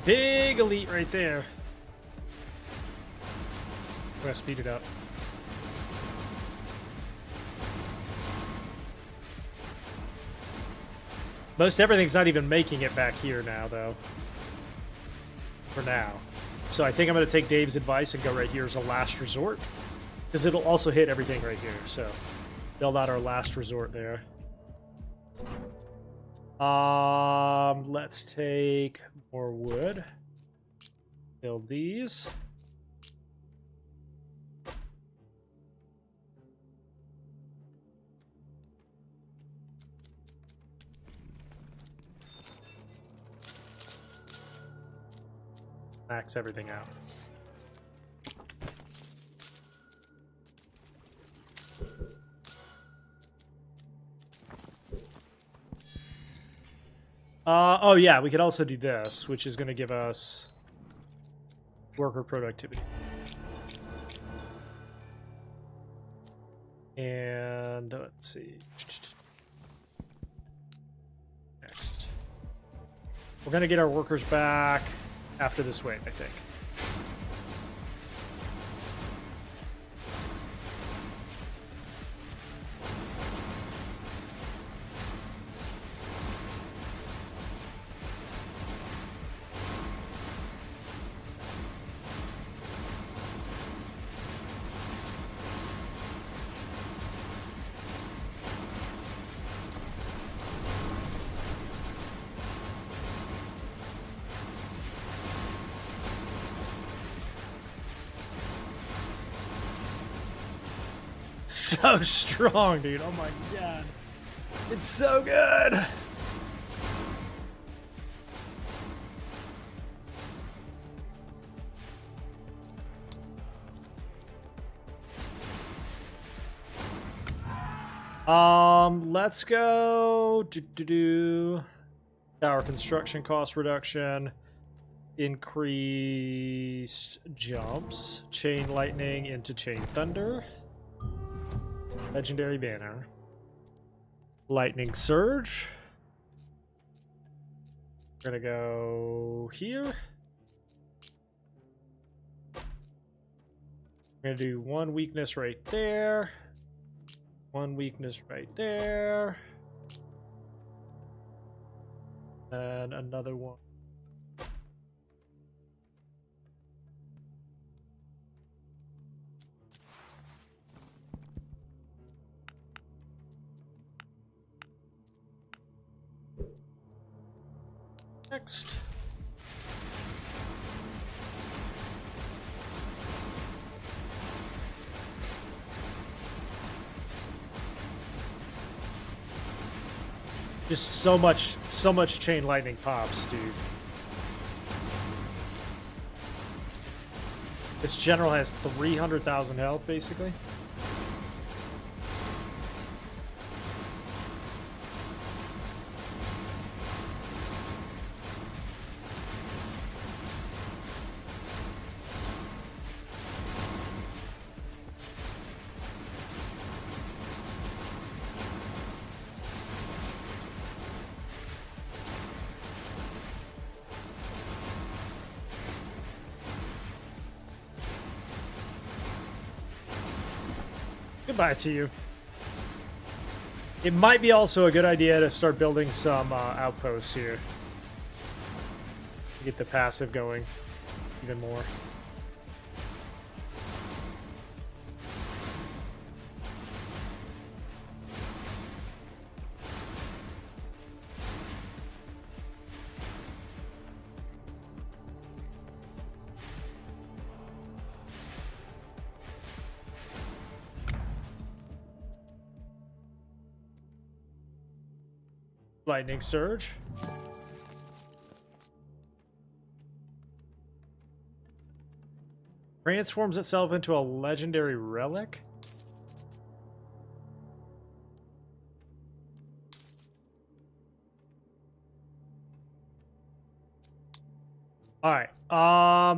Big elite right there. I'm gonna speed it up. Most everything's not even making it back here now, though. For now. So I think I'm gonna take Dave's advice and go right here as a last resort. Because it'll also hit everything right here, so build out our last resort there. Let's take more wood. Build these. Max everything out. Oh yeah, we could also do this, which is going to give us worker productivity. And let's see. Next. We're going to get our workers back after this wave, I think. So strong, dude. Oh my god. It's so good. Let's go tower construction cost reduction, increased jumps, chain lightning into chain thunder, legendary banner, lightning surge. We're gonna go here. We're gonna do one weakness right there. One weakness right there. And another one. Next. Just so much chain lightning pops, dude. This general has 300,000 health, basically. Goodbye to you. It might be also a good idea to start building some outposts here. To get the passive going even more. Lightning surge. Transforms itself into a legendary relic. All right.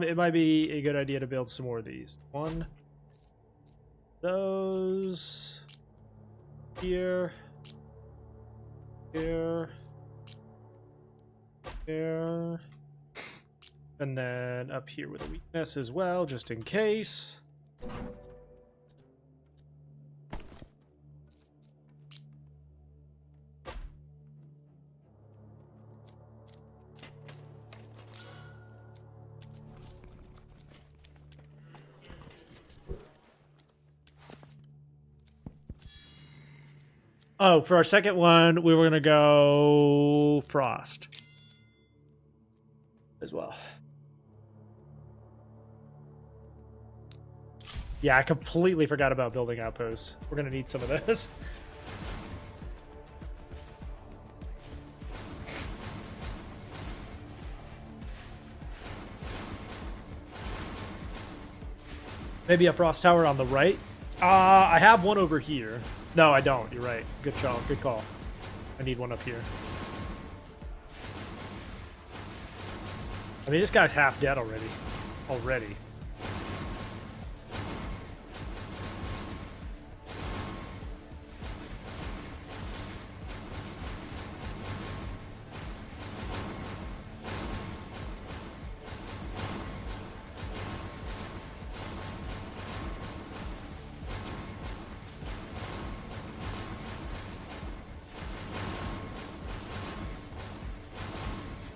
It might be a good idea to build some more of these. One. Those. Here. Here. Here. And then up here with a weakness as well, just in case. Oh, for our second one, we were going to go Frost as well. Yeah, I completely forgot about building outposts. We're going to need some of those. Maybe a Frost Tower on the right. I have one over here. No, I don't. You're right. Good call. Good call. I need one up here. I mean, this guy's half dead already. Already.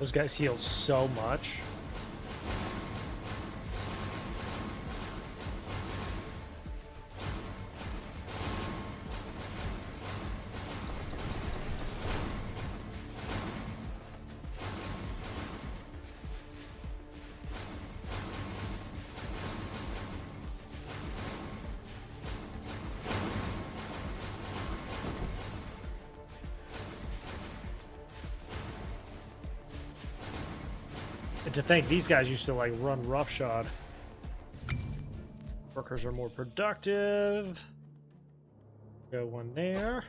Those guys heal so much. to think these guys used to like run roughshod. Workers are more productive. Go one there.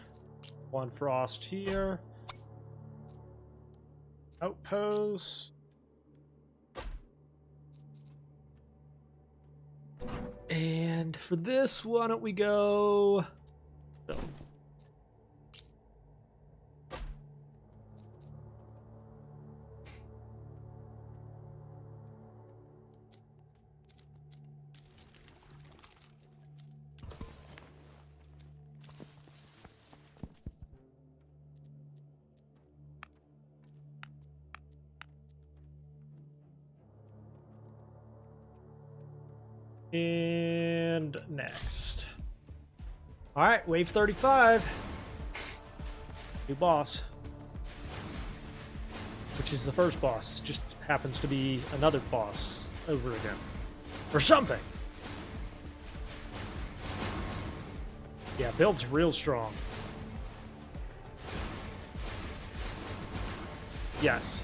One frost here. Outpost. And for this, why don't we go... So. And next. All right, wave 35. New boss. Which is the first boss. Just happens to be another boss over again. Or something. Yeah, build's real strong. Yes.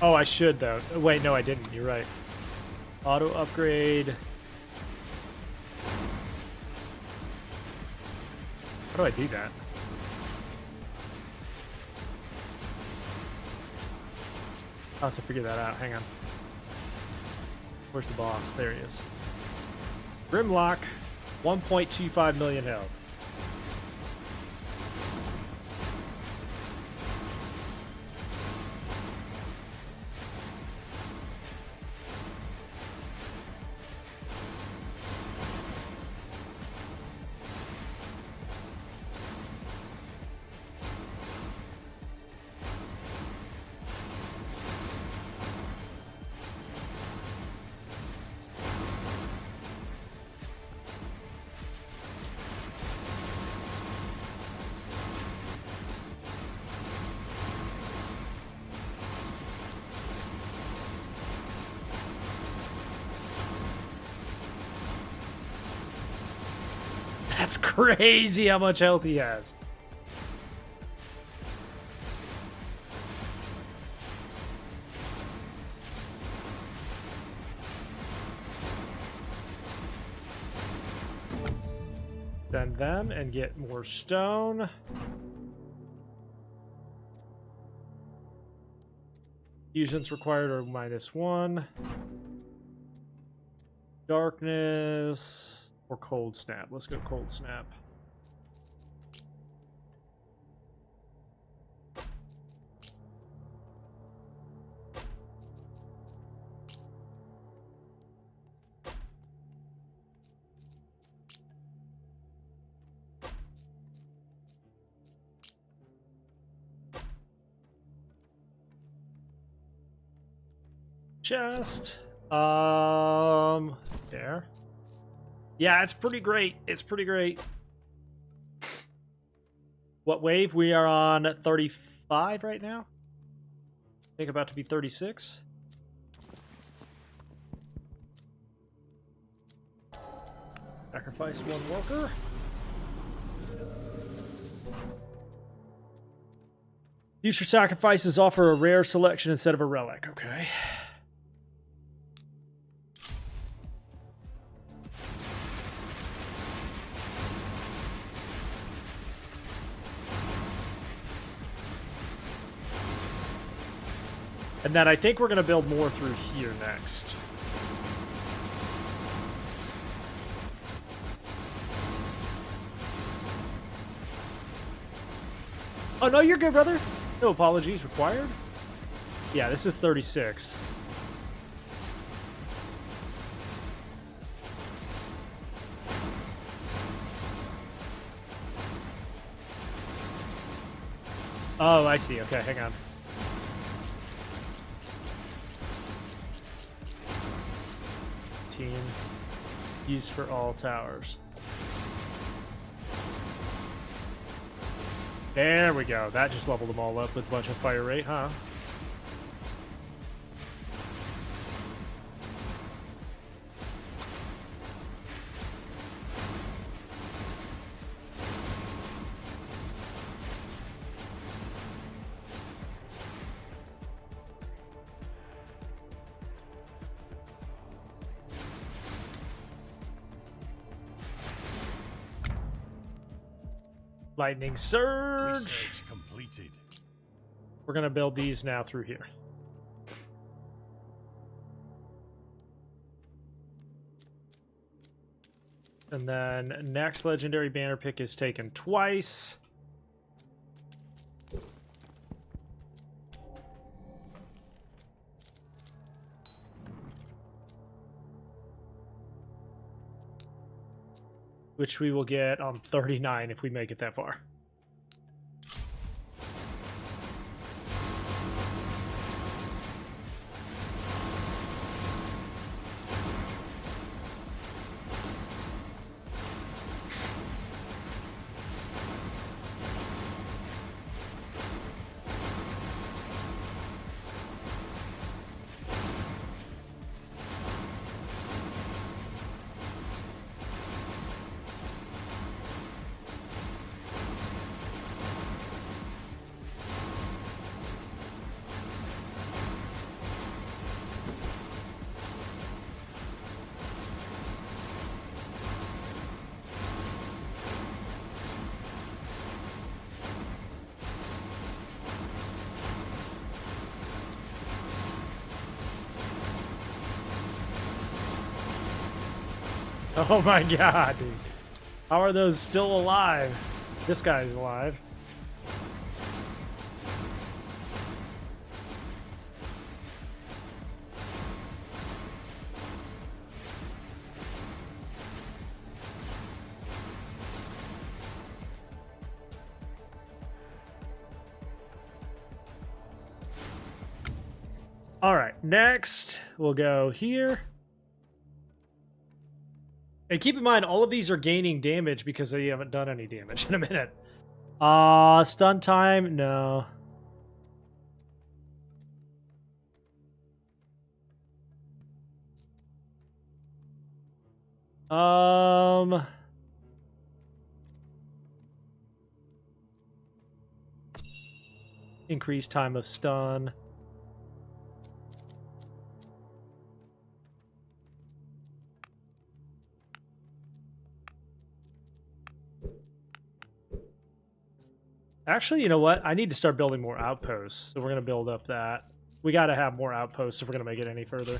Oh, I should, though. Wait, no, I didn't. You're right. Auto upgrade. How do I do that? I'll have to figure that out. Hang on. Where's the boss? There he is. Grimlock, 1.25 million health. That's crazy how much health he has. Send them and get more stone. Fusions required are -1. Darkness. Or cold snap. Let's go cold snap. Chest. There. Yeah, it's pretty great. It's pretty great. What wave? We are on 35 right now. I think about to be 36. Sacrifice one worker. Future sacrifices offer a rare selection instead of a relic. Okay. And then I think we're going to build more through here next. Oh, no, you're good, brother. No apologies required. Yeah, this is 36. Oh, I see. Okay, hang on. Used for all towers. There we go. That just leveled them all up with a bunch of fire rate, huh? Lightning surge. Research completed. We're gonna build these now through here. And then next legendary banner pick is taken twice. Which we will get on 39 if we make it that far. Oh my god, dude. How are those still alive? This guy's alive. All right, next we'll go here. And keep in mind, all of these are gaining damage because they haven't done any damage in a minute. Stun time? No. Increased time of stun. Actually, you know what? I need to start building more outposts, so we're going to build up that. We got to have more outposts if we're going to make it any further.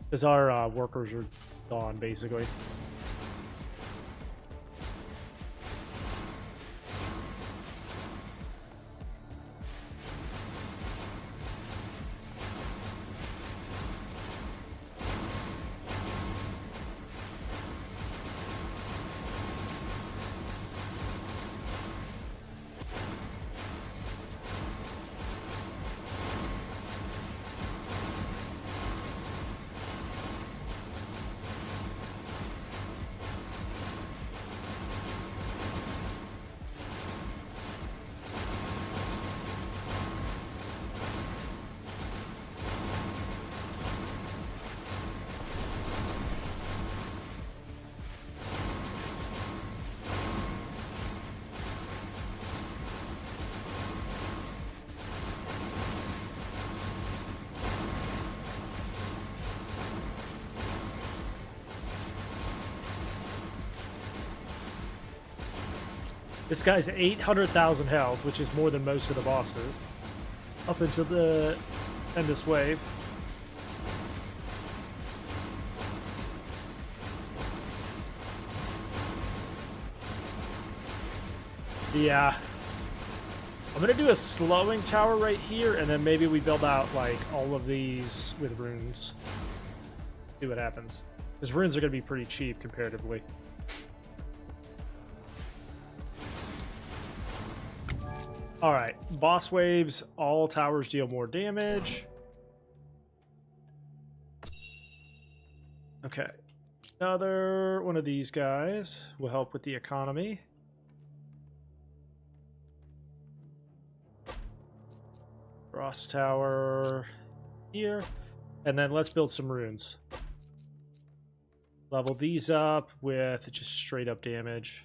Because our workers are gone, basically. This guy's at 800,000 health, which is more than most of the bosses. Up until the end of this wave. Yeah. I'm gonna do a slowing tower right here, and then maybe we build out, like, all of these with runes. See what happens. Because runes are gonna be pretty cheap comparatively. Alright, boss waves, all towers deal more damage. Okay. Another one of these guys will help with the economy. Frost tower here. And then let's build some runes. Level these up with just straight up damage.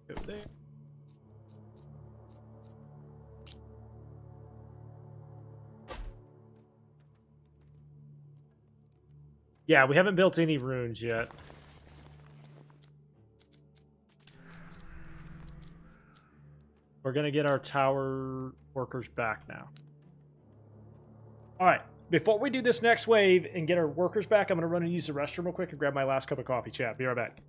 Go there. Yeah, we haven't built any runes yet. We're going to get our tower workers back now. All right. Before we do this next wave and get our workers back, I'm going to run and use the restroom real quick and grab my last cup of coffee. Chat. Be right back.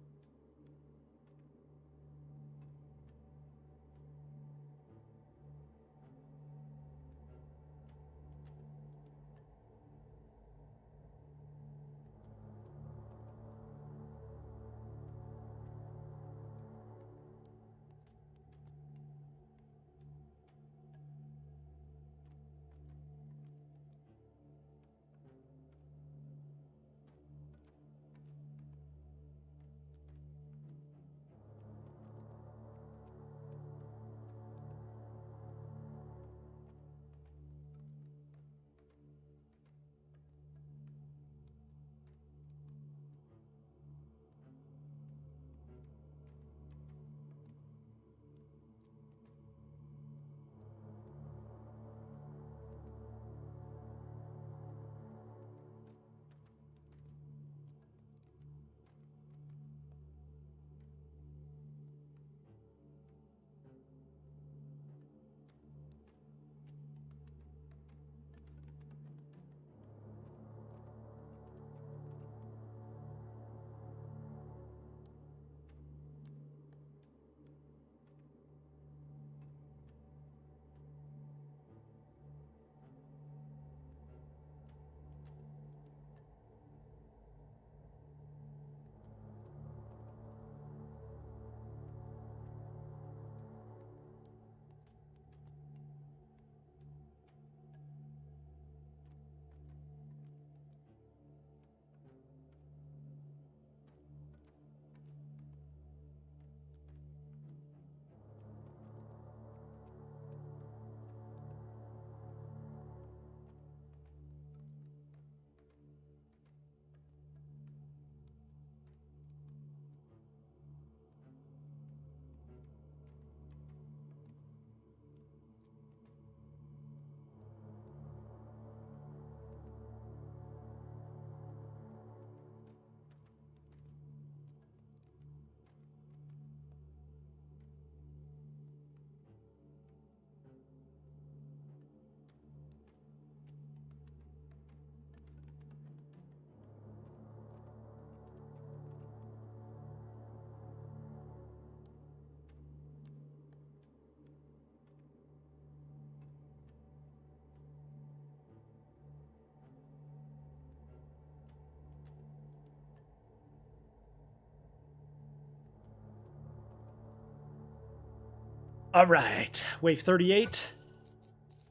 All right, wave 38.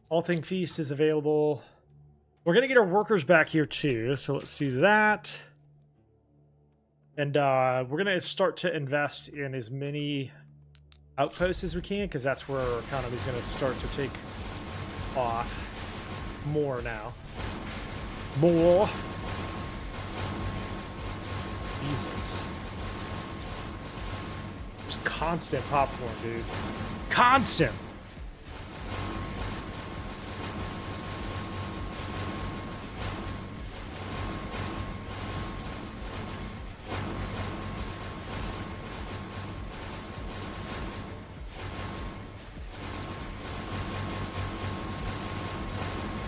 All Thing Feast is available. We're going to get our workers back here too, so let's do that. And we're going to start to invest in as many outposts as we can, because that's where our economy is going to start to take off more now. More. Jesus. Just constant popcorn, dude. Constant.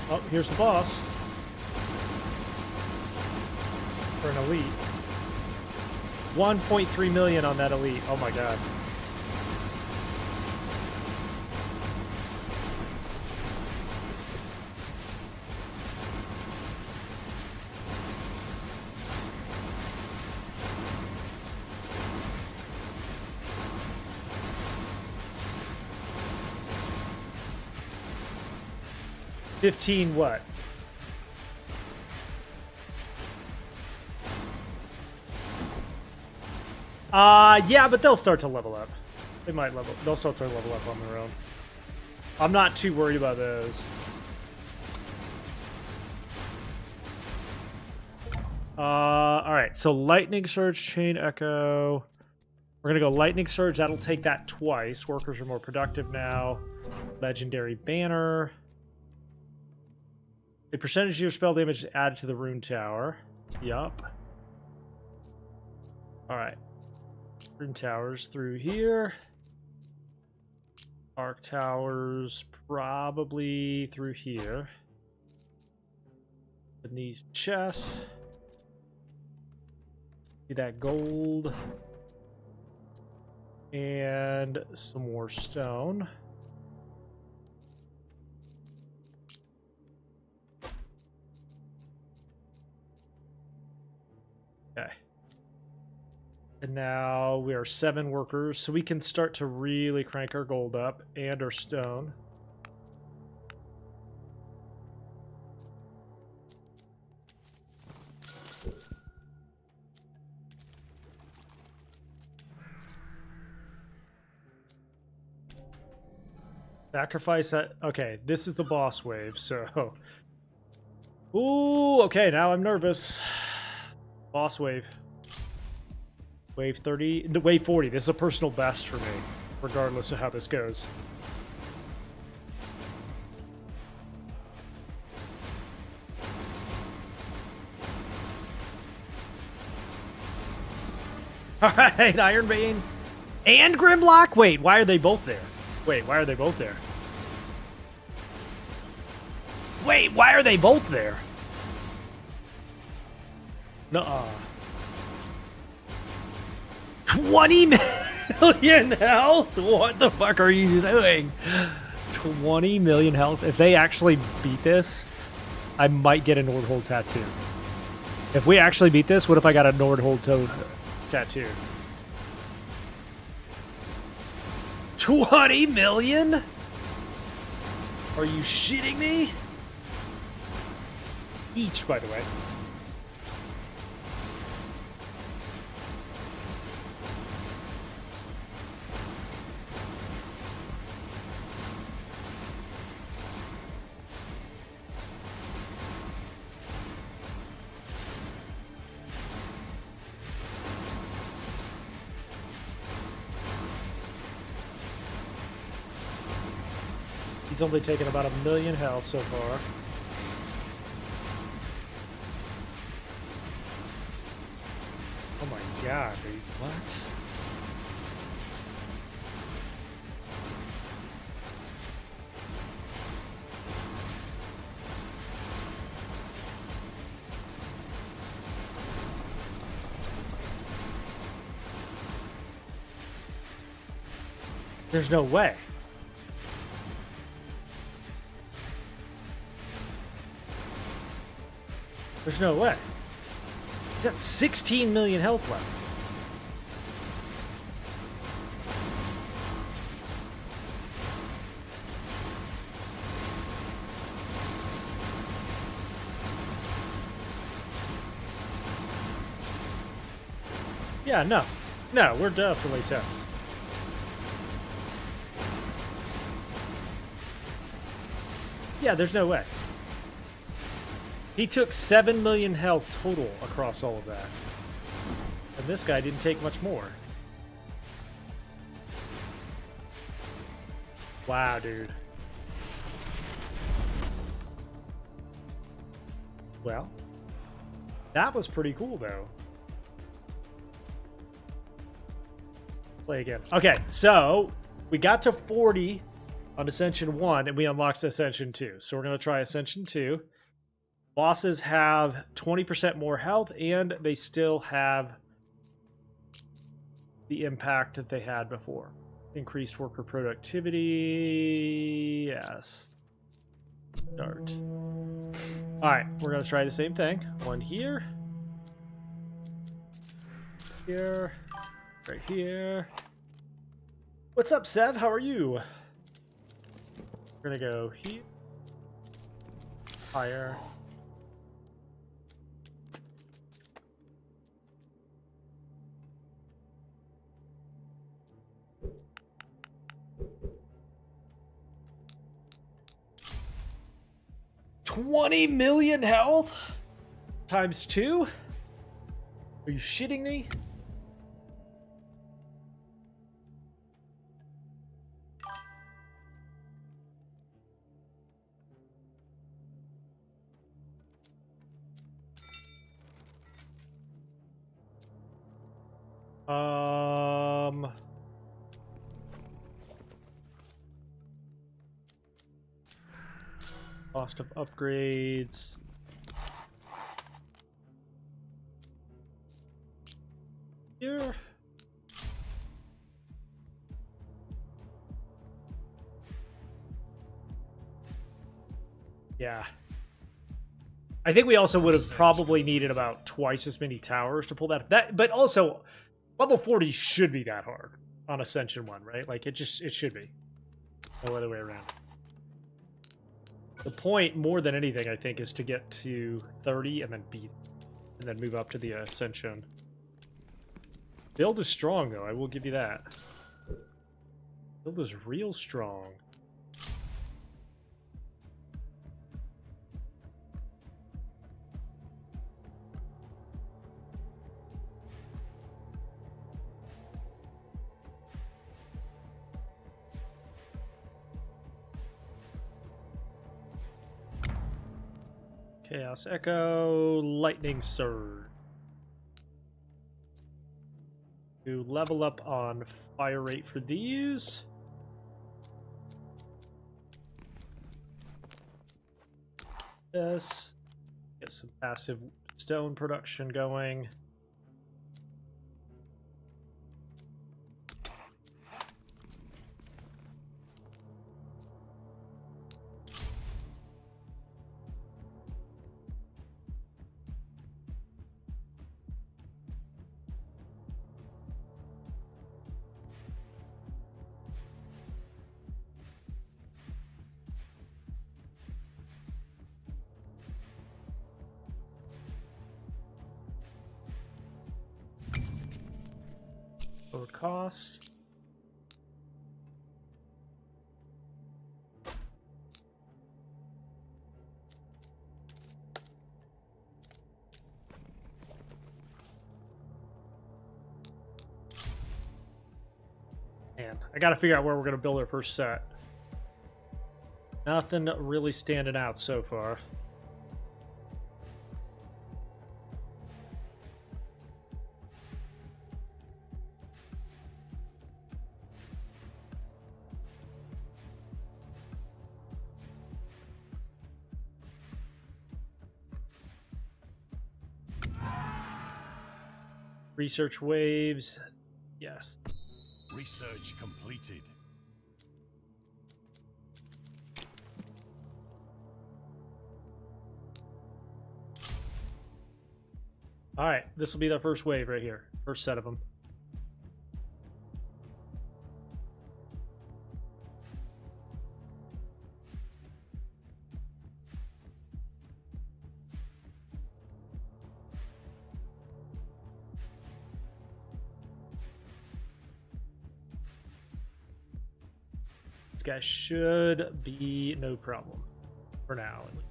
Oh, here's the boss. For an elite. 1.3 million on that elite. Oh my god. $15 what? Yeah, but they'll start to level up. They might level. They'll start to level up on their own. I'm not too worried about those. All right. So lightning surge, chain echo. We're gonna go lightning surge. That'll take that twice. Workers are more productive now. Legendary banner. A percentage of your spell damage is added to the rune tower. Yup. Alright. Rune towers through here. Arc towers probably through here. And these chests. See that gold. And some more stone. Okay. And now we are 7 workers, so we can start to really crank our gold up and our stone. Sacrifice that. Okay, this is the boss wave, so. Ooh, okay, now I'm nervous. Boss wave. Wave 30. No, wave 40. This is a personal best for me, regardless of how this goes. Alright, Ironbane. And Grimlock? Wait, why are they both there? Wait, why are they both there? Wait, why are they both there? Nuh-uh. 20 million health? What the fuck are you doing? 20 million health? If they actually beat this, I might get a Nordhold tattoo. If we actually beat this, what if I got a Nordhold tattoo? 20 million? Are you shitting me? Each, by the way. He's only taken about 1 million health so far. Oh my god, dude. What? There's no way. There's no way. He's at 16 million health left. Yeah, no. No, we're definitely tough. Yeah, there's no way. He took 7 million health total across all of that. And this guy didn't take much more. Wow, dude. Well, that was pretty cool, though. Play again. Okay, so we got to 40 on Ascension 1, and we unlocked Ascension 2. So we're going to try Ascension 2. Bosses have 20% more health, and they still have the impact that they had before. Increased worker productivity. Yes. Start. Alright, we're going to try the same thing. One here. Here. Right here. What's up, Sev? How are you? We're going to go here. Higher. $20 million health? Times 2? Are you shitting me? Cost of upgrades. Here. Yeah. I think we also would have probably needed about twice as many towers to pull that. But also, level 40 should be that hard on Ascension 1, right? Like, it should be. No other way around. The point, more than anything, I think, is to get to 30 and then beat. And then move up to the Ascension. Build is strong, though. I will give you that. Build is real strong. Chaos Echo, Lightning Surge. To level up on fire rate for these. This. Get some passive stone production going. Lower cost. Man, I gotta figure out where we're gonna build our first set. Nothing really standing out so far. Research waves, yes. Research completed. All right, this will be the first wave right here. First set of them. This guy should be no problem for now, at least.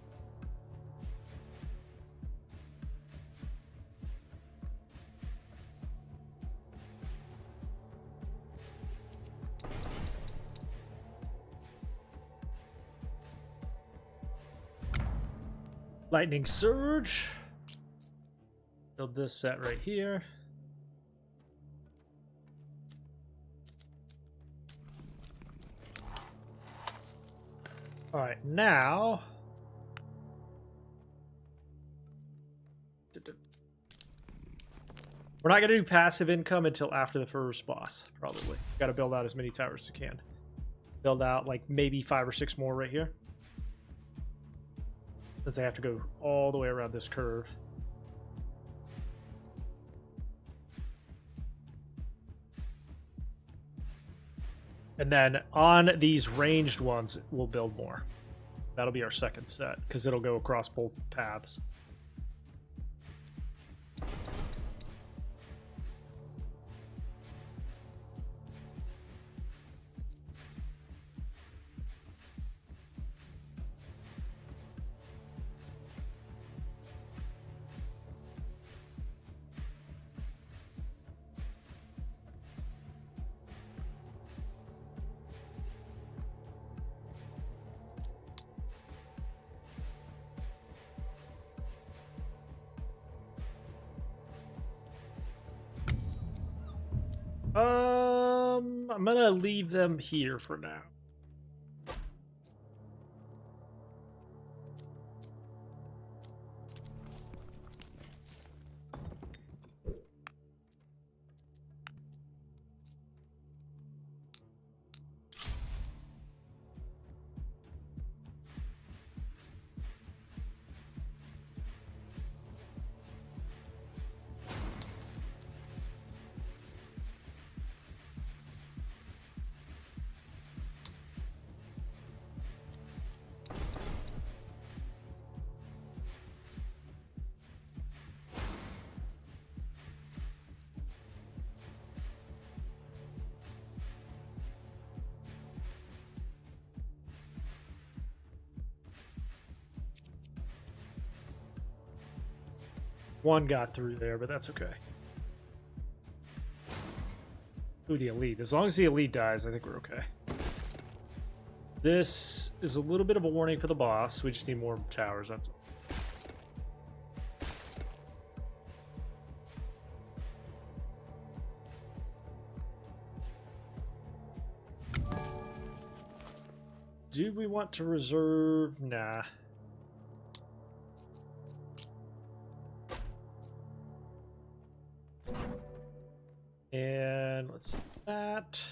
Lightning Surge. Build this set right here. All right, now we're not going to do passive income until after the first boss, probably. Got to build out as many towers as you can. Build out like maybe 5 or 6 more right here. Since I have to go all the way around this curve. And then on these ranged ones, we'll build more. That'll be our second set, because it'll go across both paths. I'm gonna leave them here for now. One got through there, but that's okay. Ooh, the elite. As long as the elite dies, I think we're okay. This is a little bit of a warning for the boss. We just need more towers, that's all. Do we want to reserve? Nah. And let's do that.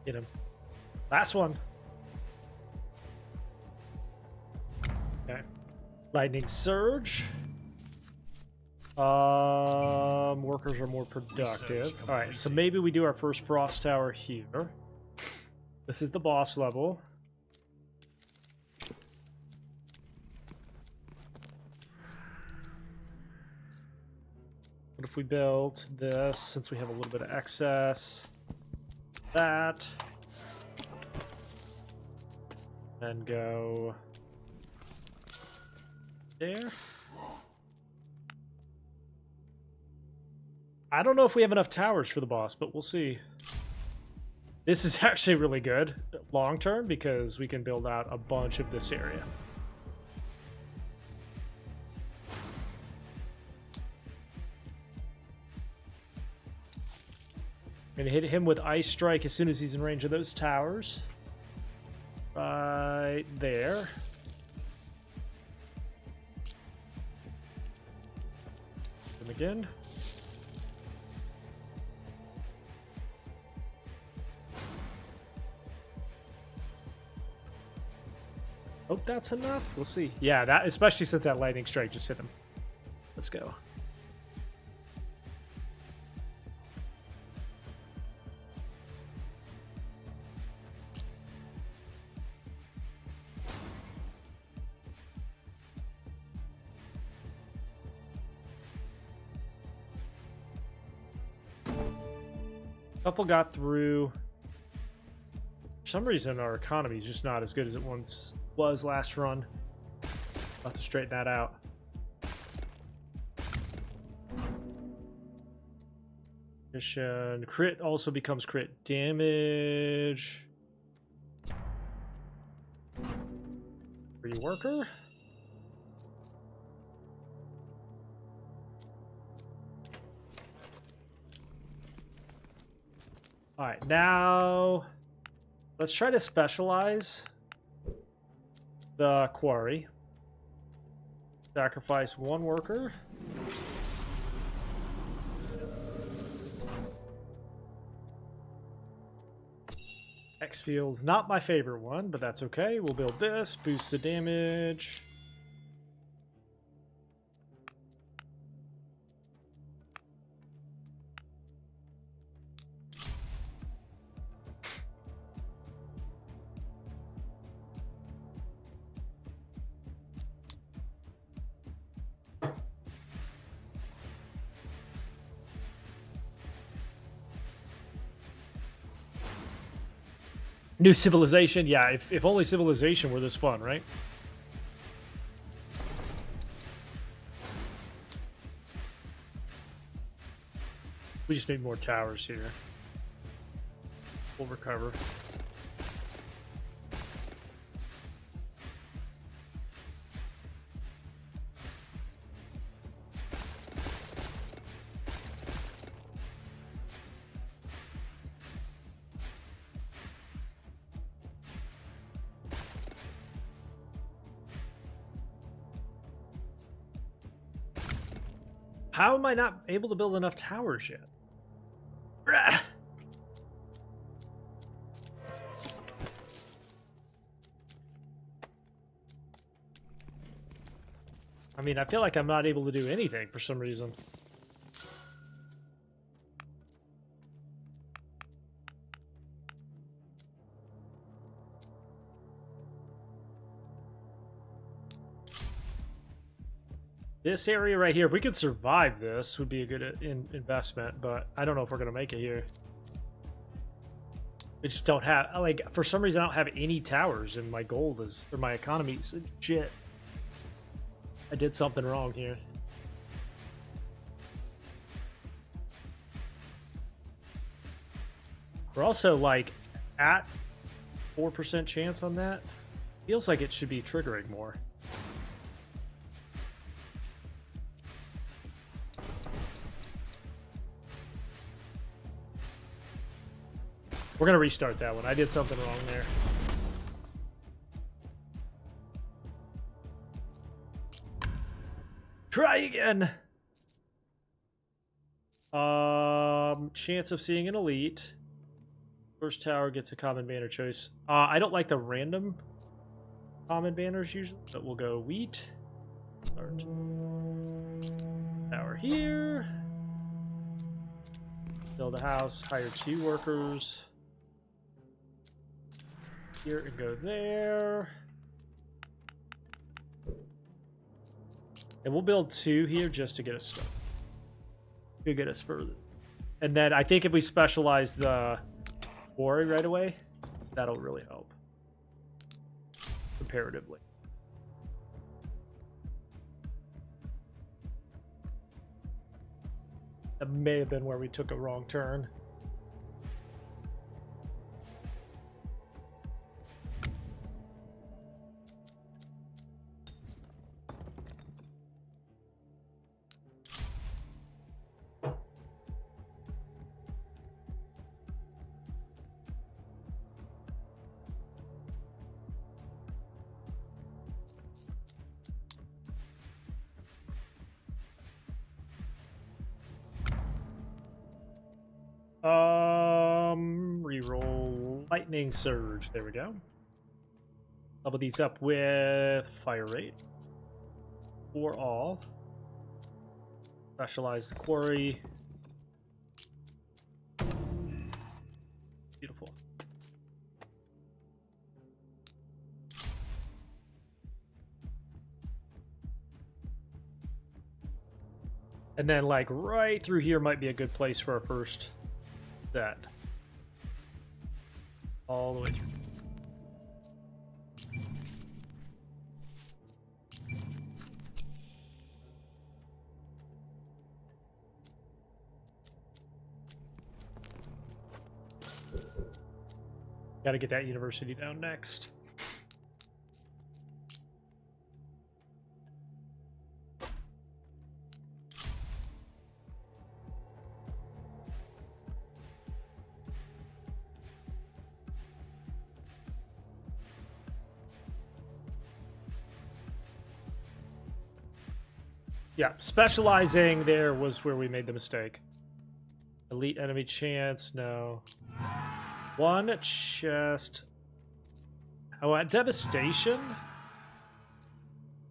Get him. Last one. Okay. Lightning surge. Workers are more productive. All right, so maybe we do our first frost tower here. This is the boss level. What if we built this, since we have a little bit of excess? That. And go there. I don't know if we have enough towers for the boss, but we'll see. This is actually really good long term because we can build out a bunch of this area. Gonna hit him with Ice Strike as soon as he's in range of those towers. Right there. Him again. Hope that's enough. We'll see. Yeah, that especially since that lightning strike just hit him. Let's go. Couple got through. For some reason, our economy is just not as good as it once was last run. I'll have to straighten that out. Mission crit also becomes crit damage. Free worker. All right, now let's try to specialize the quarry. Sacrifice one worker. X field's not my favorite one, but that's okay. We'll build this, boost the damage. New civilization? Yeah, if only civilization were this fun, right? We just need more towers here. We'll recover. How am I not able to build enough towers yet? I mean, I feel like I'm not able to do anything for some reason. This area right here, if we could survive this, would be a good investment, but I don't know if we're going to make it here. We just don't have, like, for some reason I don't have any towers, and my gold is, or my economy is shit. I did something wrong here. We're also, like, at 4% chance on that. Feels like it should be triggering more. We're gonna restart that one. I did something wrong there. Try again. Chance of seeing an elite. First tower gets a common banner choice. I don't like the random common banners usually, but we'll go wheat. Start. Tower here. Build a house. Hire 2 workers. Here and go there. And we'll build 2 here just to get us started. To get us further. And then I think if we specialize the quarry right away, that'll really help. Comparatively. That may have been where we took a wrong turn. Reroll lightning surge. There we go. Level these up with fire rate for all. Specialize the quarry. Beautiful. And then, like, right through here might be a good place for our first set. All the way through. Got to get that university down next. Yeah, specializing there was where we made the mistake. Elite enemy chance, no. One chest. Oh, at devastation.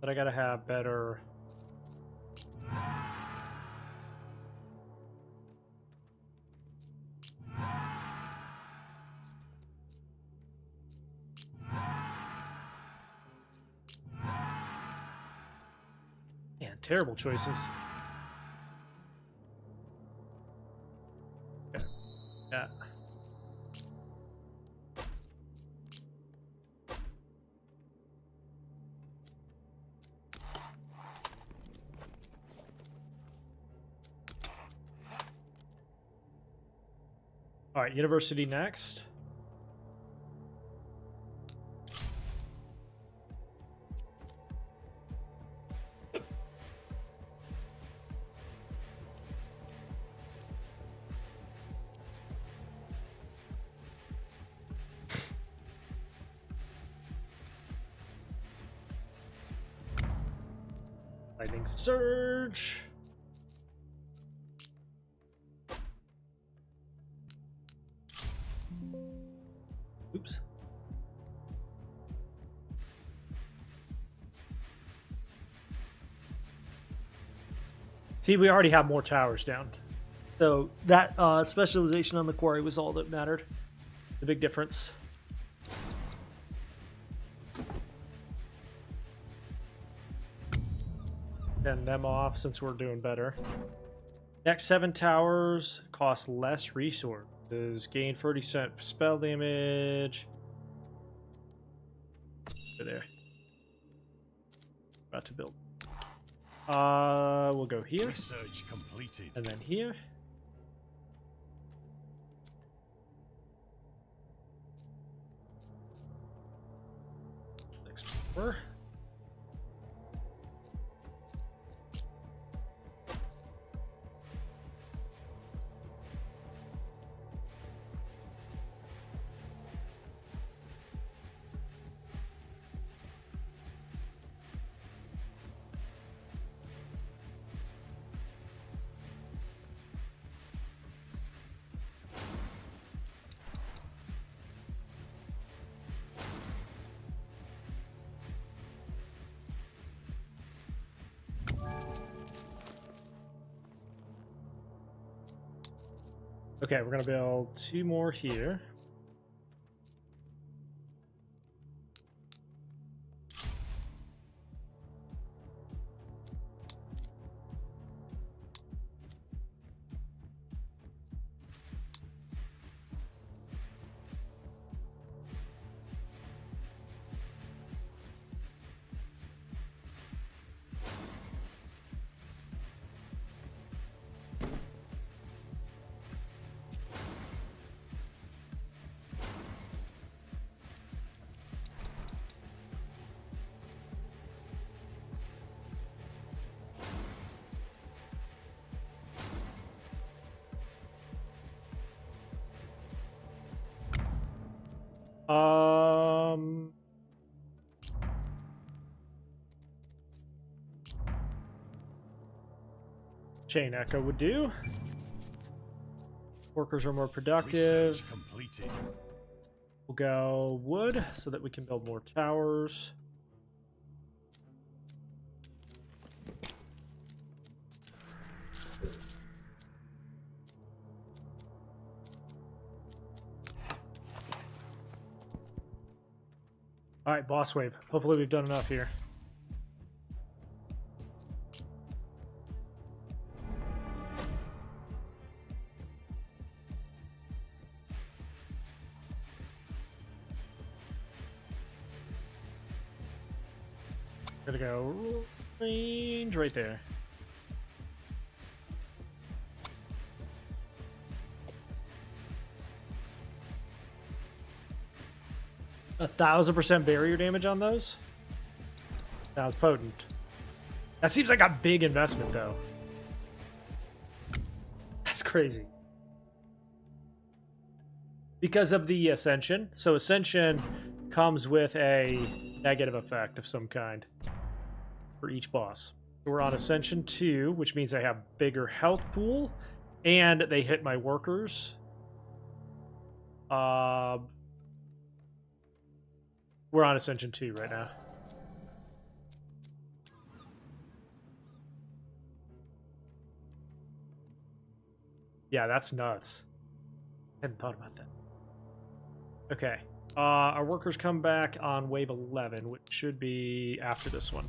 But I gotta have better. Man, terrible choices. Okay. Yeah. All right, university next. Lightning surge. Oops. See, we already have more towers down. So that specialization on the quarry was all that mattered. The big difference. Send them off since we're doing better. Next 7 towers cost less resources. Gain 30% spell damage. Over there. About to build. We'll go here. Research completed. And then here. Explore. Okay, we're gonna build 2 more here. Chain echo would do. Workers are more productive. Research completed. We'll go wood so that we can build more towers. All right, boss wave. Hopefully we've done enough here. Gonna go range right there. A 1000% barrier damage on those? Sounds potent. That seems like a big investment, though. That's crazy. Because of the Ascension. So Ascension comes with a negative effect of some kind for each boss. So we're on Ascension 2, which means I have bigger health pool, and they hit my workers. We're on Ascension 2 right now. Yeah, that's nuts. Hadn't thought about that. Okay. Our workers come back on wave 11, which should be after this one.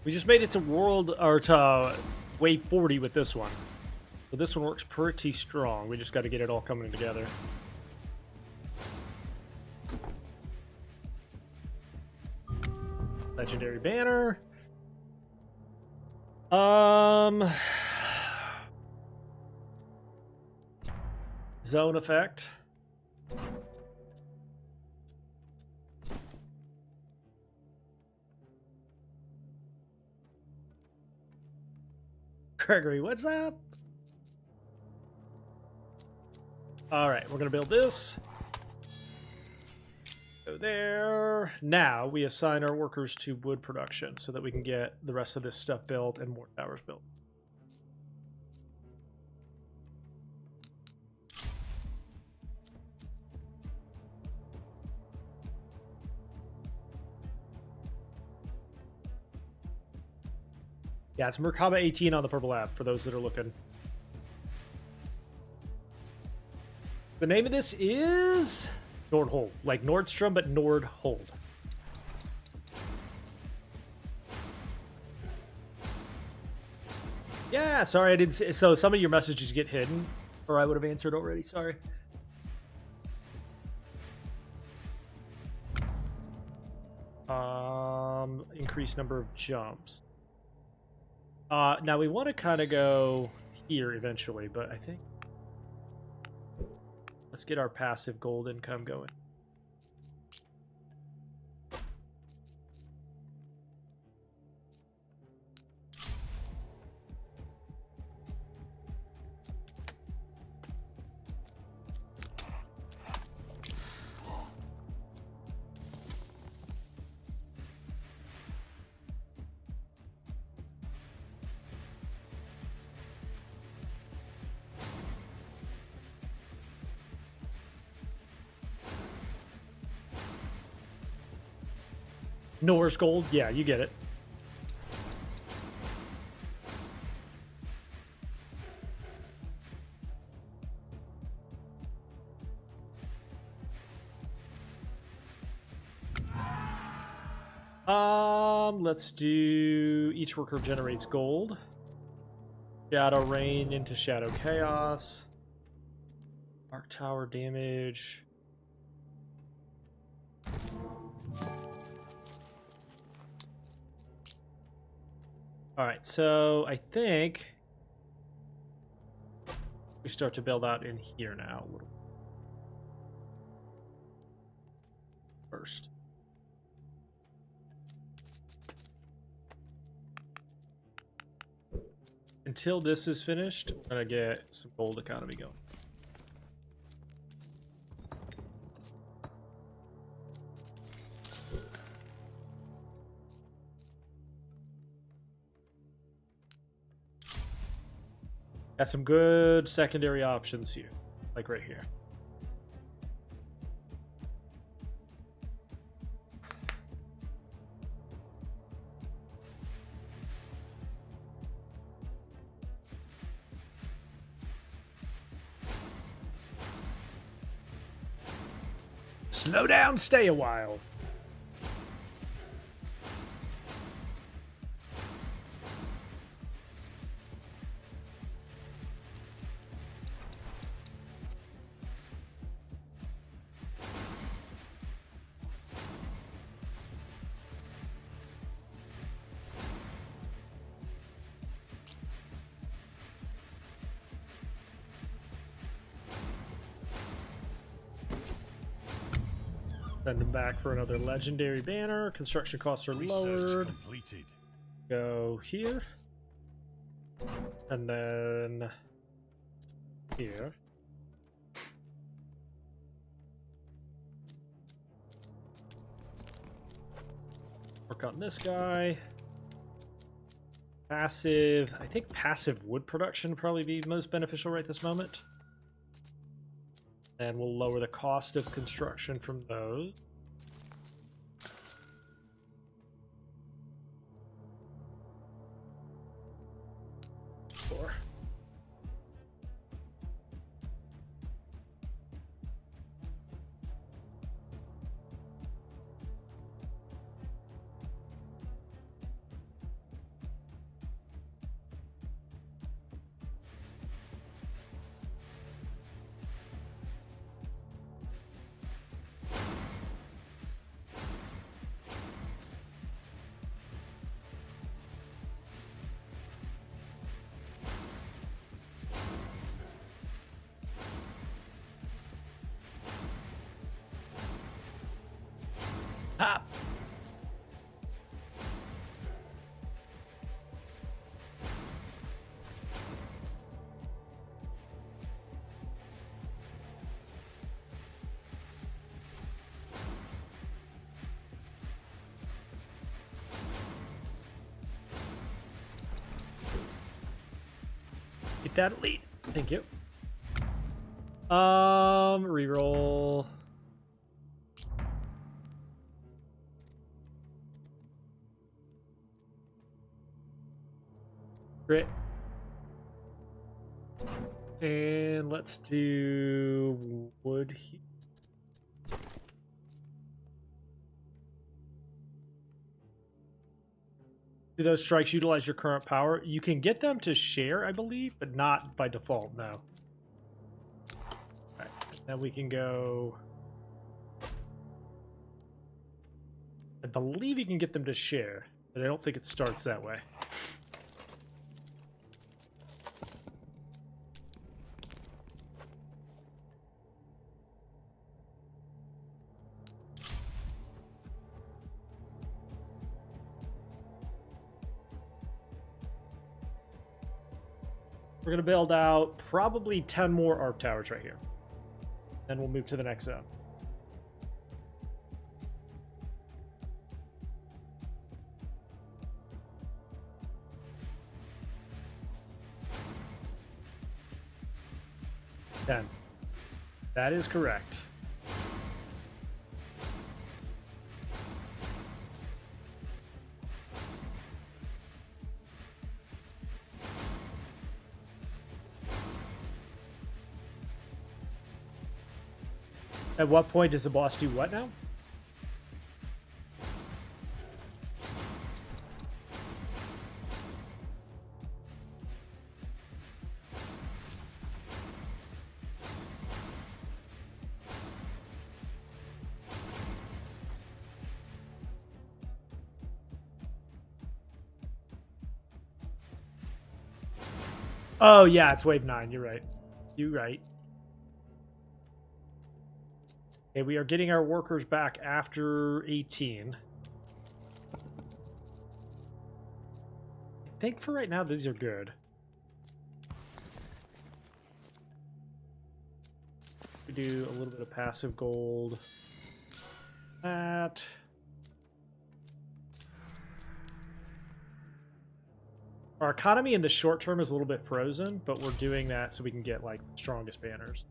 We just made it to wave 40 with this one. So this one works pretty strong. We just got to get it all coming together. Legendary banner. Zone effect. Gregory, what's up? All right, we're gonna build this. Go there. Now we assign our workers to wood production so that we can get the rest of this stuff built and more towers built. Yeah, it's Merkaba 18 on the purple app for those that are looking. The name of this is Nordhold, like Nordstrom, but Nordhold. Yeah, sorry I didn't say, so some of your messages get hidden, or I would have answered already, sorry. Increased number of jumps. Now we want to kind of go here eventually, but I think let's get our passive gold income going. Norse gold, yeah, you get it. Let's do each worker generates gold. Shadow Rain into Shadow Chaos. Arc Tower damage. Alright, so I think we start to build out in here now a little first. Until this is finished, we're gonna get some gold economy going. Got some good secondary options here, like right here. Slow down, stay a while. Send them back for another legendary banner. Construction costs are lowered. Completed. Go here. And then here. work on this guy. Passive. I think passive wood production would probably be most beneficial right this moment. And we'll lower the cost of construction from those. Four. Ah! Get that elite. Thank you. Reroll. Crit. And let's do wood here. Do those strikes utilize your current power? You can get them to share, I believe, but not by default, no. Alright, then we can go... I believe you can get them to share, but I don't think it starts that way. We're going to build out probably 10 more ARP towers right here. Then we'll move to the next zone. That is correct. At what point does the boss do what now? Oh, yeah, it's wave 9. You're right. You're right. Okay, we are getting our workers back after 18. I think for right now, these are good. We do a little bit of passive gold. That. Our economy in the short term is a little bit frozen, but we're doing that so we can get like the strongest banners.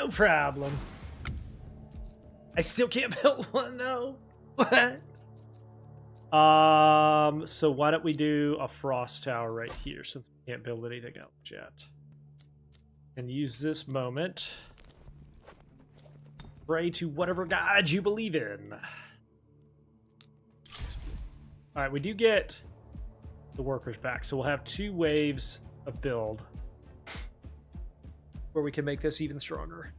No problem. I still can't build one though. What? So why don't we do a frost tower right here since we can't build anything else yet? And use this moment. Pray to whatever god you believe in. Alright, we do get the workers back, so we'll have 2 waves of build where we can make this even stronger.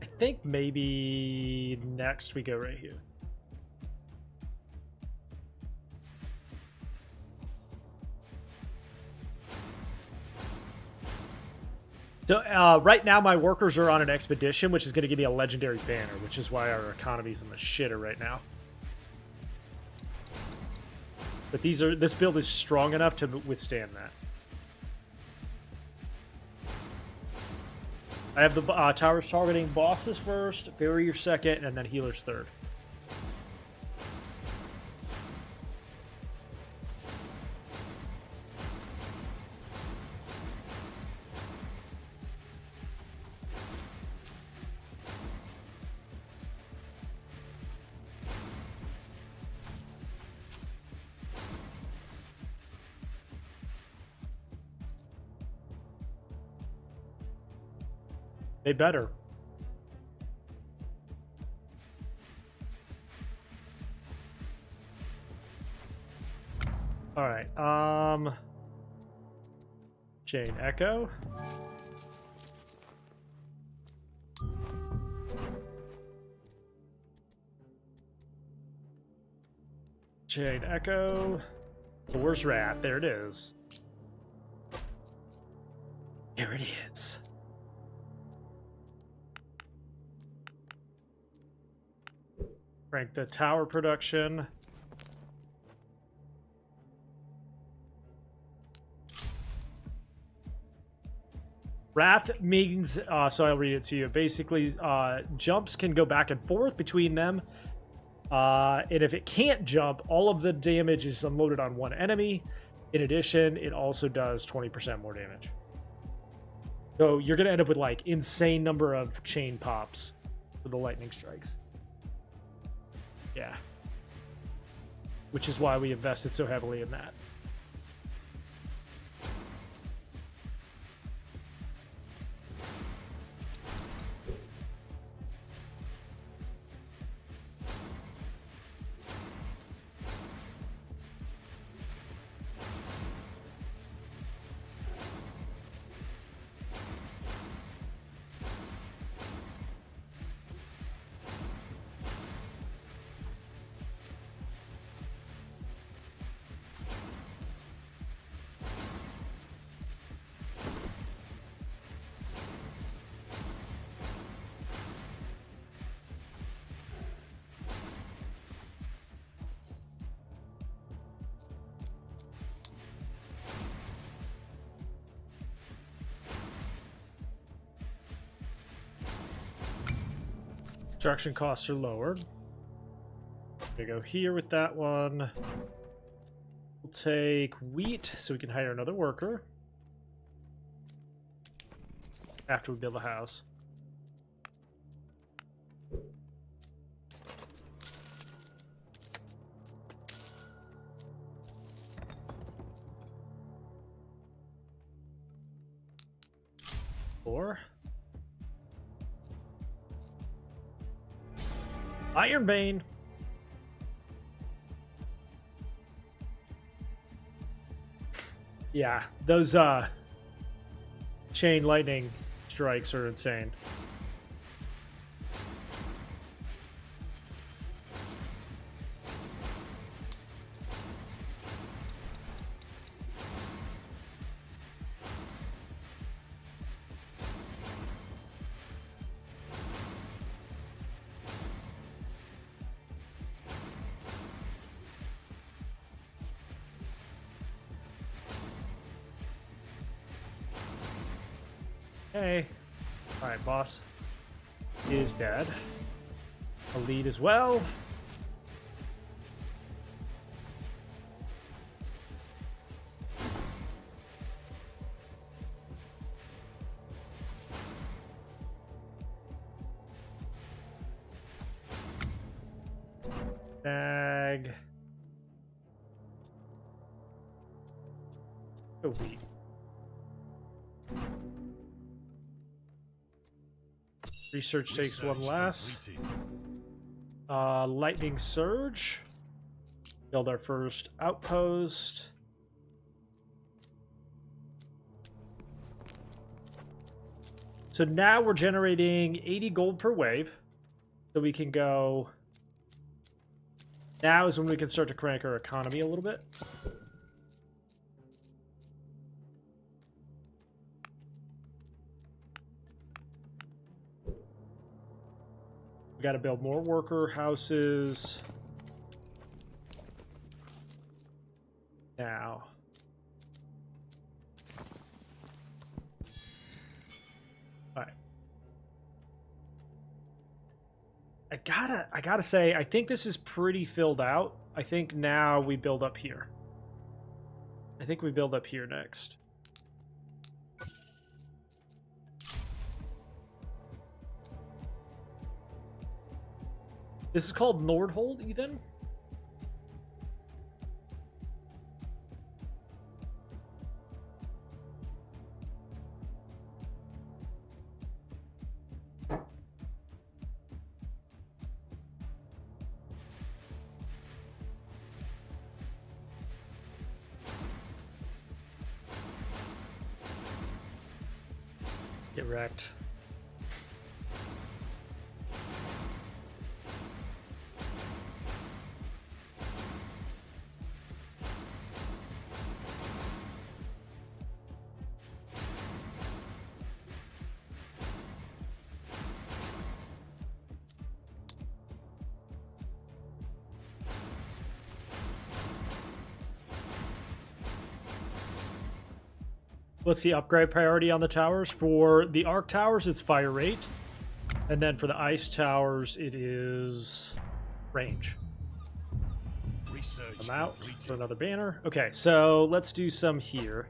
I think maybe next we go right here. So right now my workers are on an expedition, which is going to give me a legendary banner, which is why our economy's in the shitter right now. But this build is strong enough to withstand that. I have the towers targeting bosses first, barrier second, and then healers third. They better. All right. Chain Echo. Chain Echo. Well, where's Rat? There it is. There it is. Rank the tower production. Wrath means, so I'll read it to you. Basically, jumps can go back and forth between them. And if it can't jump, all of the damage is unloaded on one enemy. In addition, it also does 20% more damage. So you're going to end up with like insane number of chain pops for the lightning strikes. Yeah. Which is why we invested so heavily in that. Construction costs are lowered. We go here with that one. We'll take wheat so we can hire another worker after we build a house. Four. Ironbane. Yeah, those chain lightning strikes are insane. Hey. Alright, boss is dead. A lead as well. Bag. A wheat. Research takes one less. Completed. Lightning Surge. Build our first outpost. So now we're generating 80 gold per wave. So we can go... Now is when we can start to crank our economy a little bit. We got to build more worker houses. Now. All right. I gotta say, I think this is pretty filled out. I think now we build up here. I think we build up here next. This is called Nordhold, Ethan? Get wrecked. What's the upgrade priority on the towers? For the arc towers, it's fire rate. And then for the ice towers, it is range. Research I'm out completed. for another banner. Okay, so let's do some here.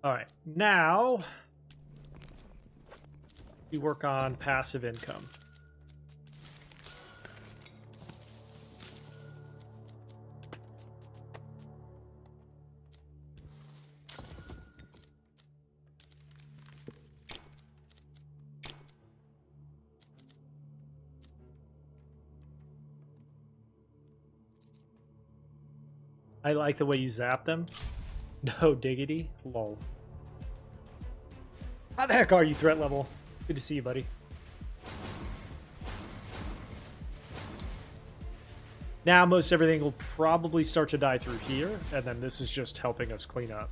All right, now we work on passive income. I like the way you zap them. No diggity. Lol. How the heck are you, threat level? Good to see you, buddy. Now most everything will probably start to die through here, and then this is just helping us clean up.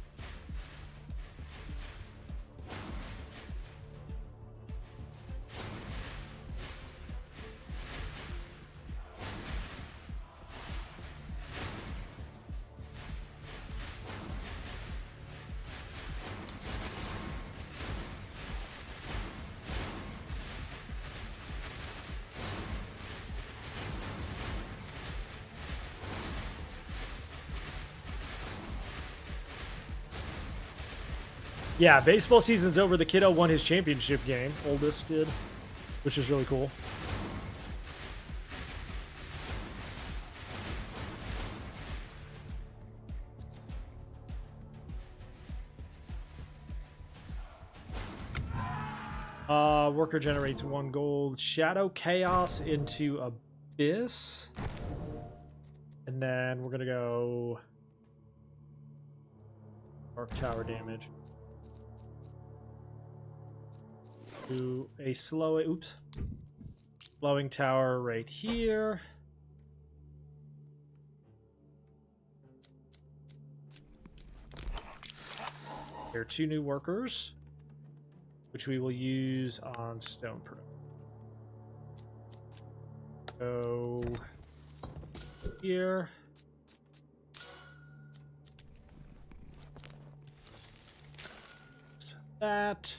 Yeah, baseball season's over. The kiddo won his championship game. Oldest did, which is really cool. Worker generates 1 gold. Shadow Chaos into Abyss. And then we're going to go Arc Tower damage. Do a slowing tower right here. There are 2 new workers, which we will use on Stone Pro. Go here. That.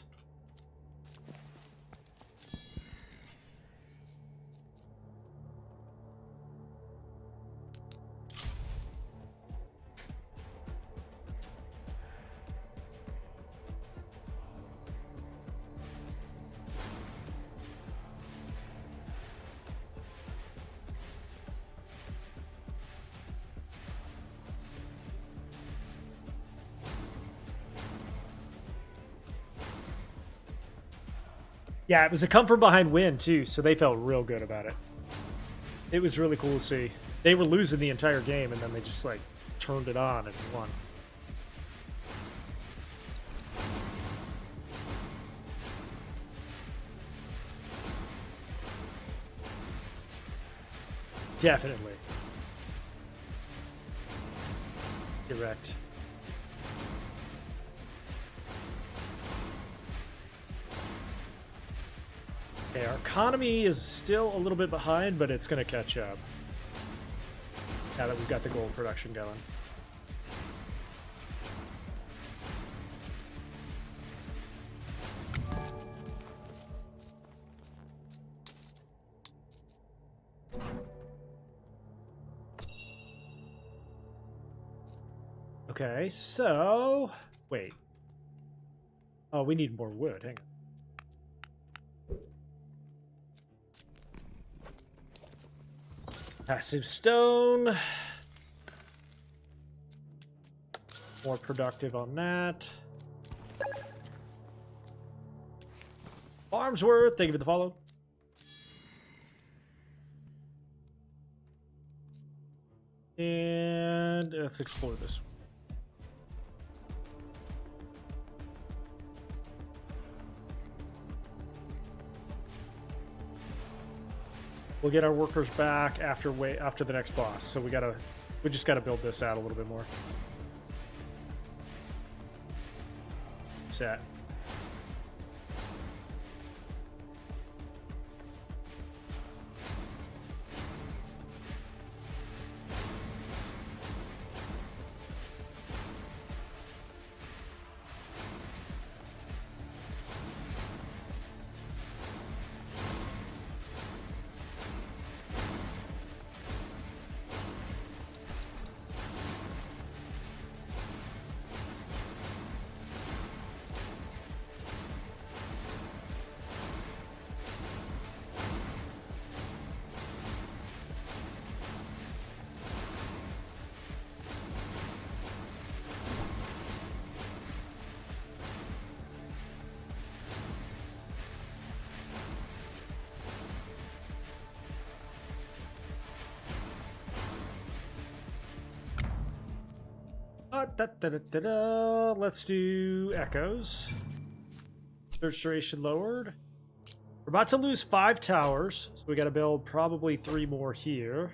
Yeah, it was a come from behind win too, so they felt real good about it. It was really cool to see. They were losing the entire game, and then they just like turned it on and won. Definitely. Correct. Okay, our economy is still a little bit behind, but it's going to catch up. Now that we've got the gold production going. Okay, so... Wait. Oh, we need more wood. Hang on. Passive stone. More productive on that. Farmsworth, thank you for the follow. And let's explore this one. We'll get our workers back after the next boss. So we just gotta build this out a little bit more. Set. Let's do echoes. Search duration lowered. We're about to lose 5 towers, so we got to build probably 3 more here.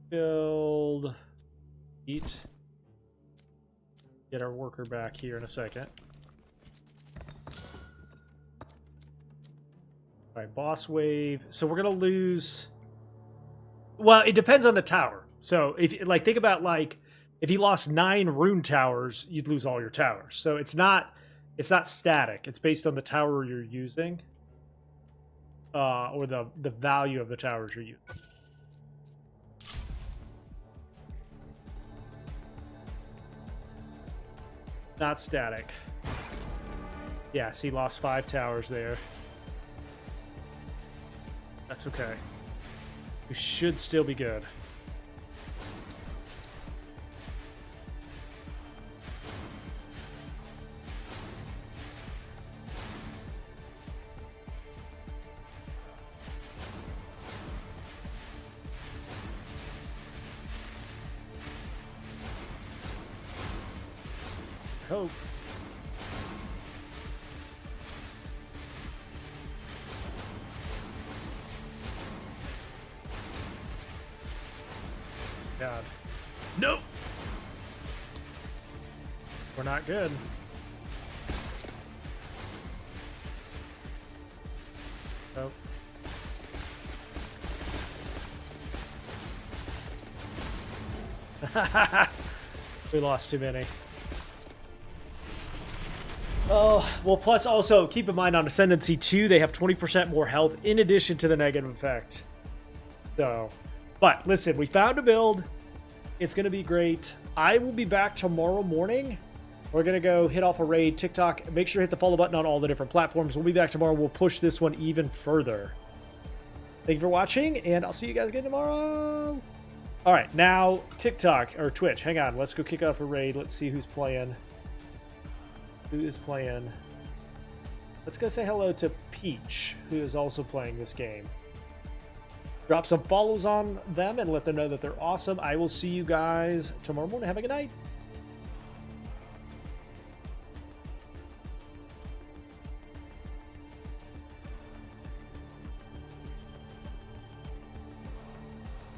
Build. Eat. Get our worker back here in a second. Alright, boss wave. So we're gonna lose. Well, it depends on the tower. So if think about if you lost 9 rune towers, you'd lose all your towers. So it's not static. It's based on the tower you're using, or the value of the towers you're using. Not static. Yeah, see, lost 5 towers there. That's okay. We should still be good. Hope. God. Nope. We're not good. Nope. We lost too many. Oh, well, plus also keep in mind on Ascendancy 2, they have 20% more health in addition to the negative effect. So, but listen, we found a build. It's going to be great. I will be back tomorrow morning. We're going to go hit off a raid, TikTok. Make sure to hit the follow button on all the different platforms. We'll be back tomorrow. We'll push this one even further. Thank you for watching, and I'll see you guys again tomorrow. All right, now TikTok or Twitch. Hang on. Let's go kick off a raid. Let's see who's playing. who is playing. Let's go say hello to Peach, who is also playing this game. Drop some follows on them and let them know that they're awesome. I will see you guys tomorrow morning. Have a good night.